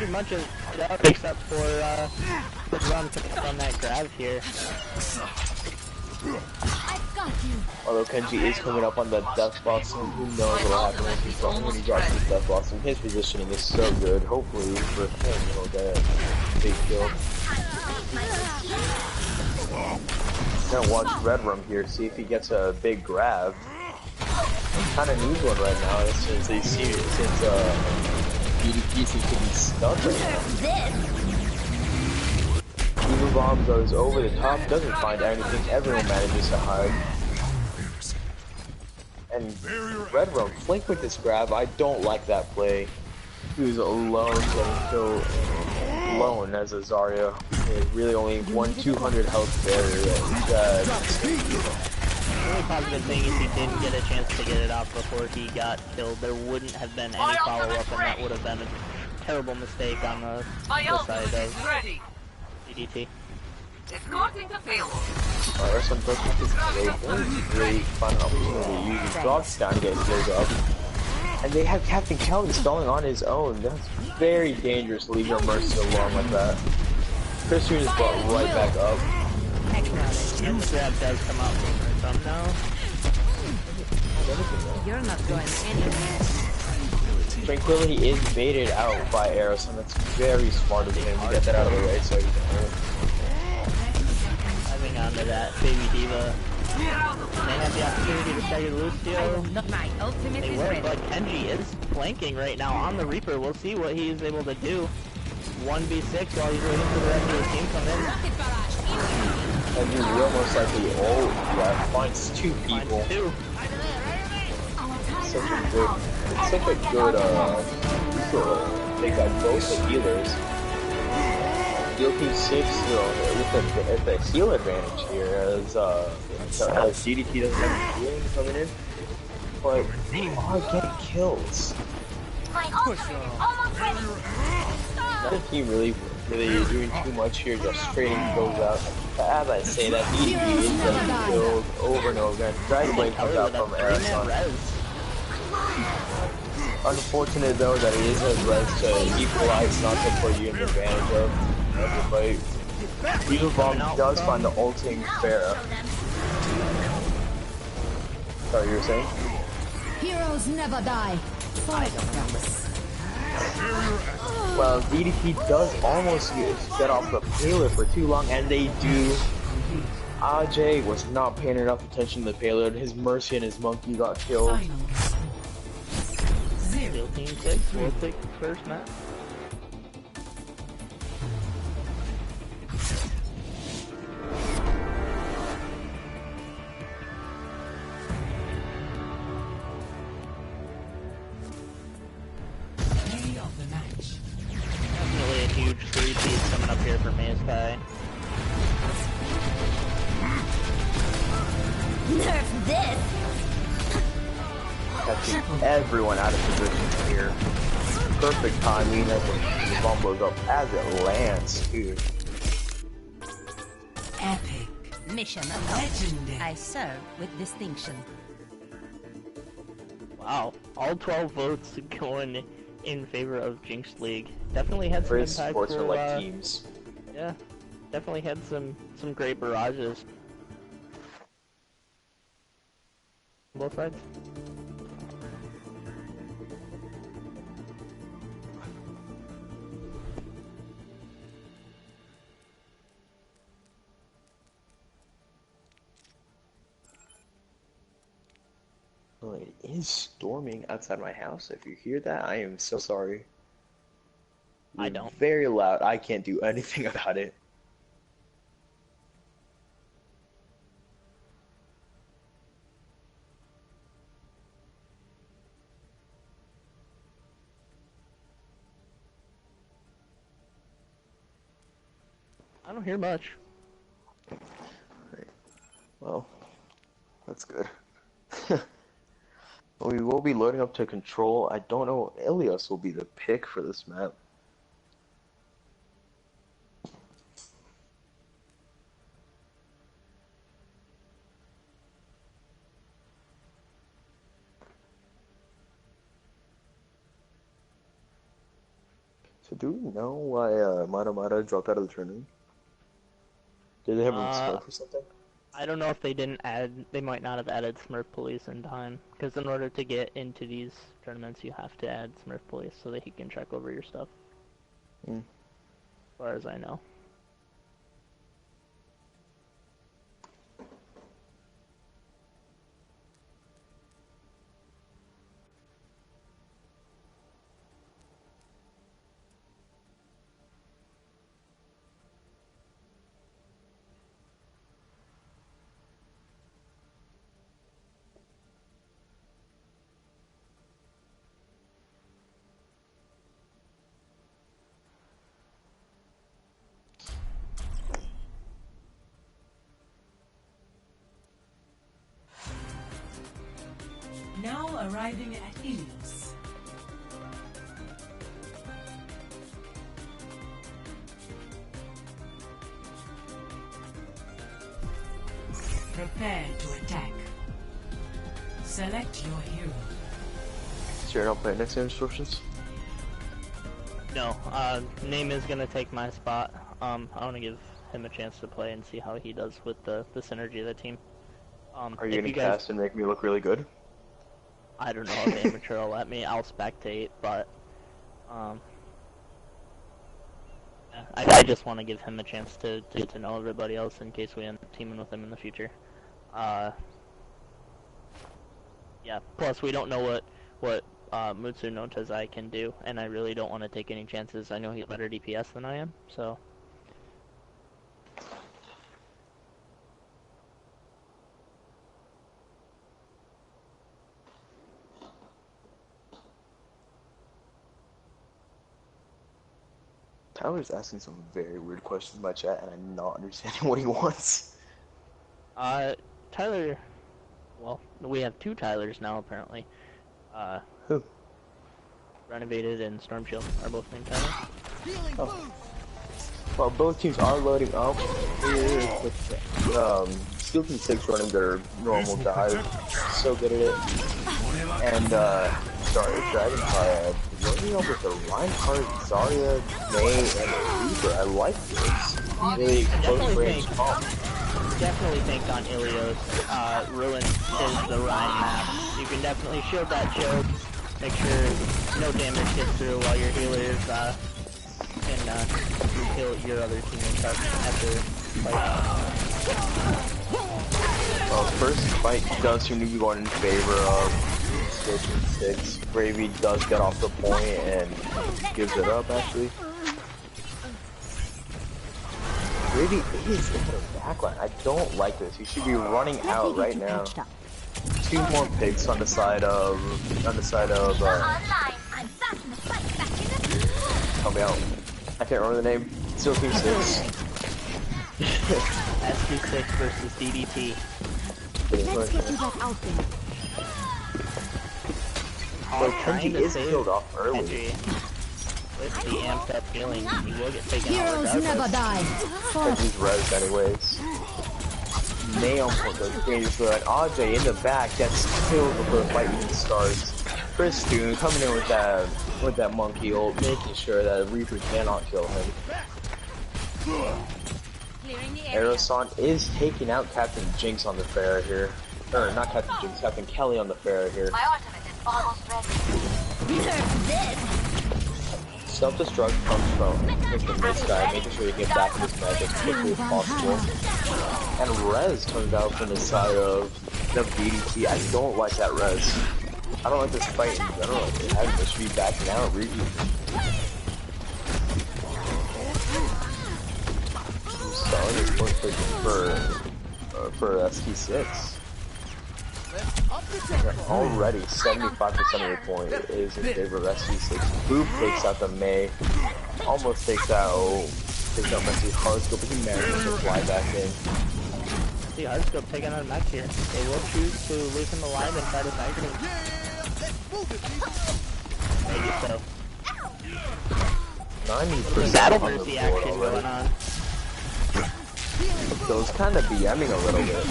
much is up except for the run on that grab here. I've got Although Kenji is coming up on the death box, and who knows what will happen when he drops his death box. And his positioning is so good. Hopefully for him he'll get a big kill. Gonna watch Red Room here, see if he gets a big grab. Kind of needs one right now since BDP seems to be stuck right now. Evil Bomb goes over the top, doesn't find anything, everyone manages to hide. And Red Room flinked with this grab, I don't like that play. He was alone, getting killed alone as a Zarya. Really only 200 health barrier. The only positive thing is he didn't get a chance to get it out before he got killed. There wouldn't have been any follow-up, and that would have been a terrible mistake on the side of DDT. Escorting the payload. Some person is really fun opportunity to use his drops down to get skills up. And they have Captain Cal installing on his own. That's very dangerous to leave your Mercy alone like that. Christian is brought right back up. This grab does come out from now. You're not going anywhere. Tranquility is baited out by Eros, and that's very smart of him to get that out of the way so he can hurt. Moving on to that, Baby Diva. They have the opportunity to stagger Lucio. They will, but Kenji is flanking right now on the Reaper. We'll see what he is able to do. 1v6 while he's waiting for the rest of the team to come in. Kenji will most likely finds two people. Such a good they got both the healers. DLP 6, with the heal advantage here, as DDT doesn't have healing coming in, but they are getting kills. Not a team really doing too much here, just trading kills out. But as I say, that DDT is getting killed over and over again. Dragon Blade comes out from Arizona. Unfortunate though that it is a res to equalize, not to put you in advantage of everybody. Evil Bomb does find the ulting Pharah. Sorry, you were saying? Heroes never die. Well, DDT does almost get off the payload for too long, and they do. Ajay was not paying enough attention to the payload. His Mercy and his Monkey got killed. Steel Team 6 will take the first map. Definitely a huge 3-piece coming up here for Maeskai. Nerf this! Catching everyone out of position here. Perfect timing as the bomb blows up as it lands, dude. Epic. Mission Legendary. I serve with distinction. Wow, all 12 votes going in favor of Jinx League. Definitely had some impact sports for, are like teams. Yeah, definitely had some great barrages. Both sides. Well, it is storming outside my house. If you hear that, I am so sorry. I don't. Very loud. I can't do anything about it. I don't hear much. Well, that's good. We will be loading up to control. I don't know. Ilios will be the pick for this map. So do we know why Mata Mata dropped out of the tournament? Did they have a smoke or something? I don't know if they didn't add. They might not have added Smurf Police in time, because in order to get into these tournaments, you have to add Smurf Police so that he can check over your stuff. Mm. As far as I know. Now arriving at Ilios. Prepare to attack. Select your hero. So you're not playing next game instructions? No, Name is gonna take my spot. I want to give him a chance to play and see how he does with the synergy of the team. Are you gonna cast and make me look really good? I don't know if Amateur will let me. I'll spectate, but yeah, I just want to give him a chance to get to know everybody else in case we end up teaming with him in the future. Yeah. Plus, we don't know what Mutsu no Tazai can do, and I really don't want to take any chances. I know he's better DPS than I am, so. Tyler's asking some very weird questions in my chat, and I'm not understanding what he wants. Tyler. Well, we have two Tylers now, apparently. Who? Renovated and Storm Shield are both named Tyler. Oh. Well, both teams are loading up. Steel Team 6 running their normal dive. So good at it. And, sorry, Dragon Triad loading up with the Reinhardt, Zarya, May, and Reaper. I like this. Really close range comp. Definitely think on Ilios. Ruin is the Ryan map. You can definitely shield that choke. Make sure no damage gets through while your healers can kill your other teammates up after fight. Well, first fight does seem to be going in favor of Steel Team 6. Gravy does get off the point and gives it up, actually. Gravy is in the backline. I don't like this. He should be running out right now. Two more picks on the side of help me out. I can't remember the name. Steel Team 6. SG6 versus DDT. Let's get you back out there. So Kenji is killed off early. With the amped up healing, he will get taken out Heroes never die. Kenji's res anyways. Nail point goes dangerously like Aj in the back gets killed before the fight even starts. Chris Toon coming in with that monkey ult, making sure that Reaper cannot kill him. Aeroson is taking out Captain Jinx on the fair here. Or not Captain Jinx, Captain Kelly on the fair here. My ultimate is almost ready. Self-destruct comes from this guy, making sure he gets back to his magic as quickly as possible. And Rez comes out from the side of the DDT. I don't like that Rez. I don't like this fight in general. It should be backing out, really. Solid is point for ST6. Already 75% of the point is in favor of ST6. Boop takes out the May. Almost takes out Messi Hardscope, but he manages to fly back in. See Hardscope taking out a match here. They will choose to leave him alive and try to tag him. Maybe so. 90% Battle on the mercy board action already. going on. Those kind of BMing a little bit.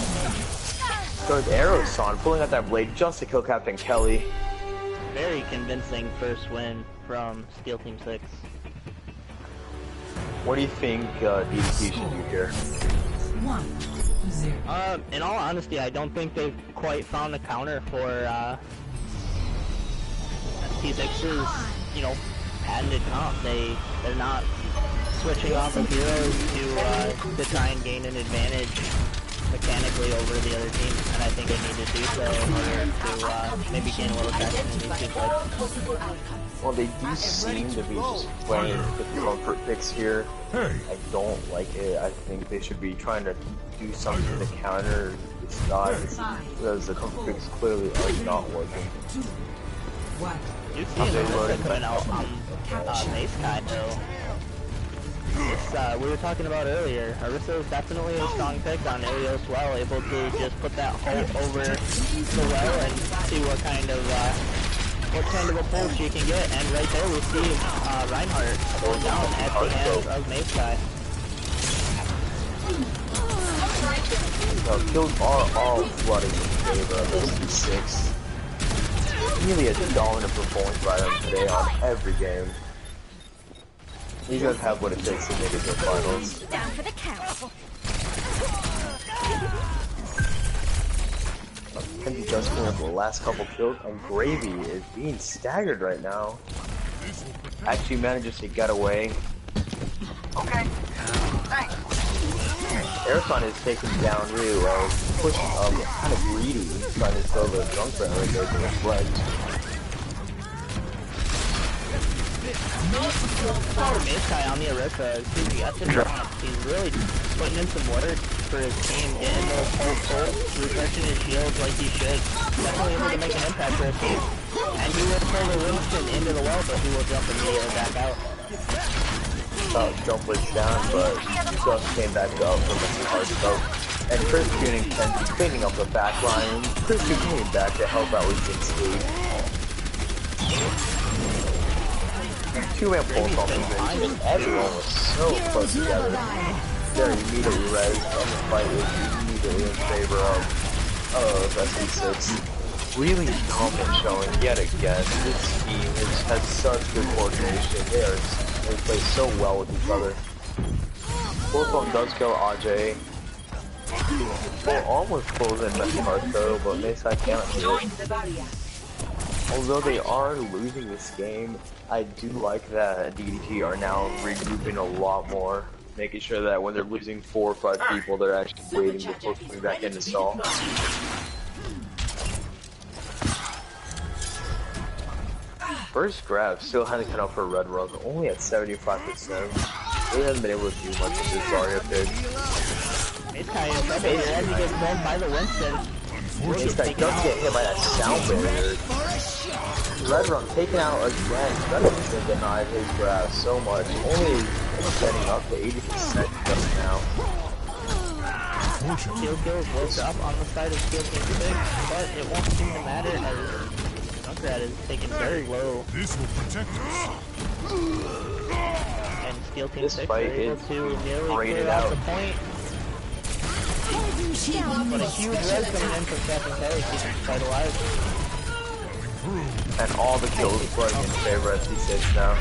Goes Aeroson, pulling out that blade just to kill Captain Kelly. Very convincing first win from Steel Team 6. What do you think DDT should do here? In all honesty, I don't think they've quite found a counter for T6's, patented comp. They're not switching off of heroes to try and gain an advantage mechanically over the other team, and I think they need to do so in order to maybe gain a little traction in these two fights. Well, they do seem to be just playing the comfort picks here. I don't like it. I think they should be trying to do something to counter this guy, because the comfort picks clearly are not working. You see Arissa coming out on Mace Kai though. We were talking about earlier, Arissa is definitely a strong pick on Ilios well, able to just put that ult over the well and see what kind of a pull she can get. And right there we see Reinhardt go down at the hands of Mace Kai. No, kills are all flooding in favor of XVIII. Really a dominant performance by them today on every game. You guys have what it takes to make it to the finals. Down for the count. Kenji does clean up the last couple kills, and Gravy is being staggered right now. Actually manages to get away. Okay. Thanks. Aircon is taken down really well, pushing up, kind of greedy, trying to throw the drunk round right there to his leg. Mace Kai on the Arissa, as soon as he gets it dropped, he's really putting in some work for his team, getting those pulls, refreshing his shields like he should. Definitely able to make an impact for his team. And he will pull the Winston into the well, but he will jump immediately back out. Jump was down, but just came back up from the hard scope. And Chris Kuning cleaning up the back line. Chris came back to help out with Jinski. Two-man pulls off the bench, and everyone was so close together. They're immediately res, and the fight is immediately in favor of XVIII. Really dominant showing yet again. This team has such good coordination. They play so well with each other. Fourth one does go Ajay. Almost pulls in Messi Hearthstone, but Mesa cannot do it. Although they are losing this game, I do like that DDT are now regrouping a lot more, making sure that when they're losing 4 or 5 people, they're actually waiting before coming back in to stall. First grab still hasn't cut out for Red Rug, only at 75%. He hasn't been able to do much with this Zarya pick. Mace Kai in trouble here as he gets blown by the Winston. Mace Kai does get hit by that sound barrier. Red Run taken out again. Red Run's been denied his grab so much. Only getting up to 80% just now. Steel Kills woke up on the side of Steel King 6, but it won't seem to matter as Junkrat is taken very low. This will protect us. And Steel King 6 are able to nearly clear out the point. But a huge res coming in from Captain Kelly keeping the fight alive. And all the kills flooding in favor of T6 now.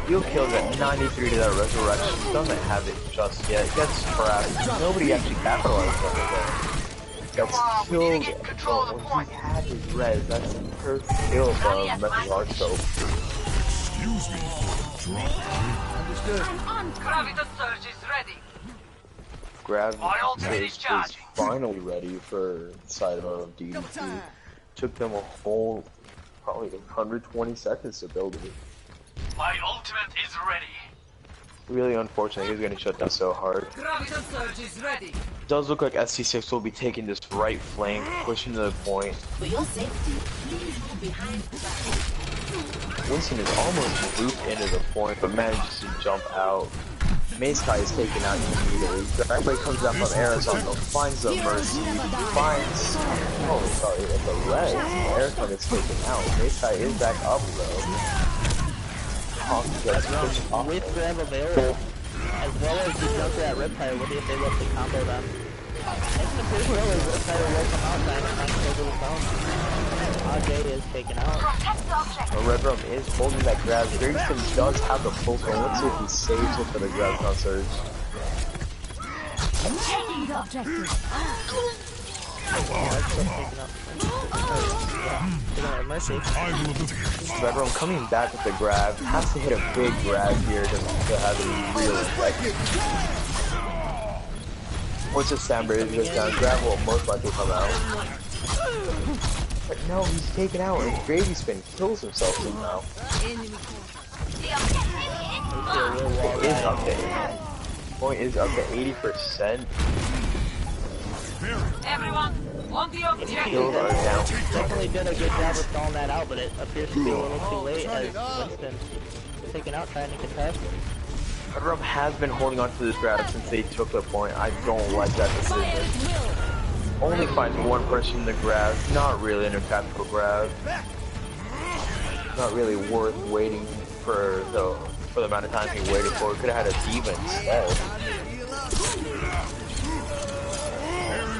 Steel kills at 93 to that resurrection. Doesn't have it just yet. Gets trapped. Nobody actually capitalized on it there. Gets killed. But when he had his res, that's the first kill from Messi Hearthstone. Excuse me. Understood. Graviton surge is ready. Grav is finally ready for the side of DDT. Took them a whole, probably 120 seconds to build it. My ultimate is ready. Really unfortunate, he's getting shut down so hard. Graviton surge is ready. Does look like SC6 will be taking this right flank, pushing to the point. For your safety, please move behind the back. Winston is almost looped into the point, but manages to jump out. Mace Kai is taken out immediately. Everybody comes out from Arizona, finds the Mercy, finds... Oh, sorry, it's a res. Arizona is taken out. Mace Kai is back up, though. Hawk gets pushed off. With grab available, as well as the Junkrat Riptide, what if they look to combo them? It appears well as Riptide will come out, trying to over the phone. Ajay is taken out. Red Rum is holding that grab. Graveston does have the full phone. Let's see if he saves it for the grab on surge. Taking the objective. Red Room coming back with the grab. Has to hit a big grab here to have a real effect. Once the Sandbridge goes down, grab will most likely come out. But no, he's taken out and Gravy Spin kills himself somehow. Point is up to 80%. Everyone, on the objective. Kills are down. Definitely did a good job of stalling that out, but it appears to be a little too late as Winston taken out trying to contest. Red has been holding on to this grab since they took the point. I don't like that decision. Only finds one person in the grab. Not really an tactical grab. Not really worth waiting for the amount of time he waited for. Could have had a diva instead.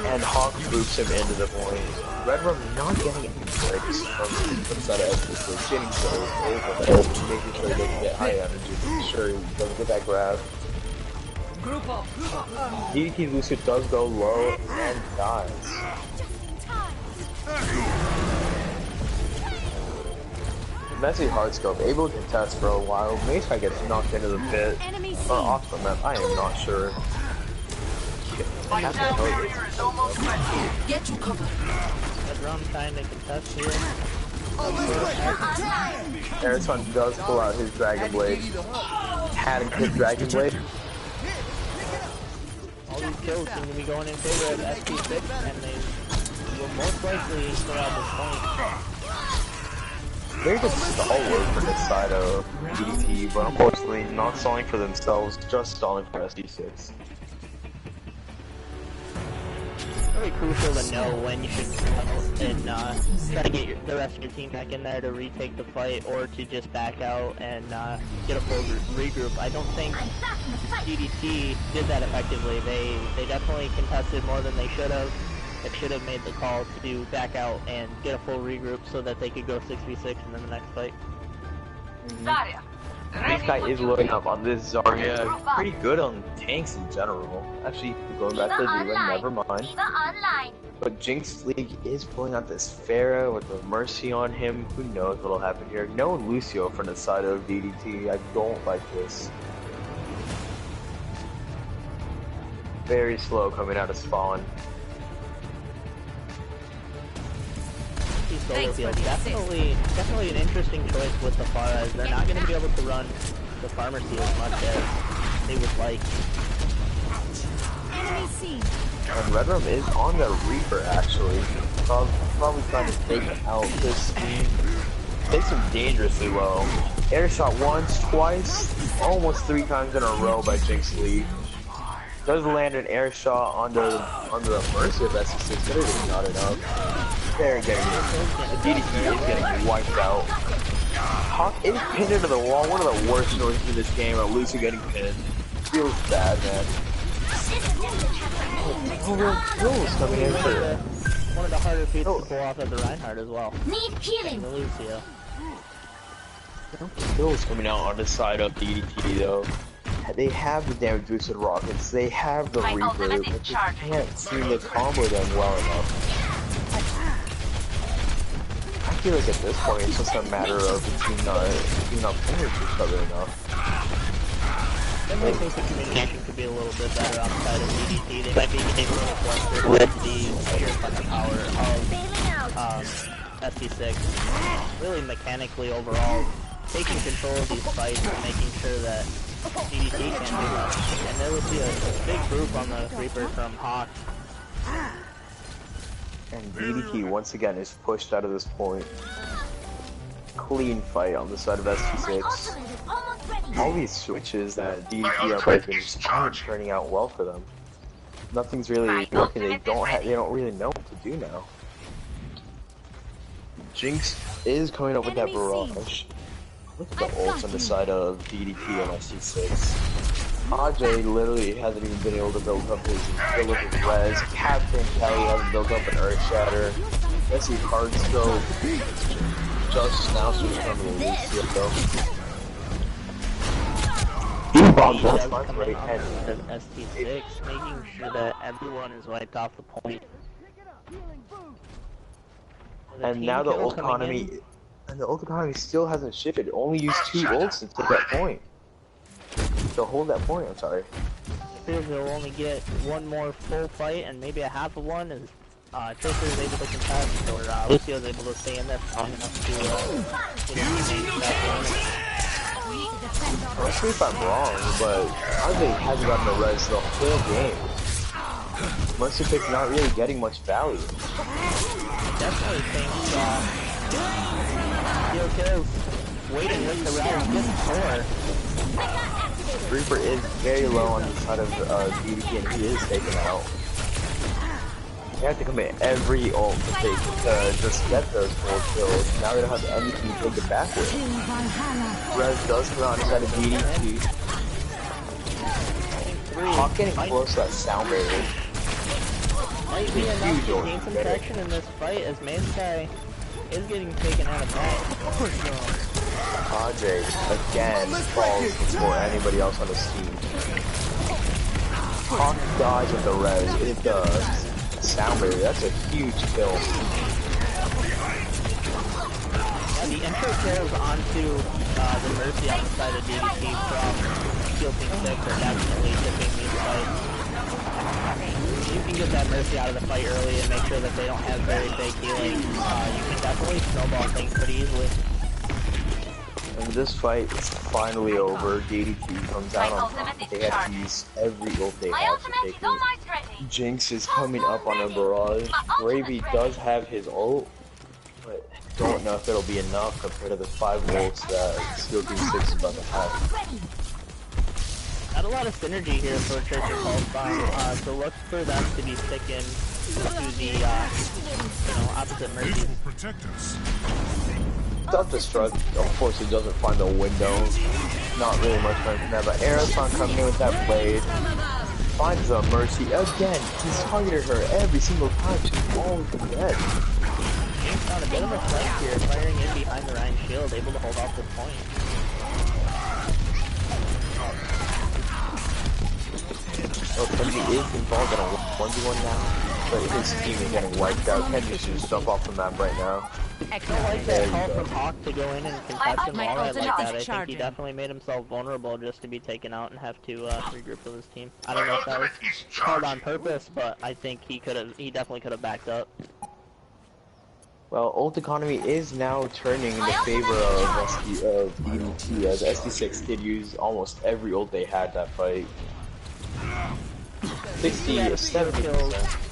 And Hawk groups him into the point. Red Rum not getting any breaks from the side of XVIII. Getting so over, making sure he doesn't get high energy, making sure he doesn't get that grab. DDT Lucio does go low and dies. Messy Hardscope, able to contest for a while. Maytag gets knocked into the pit. Or off the map, I am not sure. Get you covered. Red Rum trying to contest here. Aerosmith does pull out his Dragon Blade. Had him hit Dragon Blade. All these kills seem to be going in favor of SP6, and they will most likely throw out this point. Very good stalwart for this side of DDT, but unfortunately not stalling for themselves, just stalling for SD6. Really crucial to know when you should come out and try to get the rest of your team back in there to retake the fight, or to just back out and get a full regroup. I don't think DDT did that effectively. They definitely contested more than they should have. They should have made the call to back out and get a full regroup so that they could go 6v6 in the next fight. This guy is loading up on this Zarya. Pretty good on tanks in general. Actually, going back to the Diva, never mind. But Jinx League is pulling out this Pharah with a Mercy on him. Who knows what'll happen here. No Lucio from the side of DDT. I don't like this. Very slow coming out of spawn. Definitely an interesting choice with the Pharah, as they're not going to be able to run the Pharmacy as much as they would like. And Red Rum is on the Reaper actually. Probably trying to take out this team. Takes him dangerously low. Air shot once, twice, almost 3 times in a row by Jinx Lee. Does land an air shot onto the Mercy of SC6, but it is not enough. They're getting the DDT is getting wiped out. Hawk is pinned into the wall. One of the worst noises in this game. Lucy getting pinned. Feels bad, man. Oh, real kills coming in for one of the harder feats to pull off as the Reinhardt as well. Need healing. The Lucio. Kills coming out on the side of DDT though. They have the damage boosted rockets. They have the Reaper, but they can't seem to combo them well enough. I feel like at this point it's just a matter of the team not playing each other enough. I think the communication could be a little bit better on the side of DDT. They might be getting a little flustered with the sheer firepower of SP6. Really mechanically overall, taking control of these fights and making sure that DDT can't do much. And there would be a big group on the Reaper from Hawk. And DDT once again is pushed out of this point. Clean fight on the side of ST6. All these switches that DDT are making aren't turning out well for them. Nothing's really working. They don't really know what to do now. Jinx is coming up with that barrage. Look at the ults on the side of DDT and ST6. Ajay literally hasn't even been able to build up his res. Captain Kelly hasn't built up an Earth Shatter. Messy Hardscope just now switching on to the Lucio though. He does come in on the ST6, making sure that everyone is wiped off the point. And now the ult economy, still hasn't shifted. Only used 2 ults to take that point. To hold that point, I'm sorry. It appears they'll only get one more full fight and maybe a half of one, and Tracer is able to contest, or Lucio is able to stay in there long enough to get his teammates back in. Correct me if I'm wrong, but Andre hasn't gotten a res the whole game. Mercy Pick's not really getting much value. Definitely think Steel Kills waiting with the res gets 4. Reaper is very low on the side of DDP, and he is taken out. They have to commit every ult to just get those 4 kills. Now they don't have anything to take it back with. Rez does come out inside of DDP. Hawk getting close to that sound barrier. Might be enough to gain some traction in this fight, as Mansky is getting taken out of that. Ajay again falls before anybody else on his team. Hawk dodge with the res. It does. Sound barrier, that's a huge kill. Yeah, the intro kills onto the Mercy on the side of DDP from Steel Team 6 are definitely tipping these fights. You can get that Mercy out of the fight early and make sure that they don't have very big healing. You can definitely snowball things pretty easily. And this fight is finally over. DDP comes out on top. They have to use every ult they have to take it. Jinx is coming up on a barrage. Gravy does have his ult, but I don't know if it'll be enough compared to the 5 ults that Steel Team 6 is about to have. Not a lot of synergy here for Tracer Pulse, so look for them to be sticking to the opposite Mercy. Self-destruct, unfortunately, doesn't find a window. Not really much fun from that, but Aerosol coming in with that blade. Finds a Mercy again. He's targeted her every single time. She's always dead. Jinx on a bit of a flank here, firing in behind the Ryan shield, able to hold off the point. Oh, Kenji is involved in a 1v1 now, but his team is getting wiped out. Kenji should just jump off the map right now. I don't like that call from Hawk to go in and contest him all right like that. I think he definitely made himself vulnerable just to be taken out and have to regroup with his team. I don't know if that was called on purpose, but I think he definitely could have backed up. Well, ult economy is now turning in the favor of DDT, as ST6 did use almost every ult they had that fight. 60 or 70%.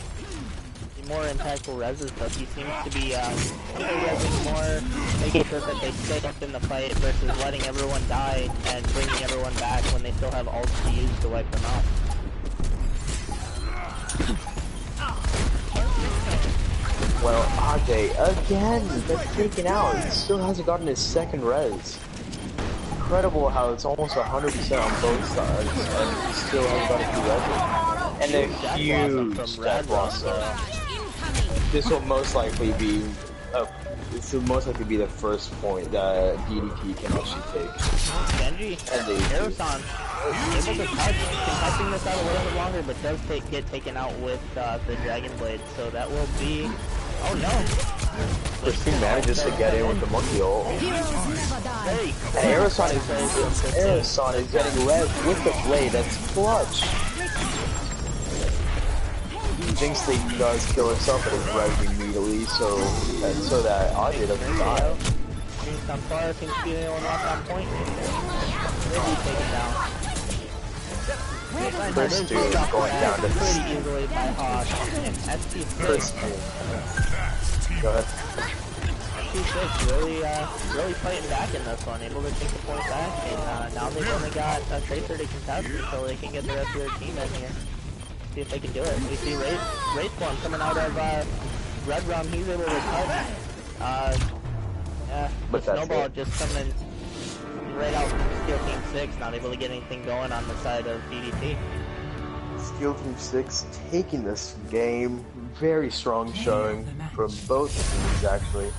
More impactful reses, but he seems to be resing more, making sure that they stay up in the fight versus letting everyone die and bringing everyone back when they still have ults to use to wipe them out. Well, Ajay again gets taken out. He still hasn't gotten his second res. Incredible how it's almost 100% on both sides, and he still hasn't got a few reses. And a huge stat loss. This will most likely be the first point that DDP can actually take. Genji, Aerosol, able to touch, contesting this out a little bit longer, but does get taken out with the Dragon Blade, so that will be... Oh no! Christine manages to get in with the monkey ult. And Aerosol is getting res with the blade, that's clutch! Jinx does kill herself, but is res immediately, so that Ajay doesn't die. Jinx on fire seems to be the only one on point. Really taken down. First dude going down to pretty easily by Hawk. And ST6. Go ahead. ST6 really fighting back in this one, able to take the point back, and now they've only got a Tracer to contest until they can get the rest of their team in here. See if they can do it. We see Wraith Form coming out of Red Rum. He's able to touch. Yeah, the Snowball just coming right out from Steel Team 6, not able to get anything going on the side of DDT. Steel Team 6 taking this game. Very strong showing from both teams, actually.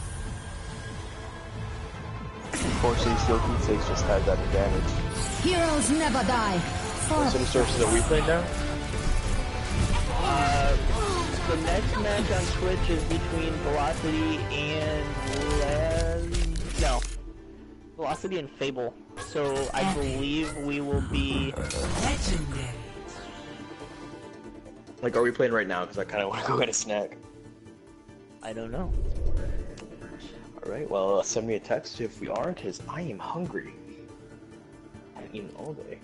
Unfortunately, Steel Team 6 just had that advantage. Heroes never die. So the sources are we playing now? The next match on Twitch is between Velocity and Velocity and Fable. So I believe we will be legendary. Like, are we playing right now? Because I kind of want to go get a snack. I don't know. Alright, well, send me a text if we aren't, because I am hungry. I haven't eaten all day.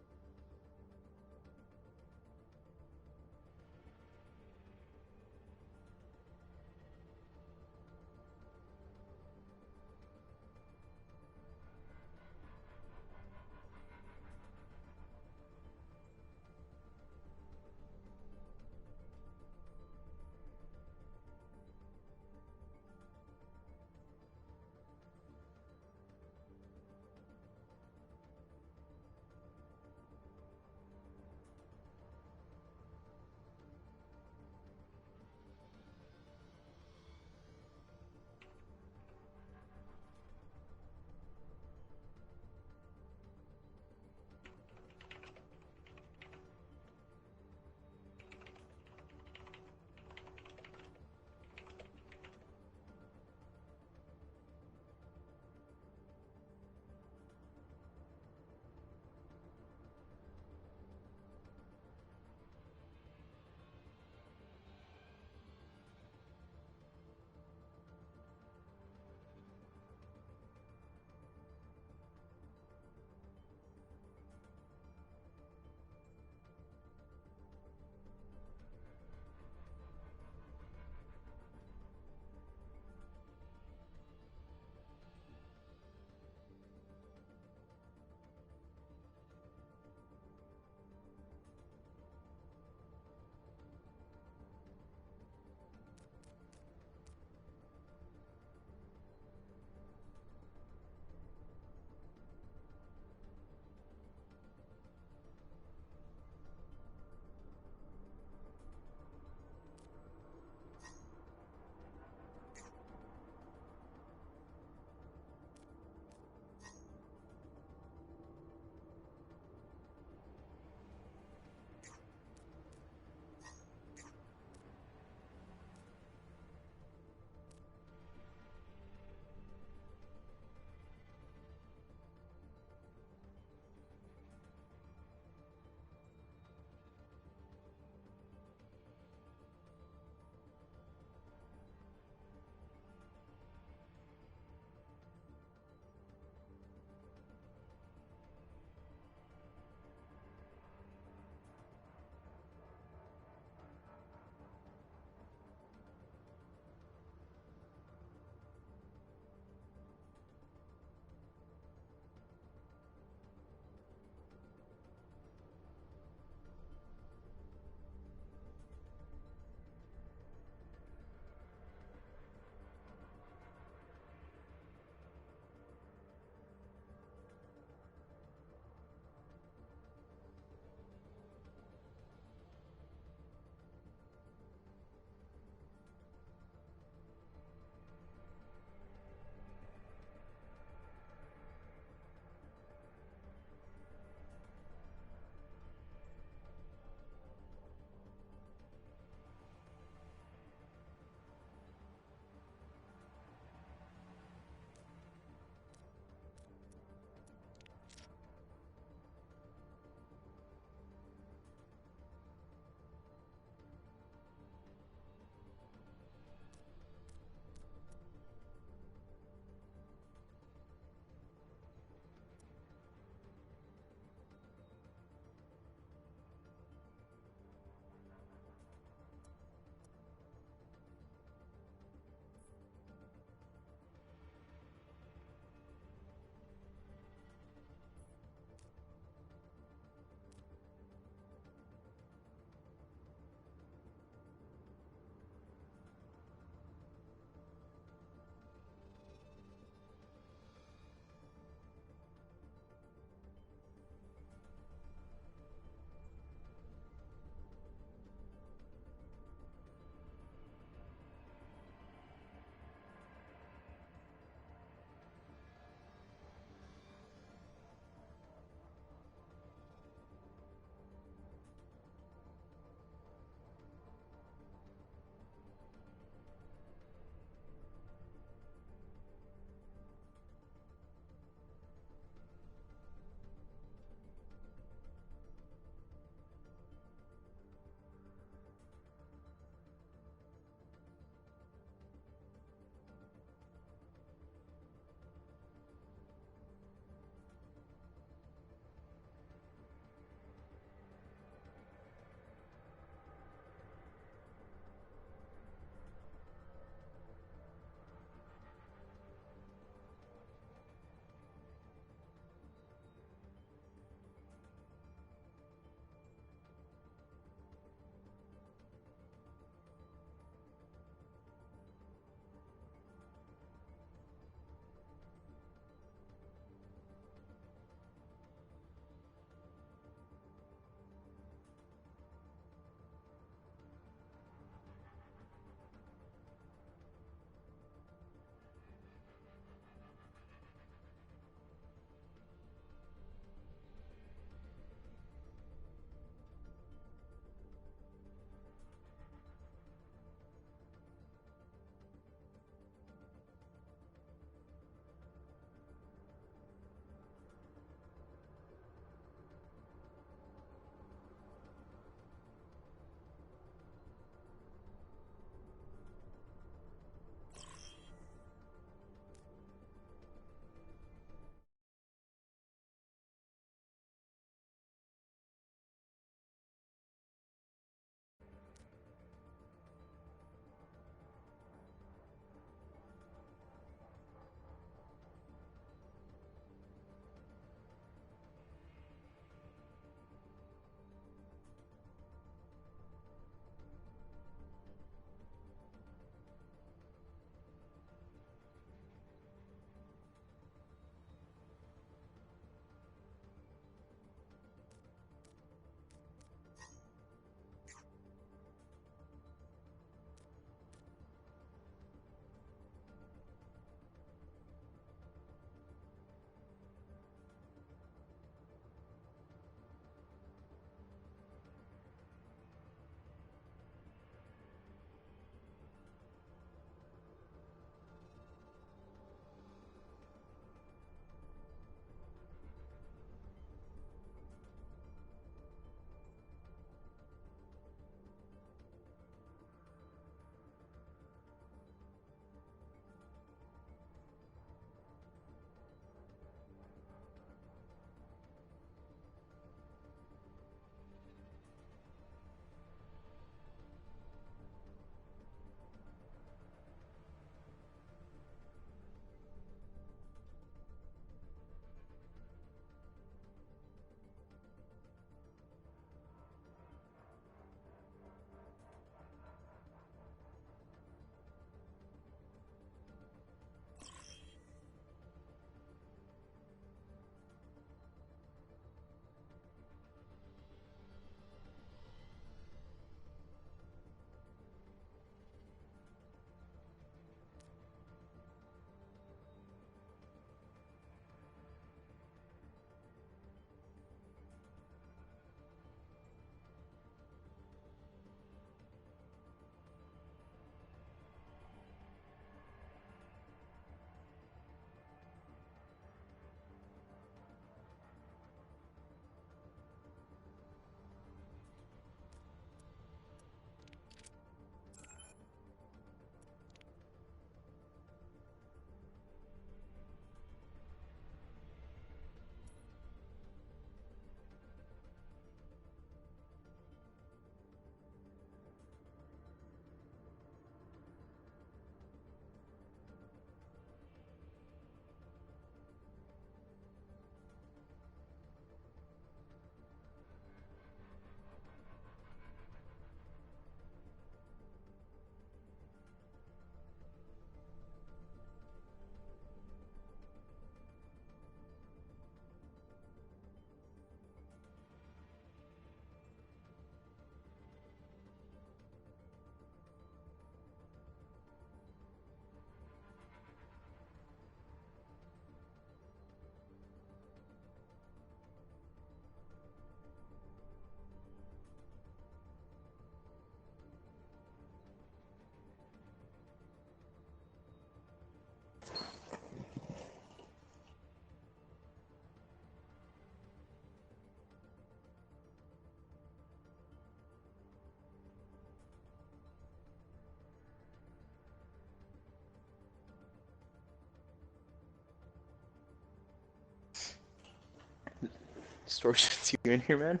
Distortion's you in here, man?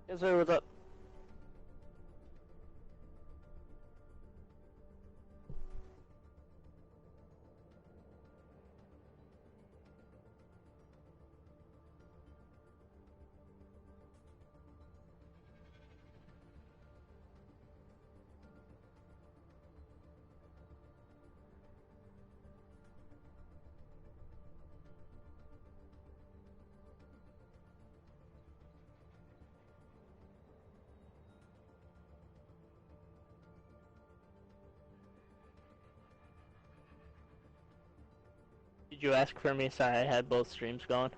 Yes, sir, what's up? Did you ask for me? Sorry, I had both streams going.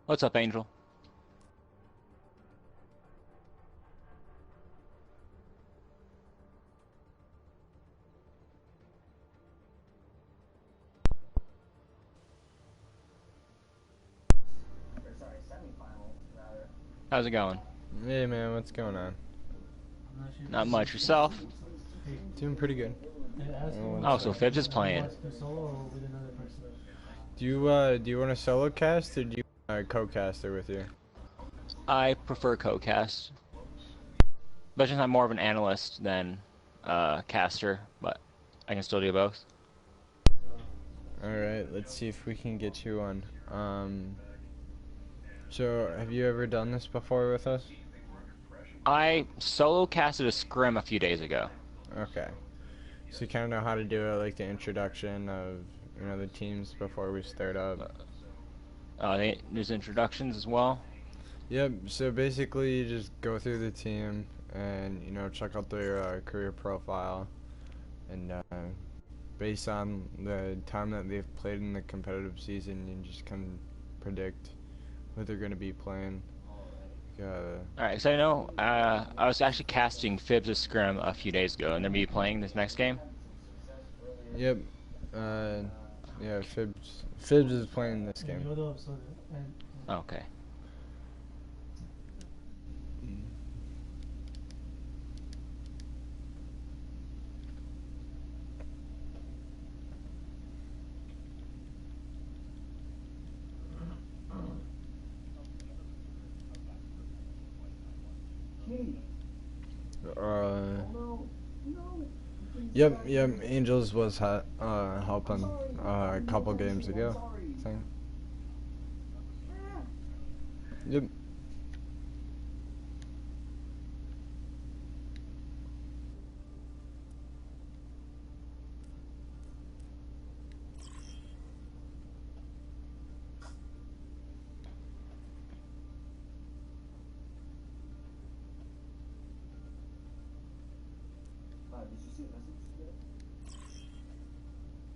What's up, Angel? How's it going? Hey man, what's going on? Not much. Yourself? Doing pretty good. Oh, so Phibbs is playing. Do you want a solo cast or do you want a co-caster with you? I prefer co-cast. But since I'm more of an analyst than caster, but I can still do both. Alright, let's see if we can get you on. So, have you ever done this before with us? I solo casted a scrim a few days ago. Okay. So you kind of know how to do it, like the introduction of, you know, the teams before we start up. There's introductions as well? Yep, so basically you just go through the team and, you know, check out their career profile. And based on the time that they've played in the competitive season, you just can predict who they're going to be playing. Alright, so I know I was actually casting Phibbs' scrim a few days ago, and they're going to be playing this next game? Yep. Yeah, Phibbs is playing this game. Okay. Yep, Angels was helping a couple games ago, I think. Yep. Did you see a message today?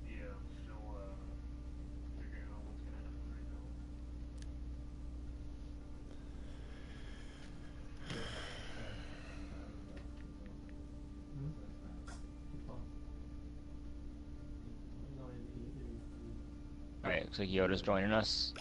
Yeah, I'm still figuring out what's gonna happen right now. Alright, looks like Yoda's joining us.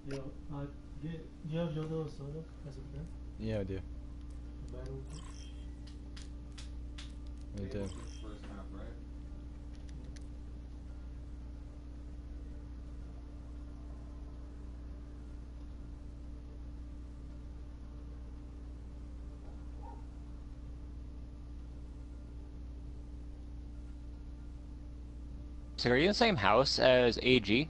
Yo, do you have Yoda or Soda as a friend? Yeah, I do. I do. So are you in the same house as AG?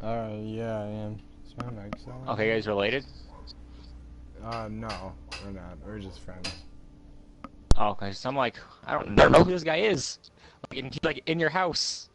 Yeah, I am. Is my mic still on? Okay, you guys related? No, we're not. We're just friends. Oh, okay, so I'm like, I don't know who this guy is. Like, he's like in your house.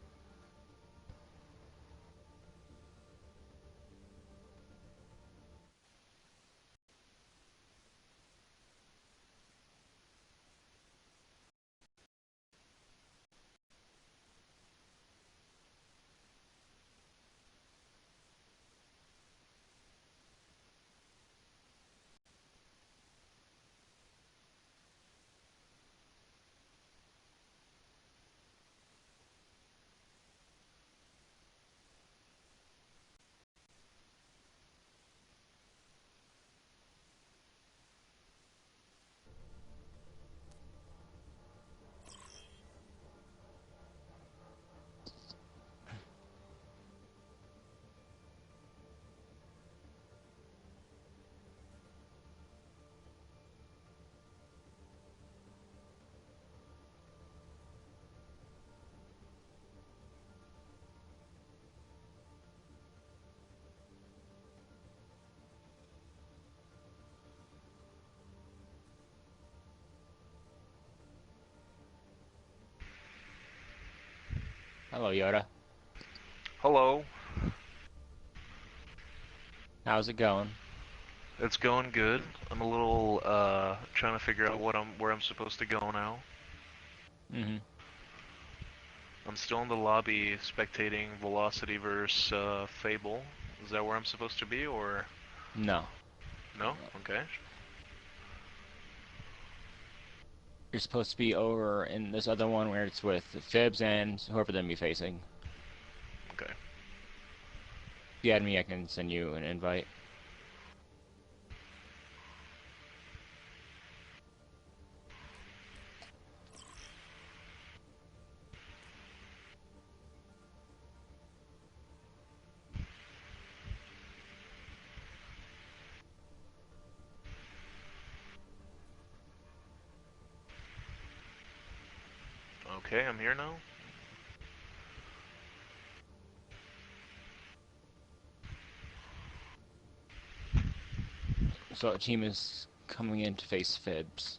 Hello, Yoda. Hello. How's it going? It's going good. I'm a little trying to figure out where I'm supposed to go now. Mm-hmm. I'm still in the lobby spectating Velocity versus Fable. Is that where I'm supposed to be, or? No. No? Okay. You're supposed to be over in this other one where it's with Fibs and whoever they'll be facing. Okay. If you add me, I can send you an invite. Okay, I'm here now. So our team is coming in to face Fibs.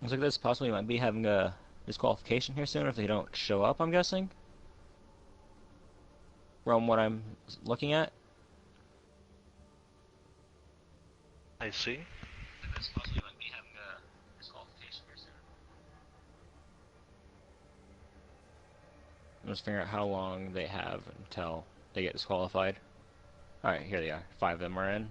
Looks like this possibly might be having a disqualification here soon if they don't show up, I'm guessing. from what I'm looking at. I see. It's possibly like me having a disqualification here soon. I'm just figuring out how long they have until they get disqualified. Alright, here they are. 5 of them are in.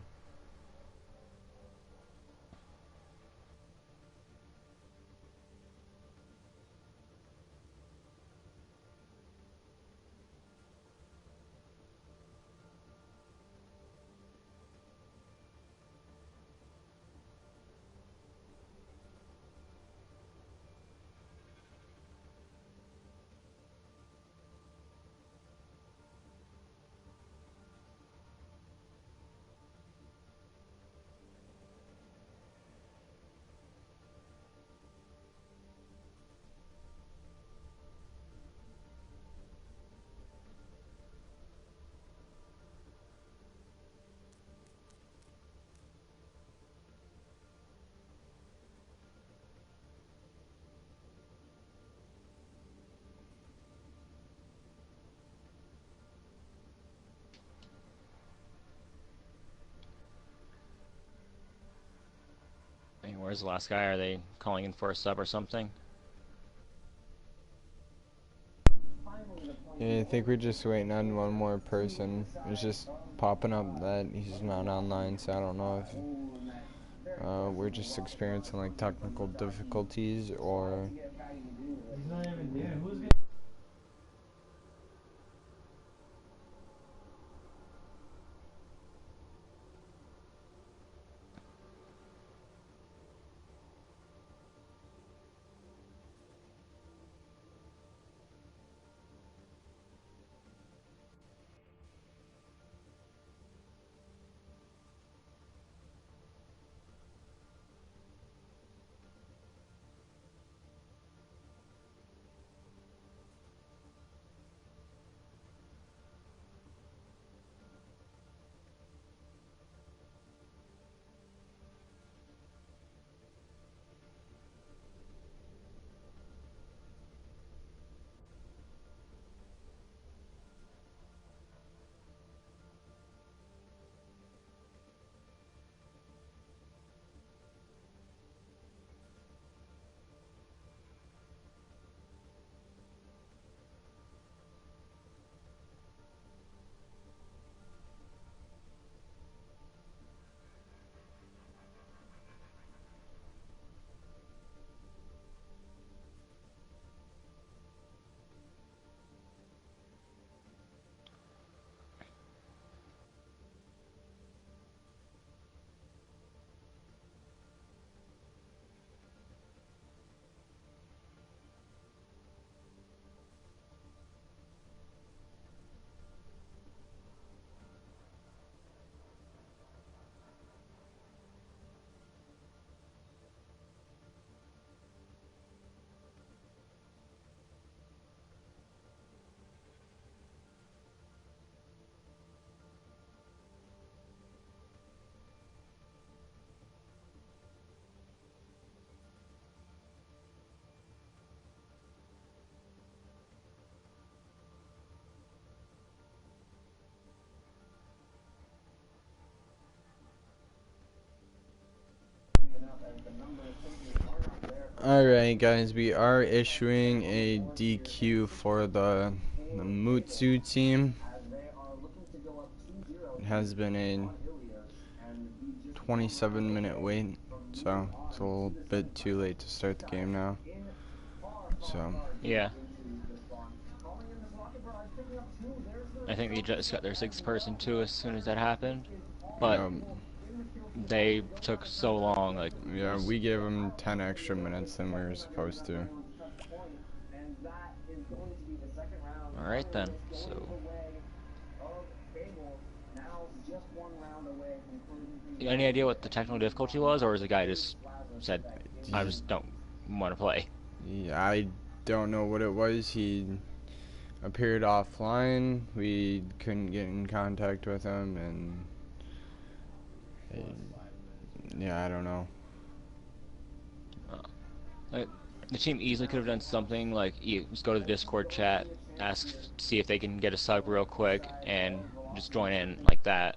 Hey, where's the last guy? Are they calling in for a sub or something? Yeah, I think we're just waiting on one more person. It's just popping up that he's not online, so I don't know if we're just experiencing like technical difficulties or. He's not even there. Who's gonna? Alright guys, we are issuing a DQ for the Mutsu team. It has been a 27-minute wait, so it's a little bit too late to start the game now. So Yeah. I think they just got their 6th person too as soon as that happened. But they took so long, like... Yeah, we gave them 10 extra minutes than we were supposed to. Alright then, so... Any idea what the technical difficulty was, or is the guy just said, I just don't want to play? Yeah, I don't know what it was. He appeared offline. We couldn't get in contact with him, and yeah, I don't know. The team easily could have done something like just go to the Discord chat, ask, see if they can get a sub real quick, and just join in like that.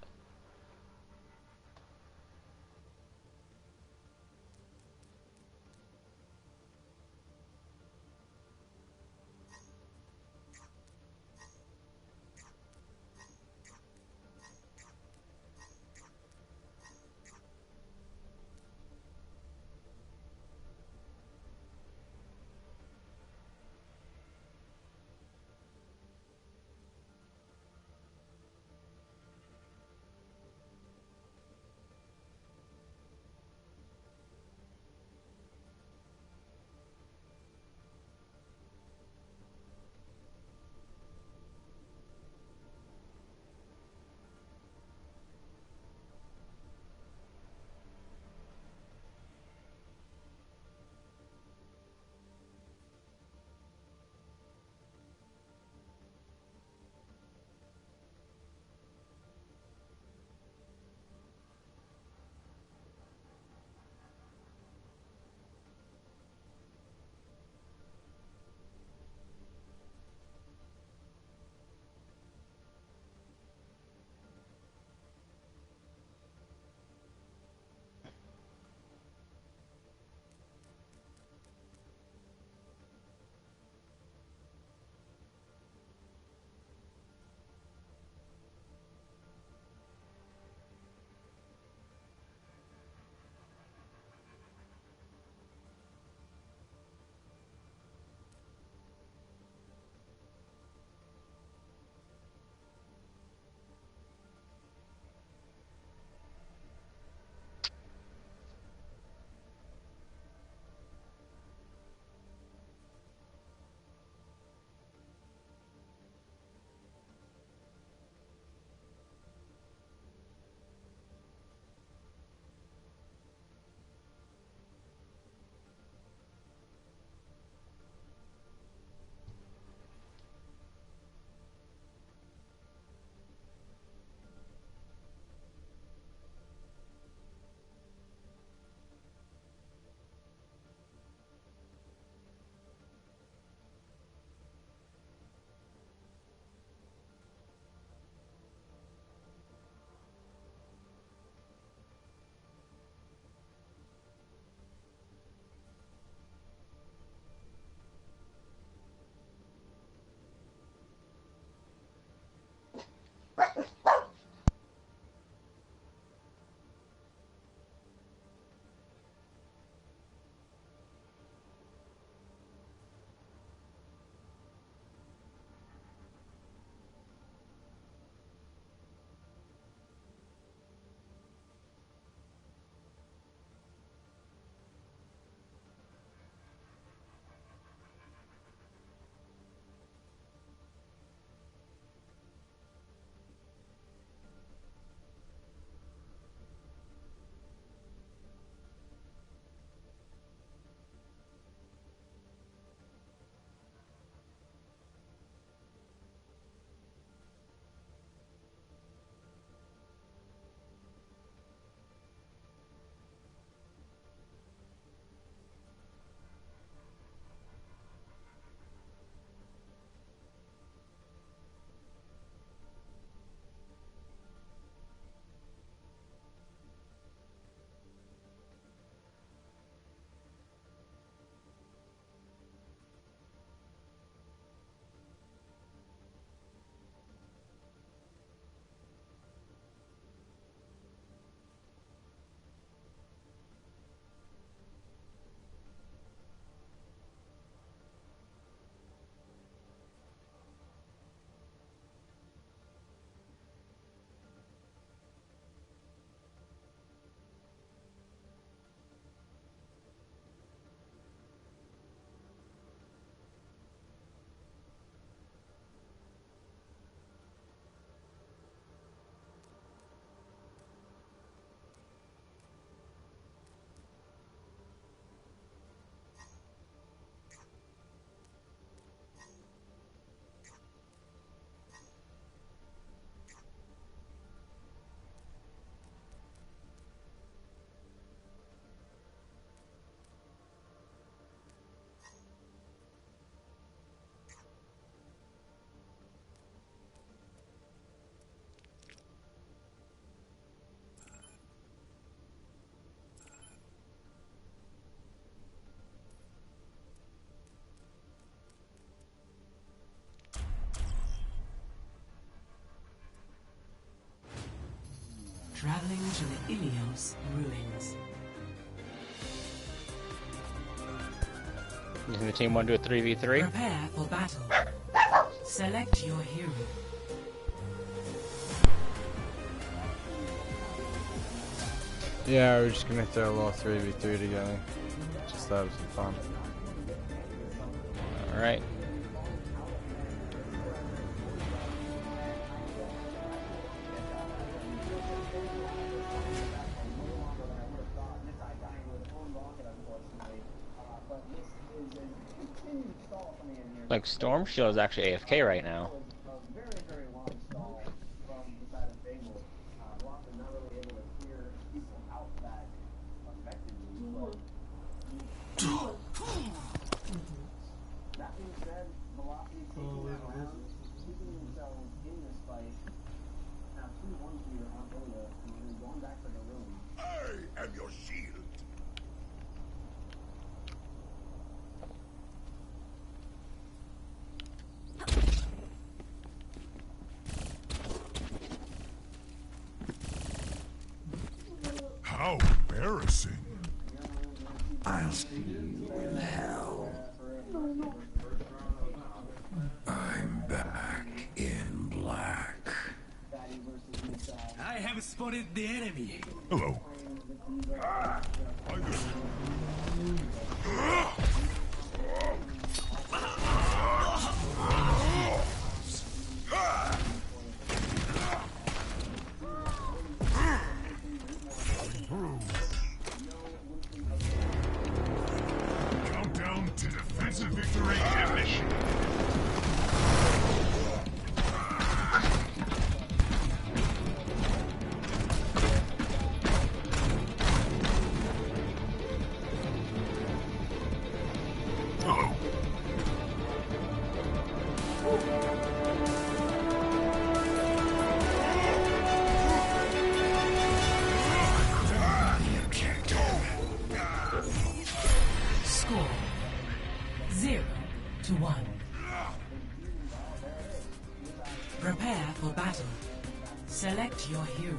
Traveling to the Ilios ruins. Does the team want to do a 3v3? Prepare for battle. Select your hero. Yeah, we're just gonna throw a little 3v3 together. Just to have some fun. Alright. Like Storm Shield is actually AFK right now. I am your shield. How embarrassing. I'll see you in hell. I'm back in black. I have spotted the enemy. Hello. Countdown to defensive victory Intermission. Score 0-1. Prepare for battle. Select your hero.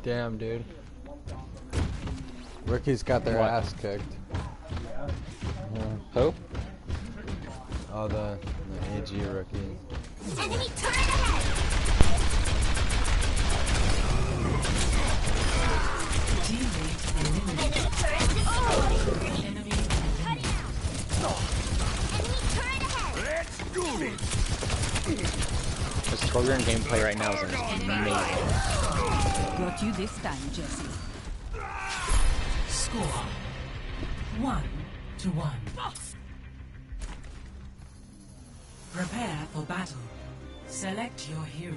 Damn, dude. Rookies got their ass kicked. Yeah. Who? Oh, the AG rookie. Enemy turret ahead! Teammate eliminated. Enemy turret destroyed! Enemy turret ahead! Let's do this! The Scorpion gameplay right now is amazing. Got you this time, Jesse. Score 1-1. Prepare for battle. Select your hero.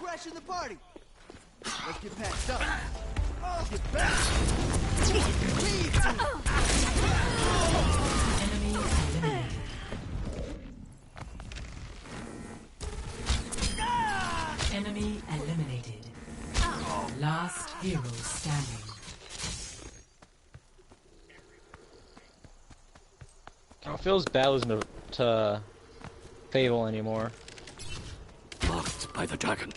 Crashing the party. Let's get patched up. Let's get back. Enemy eliminated. Enemy eliminated. Last hero standing. feels bad losing to Fable anymore. Blocked by the dragon.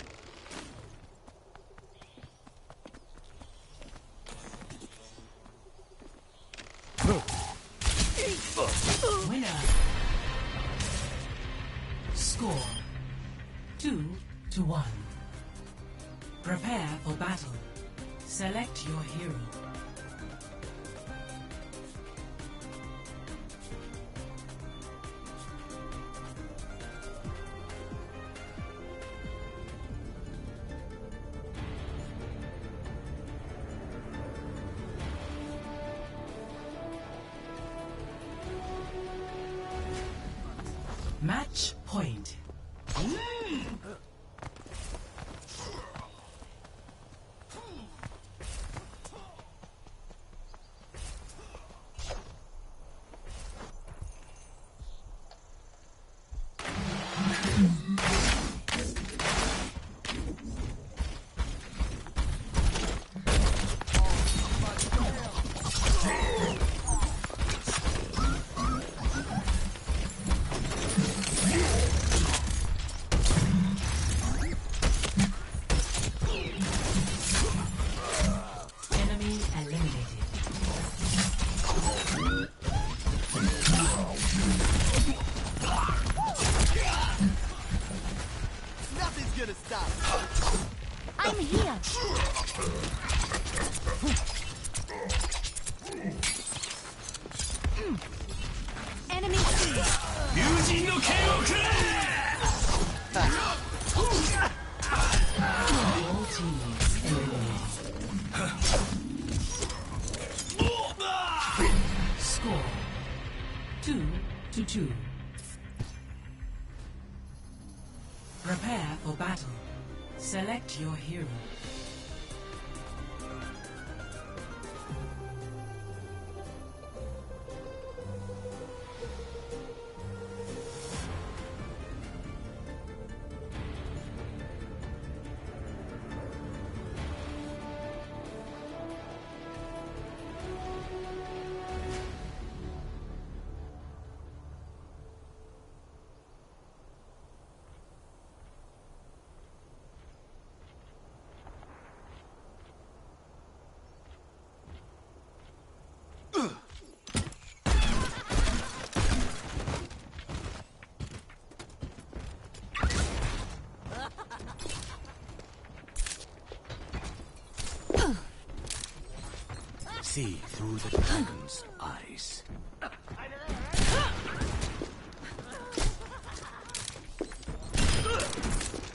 Winner. Score 2-1. Prepare for battle. Select your hero. Match point. I'm here. Enemy team. All teams eliminated. Score 2-2. Prepare for battle. Select your hero. See through the dragon's eyes.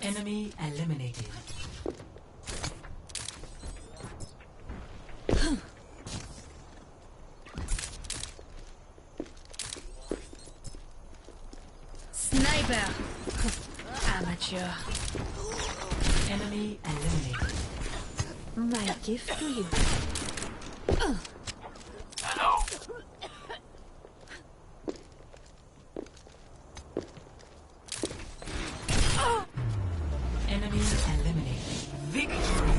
Enemy eliminated. Sniper. Amateur. Enemy eliminated. My gift to you. Hello. Enemy eliminated. Victory.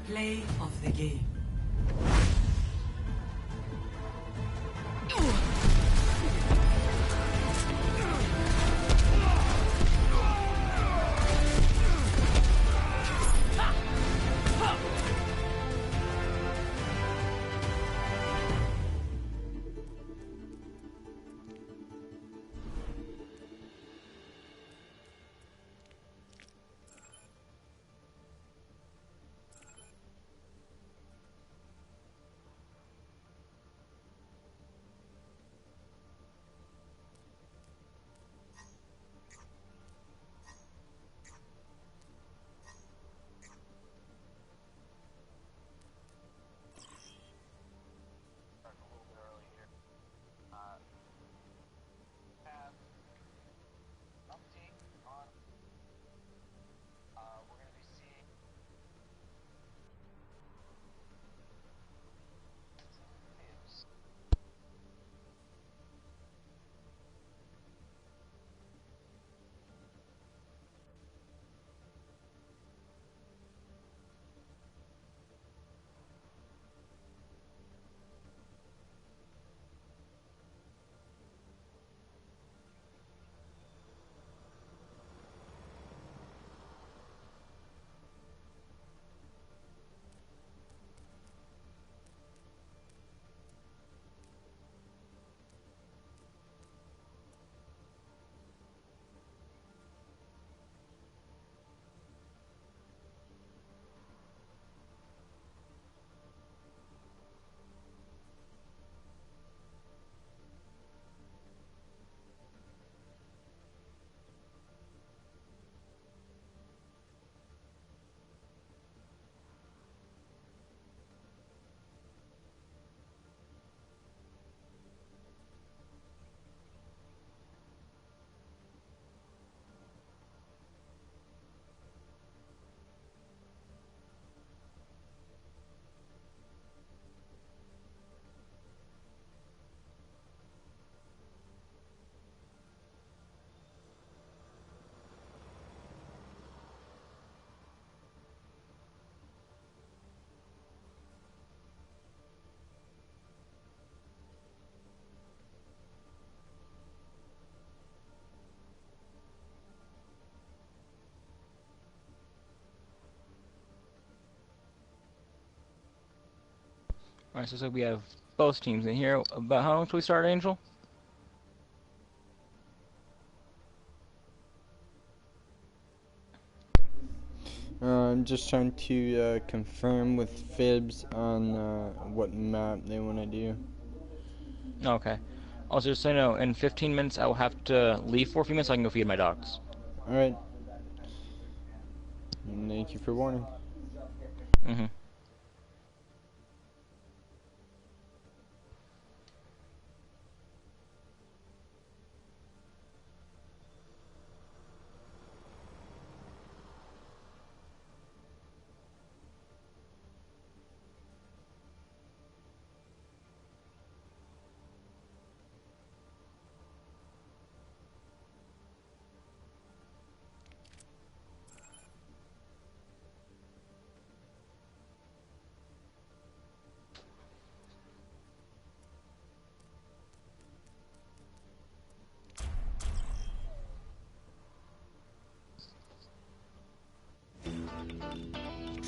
Play of the game. Alright, so we have both teams in here. About how long till we start, Angel? I'm just trying to confirm with Fibs on what map they want to do. Okay. Also, just so you know, in 15 minutes I will have to leave for a few minutes so I can go feed my dogs. Alright. Thank you for warning. Mm-hmm.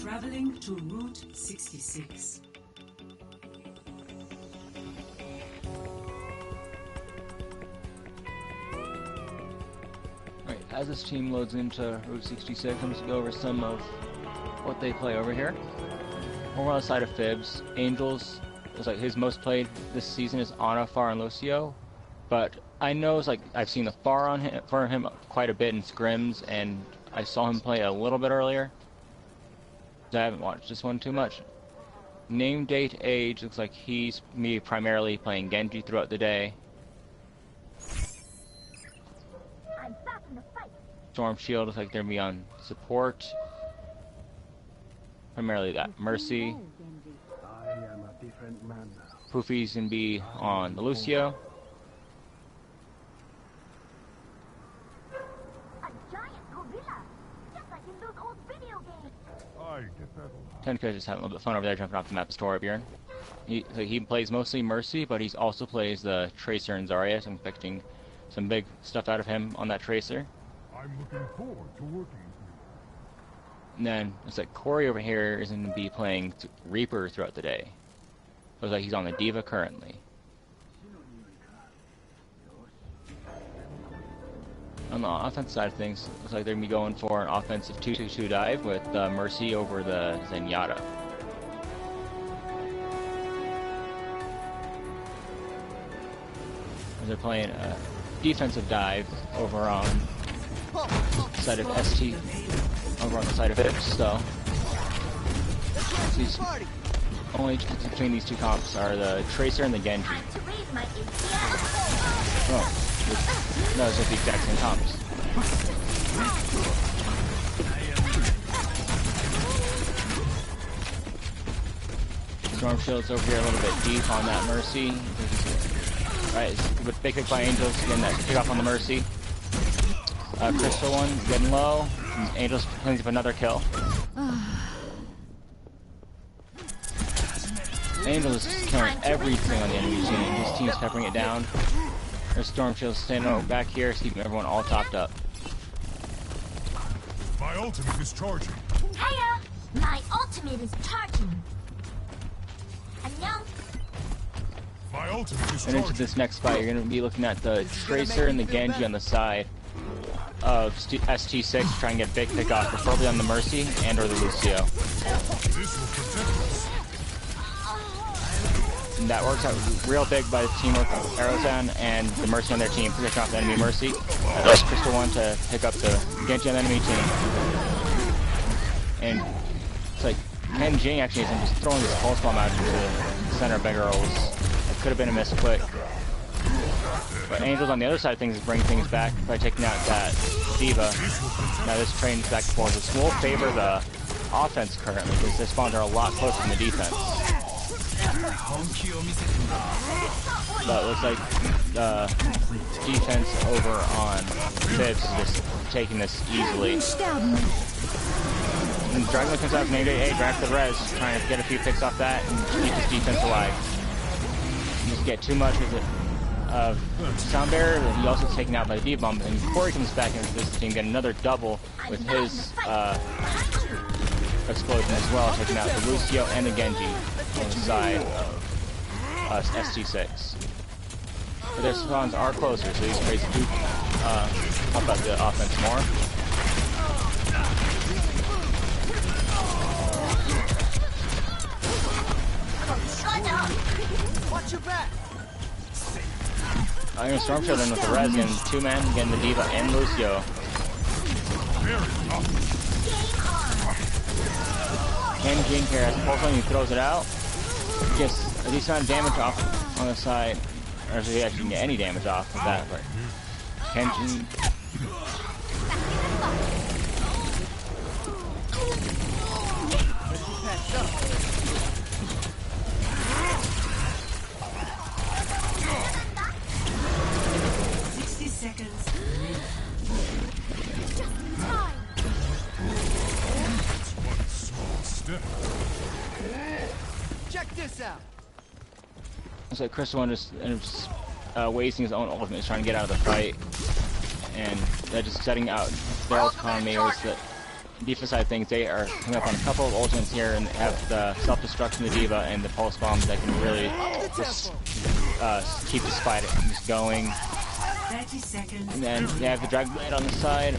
Traveling to Route 66. Alright, as this team loads into Route 66, I'm just going to go over some of what they play over here. Over on the side of Fibs, Angels, it's like his most played this season is Ana, Far, and Lucio. But I know it's like I've seen the Far on him, for him quite a bit in scrims, and I saw him play a little bit earlier. I haven't watched this one too much. Name, date, age, looks like he's me primarily playing Genji throughout the day. Storm Shield looks like they're me on support. Primarily that Mercy. Poofy's gonna be on the Lucio. Tenko's just having a little bit of fun over there, jumping off the map to Torbjorn. He plays mostly Mercy, but he also plays the Tracer and Zarya, so I'm expecting some big stuff out of him on that Tracer. I'm looking forward to working with you. And then it's like Corey over here is going to be playing Reaper throughout the day. Looks like he's on the Diva currently. On the offensive side of things, looks like they're going to be going for an offensive 2-2-2 dive with Mercy over the Zenyatta. They're playing a defensive dive over on the side of ST, over on the side of Ips, so these only difference between these two comps are the Tracer and the Genji. Oh. No, it's just the exact same comps. Storm Shield's over here a little bit deep on that Mercy. Alright, with big pick by Angels, getting that pick off on the Mercy. Crystal one, getting low. Angels cleans up another kill. Angels is killing everything on the enemy team. His team's peppering it down. There's Storm Shield standing back here, keeping everyone all topped up. My ultimate is charging. Hiya! My ultimate is charging. 안녕. My ultimate is And into this next fight, you're going to be looking at the Tracer and the Genji on the side of ST6 to try and get big pick off, preferably on the Mercy and or the Lucio. And that works out real big by the teamwork of Arrowsan and the Mercy on their team, picking off the enemy Mercy. That's Crystal 1 to pick up the Genji on the enemy team. And it's like Ken Jing actually isn't just throwing this pulse bomb out into the center of Big Girls. It could have been a misclick. But Angels on the other side of things is bringing things back by taking out that Diva. Now this train's back and forth. This will favor the offense currently because the spawns are a lot closer than the defense. But it looks like the defense over on Fibs is just taking this easily. And Dragon comes out from 888, drag for the res, trying to get a few picks off that and keep his defense alive. Just get too much of Sound Bearer, and he also taken out by the D-Bomb, and Corey comes back into this team, get another double with his explosion as well, taking out the Lucio and the Genji on the side of ST6. But their spawns are closer, so these trades do help out the offense more. Watch your back. I'm gonna Storm Shield in with the res and 2-man, getting the D.Va and Lucio. And Jing here has pulse on, he throws it out. Gets a decent amount of damage off on the side. Or if he actually can get any damage off of that, but Kenshin. Check this out. Looks like Chris One just ends up wasting his own ultimate, he's trying to get out of the fight, and they're just setting out their economy. Or the defense side of things, they are coming up on a couple of ultimates here and have the self-destruction, the D.Va, and the pulse bomb that can really just keep this fight just going. 30 seconds. And then they have the Dragon Blade on the side.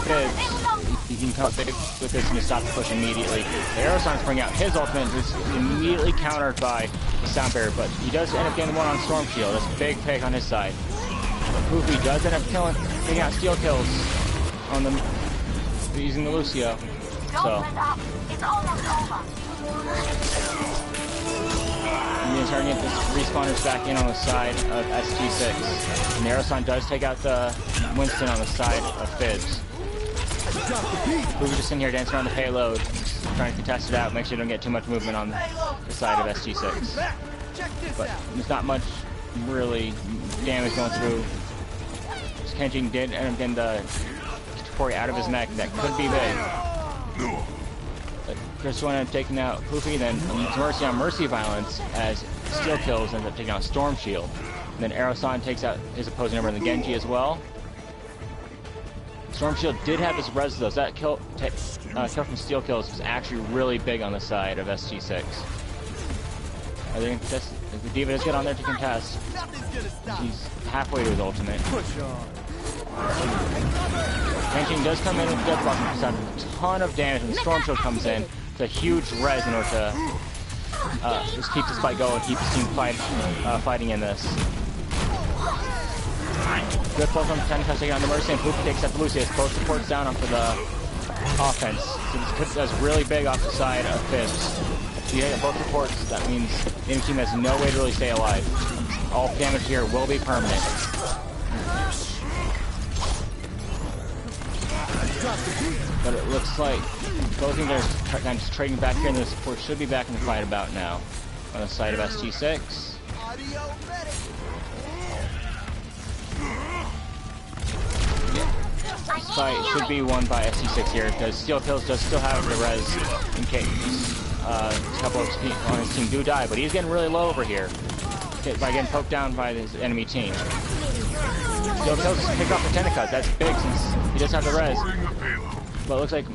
Fibs, he can come big with this and just stop the push immediately. The Aeroson's bring out his ultimate, is immediately countered by the Sound Barrier, but he does end up getting one on Storm Shield. That's a big pick on his side. Poofy does end up taking out steal kills on them using the Lucio. So It's almost over. and then starting to get the respawners back in on the side of ST6. And Aeroson does take out the Winston on the side of Fibs. Who just in here dancing around the payload, trying to contest it out, make sure you don't get too much movement on the side of ST6. But there's not much really damage going through. Kenjin did end up getting the Tori out of his mech. That could be big. But Chris ended up taking out Poofy, then Mercy on Mercy Violence as Steel Kills ends up taking out Storm Shield. And then Aeroson takes out his opposing member in the Genji as well. Storm Shield did have his res though, so that kill from Steel Kills was actually really big on the side of SG6. I think the D.Va does get on there to contest. He's halfway to his ultimate. Kenshin does come in with Death Block and puts out a ton of damage, and the Storm Shield comes in. It's a huge res in order to just keep this fight going, keep his team fighting in this. Good pull from Tenicus taking on the Mercy, and Poofy takes out the Lucius. Both supports down onto the offense. So this does really big off the side of Fibs. If you hit both supports, that means the enemy team has no way to really stay alive. All damage here will be permanent. But it looks like both teams are kind of just trading back here, and the support should be back in the fight about now. On the side of ST6. This fight should be won by ST6 here, because Steel Kills does still have the res in case a couple of people on his team do die, but he's getting really low over here by getting poked down by his enemy team. Steel Kills pick off the Tenicus. That's big since he does have the res. But it looks like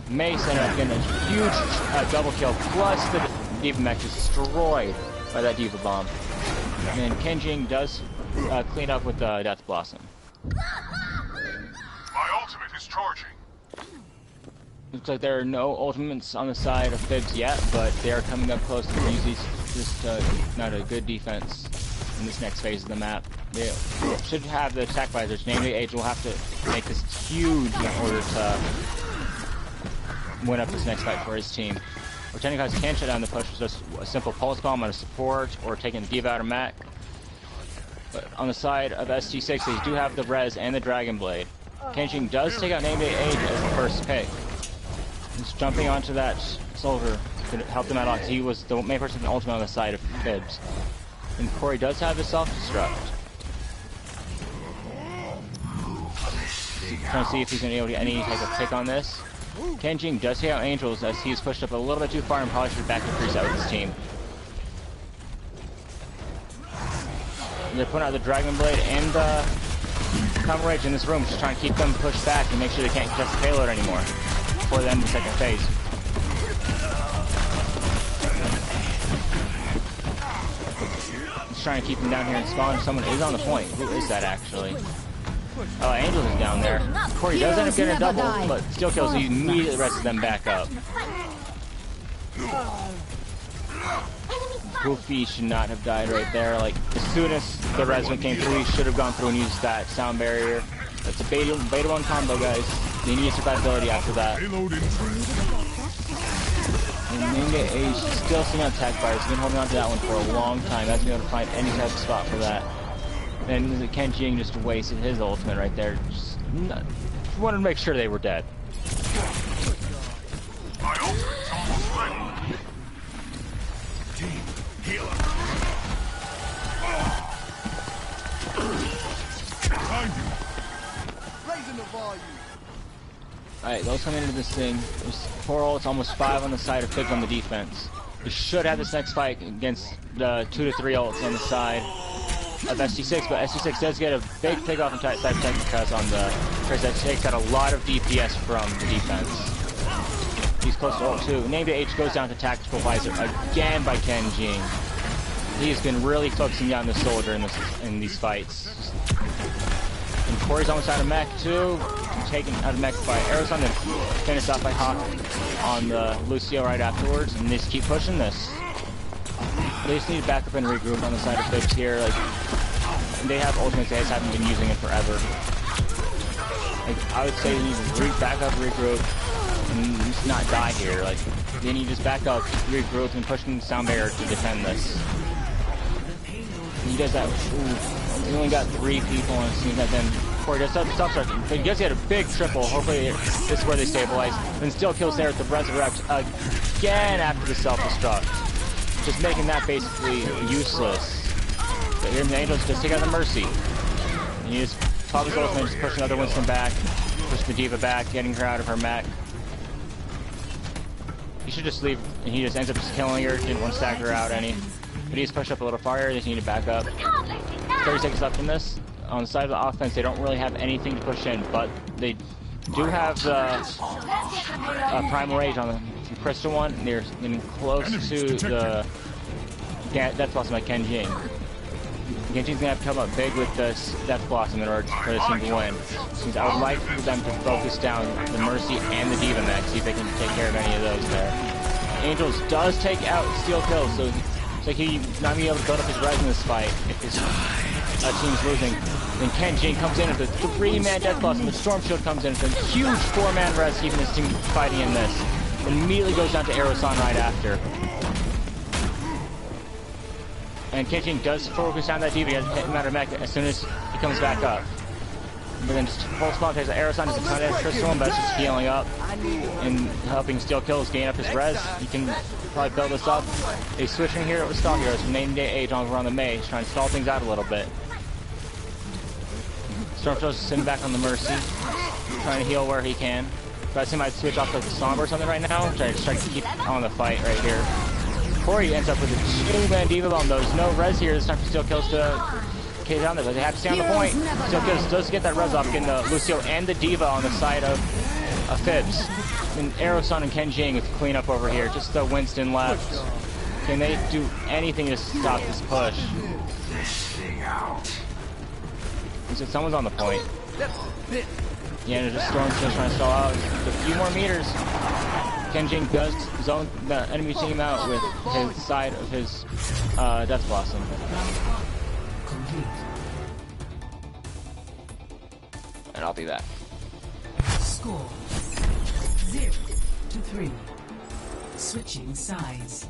Mace ended up getting a huge double kill, plus the D.Va mech destroyed by that D.Va bomb. And then Kenjing does clean up with the Death Blossom. My ultimate is charging. Looks like there are no ultimates on the side of Fibs yet, but they are coming up close to usually just not a good defense in this next phase of the map. They should have the attack visors, namely Age will have to make this huge in order to win up this next fight for his team. Or Tenicus can shut down the push with just a simple pulse bomb on a support or taking the D.Va out of mech. But on the side of ST6, they do have the res and the Dragon Blade. Kenshin does take out Named Age as the first pick. Just jumping onto that soldier could help them out a lot. He was the main person with the ultimate on the side of Fibs. And Corey does have the self-destruct. Trying to see if he's going to be able to get any type of pick on this. Kenjin does take out Angels as he's pushed up a little bit too far and probably should back to freeze out with his team. And they're putting out the Dragon Blade and the Cover Rage in this room, just trying to keep them pushed back and make sure they can't contest the payload anymore. before the end of the second phase. He's trying to keep him down here and spawn. Someone is on the point. Who is that actually? Oh, Angel is down there. Corey does end up getting a double, but still kills. He immediately rests them back up. Goofy should not have died right there. Like, as soon as the resonant came through, he should have gone through and used that sound barrier. That's a beta 1 combo, guys. They need survivability after that. And Ninja Age still sitting on attack fire. He's been holding on to that one for a long time. Hasn't been able to find any type of spot for that. And Ken Jing just wasted his ultimate right there. Just wanted to make sure they were dead. Team, heal up. Raising the volume. Alright, those come into this thing. There's 4 ults, almost 5 on the side of Fibs on the defense. We should have this next fight against the 2 to 3 ults on the side of SC6, but SC6 does get a big pick off in type because on the Trace SC6 got a lot of DPS from the defense. He's close to ult 2. Named H goes down to Tactical Visor again by Ken Jing. He has been really focusing on the soldier in these fights. And Corey's almost out of mech too. Taken out of mech by Aerosol, then finished off by Hawk on the Lucio right afterwards, and they just keep pushing this. They just need to back up and regroup on the side of Fibs here. Like, they have ultimates, they just haven't been using it forever. Like, I would say they need to back up, regroup, and just not die here. Like, they need to just back up, regroup, and push the sound barrier to defend this. And he does that. Ooh, he only got 3 people on his team that then. Corey does self-destruct, but he does get a big triple. Hopefully this is where they stabilize. Then still kills there with the resurrect again after the self-destruct. Just making that basically useless. But here the Angels just take out the Mercy. And he just pop his ultimate, just push another Winston back, push the Diva back, getting her out of her mech. He should just leave, and he just ends up just killing her, didn't want to stagger her out any. But he just pushed up a little farther, they just need to back up. 30 seconds left in this. On the side of the offense, they don't really have anything to push in, but they do have the Primal Rage on the Crystal one, and they're getting close to the Death Blossom by Ken Jing. Ken Jing's gonna have to come up big with this Death Blossom in order for this team to win. Since I would like for them to focus down the Mercy and the Diva mech, see if they can take care of any of those there. Angels does take out Steel Kills, so it's like he's not gonna be able to build up his res in this fight if his team's losing. Then Ken Jing comes in with a 3-man Death Blossom, the Storm Shield comes in with a huge 4-man res, keeping his team fighting in this. And immediately goes down to Aeroson right after. And Ken Jing does focus on that Diva, he has to hit him out of mech as soon as he comes back up. But then just full spawn takes Aeroson, does a ton of Crystal, but that's just healing up and helping Steel Kills gain up his res. He can probably build this up. He's switching here over Stall Heroes from Name Day Age on the May. He's trying to stall things out a little bit. Stormshow's sitting back on the Mercy, trying to heal where he can. But I think I might switch off like the Somber or something right now. Try to keep on the fight right here. Corey ends up with a 2-man Diva Bomb though. There's no res here. This time for Steel Kills to K down there, but they have to stay on the point. Steel Kills does get that res off, getting the Lucio and the Diva on the side of Fibs. And Aeroson and Ken Jing with cleanup over here. Just the Winston left. Can they do anything to stop this push? So someone's on the point. Yeah, and just Storm's just trying to stall out. Just a few more meters. Ken Jing does zone the enemy team out with his side of his Death Blossom. And I'll be back. Score 0 to 3. Switching sides.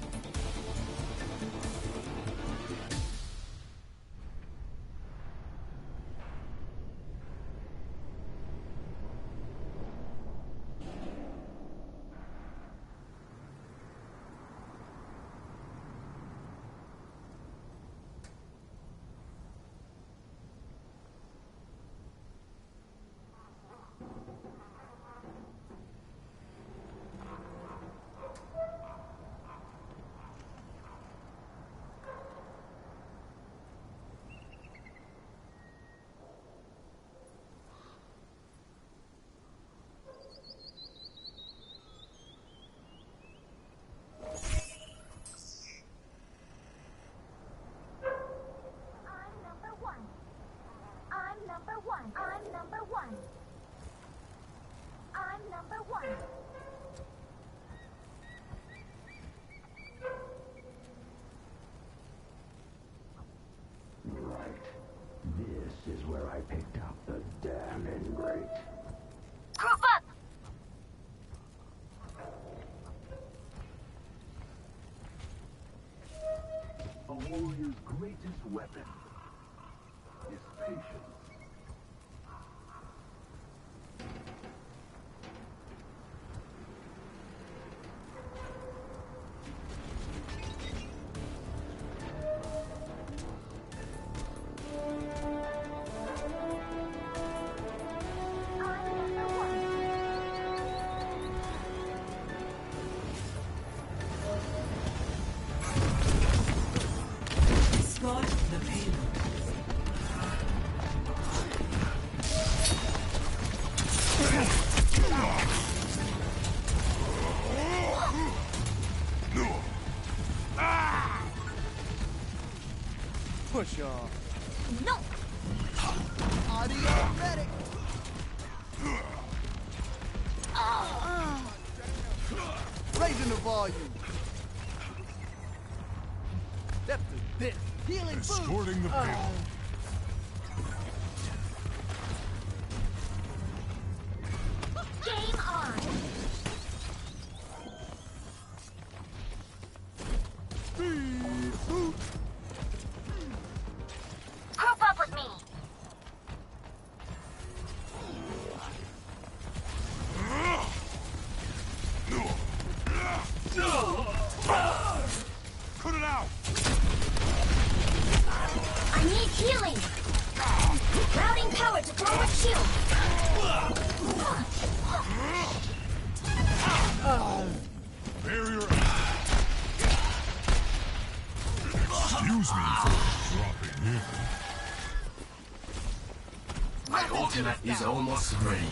I picked up the damn ingrate. Group up! A warrior's greatest weapon is patience. Escort the payload. Push off. No! Audio medic. Raising the volume. Depth of this. Healing food. Escorting the payload. Game on! Group up with me! Cut it out! I need healing! Routing power to forward shield! Barrier. Excuse me for dropping in. My ultimate is almost ready.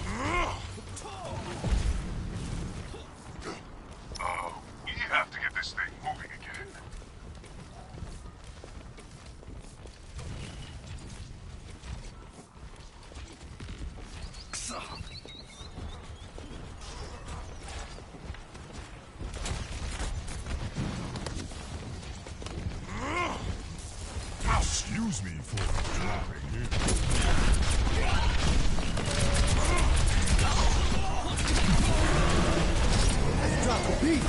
Oh, we have to get this thing moving again. Excuse me for dropping in. Let's drop the beat.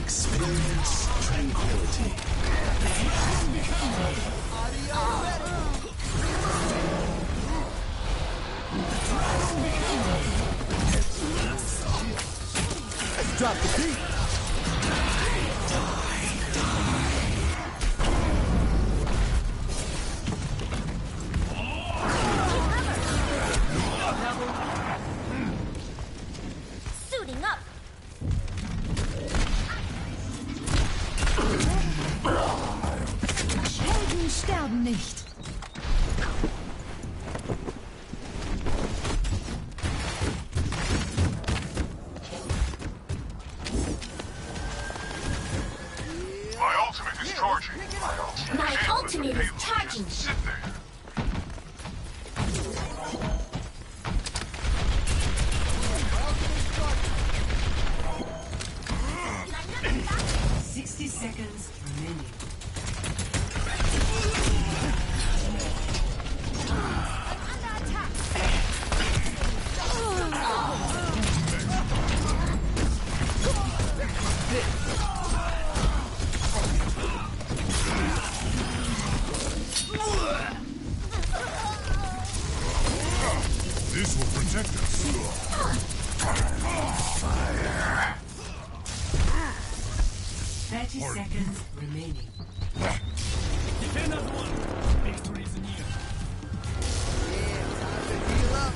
Experience tranquility. Audio medic. Let's drop the beat. Suiting up! Helden sterben nicht. My ultimate is charging. My ultimate is charging! Sit there. 60 seconds remaining. This will protect us. Fire. 30 seconds remaining. Defenders won. Victory is near. Heal up.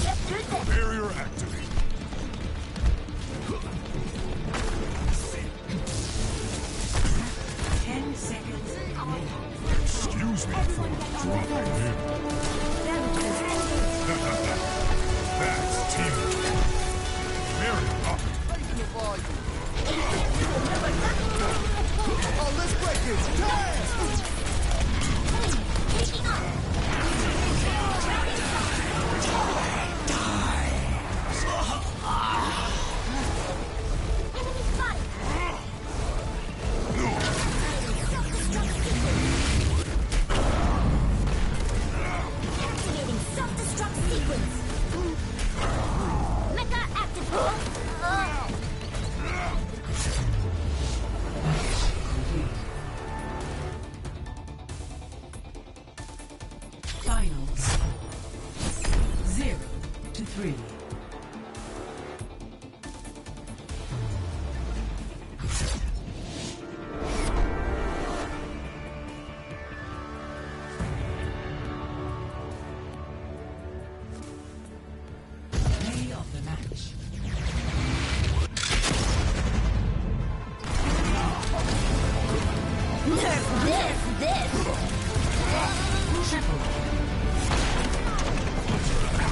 Let's do this! Barrier activated. Excuse me for dropping in. That's teamwork. Very up. Raising the volume. Oh, let's break it. Taking off! Enemy spotted!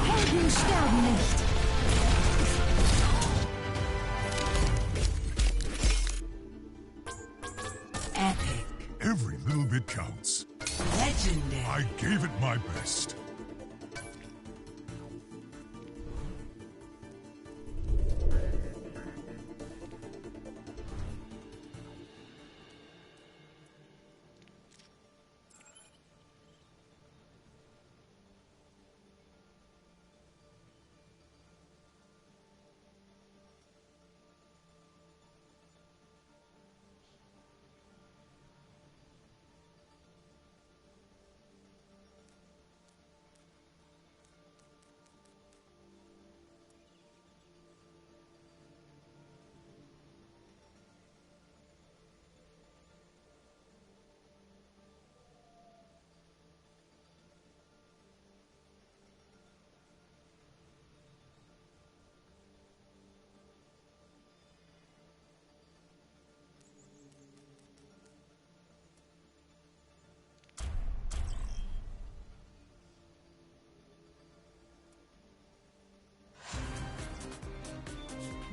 Helden sterben nicht. Epic. Every little bit counts. Legendary. I gave it my best.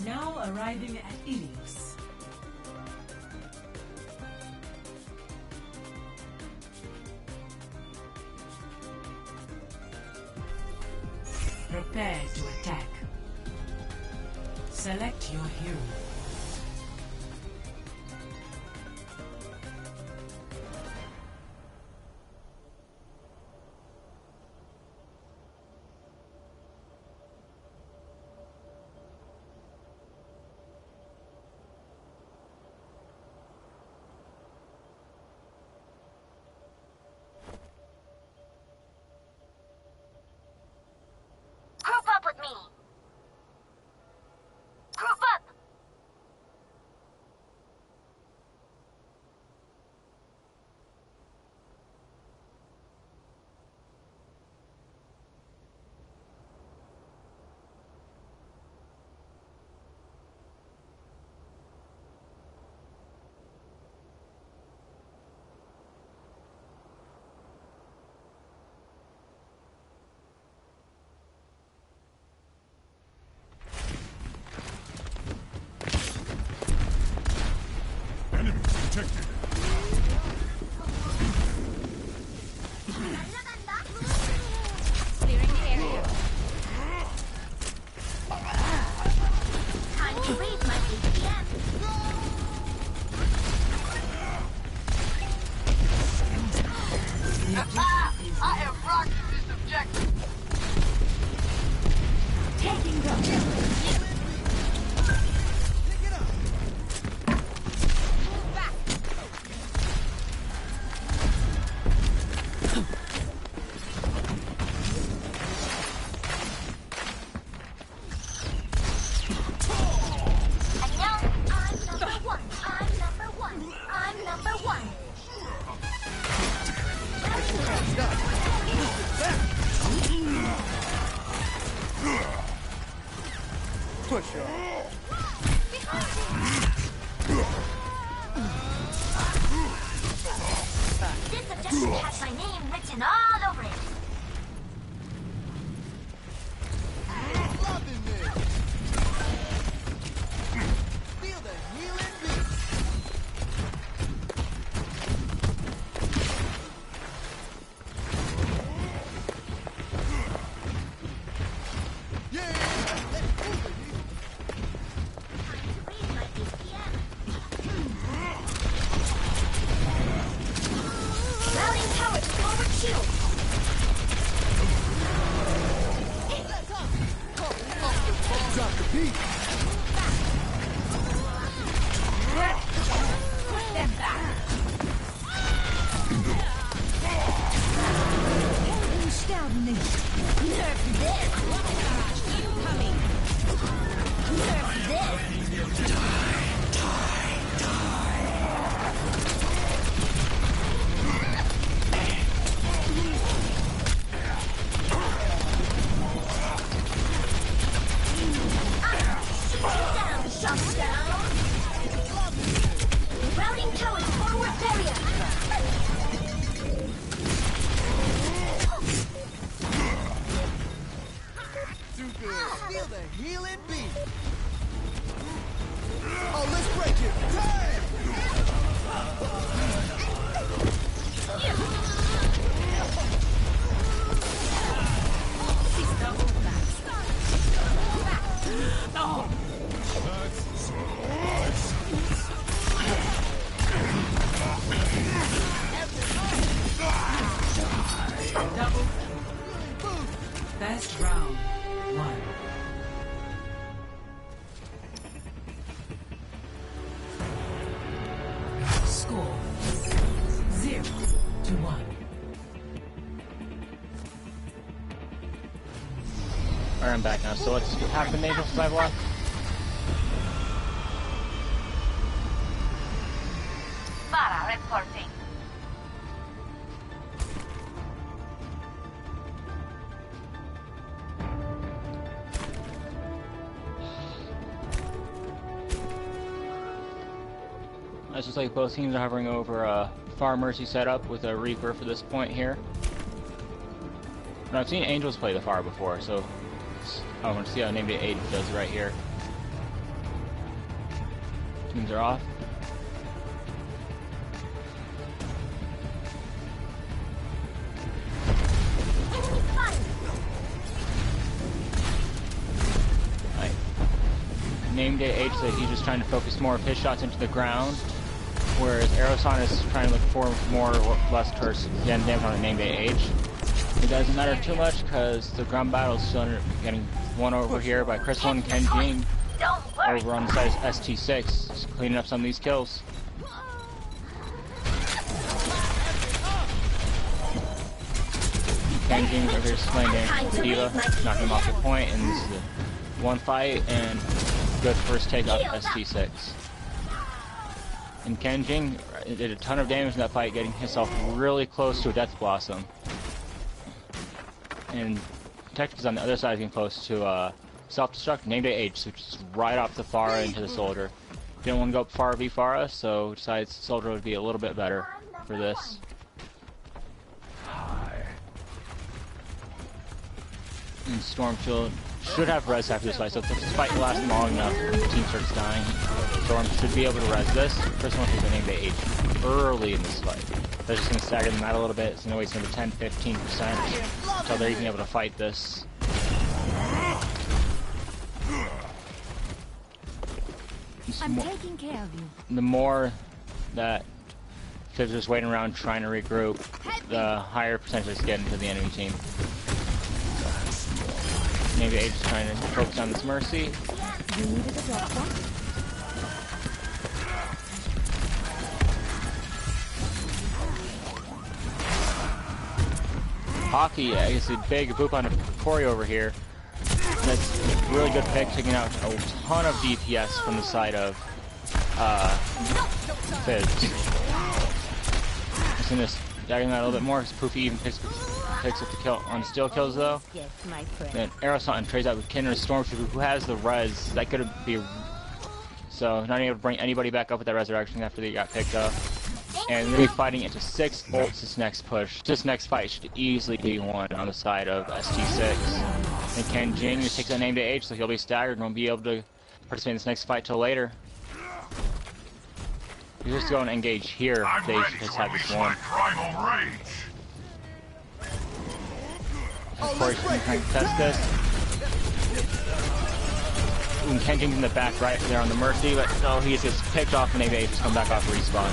Now arriving at Ilios. Prepare to attack. Select your hero. Group up with me. Group up. Enemy detected. Clearing the area. Time to raise my APM. I have rocked this objective. Taking the And now I'm number one. I'm number one. I'm number one. Push her. This objective has my name written all over it. Loving me. Feel the healing beat. Yeah, let's move it. Time to raise my APM. Routing tower to forward shield. Drop the beat. Put them back. Helden sterben nicht. Nerf this. Incoming. Nerf this. Down, shut down. Routing towers forward barrier. too good. Feel the healing beat. Oh, let's break it. Hey! No. Double. Best round. 1. Score 0-1. Alright, I'm back now. So what's happened, Angel, since I've left? Para reporting. It's just like both teams are hovering over a Far Mercy setup with a Reaper for this point here. And I've seen Angels play the Far before, so I want to see how Named It 8 does right here. Teams are off. Named It H said he's just trying to focus more of his shots into the ground, whereas Aeroson is trying to look for more or less towards getting damage on a Named It H. It doesn't matter too much because the ground battle is still getting won over here by Crystal and Ken Jing over on the side of ST6, just cleaning up some of these kills. Ken Jing over here slaying Diva, knocking him off the point, and this is the one fight and good first take off ST6. And Ken Jing did a ton of damage in that fight, getting himself really close to a Death Blossom. And Tactics on the other side getting close to self-destruct, Named It H, which is right off the Pharah into the Soldier. Didn't want to go up Pharah v Pharah, so decides Soldier would be a little bit better for this. And Stormfield should have res after this fight, so if this fight lasts long enough and the team starts dying, Storm should be able to res this. First one is a Named It H early in this fight. That's just going to stagger them out a little bit. It's going to waste another 10-15% until they're even able to fight this. I'm taking care of you. The more that Fibs is waiting around trying to regroup, the higher percentage is getting to the enemy team. Maybe Age is trying to focus on this Mercy. You needed a doctor? Hockey, I guess a big boop on a Cory over here. That's a really good pick, taking out a ton of DPS from the side of Fibs. Just gonna dagging that a little bit more, because Poofy even picks up the kill on steal kills though. Yes, my friend. Then Aerosant trades out with Kinder Stormtrooper, who has the res. That could be so not able to bring anybody back up with that resurrection after they got picked up. And we'll be fighting into 6 ults this next push. This next fight should easily be won on the side of ST6. And Ken Jing who takes that Named It H, so he'll be staggered and won't be able to participate in this next fight till later. You just go and engage here. They just have this one. Of course, you can test this. And Ken Jing's in the back right there on the Mercy, but no, he just gets picked off and they just come back off respawn.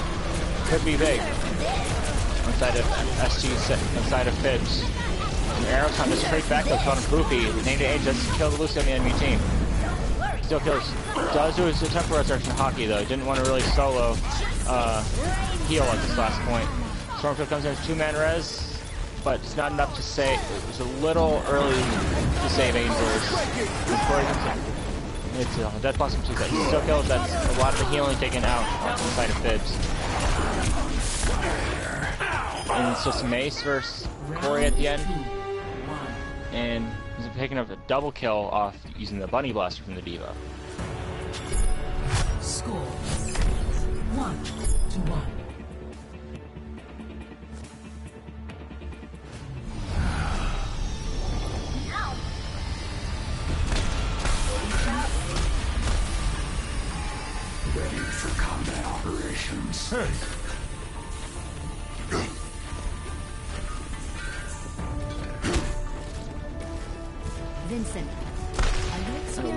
Could be big. On side of SG, on side of Fibs. And Aeroston just straight back up on Poofy. Named It H doesn't kill the Lucy on the enemy team. Still kills. Does do his temporary resurrection Hockey though. Didn't want to really solo heal at this last point. Stormfield comes in with 2-man res. But it's not enough to say. It was a little early to save Angels. It's a Death Blossom 2 that still kills. That's a lot of the healing taken out on the side of Fibs. And it's just Mace versus Cory at the end. And he's picking up a double kill off using the Bunny Blaster from the Diva. Score 1-1. operations. Vincent,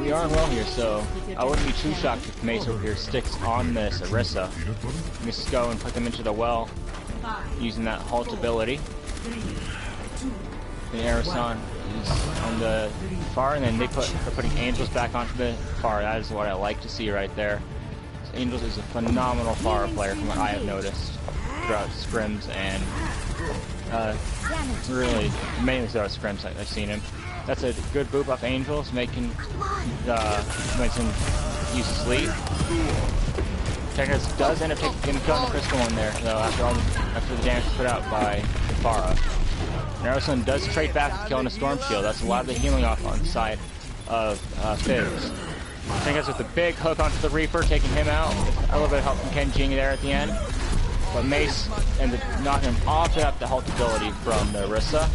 we are well here, so I wouldn't be too shocked if Mace over here sticks on this Orisa. Just go and put them into the well using that halt ability. The Arasan is on the far, and then they're putting Angels back onto the far. That is what I like to see right there. So Angels is a phenomenal far player from what I have noticed throughout scrims and really mainly throughout scrims I've seen him. That's a good boop off Angels, making Winston use sleep. Technicus does end up getting killed in the crystal one there, though, after the damage put out by Farah. Narrowson does trade back to killing a Storm Shield. That's a lot of the healing off on the side of Fizz. Technicus with the big hook onto the Reaper, taking him out. A little bit of help from Kenjing there at the end. But Mace ends up knocking him off the halt ability from the Orisa.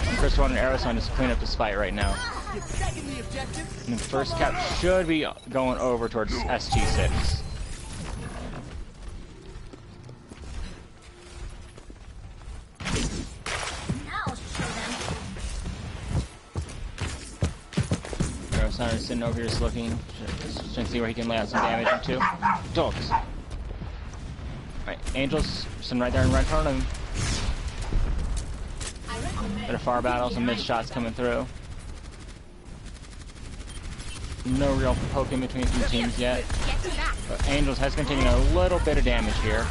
And Crystal and Aeroson just clean up this fight right now. And the first cap should be going over towards ST6. Aeroson is sitting over here just looking, just trying to see where he can lay out some damage into. Dogs. Alright, Angels sitting right there in front of him. Bit of far battles and missed shots coming through. No real poke in between the teams yet. But Angels has been taking a little bit of damage here.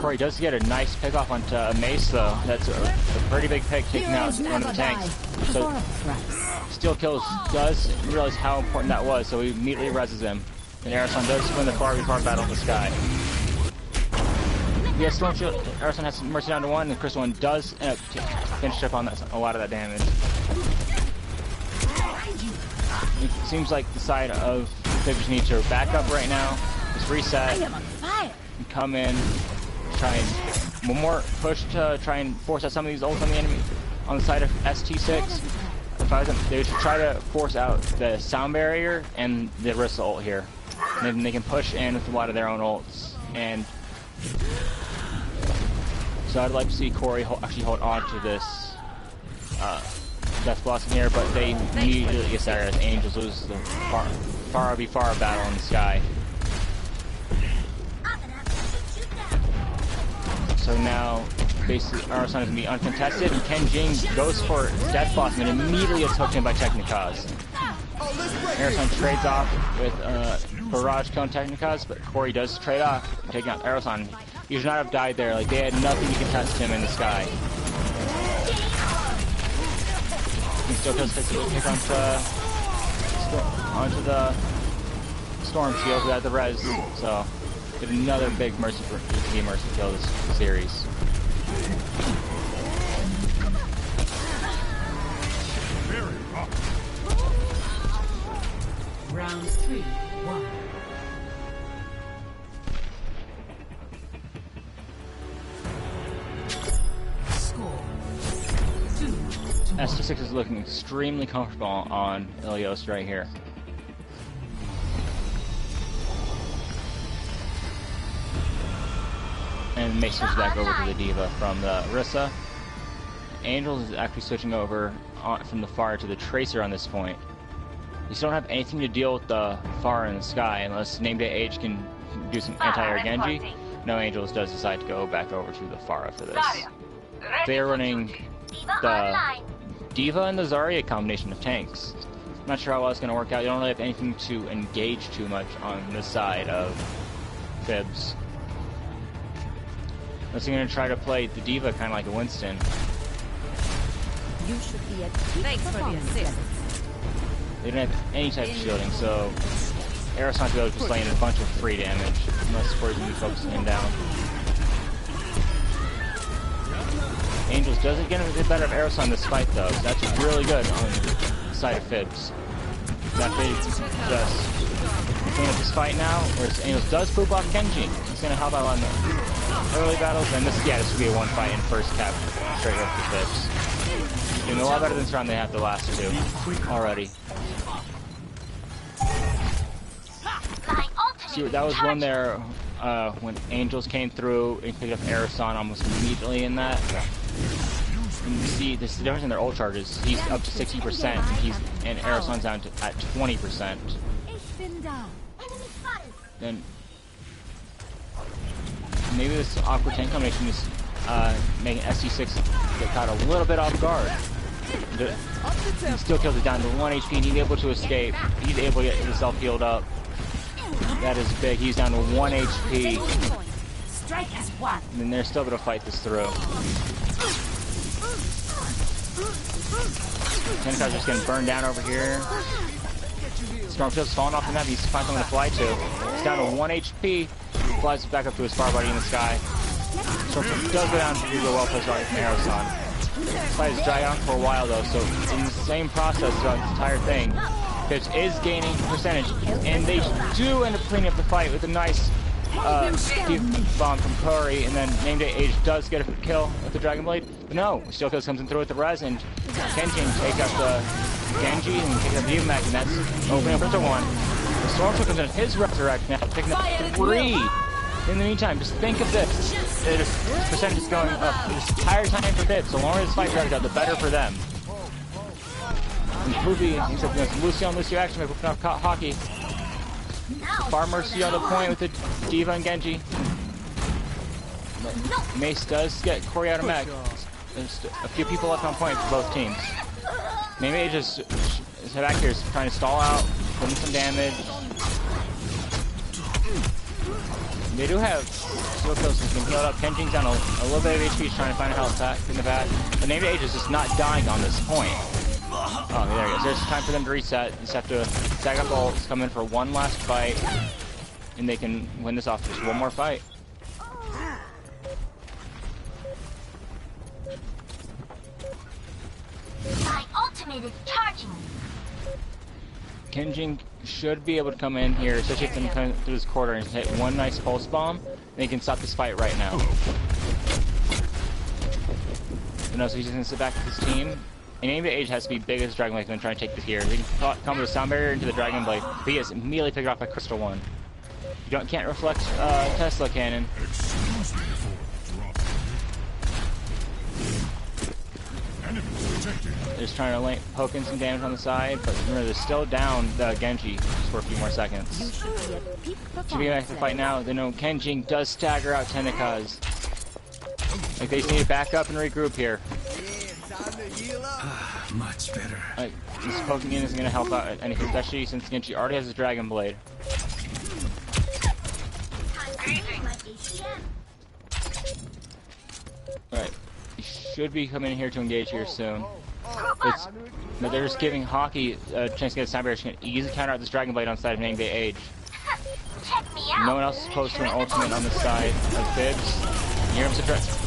Corey does get a nice pick off onto Mace though. That's a pretty big pick, taking out one of the tanks. So Steel Kills does realize how important that was, so he immediately reses him. And Arasan does win the far battle in the sky. Yeah, Storm Shield, Arson has Mercy down to 1, and Crystal 1 does finish up on that, a lot of that damage. It seems like the side of Fibs need to back up right now, just reset, and come in, try and one more push to try and force out some of these ults on the enemy. On the side of ST6, if I was them, they should try to force out the sound barrier and the Orisa ult here. And then they can push in with a lot of their own ults. And so I'd like to see Corey actually hold on to this Death Blossom here, but they immediately get started as Angels lose the far battle in the sky. So now, basically, Arasan is going to be uncontested, and Kenjing goes for Death Blossom and immediately gets hooked in by Technikaz. Arasan trades off with Barrage killing Technikaz, but Corey does trade off, taking out Arasan. He should not have died there. Like, they had nothing to contest him in the sky. He still does take the kick onto the Storm Shield without the res. So, get another big mercy kill this series. Round 3, 1. ST6 is looking extremely comfortable on Ilios right here. And Mace switches back over to the D.Va from the Orisa. Angels is actually switching over from the Far to the Tracer on this point. You still don't have anything to deal with the Far in the sky unless Named H can do some anti-air Genji. No, Angels does decide to go back over to the Pharah for this. They're running the D.Va and the Zarya combination of tanks. I'm not sure how well it's going to work out. You don't really have anything to engage too much on this side of Fibs. Unless you're going to try to play the D.Va kind of like a Winston. You should be at thanks for the assist. They don't have any type of shielding, so Aeroson's going to just laying a bunch of free damage, unless Corey's going to be focusing him down. Angels does get a bit better of Aeroson this fight though, so that's really good on the side of Fibs. That they just clean up this fight now, whereas Angels does poop off Kenji. He's going to help out on the early battles, and this would be a one fight in first cap straight up for Fibs. Doing a lot better than this round they have the last two already. see, that was one there when Angels came through and picked up Aerosol almost immediately in that. And you see this is the difference in their ult charges. He's up to 60%, and Aerosol's down to at 20%. Then maybe this awkward tank combination is making ST6 get caught a little bit off guard. He still kills it down to 1 HP, and he's able to escape. He's able to get himself healed up. That is big. He's down to 1 HP. And then they're still able to fight this through. Tennikar's just getting burned down over here. Stormshield's falling off the map. He's finding something to fly to. He's down to 1 HP. Flies back up to his far buddy in the sky. Stormshield does go down to do the well-placed right from Aerosol. Fight is dragging on for a while though, so in the same process throughout this entire thing, Pitch is gaining percentage, and they do end up cleaning up the fight with a nice bomb from Curry, and then Name Day Age does get a kill with the Dragon Blade, but no, Steel Kills comes in through with the res, and Kenji take up the Genji and take up the Mac, and that's opening up into 1. The Stormshield comes in his resurrect now, picking up 3. In the meantime, just think of this. This percentage is going up this entire time for Bits. The longer this fight drags out, the better for them. And Poopy, except Lucio and Lucio action by whipping off Hockey. Far Mercy on the point with the Diva and Genji. Mace does get Corey out of mech. There's a few people left on point for both teams. Maybe just back here is trying to stall out, putting some damage. They do have Steel Kills has been healed up. Kenjin's down a little bit of HP. He's trying to find a health pack in the back. But Name Age is just not dying on this point. Oh, there he goes. There's time for them to reset. Just have to stack up ults, come in for one last fight, and they can win this off just one more fight. My ultimate is charging. Kenjin should be able to come in here, especially if they come through this quarter and hit one nice pulse bomb, and they can stop this fight right now. But no, so he's just gonna sit back with his team. And Name Day Age has to be big as Dragon Blade and try and take this here. They can come with a sound barrier into the Dragon Blade, but he is immediately picked off by Crystal 1. You can't reflect Tesla cannon. They're just trying to poke in some damage on the side, but remember they're still down the Genji just for a few more seconds. Should be back to the fight now. They know Kenjin does stagger out Tennikaz. Like they just need to back up and regroup here. Much better. Like this poking in isn't gonna help out anything, especially since Genji already has his Dragon Blade. Alright. Should be coming in here to engage here soon. No, they're just giving Hockey a chance to get a sound barrier. She's going to easily counter out this Dragon Blade on the side of Name Day Age. No one else is close to an ultimate on the side of Fibs. Here comes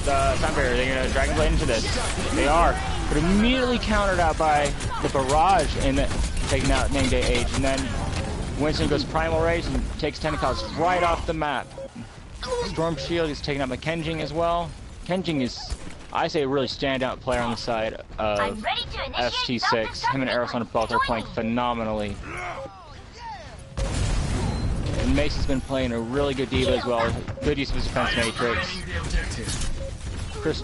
the sound barrier. They're going to Dragon Blade into this. They are, but immediately countered out by the barrage and taking out Name Day Age. And then Winston goes Primal Rage and takes Tennikaz right off the map. Storm Shield is taken out by Kenjin as well. Kenjin is, I say, a really standout player on the side of ST6. Him and Aerosol both are playing phenomenally. And Mace has been playing a really good diva as well. Good use of his defense matrix. Chris,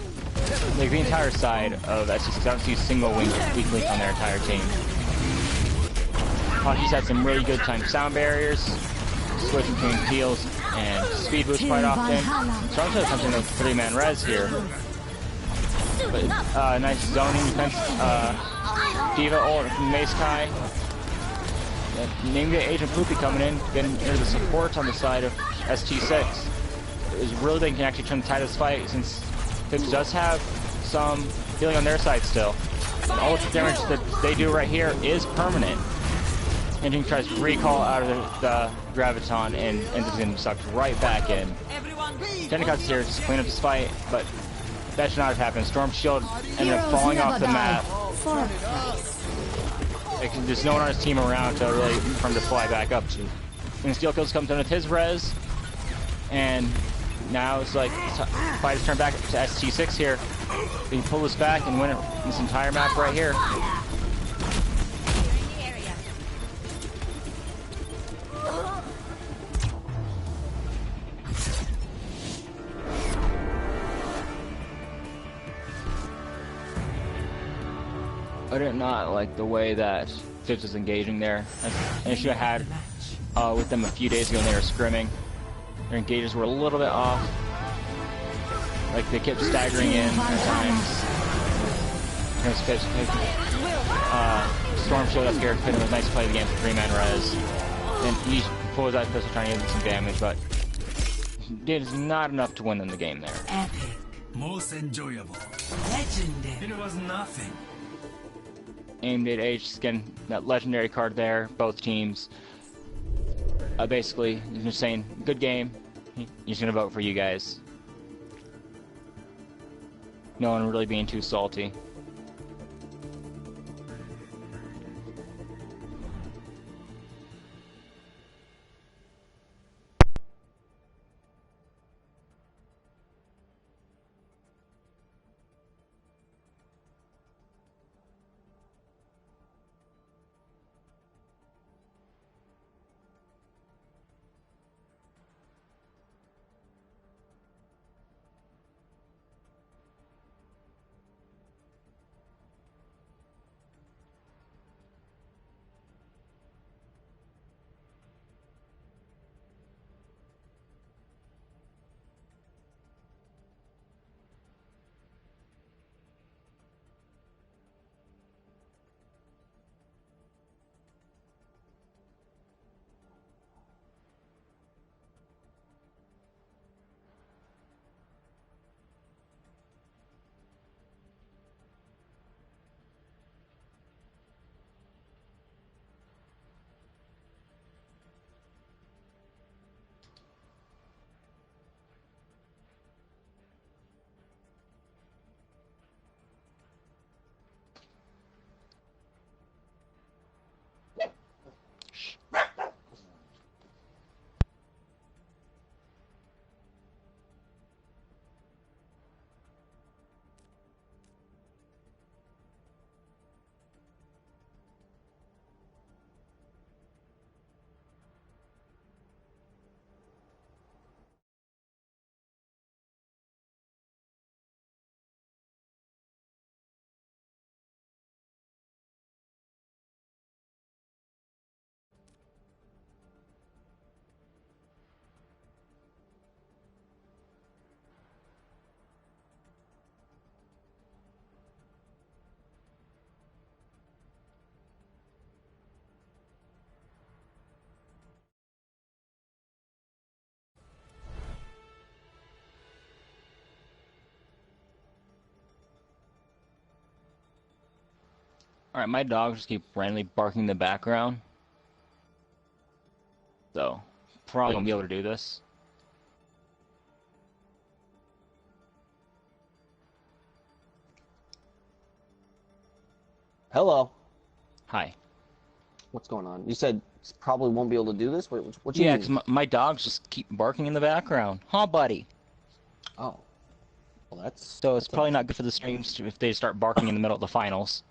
like the entire side of ST6, I don't see a single weak link on their entire team. Hockey's had some really good time sound barriers, switching between heals and speed boost quite often. Toronto comes in with 3-man res here. But nice zoning defense, Diva ult from Mace Kai. Name Day Age and Poopy coming in, getting into the support on the side of ST6. It's really they can actually try to tie this fight since Fibs does have some healing on their side still. And all the damage that they do right here is permanent. Engine tries to recall out of the Graviton and ends up getting sucked right back in. Tennikaz is here to clean up this fight, but that should not have happened. Storm Shield ended up falling off the map. There's no one on his team around to really for him to fly back up to. And Steel Kills comes in with his res, and now it's like the fight is turned back to ST6 here. They can pull this back and win it this entire map right here. I did not like the way that Fibs was engaging there. An issue I had with them a few days ago when they were scrimming. Their engages were a little bit off. Like they kept staggering in at times. There's Fibs Storm showed up here, hit him a nice play of the game for 3-man res. Then he pulls out pistol trying to get some damage, but it is not enough to win them the game there. Epic. Most enjoyable. Legendary. It was nothing. Aimed at H, getting that legendary card there, both teams. Basically, just saying, good game. He's gonna vote for you guys. No one really being too salty. Alright, my dogs just keep randomly barking in the background. So, probably won't be able to do this. Hello. Hi. What's going on? You said probably won't be able to do this? What you Yeah, mean? because my dogs just keep barking in the background. Huh, buddy? Oh. Well, that's... So it's probably not good for the streams if they start barking in the middle of the finals.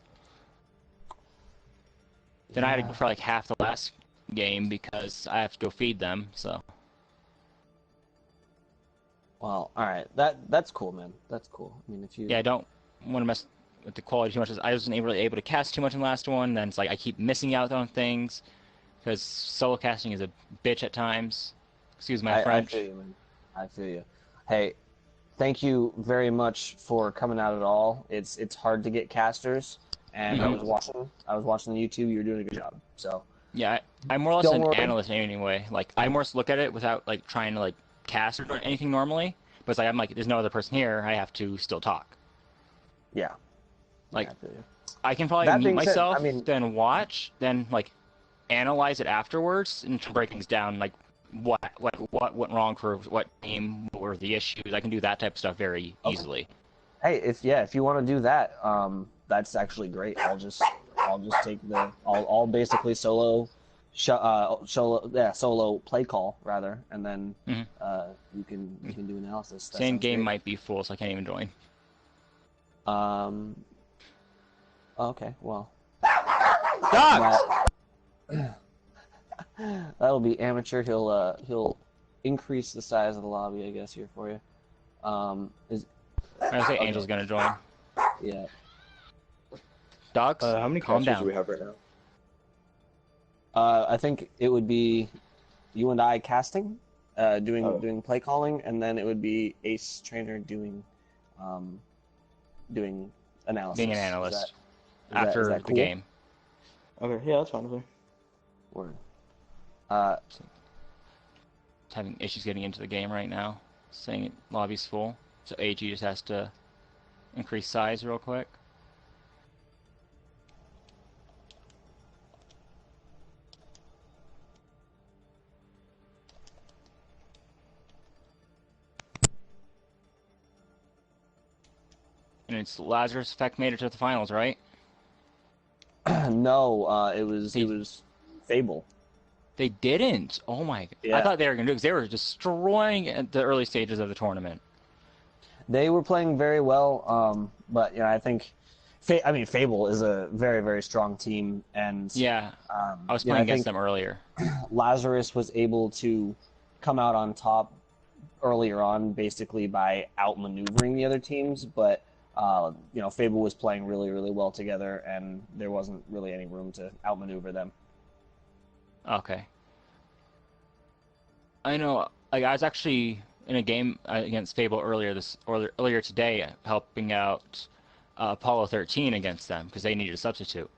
Then I had to go for like half the last game because I have to go feed them, so... Well, alright. That's cool, man. That's cool. I mean, if you... Yeah, I don't want to mess with the quality too much. I wasn't really able to cast too much in the last one, then it's like I keep missing out on things, because solo casting is a bitch at times. Excuse my French. I feel you, man. I feel you. Hey, thank you very much for coming out at all. It's hard to get casters, and I was watching the YouTube. You were doing a good job. So yeah, I'm more or less an analyst anyway. Like I more or less look at it without like trying to like cast or anything normally. But it's like I'm like, there's no other person here. I have to still talk. Yeah. Like I can probably mute myself, then watch, then like analyze it afterwards and break things down. Like what went wrong for what game, what were the issues. I can do that type of stuff very easily. Hey, if you want to do that, that's actually great. I'll just take I'll basically solo play call rather, and then you can do analysis. That Same game great. might be full, so I can't even join. Okay, well. Dogs! That'll be amateur. He'll increase the size of the lobby, I guess, here for you. I say Angel's gonna join. Yeah. Dogs, How many calm casters down. do we have right now? I think it would be you and I casting, doing play calling, and then it would be Ace Trainer doing analysis. Being an analyst is after that the cool? game. Okay, yeah, that's fine with me. Word. Having issues getting into the game right now, saying lobby's full, so AG just has to increase size real quick. And it's Lazarus Effect made it to the finals, right? No, it was Fable. They didn't. Oh my! Yeah. I thought they were gonna do because they were destroying at the early stages of the tournament. They were playing very well, but you know, I think, Fable is a very, very strong team, and Yeah, I was playing against them earlier. Lazarus was able to come out on top earlier on, basically by outmaneuvering the other teams, but you know, Fable was playing really, really well together, and there wasn't really any room to outmaneuver them. Okay. I know. Like, I was actually in a game against Fable earlier today, helping out Apollo 13 against them because they needed a substitute.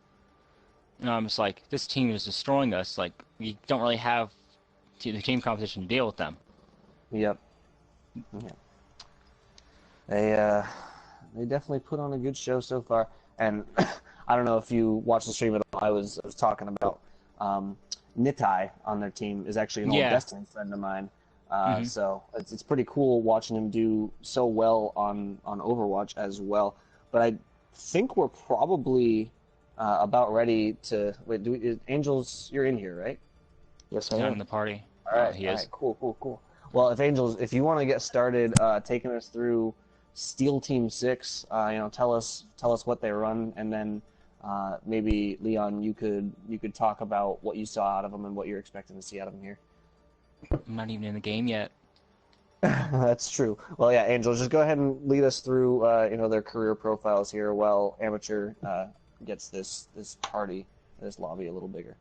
And I'm just like, this team is destroying us. Like, we don't really have the team competition to deal with them. Yep. They definitely put on a good show so far, and I don't know if you watched the stream at all. I was talking about Nitai on their team is actually an old Destiny friend of mine. So it's pretty cool watching him do so well on Overwatch as well. But I think we're probably about ready to wait. Angels, you're in here, right? Yes, Not in the party. All right, he is. All right, cool. Well, if you want to get started taking us through Steel Team 6, you know, tell us what they run, and then maybe Leon, you could talk about what you saw out of them and what you're expecting to see out of them here. I'm not even in the game yet. That's true. Well, yeah, Angel, just go ahead and lead us through you know, their career profiles here while Amateur gets this lobby a little bigger.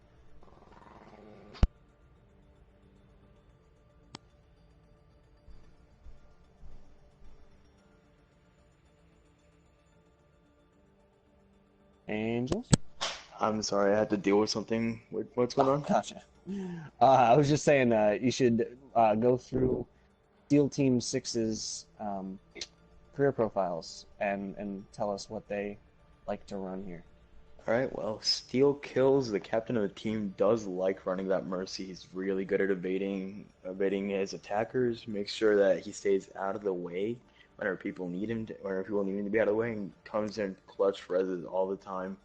Angels? I'm sorry, I had to deal with something. What's going on? Gotcha. I was just saying you should go through Steel Team 6's career profiles and tell us what they like to run here. Alright, well, Steel Kills, the captain of the team, does like running that Mercy. He's really good at evading his attackers, makes sure that he stays out of the way whenever people need him to be out of the way, and comes in clutch reses all the time.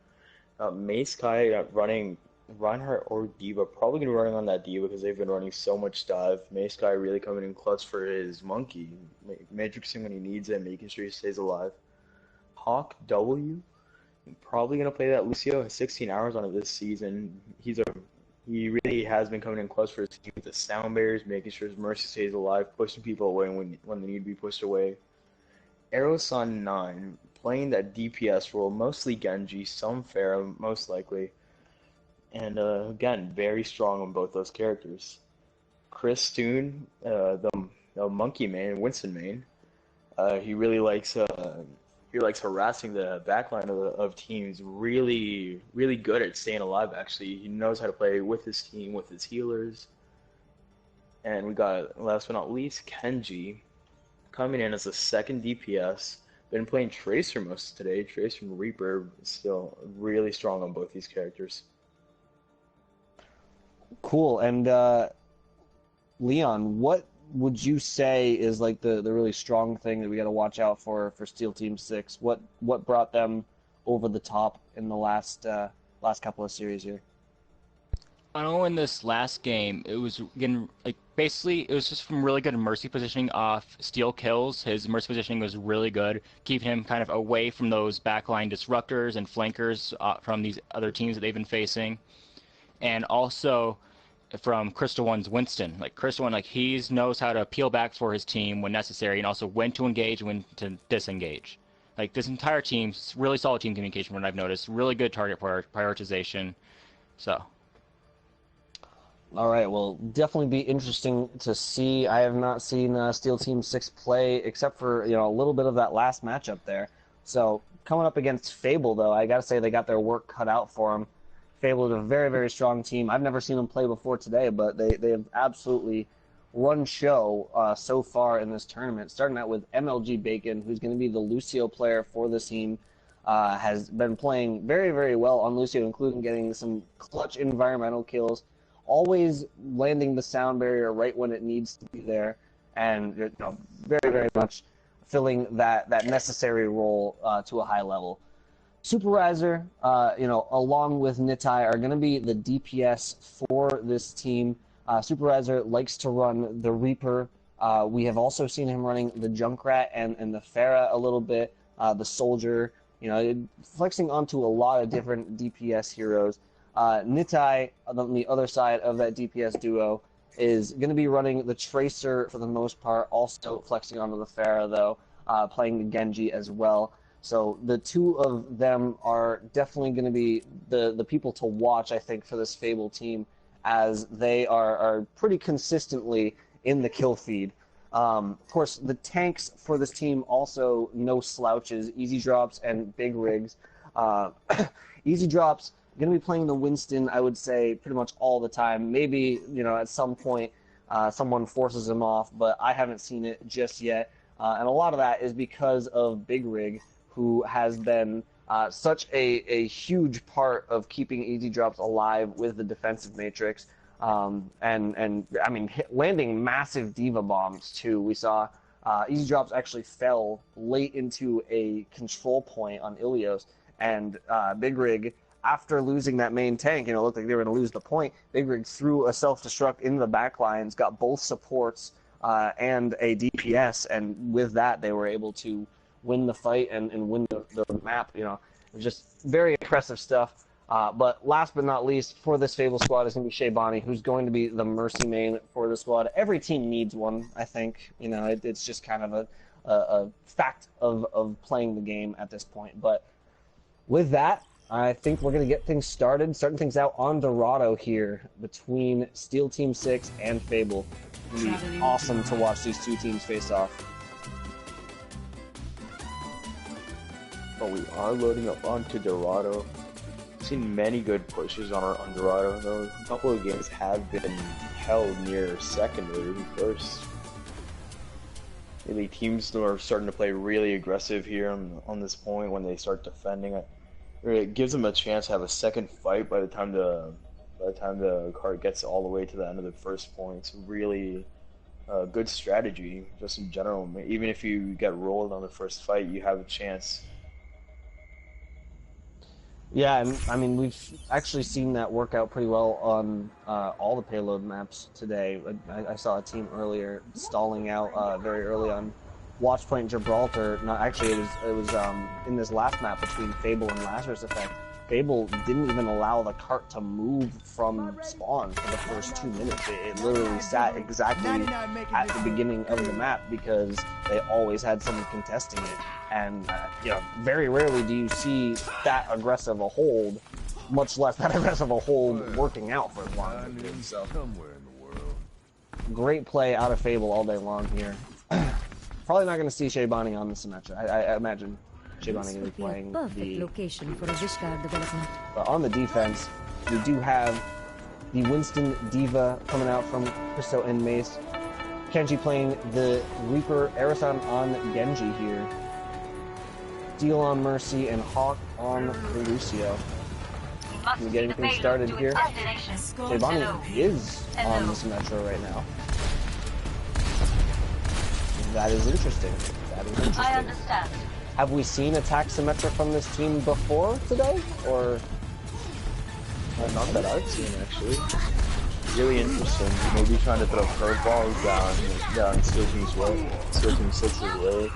Mace Kai running Reinhardt or Diva, probably going to be running on that Diva because they've been running so much dive. Mace Kai really coming in clutch for his monkey, matrixing when he needs it, making sure he stays alive. Hawk W, probably going to play that Lucio, has 16 hours on it this season. He really has been coming in clutch for his team with the sound barriers, making sure his Mercy stays alive, pushing people away when they need to be pushed away. Aeroson 9, playing that DPS role, mostly Genji, some Pharah, most likely. And again, very strong on both those characters. Chris Stoon, the monkey main, Winston main, he really likes harassing the backline of teams. Really good at staying alive. Actually, he knows how to play with his team, with his healers. And we got, last but not least, Kenji, coming in as a second DPS. Been playing Tracer most of today. Tracer and Reaper, still really strong on both these characters. Cool. And Leon, what would you say is like the really strong thing that we got to watch out for Steel Team 6? What brought them over the top in the last couple of series here? I know in this last game, it was getting, like, basically, it was just from really good Mercy positioning off Steel Kills. His Mercy positioning was really good, keeping him kind of away from those backline disruptors and flankers from these other teams that they've been facing. And also from Crystal One's Winston. Like, Crystal One, like, knows how to peel back for his team when necessary, and also when to engage and when to disengage. Like, this entire team, really solid team communication from what I've noticed. Really good target prioritization. So. All right, well, definitely be interesting to see. I have not seen Steel Team 6 play except for, a little bit of that last matchup there. So, coming up against Fable, though, I got to say they got their work cut out for them. Fable is a very, very strong team. I've never seen them play before today, but they have absolutely run show so far in this tournament, starting out with MLG Bacon, who's going to be the Lucio player for this team. Has been playing very, very well on Lucio, including getting some clutch environmental kills, always landing the sound barrier right when it needs to be there, and very, very much filling that necessary role to a high level. Superizer, along with Nitai, are going to be the DPS for this team. Superizer likes to run the Reaper. We have also seen him running the Junkrat and the Pharah a little bit, the Soldier, flexing onto a lot of different DPS heroes. Nitai, on the other side of that DPS duo, is going to be running the Tracer for the most part, also flexing onto the Pharah, though, playing the Genji as well. So the two of them are definitely going to be the people to watch, I think, for this Fable team, as they are pretty consistently in the kill feed. Of course, the tanks for this team also no slouches, Easy Drops and Big Rigs. Easy Drops going to be playing the Winston, I would say, pretty much all the time. Maybe, at some point someone forces him off, but I haven't seen it just yet. And a lot of that is because of Big Rig, who has been such a huge part of keeping Easy Drops alive with the defensive matrix, and I mean landing massive diva bombs too. We saw Easy Drops actually fell late into a control point on Ilios, and Big Rig, after losing that main tank, it looked like they were going to lose the point. Big Rig threw a self-destruct into the back lines, got both supports and a DPS, and with that they were able to win the fight and win the map. It was just very impressive stuff. But last but not least, for this Fable squad is going to be Shea Bonnie, who's going to be the Mercy main for the squad. Every team needs one, I think. It's just kind of a fact of playing the game at this point. But with that, I think we're going to get things started, starting things out on Dorado here between Steel Team 6 and Fable. It'll be awesome to watch these two teams face off. But we are loading up onto Dorado. Seen many good pushes on Dorado, though a couple of games have been held near second or even first. Really, teams are starting to play really aggressive here on this point when they start defending. It gives them a chance to have a second fight by the time the card gets all the way to the end of the first point. It's really a good strategy, just in general. Even if you get rolled on the first fight, you have a chance. Yeah, and I mean, we've actually seen that work out pretty well on all the payload maps today. I saw a team earlier stalling out very early on Watchpoint Gibraltar. Not actually, it was in this last map between Fable and Lazarus Effect. Fable didn't even allow the cart to move from spawn for the first 2 minutes. It literally sat exactly at the beginning of the map because they always had someone contesting it. And very rarely do you see that aggressive a hold, much less that aggressive a hold working out for as long as it did. So, great play out of Fable all day long here. Probably not going to see Shea Bonnie on the Symmetra. I imagine Shea Bonnie going to be playing the location for a Vishkar development. But on the defense, we do have the Winston Diva coming out from Christo and Mace. Kenji playing the Reaper, Arasan on Genji here. Steel on Mercy, and Hawk on Lucio. Can we get anything started here? Shea Bonnie is on the Symmetra right now. That is interesting. I understand. Have we seen attack Symmetra from this team before today, or not that I've seen actually? Really interesting. Maybe trying to throw curveballs down Steel Team's way, Steel Team 6's way.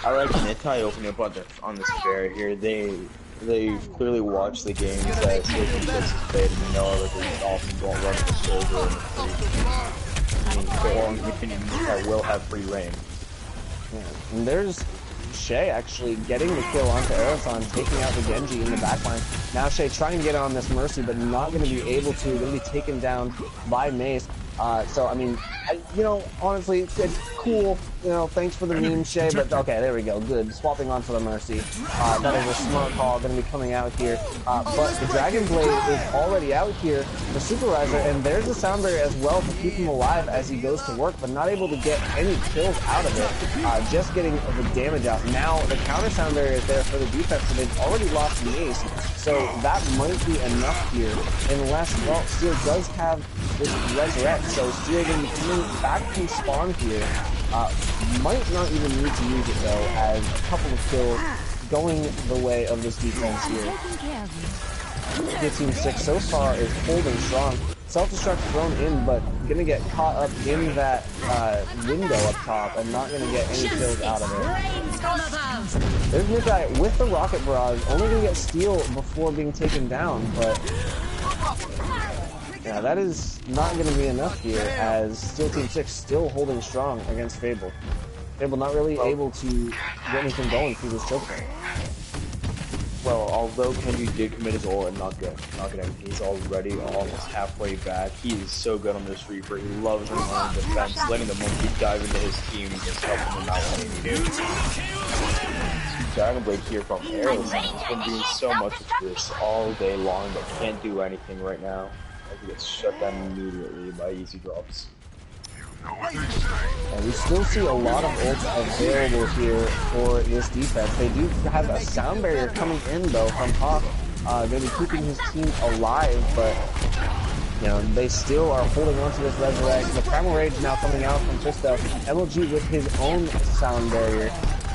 I like Nitai opening up on this fair here. They've clearly watched the games that Steel Team 6 has played and know that they often don't run the soldier in the free. Nitai will have free reign. Yeah. And there's Shay actually getting the kill onto Aerosson, taking out the Genji in the backline. Now Shay trying to get on this Mercy, but not going to be able to. Going to be taken down by Mace. So, I mean, you know, honestly, it's cool. You know, thanks for the meme, Shay, but okay, there we go. Good. Swapping on for the Mercy. That is a smart call. Going to be coming out here. But the Dragon Blade is already out here for Superizer, and there's a sound barrier as well to keep him alive as he goes to work, but not able to get any kills out of it. Just getting the damage out. Now, the counter sound barrier is there for the defense, and they've already lost Mace, so that might be enough here, unless, well, Steel does have this Resurrect, so Steel going to be coming back from spawn here. Might not even need to use it, though, as a couple of kills going the way of this defense here. Team 6 so far is holding strong. Self-destruct thrown in, but gonna get caught up in that window up top and not gonna get any kills out of it. There's Midnight with the Rocket Barrage, only gonna get Steel before being taken down, but yeah, that is not gonna be enough here as Steel Team 6 still holding strong against Fable. Fable not really able to get anything going through this choke point. Well, although Kenji did commit his ult and knock it out, he's already almost halfway back. He is so good on this Reaper. He loves running on defense, letting the monkey dive into his team and just helping them out when they need it. Dragon Blade here from Arrows. He's been doing so much of this all day long, but can't do anything right now. As he gets shut down immediately by easy drops. And we still see a lot of ults available here for this defense. They do have a sound barrier coming in though from Hawk. Going to be keeping his team alive, but you know they still are holding on to this Resurrect. The Primal Rage now coming out from Fisto. MLG with his own sound barrier.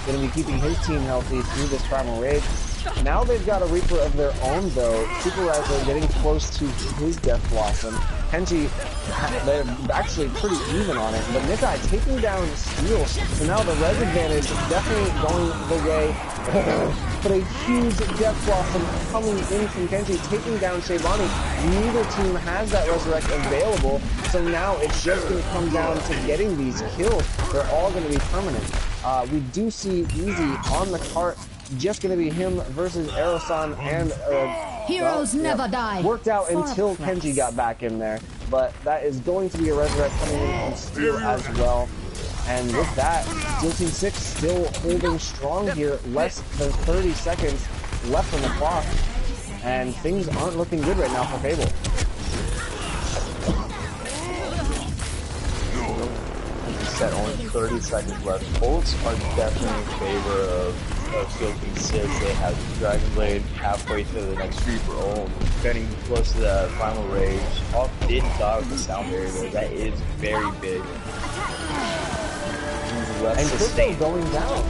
Going to be keeping his team healthy through this Primal Rage. Now they've got a Reaper of their own though. Superizer getting close to his Death Blossom. Kenji, they're actually pretty even on it, but Nikai taking down Steel, so now the res advantage is definitely going the way, but a huge Death Blossom coming in from Kenji, taking down Shebani. Neither team has that Resurrect available, so now it's just going to come down to getting these kills. They're all going to be permanent. We do see Easy on the cart, just going to be him versus Aerosson and Heroes never die. Worked out until Kenji got back in there, but that is going to be a Resurrect coming in from Steel as well. And with that, Steel Team 6 still holding strong here, less than 30 seconds left on the clock, and things aren't looking good right now for Fable. Set only 30 seconds left. Ults are definitely in favor of Steel Team 6. They have Dragon Blade halfway to the next Reaper ult, getting close to the Final Rage. Hawk did die with the sound barrier though. That is very big. And Fisto going down.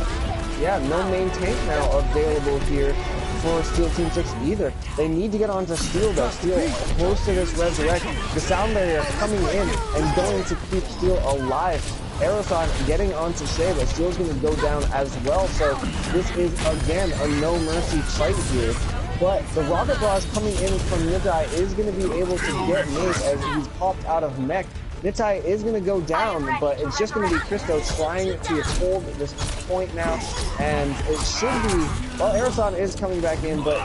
Yeah, no main tank now available here for Steel Team 6 either. They need to get onto Steel though. Steel close to this Resurrect. The sound barrier coming in and going to keep Steel alive. Aerosson getting onto Shay, but Steel's going to go down as well, so this is again a no mercy fight here. But the Rocket Barrage coming in from Nitai is going to be able to get Mace as he's popped out of mech. Nitai is going to go down, but it's just going to be Christo trying to hold this point now, and it should be, well, Aerosson is coming back in, but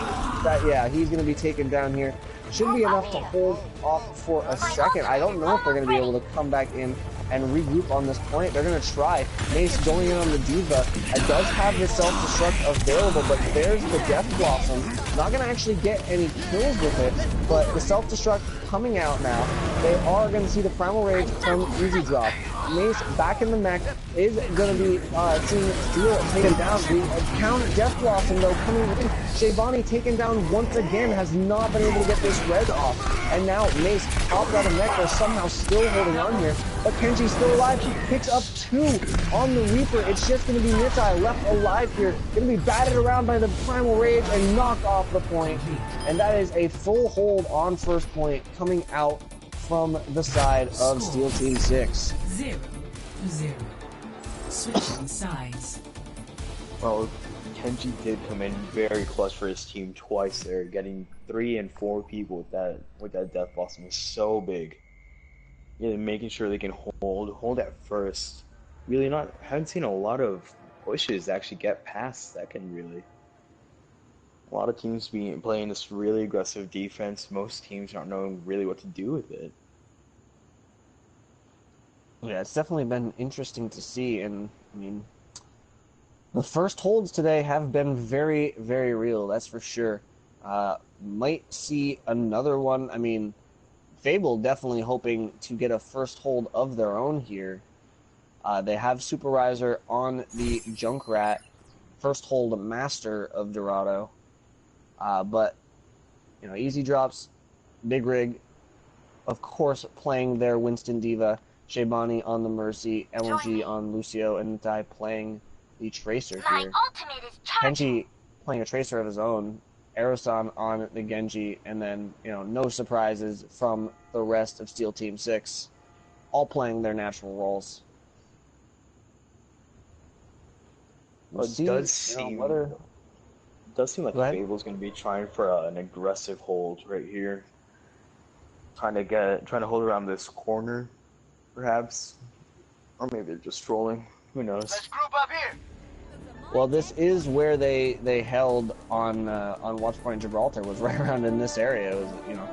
that, yeah, he's going to be taken down here. Should be enough to hold off for a second. I don't know if they're going to be able to come back in and regroup on this point. They're going to try. Mace going in on the Diva. It does have his self-destruct available, but there's the Death Blossom. Not going to actually get any kills with it, but the self-destruct coming out now. They are going to see the Primal Rage from Easy Drop. Mace back in the mech is going to be seeing Steel taken down. The counter Death Blossom though coming in. Shebani taken down once again, has not been able to get this res off. And now Mace popped out of mech. They're somehow still holding on here. But Kenji's still alive. He picks up 2 on the Reaper. It's just going to be Nitai left alive here. Going to be batted around by the Primal Rage and knocked off the point. And that is a full hold on first point coming out from the side of Steel Team 6. 0-0. Switching sides. Well, Kenji did come in very clutch for his team twice there, getting 3 and 4 people with that Death Blossom is so big. Yeah, making sure they can hold at first. Really haven't seen a lot of pushes actually get past second, really. A lot of teams playing this really aggressive defense. Most teams aren't knowing really what to do with it. Yeah, it's definitely been interesting to see, and I mean, the first holds today have been very, very real, that's for sure. Might see another one. I mean, Fable definitely hoping to get a first hold of their own here. They have Supervisor on the Junkrat, first hold master of Dorado. But, you know, easy drops, big rig, of course, playing their Winston Diva, Shaybani on the Mercy, LNG on Lucio, and Nitai playing the Tracer here. Kenji playing a Tracer of his own, Aerosan on the Genji, and then, you know, no surprises from the rest of Steel Team 6, all playing their natural roles. Well, it does seem like Fable's going to be trying for an aggressive hold right here. Trying to hold around this corner, perhaps. Or maybe they're just trolling. Who knows? Let's group up here. Well, this is where they held on Watchpoint Gibraltar, was right around in this area. It was, you know,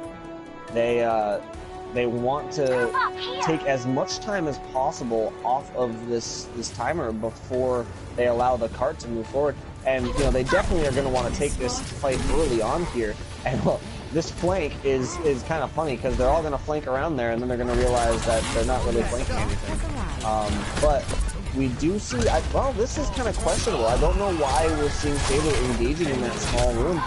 they want to take as much time as possible off of this timer before they allow the cart to move forward. And, you know, they definitely are going to want to take this fight early on here. And, well, this flank is kind of funny because they're all going to flank around there, and then they're going to realize that they're not really flanking anything. But we do see, well, this is kind of questionable. I don't know why we're seeing Fable engaging in that small room.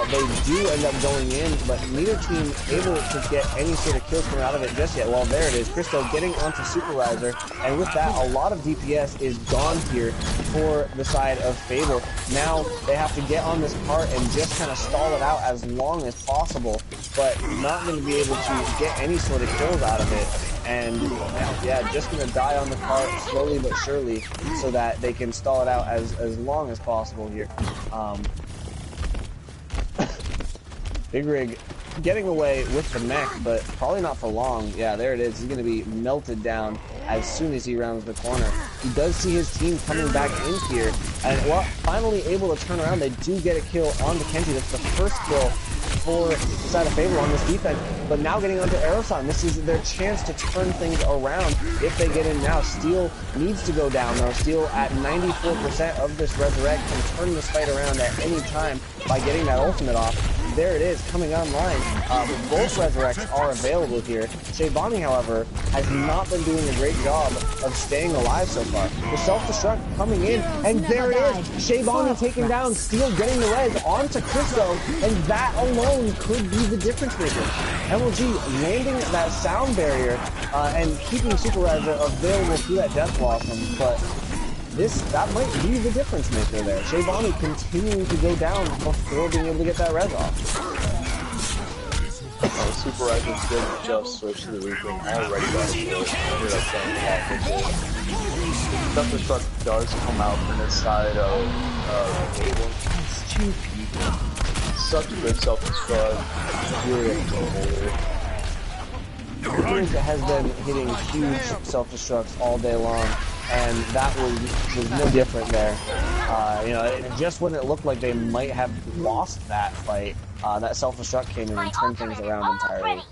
They do end up going in, but neither team able to get any sort of kills coming out of it just yet. Well, there it is. Christo getting onto Supervisor, and with that, a lot of DPS is gone here for the side of Fable. Now they have to get on this cart and just kind of stall it out as long as possible, but not going to be able to get any sort of kills out of it. And yeah, just going to die on the cart slowly but surely so that they can stall it out as long as possible here. Big Rig getting away with the mech, but probably not for long. Yeah, there it is. He's going to be melted down as soon as he rounds the corner. He does see his team coming back in here, and well, finally able to turn around. They do get a kill onto Kenji. That's the first kill for the side of Fable on this defense, but now getting onto Aerosan. This is their chance to turn things around if they get in now. Steel needs to go down though. Steel at 94% of this Resurrect can turn this fight around at any time by getting that ultimate off. There it is, coming online. Both Resurrects are available here. Shaybani, however, has not been doing a great job of staying alive so far. The self-destruct coming in, and there it is. Shaybani taking down, Steel getting the res onto Christo, and that alone could be the difference maker. MLG landing that sound barrier and keeping Supervisor available through that Death Blossom, but that might be the difference maker there. Shaybani continuing to go down before being able to get that res off. Supervisor's good, just switched to the weakling. I already got a kill. Ended up getting off with it. Self-destruct does come out from the side of Fable. It's 2 people. Such a good self-destruct. Really Big has been hitting huge self-destructs all day long, and that was no different there. You know, just when it looked like they might have lost that fight, that self-destruct came in and turned things around entirely.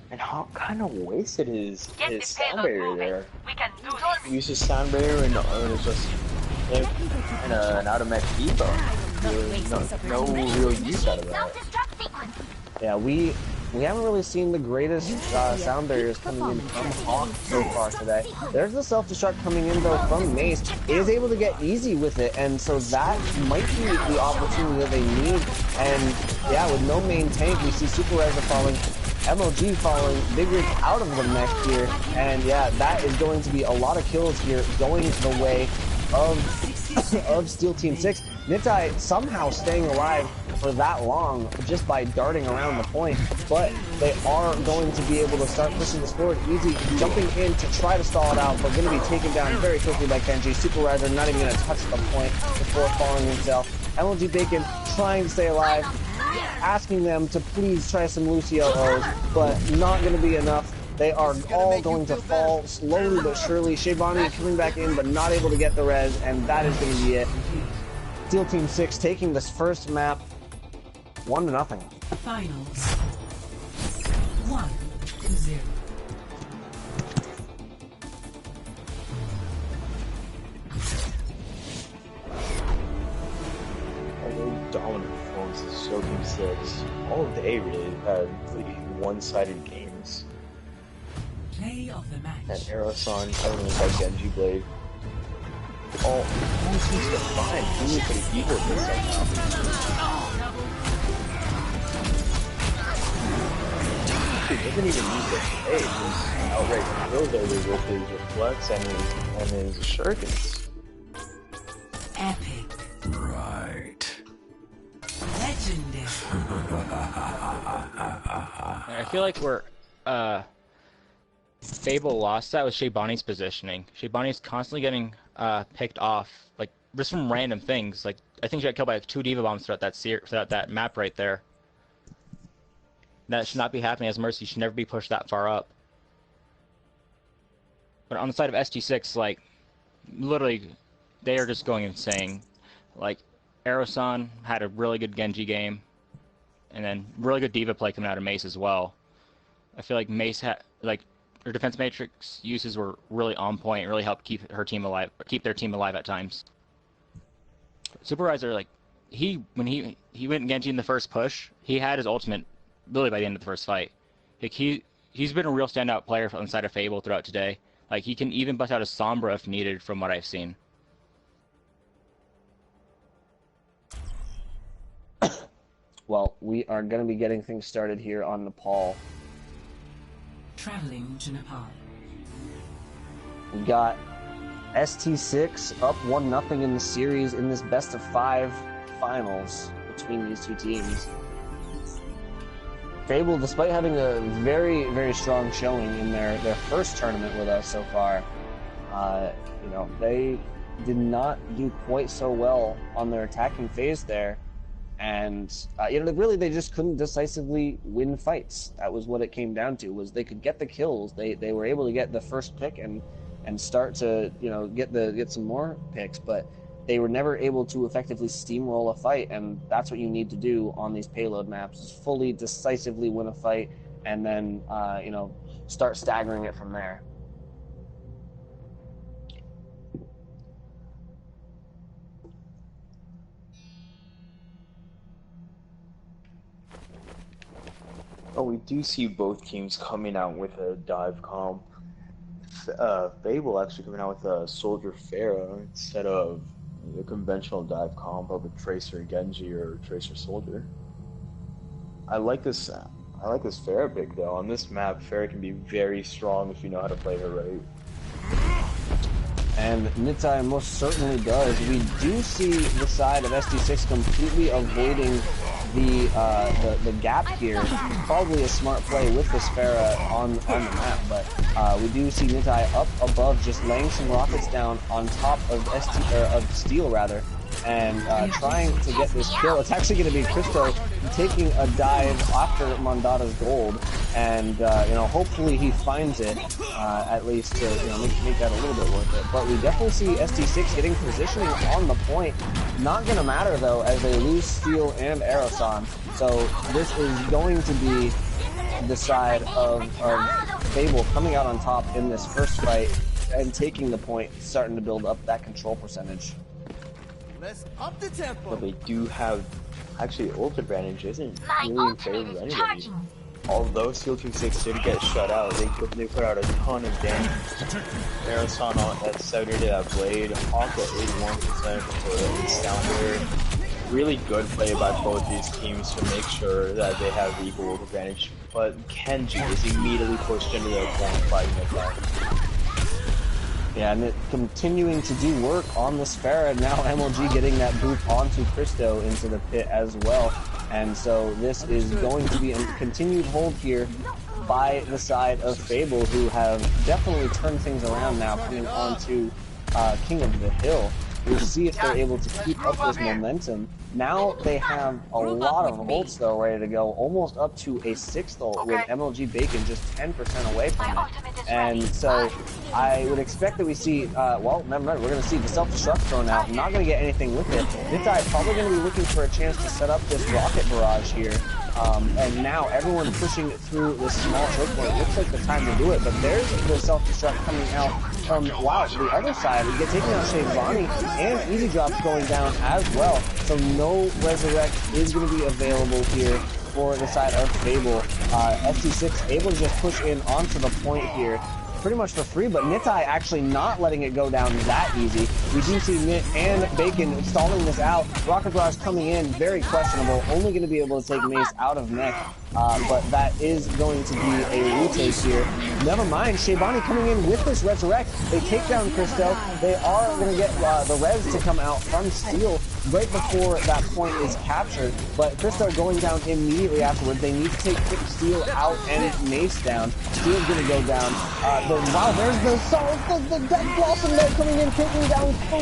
And Hawk kind of wasted his sound barrier there. He used his sound barrier and it's just an automatic debuff. No real use out of that. Yeah, we haven't really seen the greatest sound barriers coming in from Hawk so far today. There's the self-destruct coming in though from Mace. He is able to get easy with it, and so that might be the opportunity that they need. And yeah, with no main tank, we see Super Reser falling, MLG falling, Big Rig out of the mech here, and yeah, that is going to be a lot of kills here going the way of Steel Team 6. Nitai somehow staying alive for that long just by darting around the point, but they are going to be able to start pushing this forward. Easy jumping in to try to stall it out, but going to be taken down very quickly by Kenji. Super Riser not even going to touch the point before falling himself. MLG Bacon trying to stay alive, asking them to please try some Lucio O's, but not going to be enough. They are all going to fall slowly but surely. Shebani coming back in, but not able to get the res, and that is going to be it. Steel Team 6 taking this first map 1-0. Finals 1-0. Although dominant performances, Steel Team 6, all of the A really had pretty one-sided games. Play of the match. And Aeroson coming with that Genji Blade. All seems to find really pretty evil this somehow. He doesn't even use the blade, he's outright kills everybody with his reflex and his shurikens. Epic. Right. Legendary. I feel like we're Fable lost that with Shebani's positioning. Shebani's constantly getting picked off, like just from random things. Like I think she got killed by like 2 Diva bombs throughout that map right there. That should not be happening, as Mercy should never be pushed that far up. But on the side of ST6, like literally, they are just going insane. Like Aeroson had a really good Genji game, and then really good Diva play coming out of Mace as well. I feel like Mace had like her defense matrix uses were really on point. It really helped keep her team alive, keep their team alive at times. Supervisor, like when he went Genji in the first push, he had his ultimate literally by the end of the first fight. Like he's been a real standout player on the side of Fable throughout today. Like he can even bust out a Sombra if needed, from what I've seen. Well, we are going to be getting things started here on Nepal. Traveling to Nepal. We got ST6 up 1-0 in the series in this best of 5 finals between these two teams. Fable, despite having a very, very strong showing in their first tournament with us so far, you know, they did not do quite so well on their attacking phase there. And, you know, really they just couldn't decisively win fights. That was what it came down to, was they could get the kills. They were able to get the first pick and start to, you know, get some more picks, but they were never able to effectively steamroll a fight, and that's what you need to do on these payload maps, is fully, decisively win a fight, and then, you know, start staggering it from there. Oh, we do see both teams coming out with a dive comp. Fable actually coming out with a Soldier Pharah instead of the conventional dive comp of a Tracer Genji or Tracer Soldier. I like this Pharah pick though. On this map, Pharah can be very strong if you know how to play her right. And Nitai most certainly does. We do see the side of ST6 completely avoiding the gap here. Probably a smart play with this Pharah on the map, but we do see Nitai up above, just laying some rockets down on top of Steel rather, and trying to get this kill. It's actually going to be Christo taking a dive after Mondada's gold, and you know, hopefully he finds it at least to, you know, make that a little bit worth it. But we definitely see ST6 getting positioning on the point. Not going to matter though, as they lose Steel and Aeroson. So this is going to be the side of Fable coming out on top in this first fight and taking the point, starting to build up that control percentage. Let's up the tempo. But they do have, actually, ult advantage isn't really in favor of anybody. Although Steel Team 6 did get shut out, they put out a ton of damage. Aeroson at 70 to that blade, Hawk at 81% for the Sounder. Really good play by both these teams to make sure that they have the equal advantage. But Kenji is immediately pushed into their point fighting attack. Yeah, and it continuing to do work on this Pharah. Now MLG getting that boop onto Christo into the pit as well. And so this is going to be a continued hold here by the side of Fable, who have definitely turned things around now, coming on to King of the Hill. We'll see if they're able to keep up this momentum. Now they have a lot of ults though ready to go, almost up to a 6th ult with MLG Bacon just 10% away from it. And so I would expect that we see, well, never mind, we're going to see the self-destruct thrown out. Not going to get anything with it. Nitai probably going to be looking for a chance to set up this rocket barrage here. And now everyone pushing through this small choke point. It looks like the time to do it, but there's the self-destruct coming out from, wow, the other side. We get taking out Shayvani and Easy Drops going down as well. So no Resurrect is going to be available here for the side of Fable. ST6 able to just push in onto the point here pretty much for free, but Nitai actually not letting it go down that easy. We do see Nit and Bacon stalling this out. Rocket Barrage coming in, very questionable, only going to be able to take Mace out of mech, but that is going to be a retake here. Never mind, Shayvani coming in with this Resurrect. They take down Christo. They are going to get the res to come out from Steel right before that point is captured, but Christo going down immediately afterward. They need to take Steel out and Mace down. Steel's going to go down. Wow, there's the Death Blossom there coming in, taking down 3.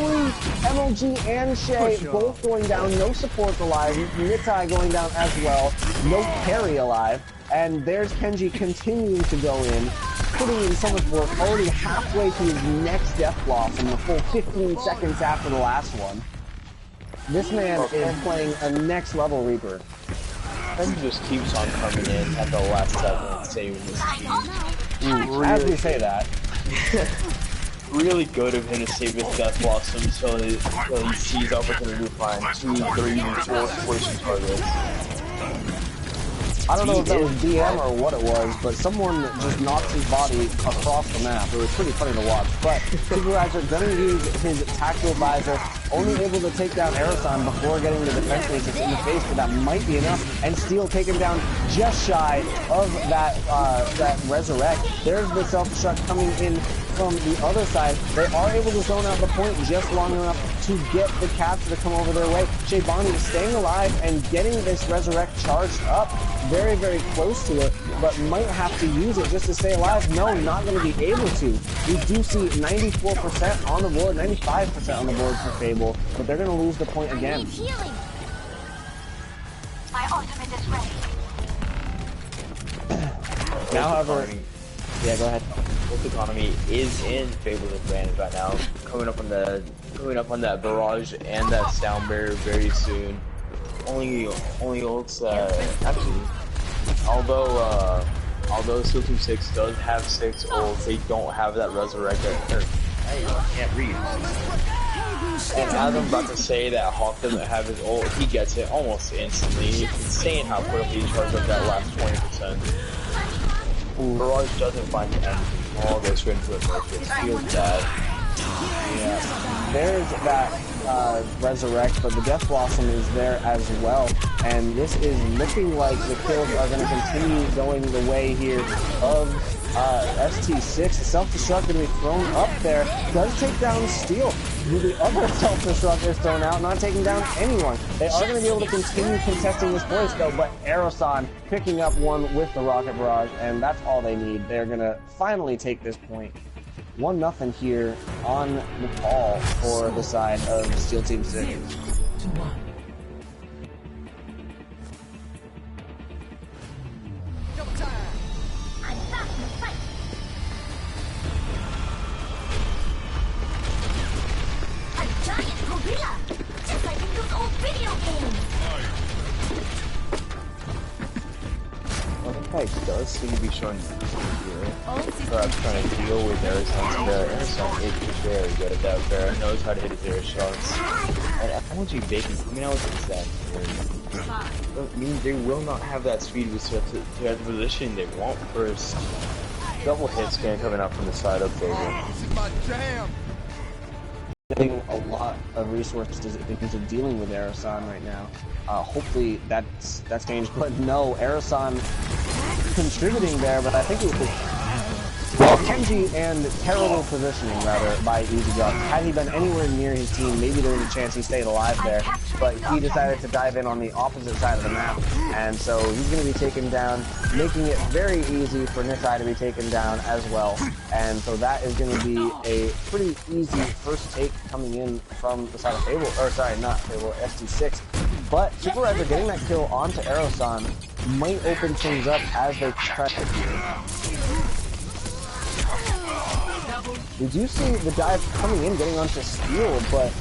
MLG and Shay both going down. No support alive. Nitai going down as well. No carry alive. And there's Kenji continuing to go in, putting in so much work, already halfway to his next Death Blossom, the full 15 seconds after the last one. This man is playing a next level Reaper. And just keeps on coming in at the last second and saving this team. As we say that. Really good of him to save his Death Blossom so he sees opportunity to find 2, 3, 4 squishy targets. I don't know if that was DM or what it was, but someone just knocked his body across the map. It was pretty funny to watch. But Supervisor gonna use his tactical visor, only able to take down Aeroson before getting the defense matrix in the face, but that might be enough. And Steel taken down just shy of that Resurrect. There's the self-destruct coming in from the other side. They are able to zone out the point just long enough to get the capture to come over their way. Shayvani staying alive and getting this Resurrect charged up. Very, very close to it, but might have to use it just to stay alive. No, not going to be able to. We do see 94% on the board, 95% on the board for Fable, but they're going to lose the point again. My ultimate is ready. Now, however, yeah, go ahead. Ult economy is in Fable's advantage right now. Coming up on that barrage and that sound barrier very soon. Only ults actually, although Steel Team 6 does have 6 ults, they don't have that Resurrect. I can't read. And as I'm about to say that Hawk doesn't have his ult, he gets it almost instantly. It's insane how quickly he charges up that last 20%. Barrage doesn't find anything. All goes straight into it. It feels bad. Yeah, there's that Resurrect, but the Death Blossom is there as well, and this is looking like the kills are going to continue going the way here of ST6. The self-destruct going to be thrown up there. Does take down Steel. The other self-destruct is thrown out, not taking down anyone. They are going to be able to continue contesting this place though, but Aeroson picking up one with the Rocket Barrage, and that's all they need. They're going to finally take this point. 1-0 here on Nepal for the side of Steel Team 6. A giant gorilla! Just like in those old video games! Well, the does seem to be showing here. Perhaps trying to deal with Arizon's fair. Arizon is very good at that fair. Knows how to hit his air shots. And MLG Bacon coming out with that doesn't mean they will not have that speed with to have the position they want first. Double hit scan coming out from the side of Fable. This is my jam. Getting a lot of resources into dealing with Aeroson right now. Hopefully that's changed, but no, Aeroson contributing there, but I think it was Kenji and terrible positioning, rather, by Easy Drops. Had he been anywhere near his team, maybe there was a chance he stayed alive there, but he decided to dive in on the opposite side of the map, and so he's going to be taken down, making it very easy for Nitai to be taken down as well, and so that is going to be a pretty easy first take coming in from the side of Fable, or sorry, not Fable, ST6, but Supervisor getting that kill onto Aerosan might open things up as they try to here. We do see the dive coming in, getting onto Steel, but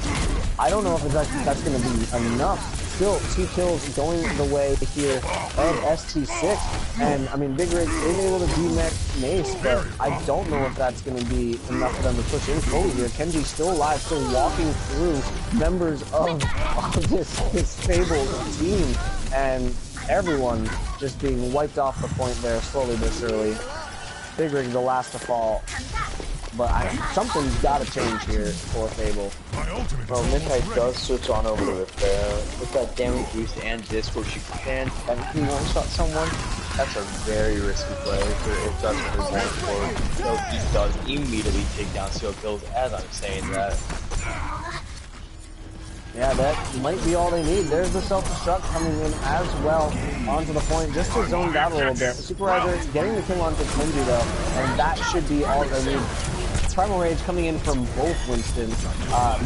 I don't know if that's going to be enough. Still, 2 kills going the way here of ST6, and I mean, Big Rig is able to D-mech Mace, but I don't know if that's going to be enough for them to push in fully here. Kenji's still alive, still walking through members of this Fable team, and everyone just being wiped off the point there slowly but surely. Big Rig the last to fall. But something's got to change here for Fable. Well, Midnight does switch on over to Repair. With that damage boost and disc where she can technically one-shot someone, that's a very risky play if that's what they're going for. So he does immediately take down Seal Kills as I'm saying that. Yeah, that might be all they need. There's the self-destruct coming in as well onto the point, just to zone out a little bit. Supervisor getting the kill onto Kenji though, and that should be all they need. Primal Rage coming in from both Winston.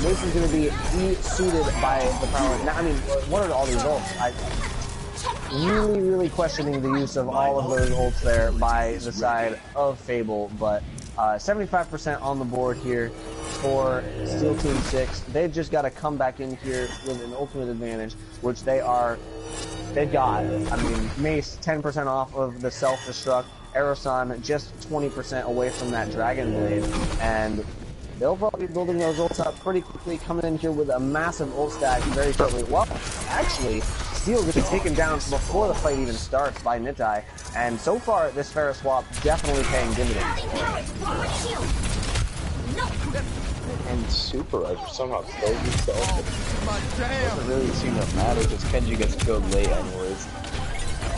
Mason's going to be de-suited by the Primal Rage. Now, I mean, what are all these ults? Really questioning the use of all of those ults there by the side of Fable, but 75% on the board here for Steel Team 6. They've just got to come back in here with an ultimate advantage, which they've got. I mean, Mace 10% off of the self-destruct. Aerosan just 20% away from that Dragon Blade, and they'll probably be building those ults up pretty quickly, coming in here with a massive ult stack very shortly. Well, actually, Steel gets taken down before the fight even starts by Nitai, and so far this Ferris swap definitely paying dividends. And Supervisor somehow killed himself. Doesn't really seem to matter because Kenji gets killed late anyways.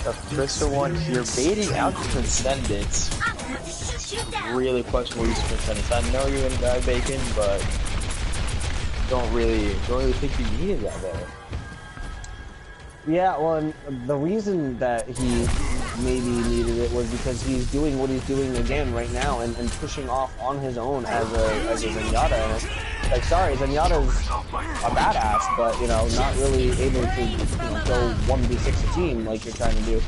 The Crystal one here baiting out the Transcendence. Really questionable use of Transcendence. I know you're gonna die Bacon, but don't really think you needed that there. Yeah, well, and the reason that he maybe needed it was because he's doing what he's doing again right now and pushing off on his own as a Zenyatta. And it's like, sorry, Zenyatta's a badass, but, you know, not really able to, go 1v6 a team like you're trying to do.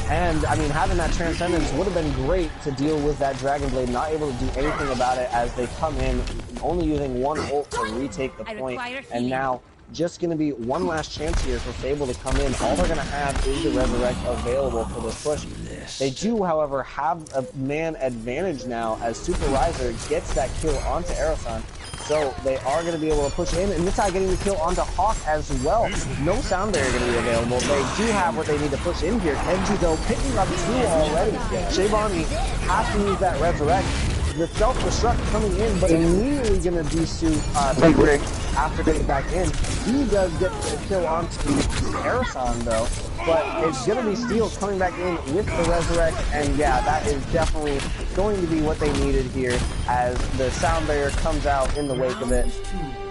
And, I mean, having that Transcendence would have been great to deal with that Dragon Blade, not able to do anything about it as they come in, only using one ult to retake the point, and now just going to be one last chance here for Fable to come in. All they're going to have is the Resurrect available for this push. They do, however, have a man advantage now as Supervisor gets that kill onto Aerosan. So they are going to be able to push in, and Nitai getting the kill onto Hawk as well. No sound barrier going to be available. They do have what they need to push in here. Kenji, though, picking up 2 already. Shavani has to use that Resurrect. The self-destruct coming in, but immediately going to de-suit Big Rig after getting back in. He does get the kill onto Aerosan, though, but it's going to be Steel coming back in with the Resurrect, and yeah, that is definitely going to be what they needed here as the sound barrier comes out in the wake of it.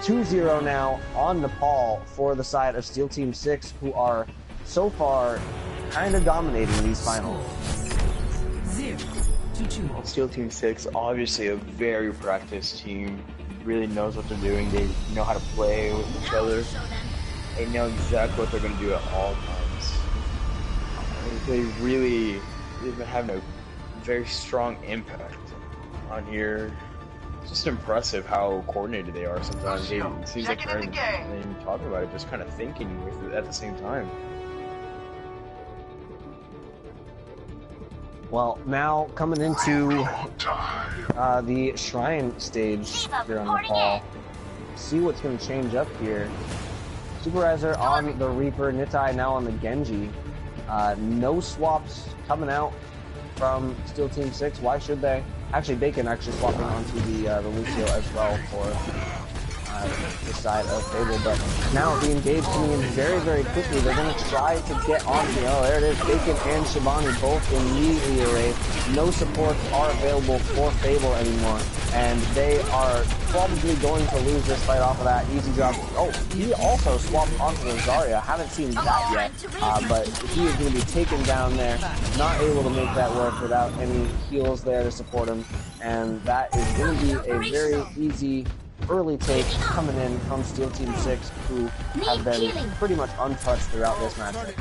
2-0 now on Nepal for the side of Steel Team 6, who are so far kind of dominating these finals. Steel Team 6, obviously a very practiced team, really knows what they're doing, they know how to play with each other, they know exactly what they're going to do at all times. They've been having a very strong impact on here. It's just impressive how coordinated they are sometimes. It seems like they're even talking about it, just kind of thinking with it at the same time. Well, now coming into the Shrine stage here on Nepal. See what's going to change up here. Supervisor on the Reaper, Nitai now on the Genji. No swaps coming out from Steel Team 6. Why should they? Actually, Bacon actually swapping onto the Lucio as well for the side of Fable, but now the engage coming in very, very quickly. They're going to try to get on the, oh, there it is, Bacon and Shibani both immediately erased. No supports are available for Fable anymore, and they are probably going to lose this fight off of that. Easy drop. Oh, he also swapped onto the Zarya. Haven't seen that yet, but he is going to be taken down there, not able to make that work without any heals there to support him, and that is going to be a very easy early take coming in from Steel Team 6, who have been pretty much untouched throughout this matchup.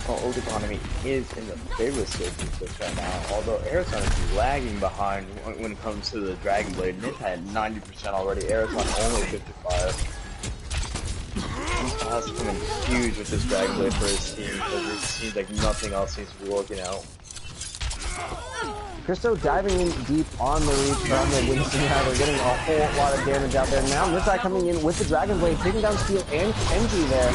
Well, Old Economy is in the favor of Steel Team 6 right now, although Arizona is lagging behind when it comes to the Dragon Blade. Nip had 90% already, Arizona only 55. That's coming huge with this Dragon Blade for his team, because it seems like nothing else seems to be working out. Christo diving in deep on the reach from the Winston Rider, getting a whole lot of damage out there. Now Nitai coming in with the Dragon Blade, taking down Steel and Kenji there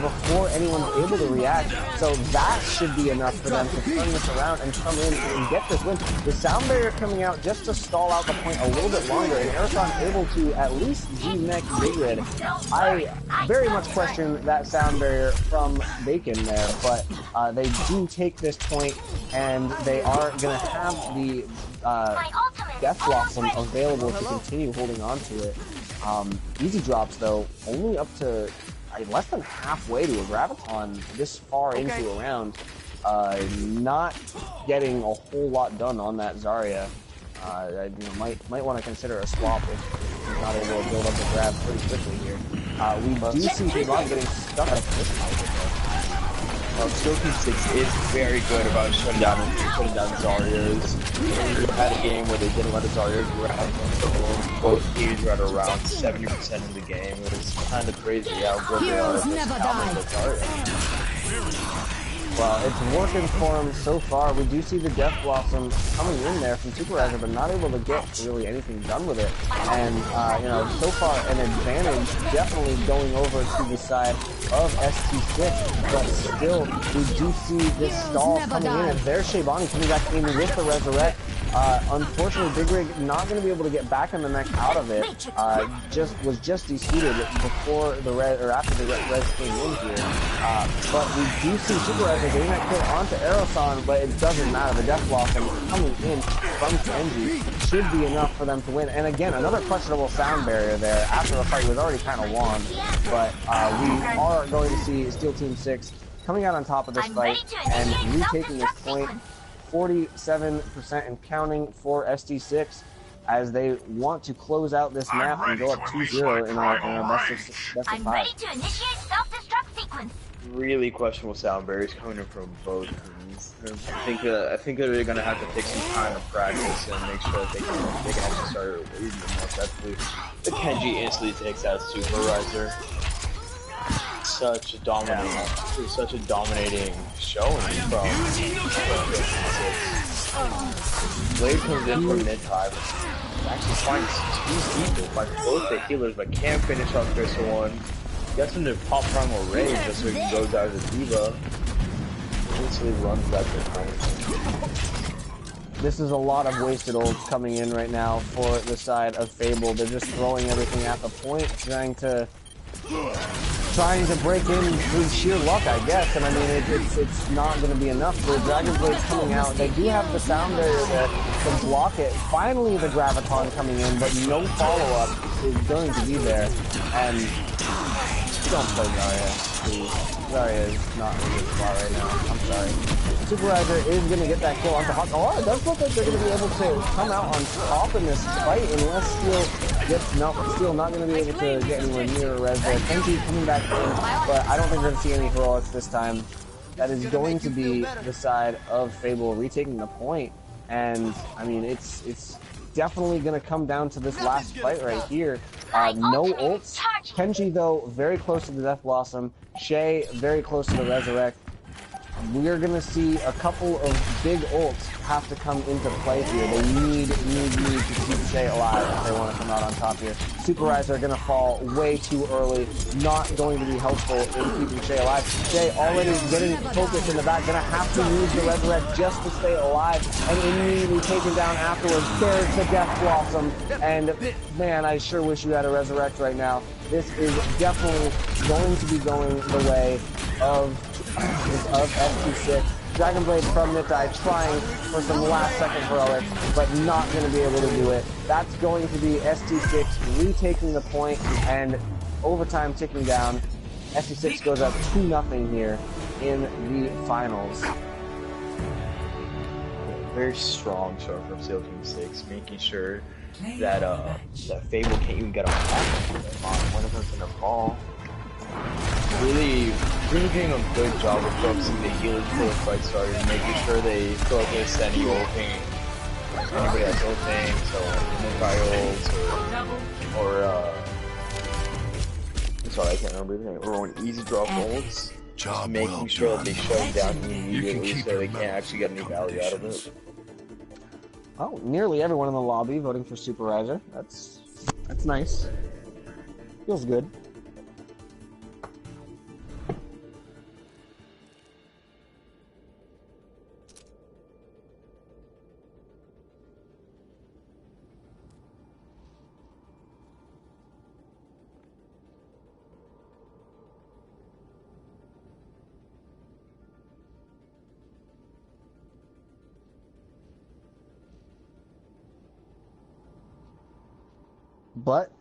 before anyone's able to react. So that should be enough for them to turn this around and come in and get this win. The sound barrier coming out just to stall out the point a little bit longer, and Aeroson's able to at least G-Mech Bigrid. I very much question that sound barrier from Bacon there, but they do take this point, and they are going to have the Death Blossom available to continue holding on to it. Easy drops, though, only up to less than halfway to a Graviton this far into a round. Not getting a whole lot done on that Zarya. Might want to consider a swap if he's not able to build up the grab pretty quickly here. We do see Devon getting stuck at this fight. Steel Team 6 is very good about shutting down Zaryas. We had a game where they didn't let a Zarya grab. Both teams were at around 70% in the game. It was kind of crazy how good they are at this Zarya. Well, it's working for him so far. We do see the Death Blossom coming in there from Superizer, but not able to get really anything done with it. And, so far an advantage definitely going over to the side of ST6, but still, we do see this stall coming in, and there's Shebani coming back in with the Resurrect. Unfortunately, Big Rig not going to be able to get back in the mech out of it. Was just defeated before the res, or after the res came in here. But we do see Superizer getting that kill onto Aeroson, but it doesn't matter. The Death Blossom coming in from Kenji should be enough for them to win. And again, another questionable sound barrier there after the fight was already kind of won. But we are going to see Steel Team 6 coming out on top of this fight and retaking this point. 47% and counting for ST6 as they want to close out this map and go up 2-0 in our best of 5. Ready to initiate self-destruct sequence. Really questionable sound barriers coming in from both teams. I think they're gonna have to take some time to practice and make sure that they can actually start leading more effectively. The Kenji instantly takes out Superizer. Such a dominating showing from Blade comes in from mid-high, but actually finds two people, finds both the healers, but can't finish off Crystal one. Gets him to pop Primal Rage just so he can go down to Diva. Eventually runs back to Punish. This is a lot of wasted ults coming in right now for the side of Fable. They're just throwing everything at the point, trying to break in through sheer luck, I guess. And I mean, it's not going to be enough. The Dragon Blade's coming out. They do have the sound barrier there to block it. Finally, the Graviton coming in, but no follow-up is going to be there. And don't play Zarya, please. Zarya is not in a good spot right now. I'm sorry. Superizer is going to get that kill onto Hawk. Oh, it does look like they're going to be able to come out on top in this fight unless Steel gets... No, Steel not going to be able to get anywhere near a res there. Kenji coming back in, but I don't think we're going to see any heroics this time. That is going to be the side of Fable retaking the point. And, I mean, it's definitely going to come down to this last fight right here. No ults. Kenji, though, very close to the Death Blossom. Shay, very close to the Resurrect. we're going to see a couple of big ults have to come into play here. They need to keep Shay alive if they want to come out on top here. Superizer are going to fall way too early, not going to be helpful in keeping Shay alive. Shay already getting focused in the back, going to have to use the Resurrect just to stay alive, and immediately taken down afterwards. There's the Death Blossom, and man, I sure wish you had a Resurrect right now. This is definitely going to be going the way of XVIII. Dragon Blade from Nitai trying for some last second heroics, but not going to be able to do it. That's going to be ST6 retaking the point and overtime ticking down. ST6 goes up 2-0 here in the finals. Very strong start from Steel Team 6, making sure that that Fable can't even get a back. One of them's gonna fall. Really doing a good job of focusing the healers before the fight started, making sure they focus any ulting, anybody that's ulting, so Nepal or sorry, I can't remember the name, or an easy drop ults, just making sure that they shut down immediately so they can't actually get any value out of it. Oh, nearly everyone in the lobby voting for Superizer. That's nice. Feels good. But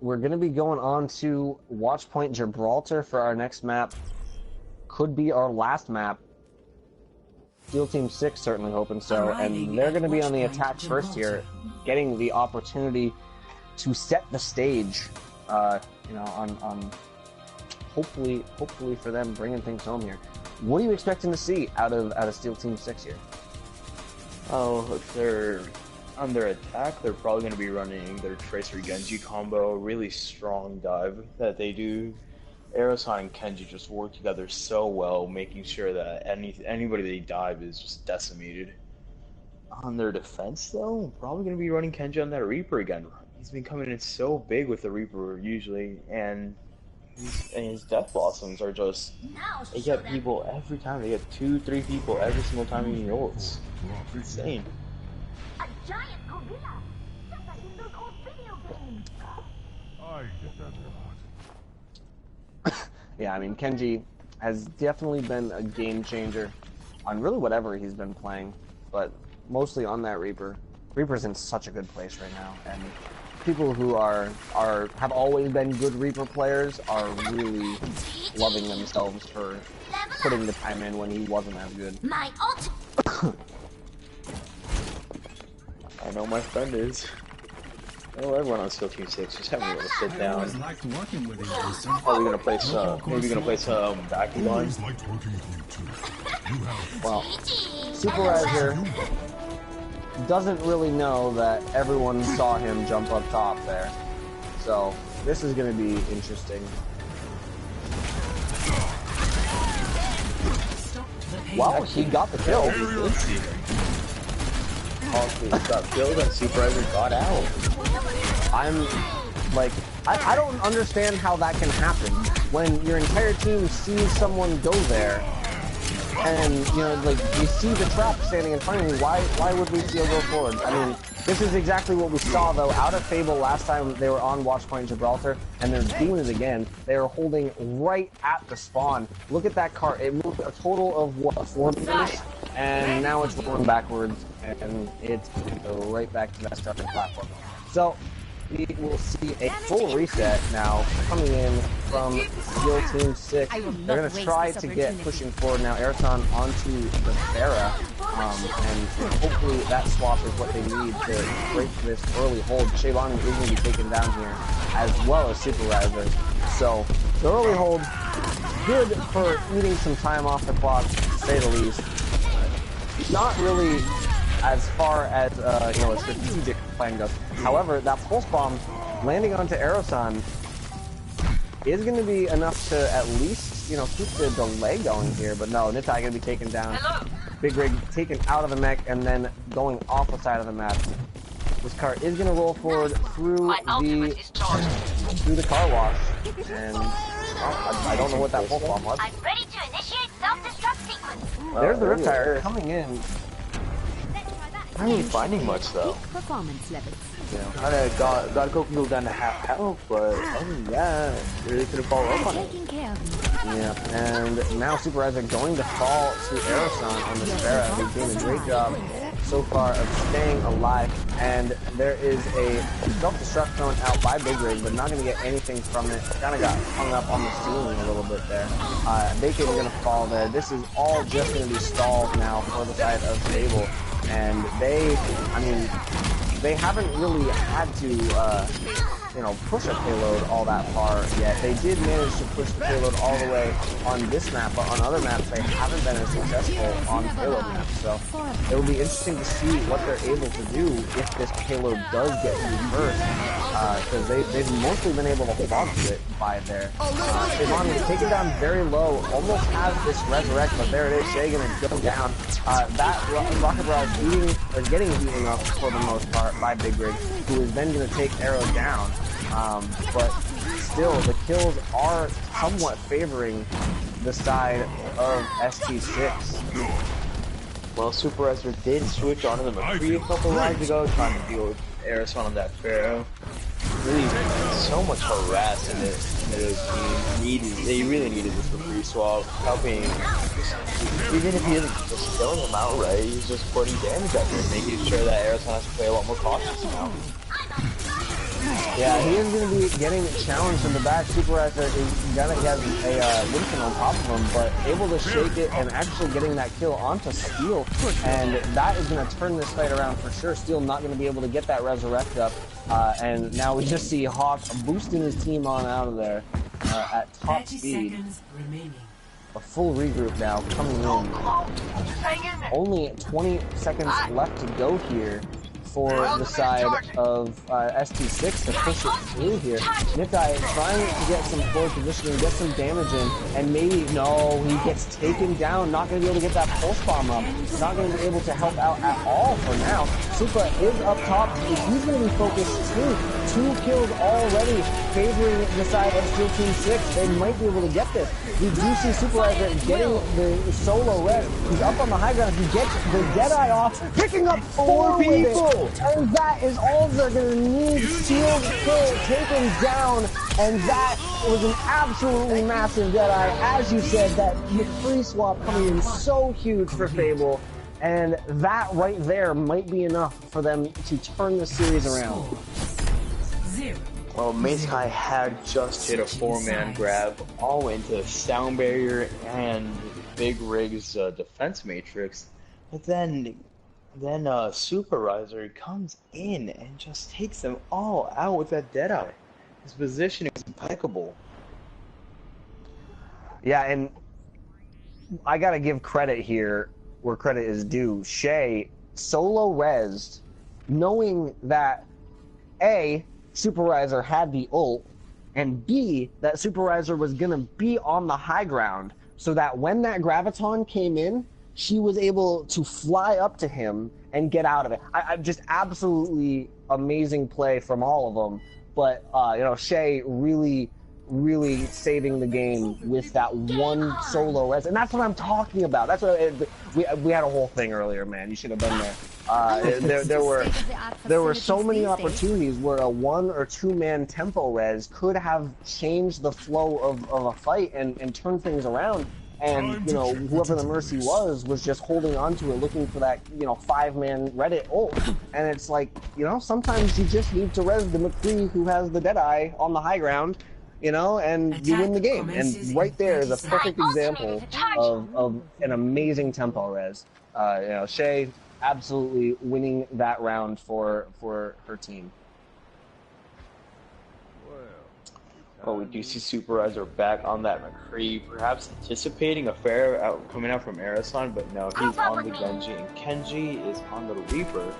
we're going to be going on to Watchpoint Gibraltar for our next map. Could be our last map. Steel Team 6 certainly hoping so. And they're going to be on the attack first here, getting the opportunity to set the stage, you know, on hopefully for them bringing things home here. What are you expecting to see out of Steel Team 6 here? Oh, if they're on their attack, they're probably going to be running their Tracer Genji combo, really strong dive that they do. Aerosan and Kenji just work together so well, making sure that anybody they dive is just decimated. On their defense, though, probably going to be running Kenji on that Reaper again. He's been coming in so big with the Reaper usually, and his Death Blossoms are just, they get people every time. They get 2-3 people every single time he ults. It's insane. A giant gorilla, just like in those old video games. Yeah, I mean, Kenji has definitely been a game changer on really whatever he's been playing, but mostly on that Reaper. Reaper's in such a good place right now, and people who have always been good Reaper players are really loving themselves for putting the time in when he wasn't as good. My ult. I know my friend is. Oh, everyone on Steel Team 6 just having a little sit down. Probably gonna play some, maybe gonna play some Bakugan. Well, Superizer doesn't really know that everyone saw him jump up top there. So, this is gonna be interesting. Wow, he got the kill. Honestly, got killed and Superizer got out. I'm like, I don't understand how that can happen when your entire team sees someone go there, and you know, like, you see the trap standing in front of you. Why would we still go forward? I mean, this is exactly what we saw though out of Fable last time they were on Watchpoint Gibraltar, and they're doing it again. They are holding right at the spawn. Look at that cart. It moved a total of what, 4 meters, and now it's going backwards, and it's going to go right back to that starting platform. So we will see a full reset now coming in from Steel Team 6. They're going to try to get pushing forward now. Aerosan onto the Pharah, and hopefully that swap is what they need to break this early hold. Shaybani is going to be taken down here, as well as Superizer. So the early hold, good for eating some time off the clock, to say the least. Not really as far as you know, a strategic plan goes. However, that pulse bomb landing onto Aerosan is going to be enough to at least, keep the delay going here. But no, Nitai going to be taken down. Big Rig taken out of the mech and then going off the side of the map. This car is going to roll forward through the car wash. And I don't know what that pulse bomb was. I'm ready to initiate self-destruct sequence. There's the Riptire coming in. I ain't finding much though. Performance levels. I got Goku go down to half health, but other than that, really couldn't follow up on it. Yeah, and now Super Rise are going to fall to Aeroson on the Sparrow. He's doing a great job so far of staying alive, and there is a self-destruct thrown out by Big Rig, but not going to get anything from it. Kind of got hung up on the ceiling a little bit there. Bacon going to fall there. This is all just going to be stalled now for the side of Fable, and they haven't really had to, push a payload all that far yet. They did manage to push the payload all the way on this map, but on other maps they haven't been as successful on payload maps. So it will be interesting to see what they're able to do if this payload does get reversed, because they've mostly been able to hold on to it by there. Ivan is taken down very low, almost has this resurrect, but there it is. Shay gonna go down. That Rocket Barrage getting eaten up for the most part by Big Rig, who is then gonna take Arrow down. But still, the kills are somewhat favoring the side of ST6. Well, Superizer did switch onto the McCree a couple rounds ago, trying to deal with Aerosol on that Pharaoh. Really, so much harass in this team. They really needed this McCree swap, helping. Even if he isn't just killing him outright, he's just putting damage out there, making sure that Aerosol has to play a lot more cautious now. Yeah, he is going to be getting challenged in the back. Superizer is gonna have a Winston on top of him, but able to shake it and actually getting that kill onto Steel, and that is going to turn this fight around for sure. Steel not going to be able to get that resurrect up, and now we just see Hawk boosting his team on out of there at top speed. A full regroup now coming in. Only 20 seconds left to go here for the side of ST6 to push it through here. Nitai trying to get some forward positioning, get some damage in, and maybe, no, he gets taken down, not going to be able to get that pulse bomb up, not going to be able to help out at all for now. Supra is up top, he's going to be focused too. 2 kills already favoring the side of Steel Team 6. They might be able to get this. We do see Superizer getting the solo res. He's up on the high ground. He gets the Deadeye off, picking up 4 people. And that is all they're going to need. Steel kill taken down. And that was an absolutely massive Deadeye. As you said, that McCree swap coming in so huge for Fable. And that right there might be enough for them to turn the series around. Well, Mazekai had just hit a 4-man grab all into Sound Barrier and Big Rig's defense matrix, but then Superizer comes in and just takes them all out with that Deadeye. His positioning is impeccable. Yeah, and I gotta give credit here where credit is due. Shay solo rezzed, knowing that A, Superizer had the ult, and B, that Superizer was gonna be on the high ground, so that when that Graviton came in, she was able to fly up to him and get out of it. I just absolutely amazing play from all of them, but Shay really saving the game with that one solo res, and that's what I'm talking about. That's what we had a whole thing earlier, man. You should have been there. There were so many opportunities where a 1 or 2 man tempo res could have changed the flow of a fight and turned things around. And whoever the Mercy was just holding on to it, looking for that 5-man Reddit ult. And it's like sometimes you just need to res the McCree who has the Deadeye on the high ground. And you win the game. And right there is a perfect example of an amazing tempo res. Shay absolutely winning that round for her team. Oh, we do see Superizer back on that McCree, perhaps anticipating a fair coming out from Arasan, but no, he's on the Genji, and Kenji is on the Reaper.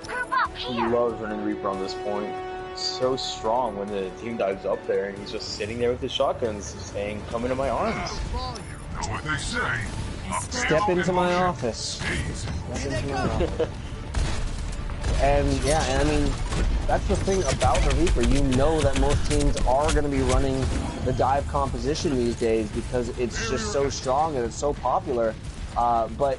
He loves running the Reaper on this point. so strong when the team dives up there and he's just sitting there with his shotguns saying, "Come into my arms." You know what they say. Step into my office. Step into my office. And yeah, and I mean, that's the thing about the Reaper. You know that most teams are going to be running the dive composition these days because it's just so strong and it's so popular. But,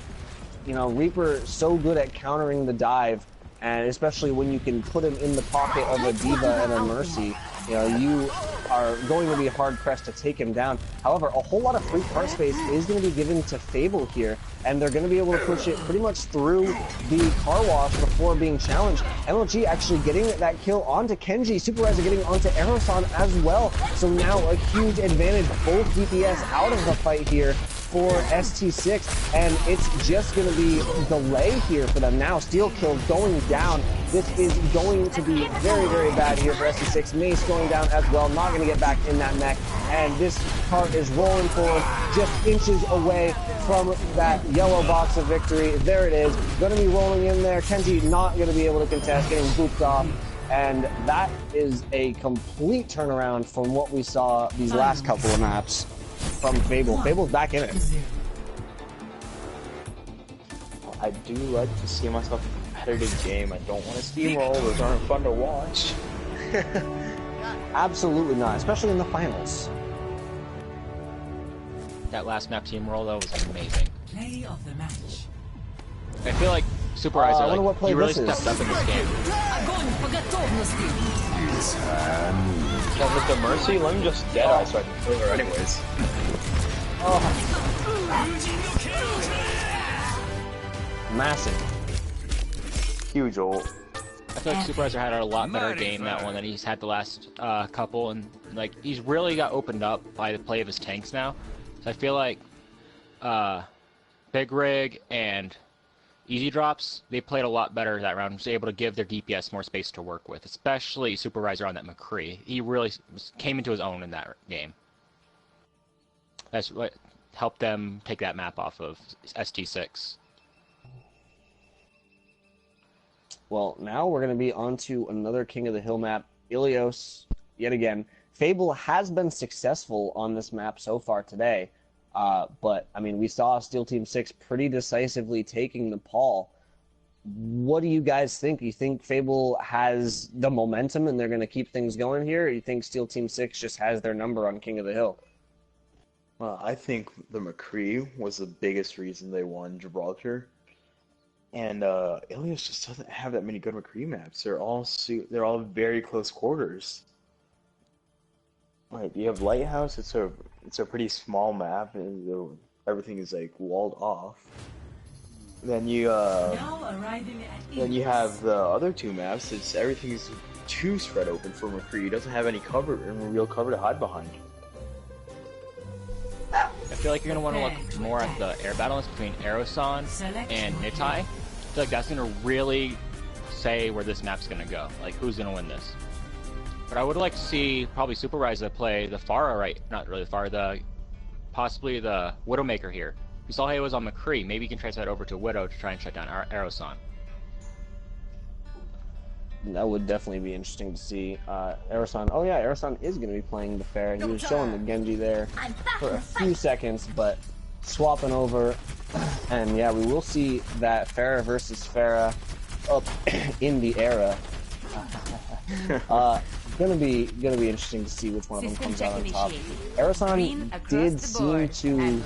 you know, Reaper so good at countering the dive, and especially when you can put him in the pocket of a Diva and a Mercy, you know, you are going to be hard-pressed to take him down. However, a whole lot of free card space is going to be given to Fable here, and they're going to be able to push it pretty much through the car wash before being challenged. MLG actually getting that kill onto Kenji, Supervisor getting onto Aeroson as well, so now a huge advantage, both DPS out of the fight here for ST6, and it's just going to be delay here for them now. Steel kill going down. This is going to be very, very bad here for ST6. Mace going down as well, not going to get back in that mech, and this cart is rolling forward, just inches away from that yellow box of victory. There it is, going to be rolling in there. Kenji not going to be able to contest, getting booped off, and that is a complete turnaround from what we saw these last couple of maps from Fable. Fable's back in it. I do like to see myself in a competitive game. I don't want to steamroll. Those aren't fun to watch. Absolutely not, especially in the finals. That last map team roll, though, was amazing. Play of the match. I feel like Supervisor, he really this stepped up in this game. Well, with the Mercy, let me just Deadeye so I can kill her anyways. Massive. Huge ult. I feel like Supervisor had a lot better game that one than he's had the last couple, and like he's really got opened up by the play of his tanks now. So I feel like Big Rig and Easy Drops, they played a lot better that round. Was able to give their DPS more space to work with, especially Supervisor on that McCree. He really came into his own in that game. That's what helped them take that map off of ST6. Well, now we're going to be on to another King of the Hill map, Ilios, yet again. Fable has been successful on this map so far today, but, I mean, we saw Steel Team 6 pretty decisively taking Nepal. What do you guys think? You think Fable has the momentum and they're going to keep things going here, or you think Steel Team 6 just has their number on King of the Hill? Well, I think the McCree was the biggest reason they won Gibraltar. And Ilios just doesn't have that many good McCree maps. They're all very close quarters. Like, you have Lighthouse. It's a pretty small map, and everything is like walled off. Then you have the other two maps. Everything is too spread open for McCree. He doesn't have any cover and real cover to hide behind. I feel like you're going to want to look more at the air battles between Aeroson and Nitai. I feel like that's going to really say where this map's going to go, like who's going to win this. But I would like to see probably Supervisor play the Pharah, right? Not really the Pharah, possibly the Widowmaker here. We saw he was on McCree. Maybe you can transfer that over to Widow to try and shut down Aeroson. That would definitely be interesting to see. Aeroson, oh yeah, Aeroson is going to be playing the Pharah. He was showing the Genji there for a few seconds, but swapping over. And yeah, we will see that Pharah versus Pharah up in the era. Gonna be interesting to see which one of them comes out on top. Aeroson did seem to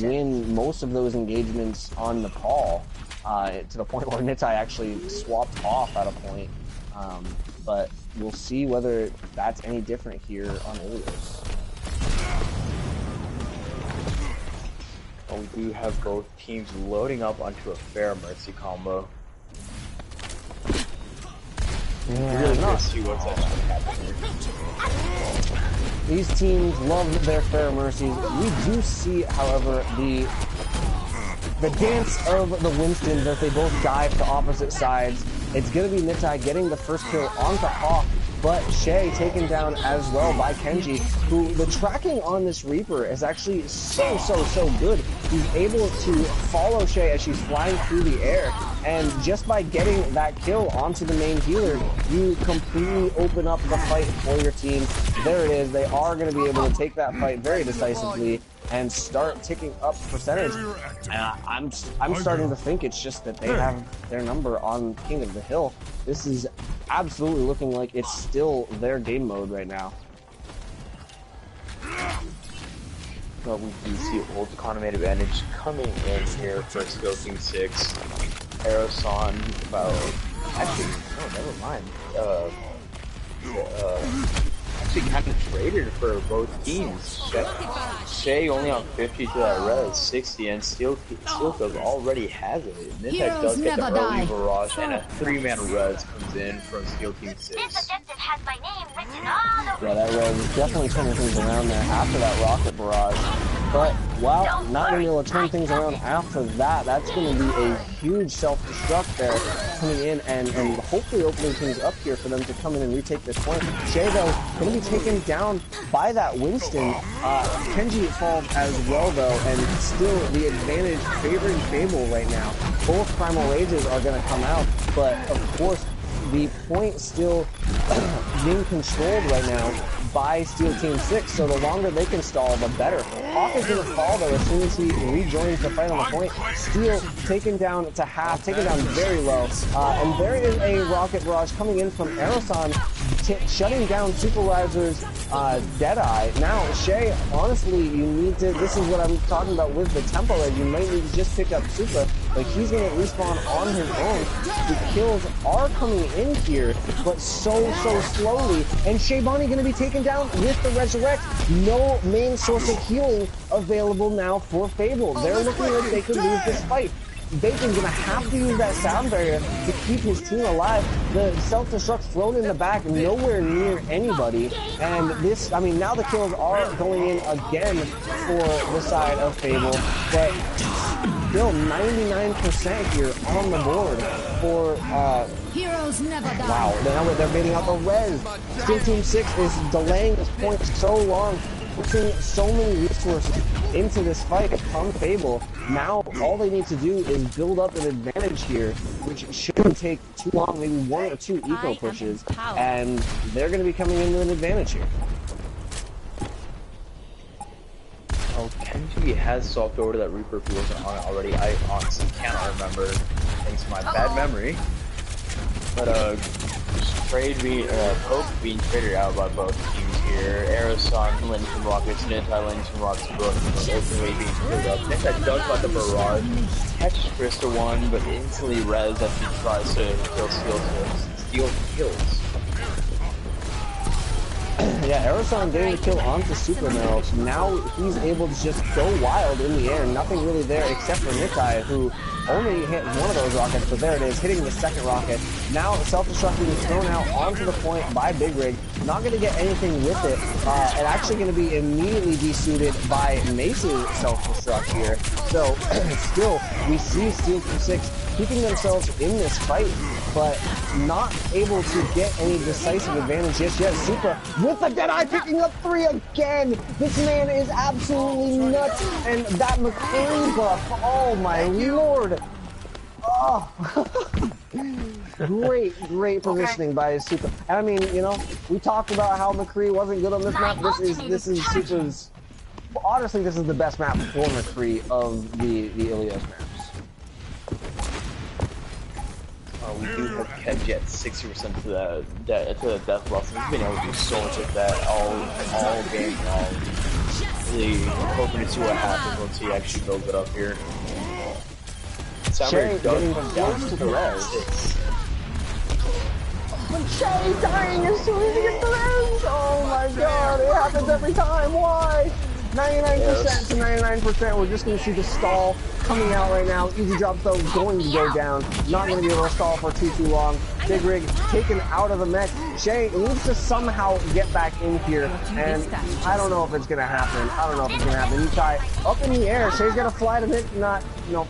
win most of those engagements on Nepal, to the point where Nitai actually swapped off at a point. But we'll see whether that's any different here on Ilios. Well, we do have both teams loading up onto a fair Mercy combo. Yeah, really good to see what's actually happening here. These teams love their fair mercies. We do see, however, the dance of the Winstons as they both dive to opposite sides. It's going to be Nitai getting the first kill onto Hawk, but Shay taken down as well by Kenji, who the tracking on this Reaper is actually so good. He's able to follow Shay as she's flying through the air And just by getting that kill onto the main healer, you completely open up the fight for your team. There it is. They are going to be able to take that fight very decisively and start ticking up percentage. I'm starting to think it's just that they have their number on King of the Hill. This is absolutely looking like it's still their game mode right now. But we do see old economy advantage coming in here for Skill Team 6. Aeroson about actually never mind. Actually kind of traded for both teams. Shay only on 50 to that res, 60, and Steel already has it. Ninja does get the early barrage, and a 3-man res comes in from Steel Team 6. This objective has my name written all over. Yeah, that res is definitely turning things around there after that rocket barrage. But, well, not going to be able to turn things around after that. That's going to be a huge self-destruct there coming in and hopefully opening things up here for them to come in and retake this point. Shay, though, going to be taken down by that Winston. Kenji falls as well, though, and still the advantage favoring Fable right now. Both Primal Rages are going to come out, but, of course, the point still being controlled right now by Steel Team 6, so the longer they can stall, the better. Hawk is going to fall, though, as soon as he rejoins the fight on the point. Steel taken down to half, taken down very low, and there is a rocket barrage coming in from Aeroson, shutting down Supervisor's Deadeye. Now, Shay, honestly, you need to, this is what I'm talking about with the tempo, that you might need to just pick up Super, but he's going to respawn on his own. The kills are coming in here, but so slowly, and Shay Bonnie going to be taken down with the Resurrect. No main source of healing available now for Fable. They're looking like they could lose this fight. Bacon's gonna have to use that sound barrier to keep his team alive. The self-destruct's thrown in the back, nowhere near anybody. And this, I mean, now the kills are going in again for the side of Fable, but still 99% here on the board for, Heroes never die. wow, now they're baiting out the res. Steel Team 6 is delaying this point so long, putting so many resources into this fight from Fable. Now, all they need to do is build up an advantage here, which shouldn't take too long, maybe 1 or 2 eco pushes, and they're going to be coming into an advantage here. Oh, Kenji has swapped over to that Reaper if he wasn't on it already. I honestly cannot remember, thanks to my bad memory. But, Poke being traded out by both teams here. Aeroson landing some rockets, Ninja landing some rockets, both ultimately being cleared up. Ninja does let the barrage catch Crystal 1, but instantly res as he tries to kill Steel kills. Yeah, Aeroson getting the kill onto Super now he's able to just go wild in the air. Nothing really there except for Nikai, who only hit one of those rockets, but there it is, hitting the second rocket. Now self-destruct being thrown out onto the point by Big Rig. Not going to get anything with it. And actually going to be immediately desuited by Mace's self-destruct here. So still, we see Steel Team 6 keeping themselves in this fight, but not able to get any decisive advantage just yet. Super with the Deadeye picking up 3 again. This man is absolutely nuts. And that McCree buff, oh my lord. Oh. Great positioning by his Super. And I mean, you know, we talked about how McCree wasn't good on this map. This is Super's. Honestly, this is the best map for McCree of the Ilios maps. We do have Kenji at 60% to the death loss. He's been able to do so much of that all game long. Really hoping to see what happens once he actually builds it up here. Shay getting close to the res. But Shay dying as soon as he gets the res! Oh my god, it happens every time, why? 99% to 99%, we're just going to see the stall coming out right now. Easy drop though, going to go down. Not going to be able to stall for too long. Big Rig taken out of the mech. Shay needs to somehow get back in here, and I don't know if it's going to happen. Nikai up in the air. Shay's going to fly to it. Nope.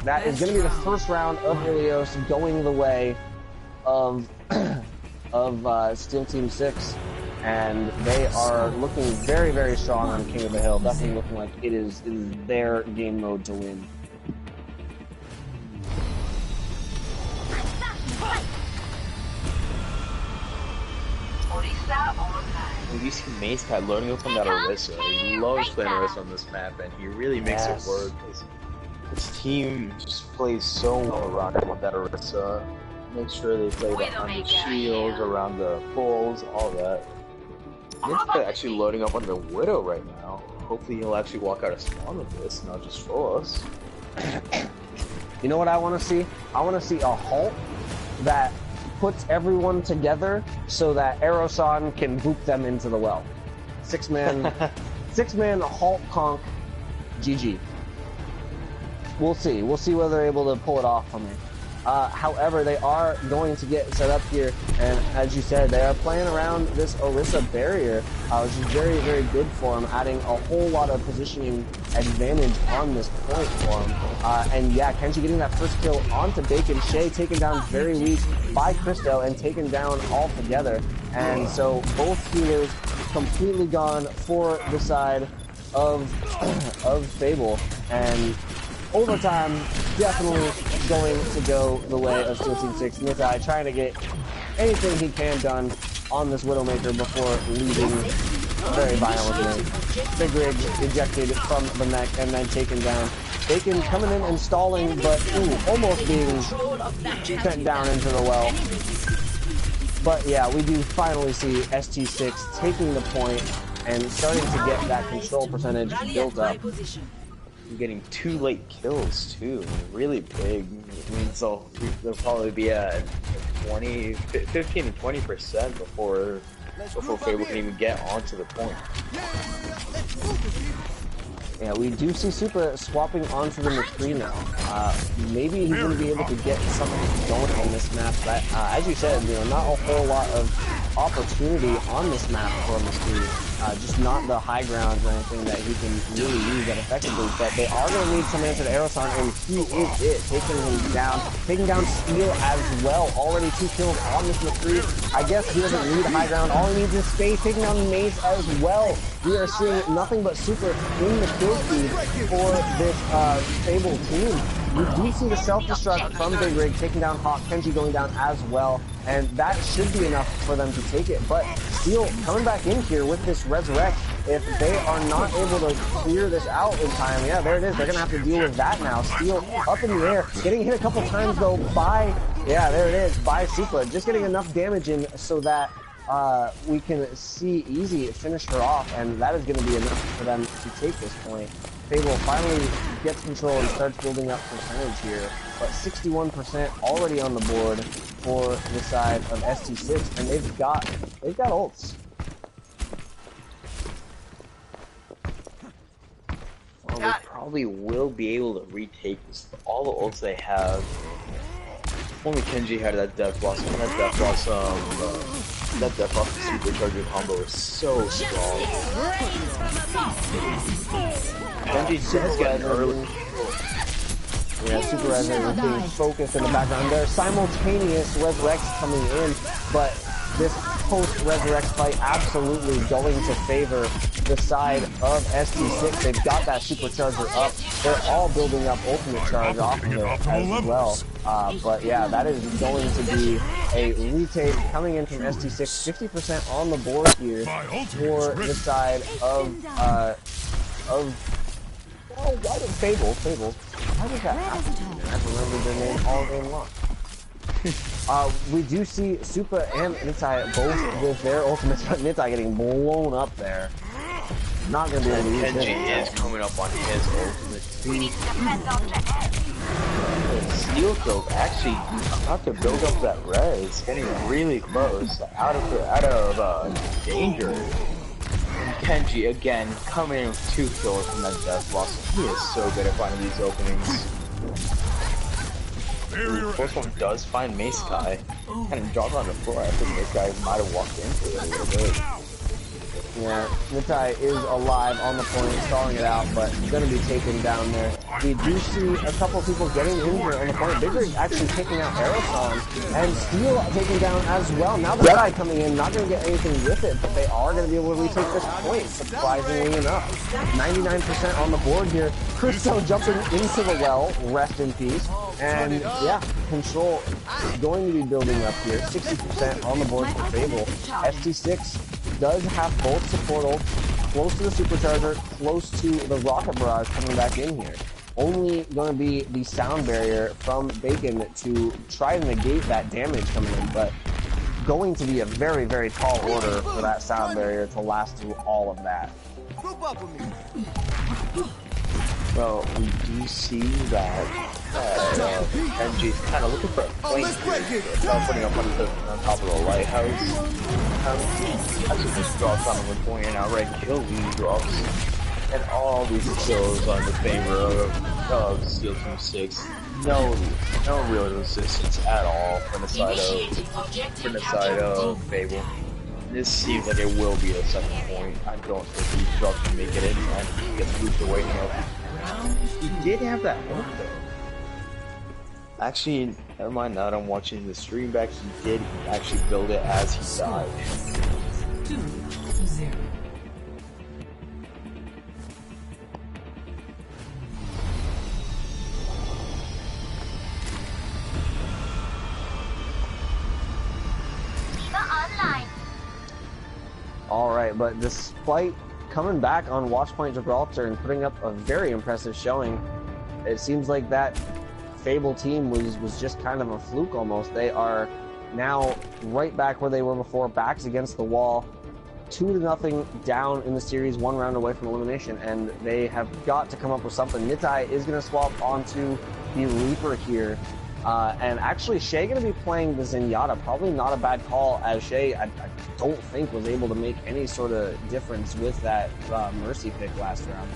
That is going to be the first round of Ilios going the way of Steel Team 6. And they are looking very, very strong on King of the Hill. Definitely looking like it is their game mode to win. you see Mace Guy loading up on that Orisa. He loves playing Orisa on this map, and he really makes it work. His team just plays so well around him with that Orisa. Make sure they play behind the shields, around the poles, all that. Mace Guy actually loading up on the Widow right now. Hopefully he'll actually walk out of spawn with this, not just troll us. You know what I want to see? I want to see a halt that puts everyone together so that Aeroson can boop them into the well. Six-man halt conk, GG. We'll see. We'll see whether they're able to pull it off for me. However, they are going to get set up here, and as you said, they are playing around this Orisa barrier, which is very, very good for them, adding a whole lot of positioning advantage on this point for them. And yeah, Kenji getting that first kill onto Bacon. Shay taken down very weak by Christo and taken down altogether. And so both healers completely gone for the side of Fable. And overtime definitely going to go the way of Steel Team 6. Nitai trying to get anything he can done on this Widowmaker before leaving very violently. Big Rig ejected from the mech and then taken down. Bacon coming in and stalling, but almost being sent down into the well. But yeah, we do finally see ST6 taking the point and starting to get that control percentage built up. Getting 2 late kills too, really big. I mean, so they'll probably be at 15 to 20% before Fable can even get onto the point. Yeah, we do see Super swapping onto the McCree now. Maybe he's going to be able to get something going on this map. But as you said, not a whole lot of opportunity on this map for McCree. Just not the high grounds or anything that he can really use that effectively. But they are going to need some answer to Aeroson, and he is it. Taking down Steel as well. Already 2 kills on this McCree. I guess he doesn't need high ground. All he needs is space. Taking down Mace as well. We are seeing nothing but Super in the kill feed for this Fable team. We do see the self-destruct from Big Rig taking down Hawk, Kenji going down as well, and that should be enough for them to take it. But Steel coming back in here with this Resurrect, if they are not able to clear this out in time, yeah, there it is. They're going to have to deal with that now. Steel up in the air, getting hit a couple times though by, yeah, there it is, by Supla. Just getting enough damage in so that we can see Easy finish her off, and that is going to be enough for them to take this point. Fable finally gets control and starts building up percentage here, but 61% already on the board for the side of ST6, and they've got ults. Well, they probably will be able to retake this, all the ults they have. Only Kenji had that Death Blossom, and that Death Blossom Supercharger combo is so strong. Kenji does get an early. Yeah, Super Resurrect is being focused in the background. There's simultaneous Resurrects coming in, but this post-Resurrect fight absolutely going to favor the side of ST6. They've got that Supercharger up. They're all building up Ultimate Charge off of it as well. But yeah, that is going to be a retake coming in from ST6. 50% on the board here for the side of Fable. How did that happen? I've remembered their name all game long. We do see Supa and Nitai both with their ultimates, but Nitai getting blown up there. Not gonna be able to use Kenji is coming up on his ultimate. Steel Coat actually about to build up that res, getting really close, out of danger. And Kenji again coming in with 2 kills from that Death Blossom. He is so good at finding these openings. First one does find Mace Guy, kind of dropped on the floor. I think Mace Guy might have walked into it a little bit. Yeah, Nitai is alive on the point, stalling it out, but going to be taken down there. We do see a couple people getting injured on the point. Big Rig actually taking out Aeroson, and Steel taking down as well. Now the guy coming in, not going to get anything with it, but they are going to be able to retake this point, surprisingly enough. 99% on the board here. Christo jumping into the well, rest in peace. And yeah, control going to be building up here. 60% on the board for Fable. ST6 does have both support ults close to the supercharger, close to the rocket barrage coming back in here. Only going to be the sound barrier from Bacon to try to negate that damage coming in, but going to be a very, very tall order for that sound barrier to last through all of that. Group up with me. Well, we do see that Genji's kind of looking for a flank here, putting up on top of the lighthouse. Actually just drops on him with point and outright kill lead drops. And all these kills on the favor of Steel Team 6. No real resistance at all from the side of Fable. This seems like it will be a second point. I don't think these drops can make it in and he gets moved away now. He did have that ult though. Actually, never mind, now that I'm watching the stream back, he did actually build it as he died. 2-0. Alright, but despite coming back on Watchpoint Gibraltar and putting up a very impressive showing, it seems like that Fable team was just kind of a fluke almost. They are now right back where they were before, backs against the wall, 2-0 down in the series, 1 round away from elimination, and they have got to come up with something. Nitai is going to swap onto the Reaper here. And actually, Shay going to be playing the Zenyatta. Probably not a bad call, as Shay, I don't think, was able to make any sort of difference with that Mercy pick last round.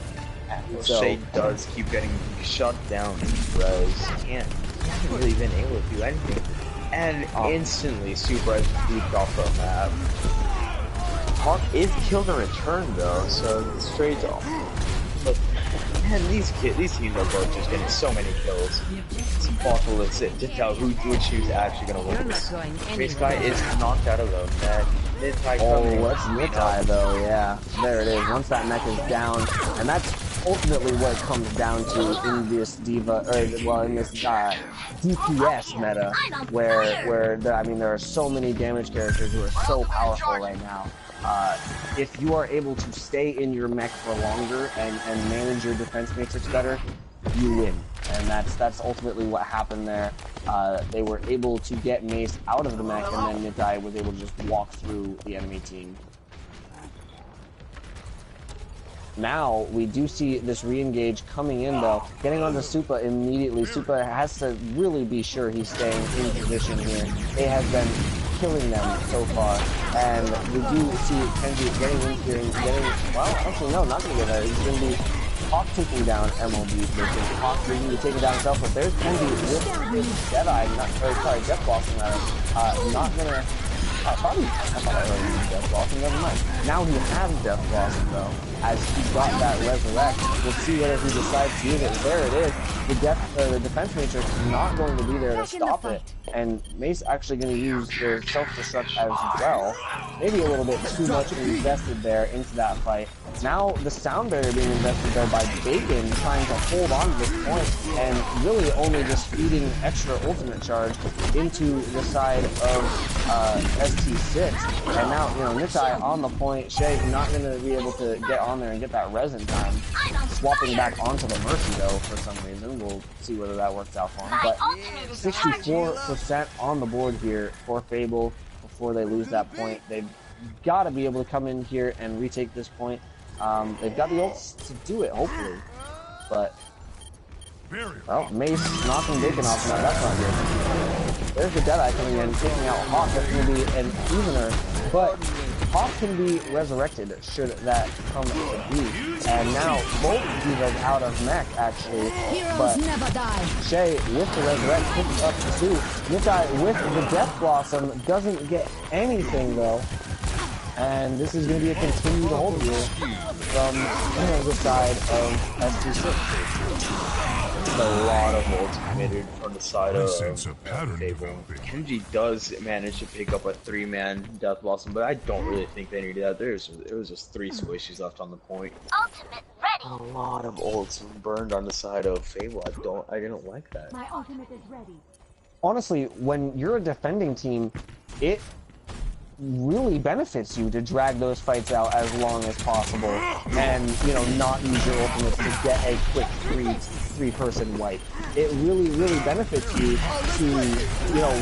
So, Shay does keep getting shut down because he hasn't really been able to do anything. And instantly, Super has leaped off the map. Hawk is killed in return, though, so straight off. But, man, these teams are both just getting so many kills. It's impossible to tell which team's actually going to win this. This guy is knocked out of the mech. Oh, that's Nitai, though, yeah. There it is. Once that mech is down, and that's ultimately what it comes down to in this Diva, or, well, in this DPS meta, where there are so many damage characters who are so powerful right now. If you are able to stay in your mech for longer and manage your defense matrix better, you win. And that's ultimately what happened there. They were able to get Mace out of the mech, and then Nitai was able to just walk through the enemy team. Now, we do see this re-engage coming in, though. Getting onto Supa immediately. Supa has to really be sure he's staying in position here. They have been killing them so far. And we do see Kenji getting in here and getting... Well, actually, no, not going to get that. He's going to be Hawk taking down MLB. Hawk going to take it down himself, but there's Kenji with Jedi, Death Blossom, not going to... I thought I already used Death Blossom, never mind. Now he has Death Blossom, though, as he got that Resurrect. We'll see whether he decides to use it. There it is. The defense matrix is not going to be there to stop it. And Mace actually going to use their self-destruct as well. Maybe a little bit too much invested there into that fight. Now the sound barrier being invested there by Bacon, trying to hold on to this point, and really only just feeding extra ultimate charge into the side of ST6. And now, Nitai on the point. Shay not going to be able to get on there and get that resin time. Swapping back onto the Mercy, though, for some reason. We'll see whether that works out for him. But 64% on the board here for Fable before they lose that point. They've got to be able to come in here and retake this point. They've got the ults to do it, hopefully. But, well, Mace knocking Bacon off now. That's not good. There's the Deadeye coming in, taking out Hawk. That's going to be an evener. But Hawk can be resurrected should that come to be. And now both Divas out of mech, actually. But Shay with the resurrect picks up the 2. Nitai with the Death Blossom doesn't get anything, though. And this is going to be a continued hold here from the side of ST6. A lot of ults committed from the side of Fable. Kenji does manage to pick up a 3-man Death Blossom, but I don't really think they needed that. It was just 3 squishies left on the point. Ultimate ready. A lot of ults burned on the side of Fable. I didn't like that. My ultimate is ready. Honestly, when you're a defending team, really benefits you to drag those fights out as long as possible, and not use your ultimates to get a quick three-person wipe. It really benefits you to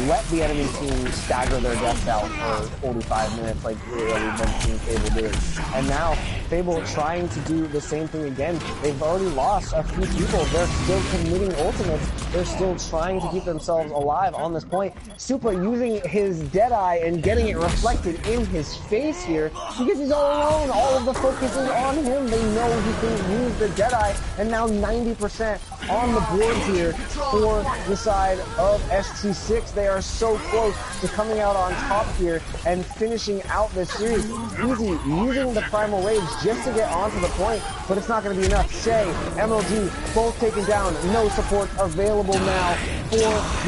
let the enemy team stagger their deaths out for 45 minutes, like we've been seeing Fable do it. And now Fable trying to do the same thing again. They've already lost a few people. They're still committing ultimates. They're still trying to keep themselves alive on this point. Supa using his Deadeye and getting it reflected in his face here because he's all alone. All of the focus is on him. They know he can use the Deadeye, and now 90% on the board here for the side of ST6. They are so close to coming out on top here and finishing out this series. Easy using the Primal Rage just to get onto the point, but it's not going to be enough. Shay, MLG, both taken down. No support available now for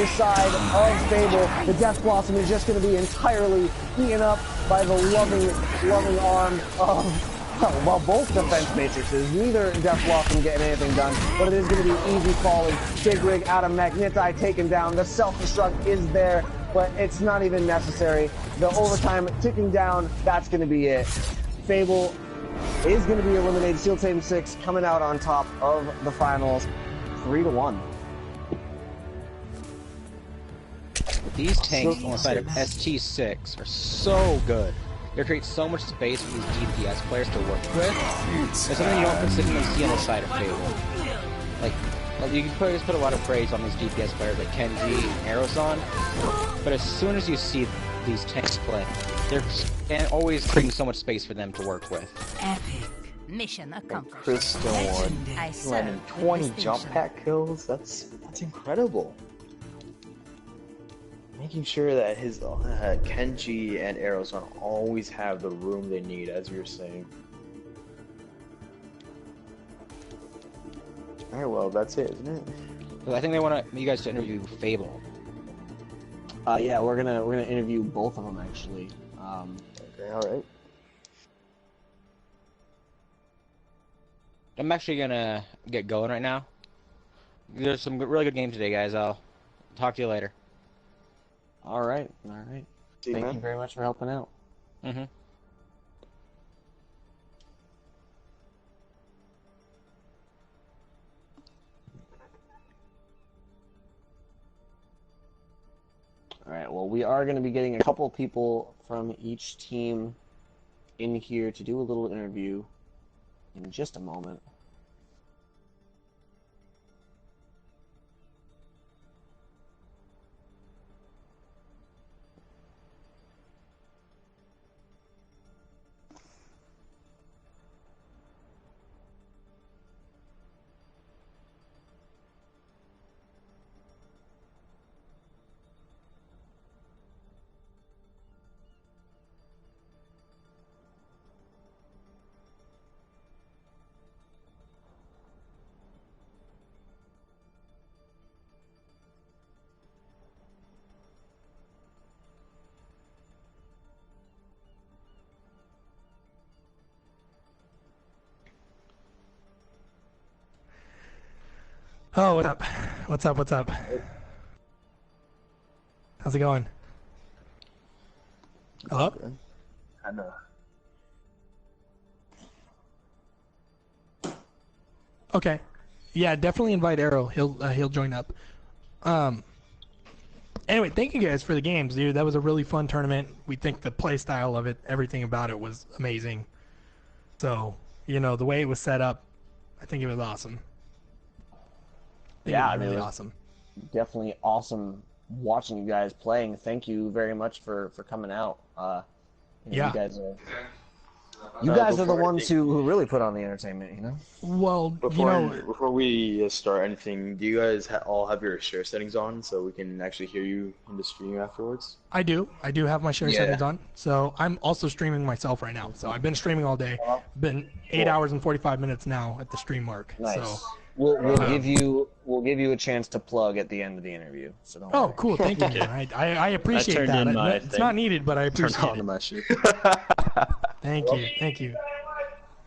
the side of Fable. The Death Blossom is just going to be entirely eaten up by the loving arm of, well, both defense matrices. Neither Death Blossom getting anything done, but it is going to be easy falling. Big Rig out of Magnetai taken down. The self-destruct is there, but it's not even necessary. The overtime ticking down, that's going to be it. Fable is going to be eliminated. Steel Team 6 coming out on top of the finals, 3-1. These tanks on the side of ST6 are so good. They create so much space for these DPS players to work with. It's something you don't consistently see on the side of Fable. Like you can just put a lot of praise on these DPS players like Kenji and Aeroson, but as soon as you see these tanks play, they're always creating so much space for them to work with. Epic. Mission accomplished. Crystal landing 20 jump pack kills. That's incredible. Making sure that his Kenji and Aeroson always have the room they need, as you were saying. Alright, well, that's it, isn't it? I think they want you guys to interview Fable. Yeah, we're gonna interview both of them actually. Okay, all right. I'm actually gonna get going right now. There's some really good games today, guys. I'll talk to you later. All right. Thank you very much for helping out. Mm-hmm. All right, well, we are going to be getting a couple people from each team in here to do a little interview in just a moment. Oh, what's up? What's up? How's it going? Hello? I know. Okay. Yeah, definitely invite Arrow. He'll join up. Anyway, thank you guys for the games, dude. That was a really fun tournament. We think the play style of it, everything about it was amazing. So, the way it was set up, I think it was awesome. Yeah, really awesome. Definitely awesome watching you guys playing. Thank you very much for coming out. Yeah. You guys are the ones who really put on the entertainment, Well, Before we start anything, do you guys all have your share settings on so we can actually hear you in the stream afterwards? I do have my share settings on. So I'm also streaming myself right now. So I've been streaming all day. Been 8 hours and 45 minutes now at the stream mark. Nice. So we'll give you a chance to plug at the end of the interview. So don't worry. Cool. Thank you. I appreciate that. It's not needed, but I appreciate it. My shit. Thank you.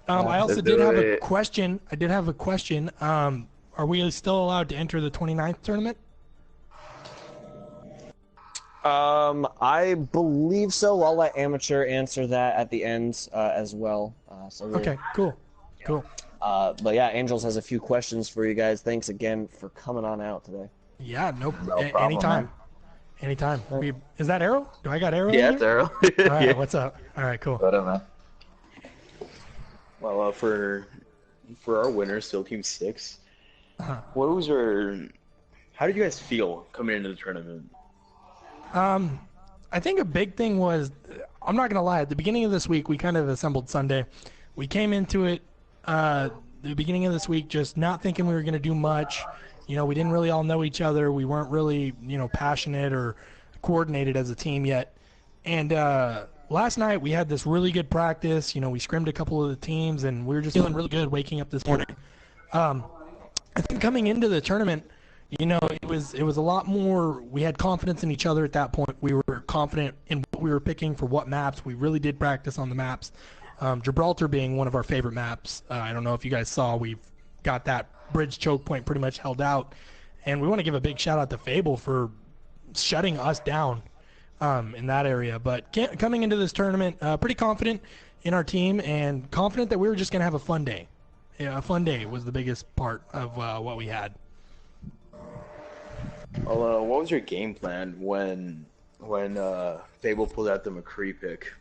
I also did have a question. Are we still allowed to enter the 29th tournament? I believe so. I'll let Amateur answer that at the end as well. Okay, cool. Cool. But yeah, Angels has a few questions for you guys. Thanks again for coming on out today. Yeah, no problem, anytime. man. Anytime. Is that Arrow? Do I got Arrow? Yeah, in it's here? Arrow. All right, Yeah. what's up? All right, cool. What up, man? Well, for our winner, still Team 6, what was how did you guys feel coming into the tournament? I think a big thing was, I'm not gonna lie, at the beginning of this week we kind of assembled Sunday. We came into it the beginning of this week just not thinking we were gonna do much. You know, we didn't really all know each other. We weren't really, you know, passionate or coordinated as a team yet. And last night we had this really good practice. You know, we scrimmed a couple of the teams, and we were just feeling really good waking up this morning. I think coming into the tournament, you know, it was a lot more. We had confidence in each other at that point. We were confident in what we were picking for what maps. We really did practice on the maps. Gibraltar being one of our favorite maps. I don't know if you guys saw, we've got that bridge choke point pretty much held out, and we want to give a big shout out to Fable for shutting us down in that area. But coming into this tournament, pretty confident in our team and confident that we were just going to have a fun day. Yeah, a fun day was the biggest part of what we had. Well, what was your game plan when Fable pulled out the McCree pick?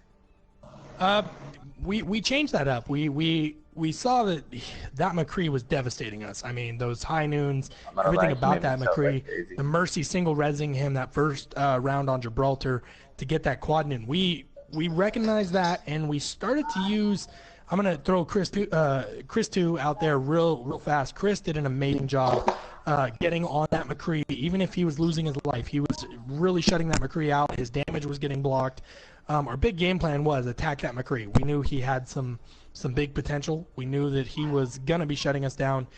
We changed that up. We saw that McCree was devastating us. I mean, those high noons, everything about that McCree, the Mercy single resing him that first round on Gibraltar to get that quad noon. We recognized that, and we started to use. I'm gonna throw Chris 2 out there real fast. Chris did an amazing job getting on that McCree. Even if he was losing his life, he was really shutting that McCree out. His damage was getting blocked. Our big game plan was attack that McCree. We knew he had some big potential. We knew that he was gonna be shutting us down.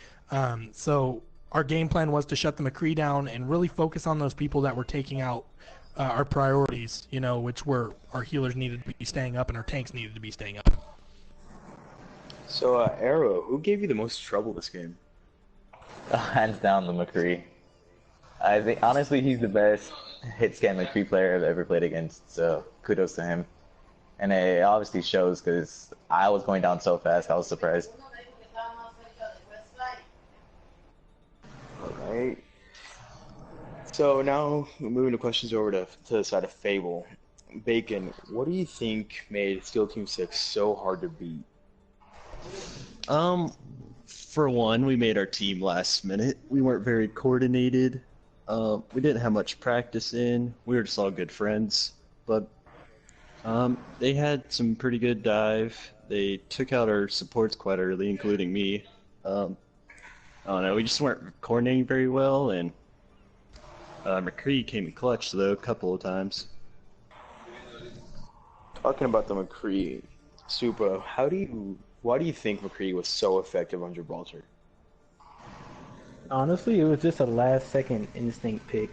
So our game plan was to shut the McCree down and really focus on those people that were taking out our priorities. You know, which were our healers needed to be staying up and our tanks needed to be staying up. So, Arrow, who gave you the most trouble this game? Hands down, the McCree. I think honestly he's the best hit scan McCree player I've ever played against. So kudos to him. And it obviously shows because I was going down so fast. I was surprised. All right. So now we're moving the questions over to the side of Fable. Bacon, what do you think made Steel Team 6 so hard to beat? For one, we made our team last minute. We weren't very coordinated. We didn't have much practice in. We were just all good friends. But they had some pretty good dive. They took out our supports quite early, including me. I don't know, we just weren't coordinating very well, and McCree came in clutch though a couple of times. Talking about the McCree, Supa, why do you think McCree was so effective on Gibraltar? Honestly, it was just a last-second instinct pick.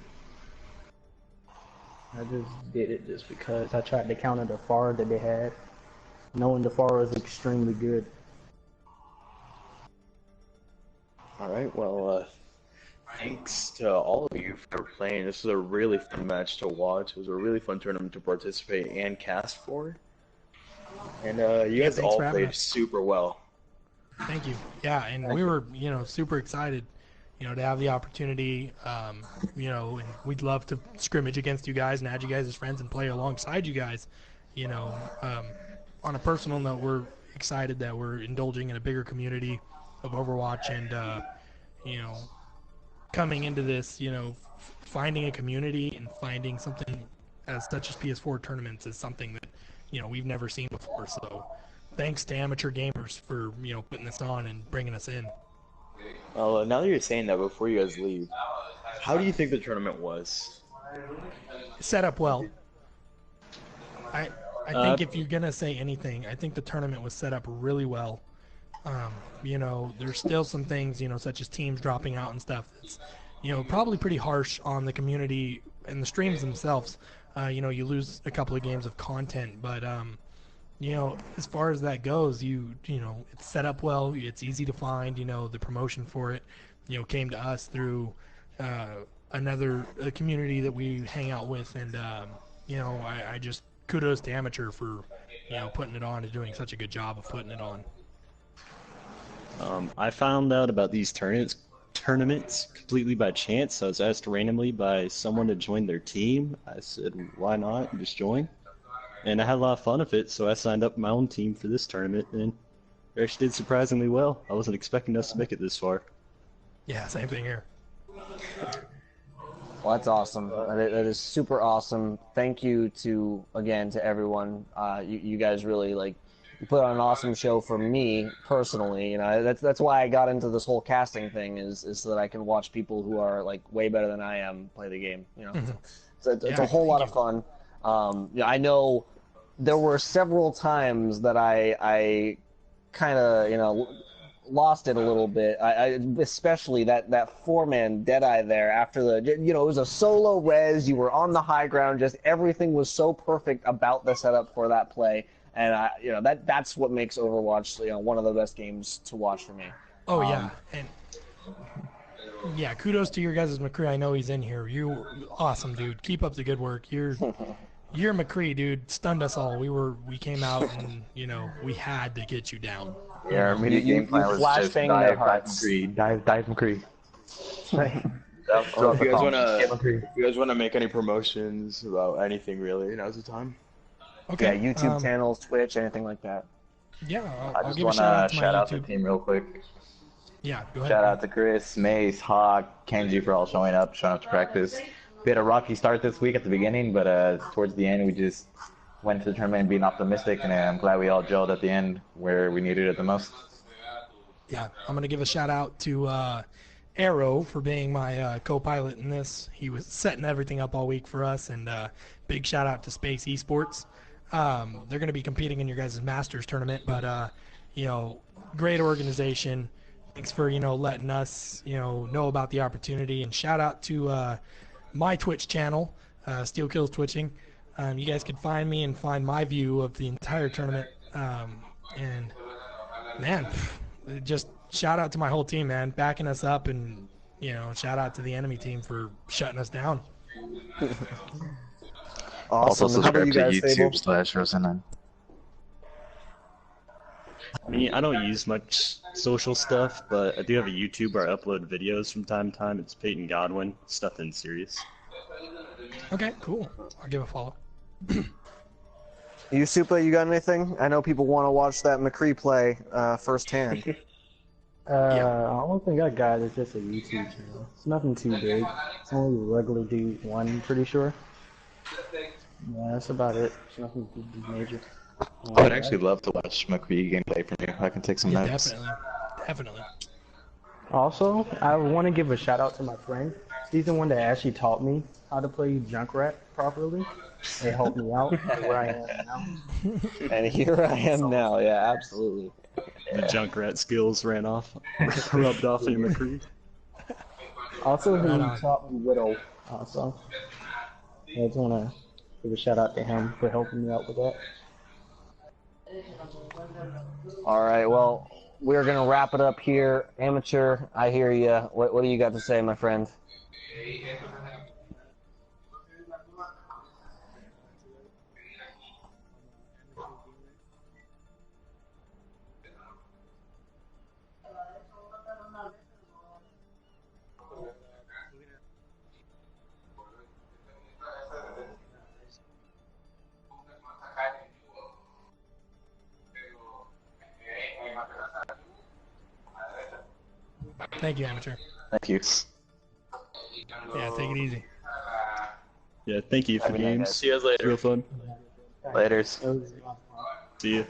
I just did it just because I tried to counter the FAR that they had, knowing the FAR was extremely good. All right, well, thanks to all of you for playing. This was a really fun match to watch. It was a really fun tournament to participate and cast for. And you guys all played super well. Thank you. Yeah, and we were, you know, super excited, you know, to have the opportunity, you know, and we'd love to scrimmage against you guys and add you guys as friends and play alongside you guys. You know, on a personal note, we're excited that we're indulging in a bigger community of Overwatch and, you know, coming into this, you know, finding a community and finding something as such as PS4 tournaments is something that, you know, we've never seen before. So thanks to Amateur Gamers for, you know, putting this on and bringing us in. Well, now that you're saying that, before you guys leave, how do you think the tournament was? Set up well. I think if you're gonna say anything, I think the tournament was set up really well. You know, there's still some things, you know, such as teams dropping out and stuff that's, you know, probably pretty harsh on the community and the streams themselves. You know, you lose a couple of games of content, but you know, as far as that goes, you know, it's set up well. It's easy to find. You know, the promotion for it, you know, came to us through another community that we hang out with, and you know, I just kudos to Amateur for, you know, putting it on and doing such a good job of putting it on. I found out about these tournaments completely by chance. I was asked randomly by someone to join their team. I said, why not? And just join. And I had a lot of fun with it, so I signed up my own team for this tournament, and we actually did surprisingly well. I wasn't expecting us to make it this far. Yeah, same thing here. Well, that's awesome. That is super awesome. Thank you again to everyone. You guys really you put on an awesome show for me personally. You know, that's why I got into this whole casting thing is so that I can watch people who are like way better than I am play the game. You know, it's a whole lot of fun. Yeah, I know there were several times that I kind of lost it a little bit. I especially that 4-man Deadeye there after it was a solo res. You were on the high ground. Just everything was so perfect about the setup for that play, and that's what makes Overwatch one of the best games to watch for me. Oh yeah, and yeah, kudos to your guys' McCree. I know he's in here. You awesome, dude. Keep up the good work. You're McCree, dude. Stunned us all. We came out and we had to get you down. Yeah, our immediate game plan was just dive McCree. If you guys wanna make any promotions about anything really, now's the time. Okay. Yeah, YouTube channels, Twitch, anything like that. Yeah, I just want to shout out the team real quick. Yeah, go ahead. Shout out to Chris, Mace, Hawk, Kenji for all showing up to practice. We had a rocky start this week at the beginning, but towards the end we just went to the tournament and being optimistic, and I'm glad we all gelled at the end where we needed it the most. Yeah, I'm going to give a shout out to Arrow for being my co-pilot in this. He was setting everything up all week for us, and big shout out to Space Esports. They're going to be competing in your guys' Masters tournament, but great organization. Thanks for letting us know about the opportunity, and shout out to my Twitch channel, Steel Kills Twitching. You guys can find me and find my view of the entire tournament. And man, just shout out to my whole team, man, backing us up, and shout out to the enemy team for shutting us down. Awesome. Also subscribe to YouTube YouTube/Rosenan. I mean, I don't use much social stuff, but I do have a YouTube where I upload videos from time to time. It's Peyton Godwin. It's nothing serious. Okay, cool. I'll give a follow. You, Supa, you got anything? I know people want to watch that McCree play firsthand. The only thing I got is just a YouTube channel. It's nothing too big. It's only regular D1, I'm pretty sure. Yeah, that's about it. It's nothing too major. I would actually love to watch McCree gameplay from you. I can take some notes. Definitely. Also, I want to give a shout out to my friend. He's the one that actually taught me how to play Junkrat properly. They helped me out where I am now. And here I am now, yeah, absolutely. The Junkrat skills rubbed off in McCree. Also, he taught me Widow, also. I just want to give a shout out to him for helping me out with that. All right, well, we're going to wrap it up here. Amateur, I hear you. What do you got to say, my friend? Thank you, Amateur. Thank you. Yeah, take it easy. Yeah, thank you for the games. See you guys later. Real fun. Laters. See you.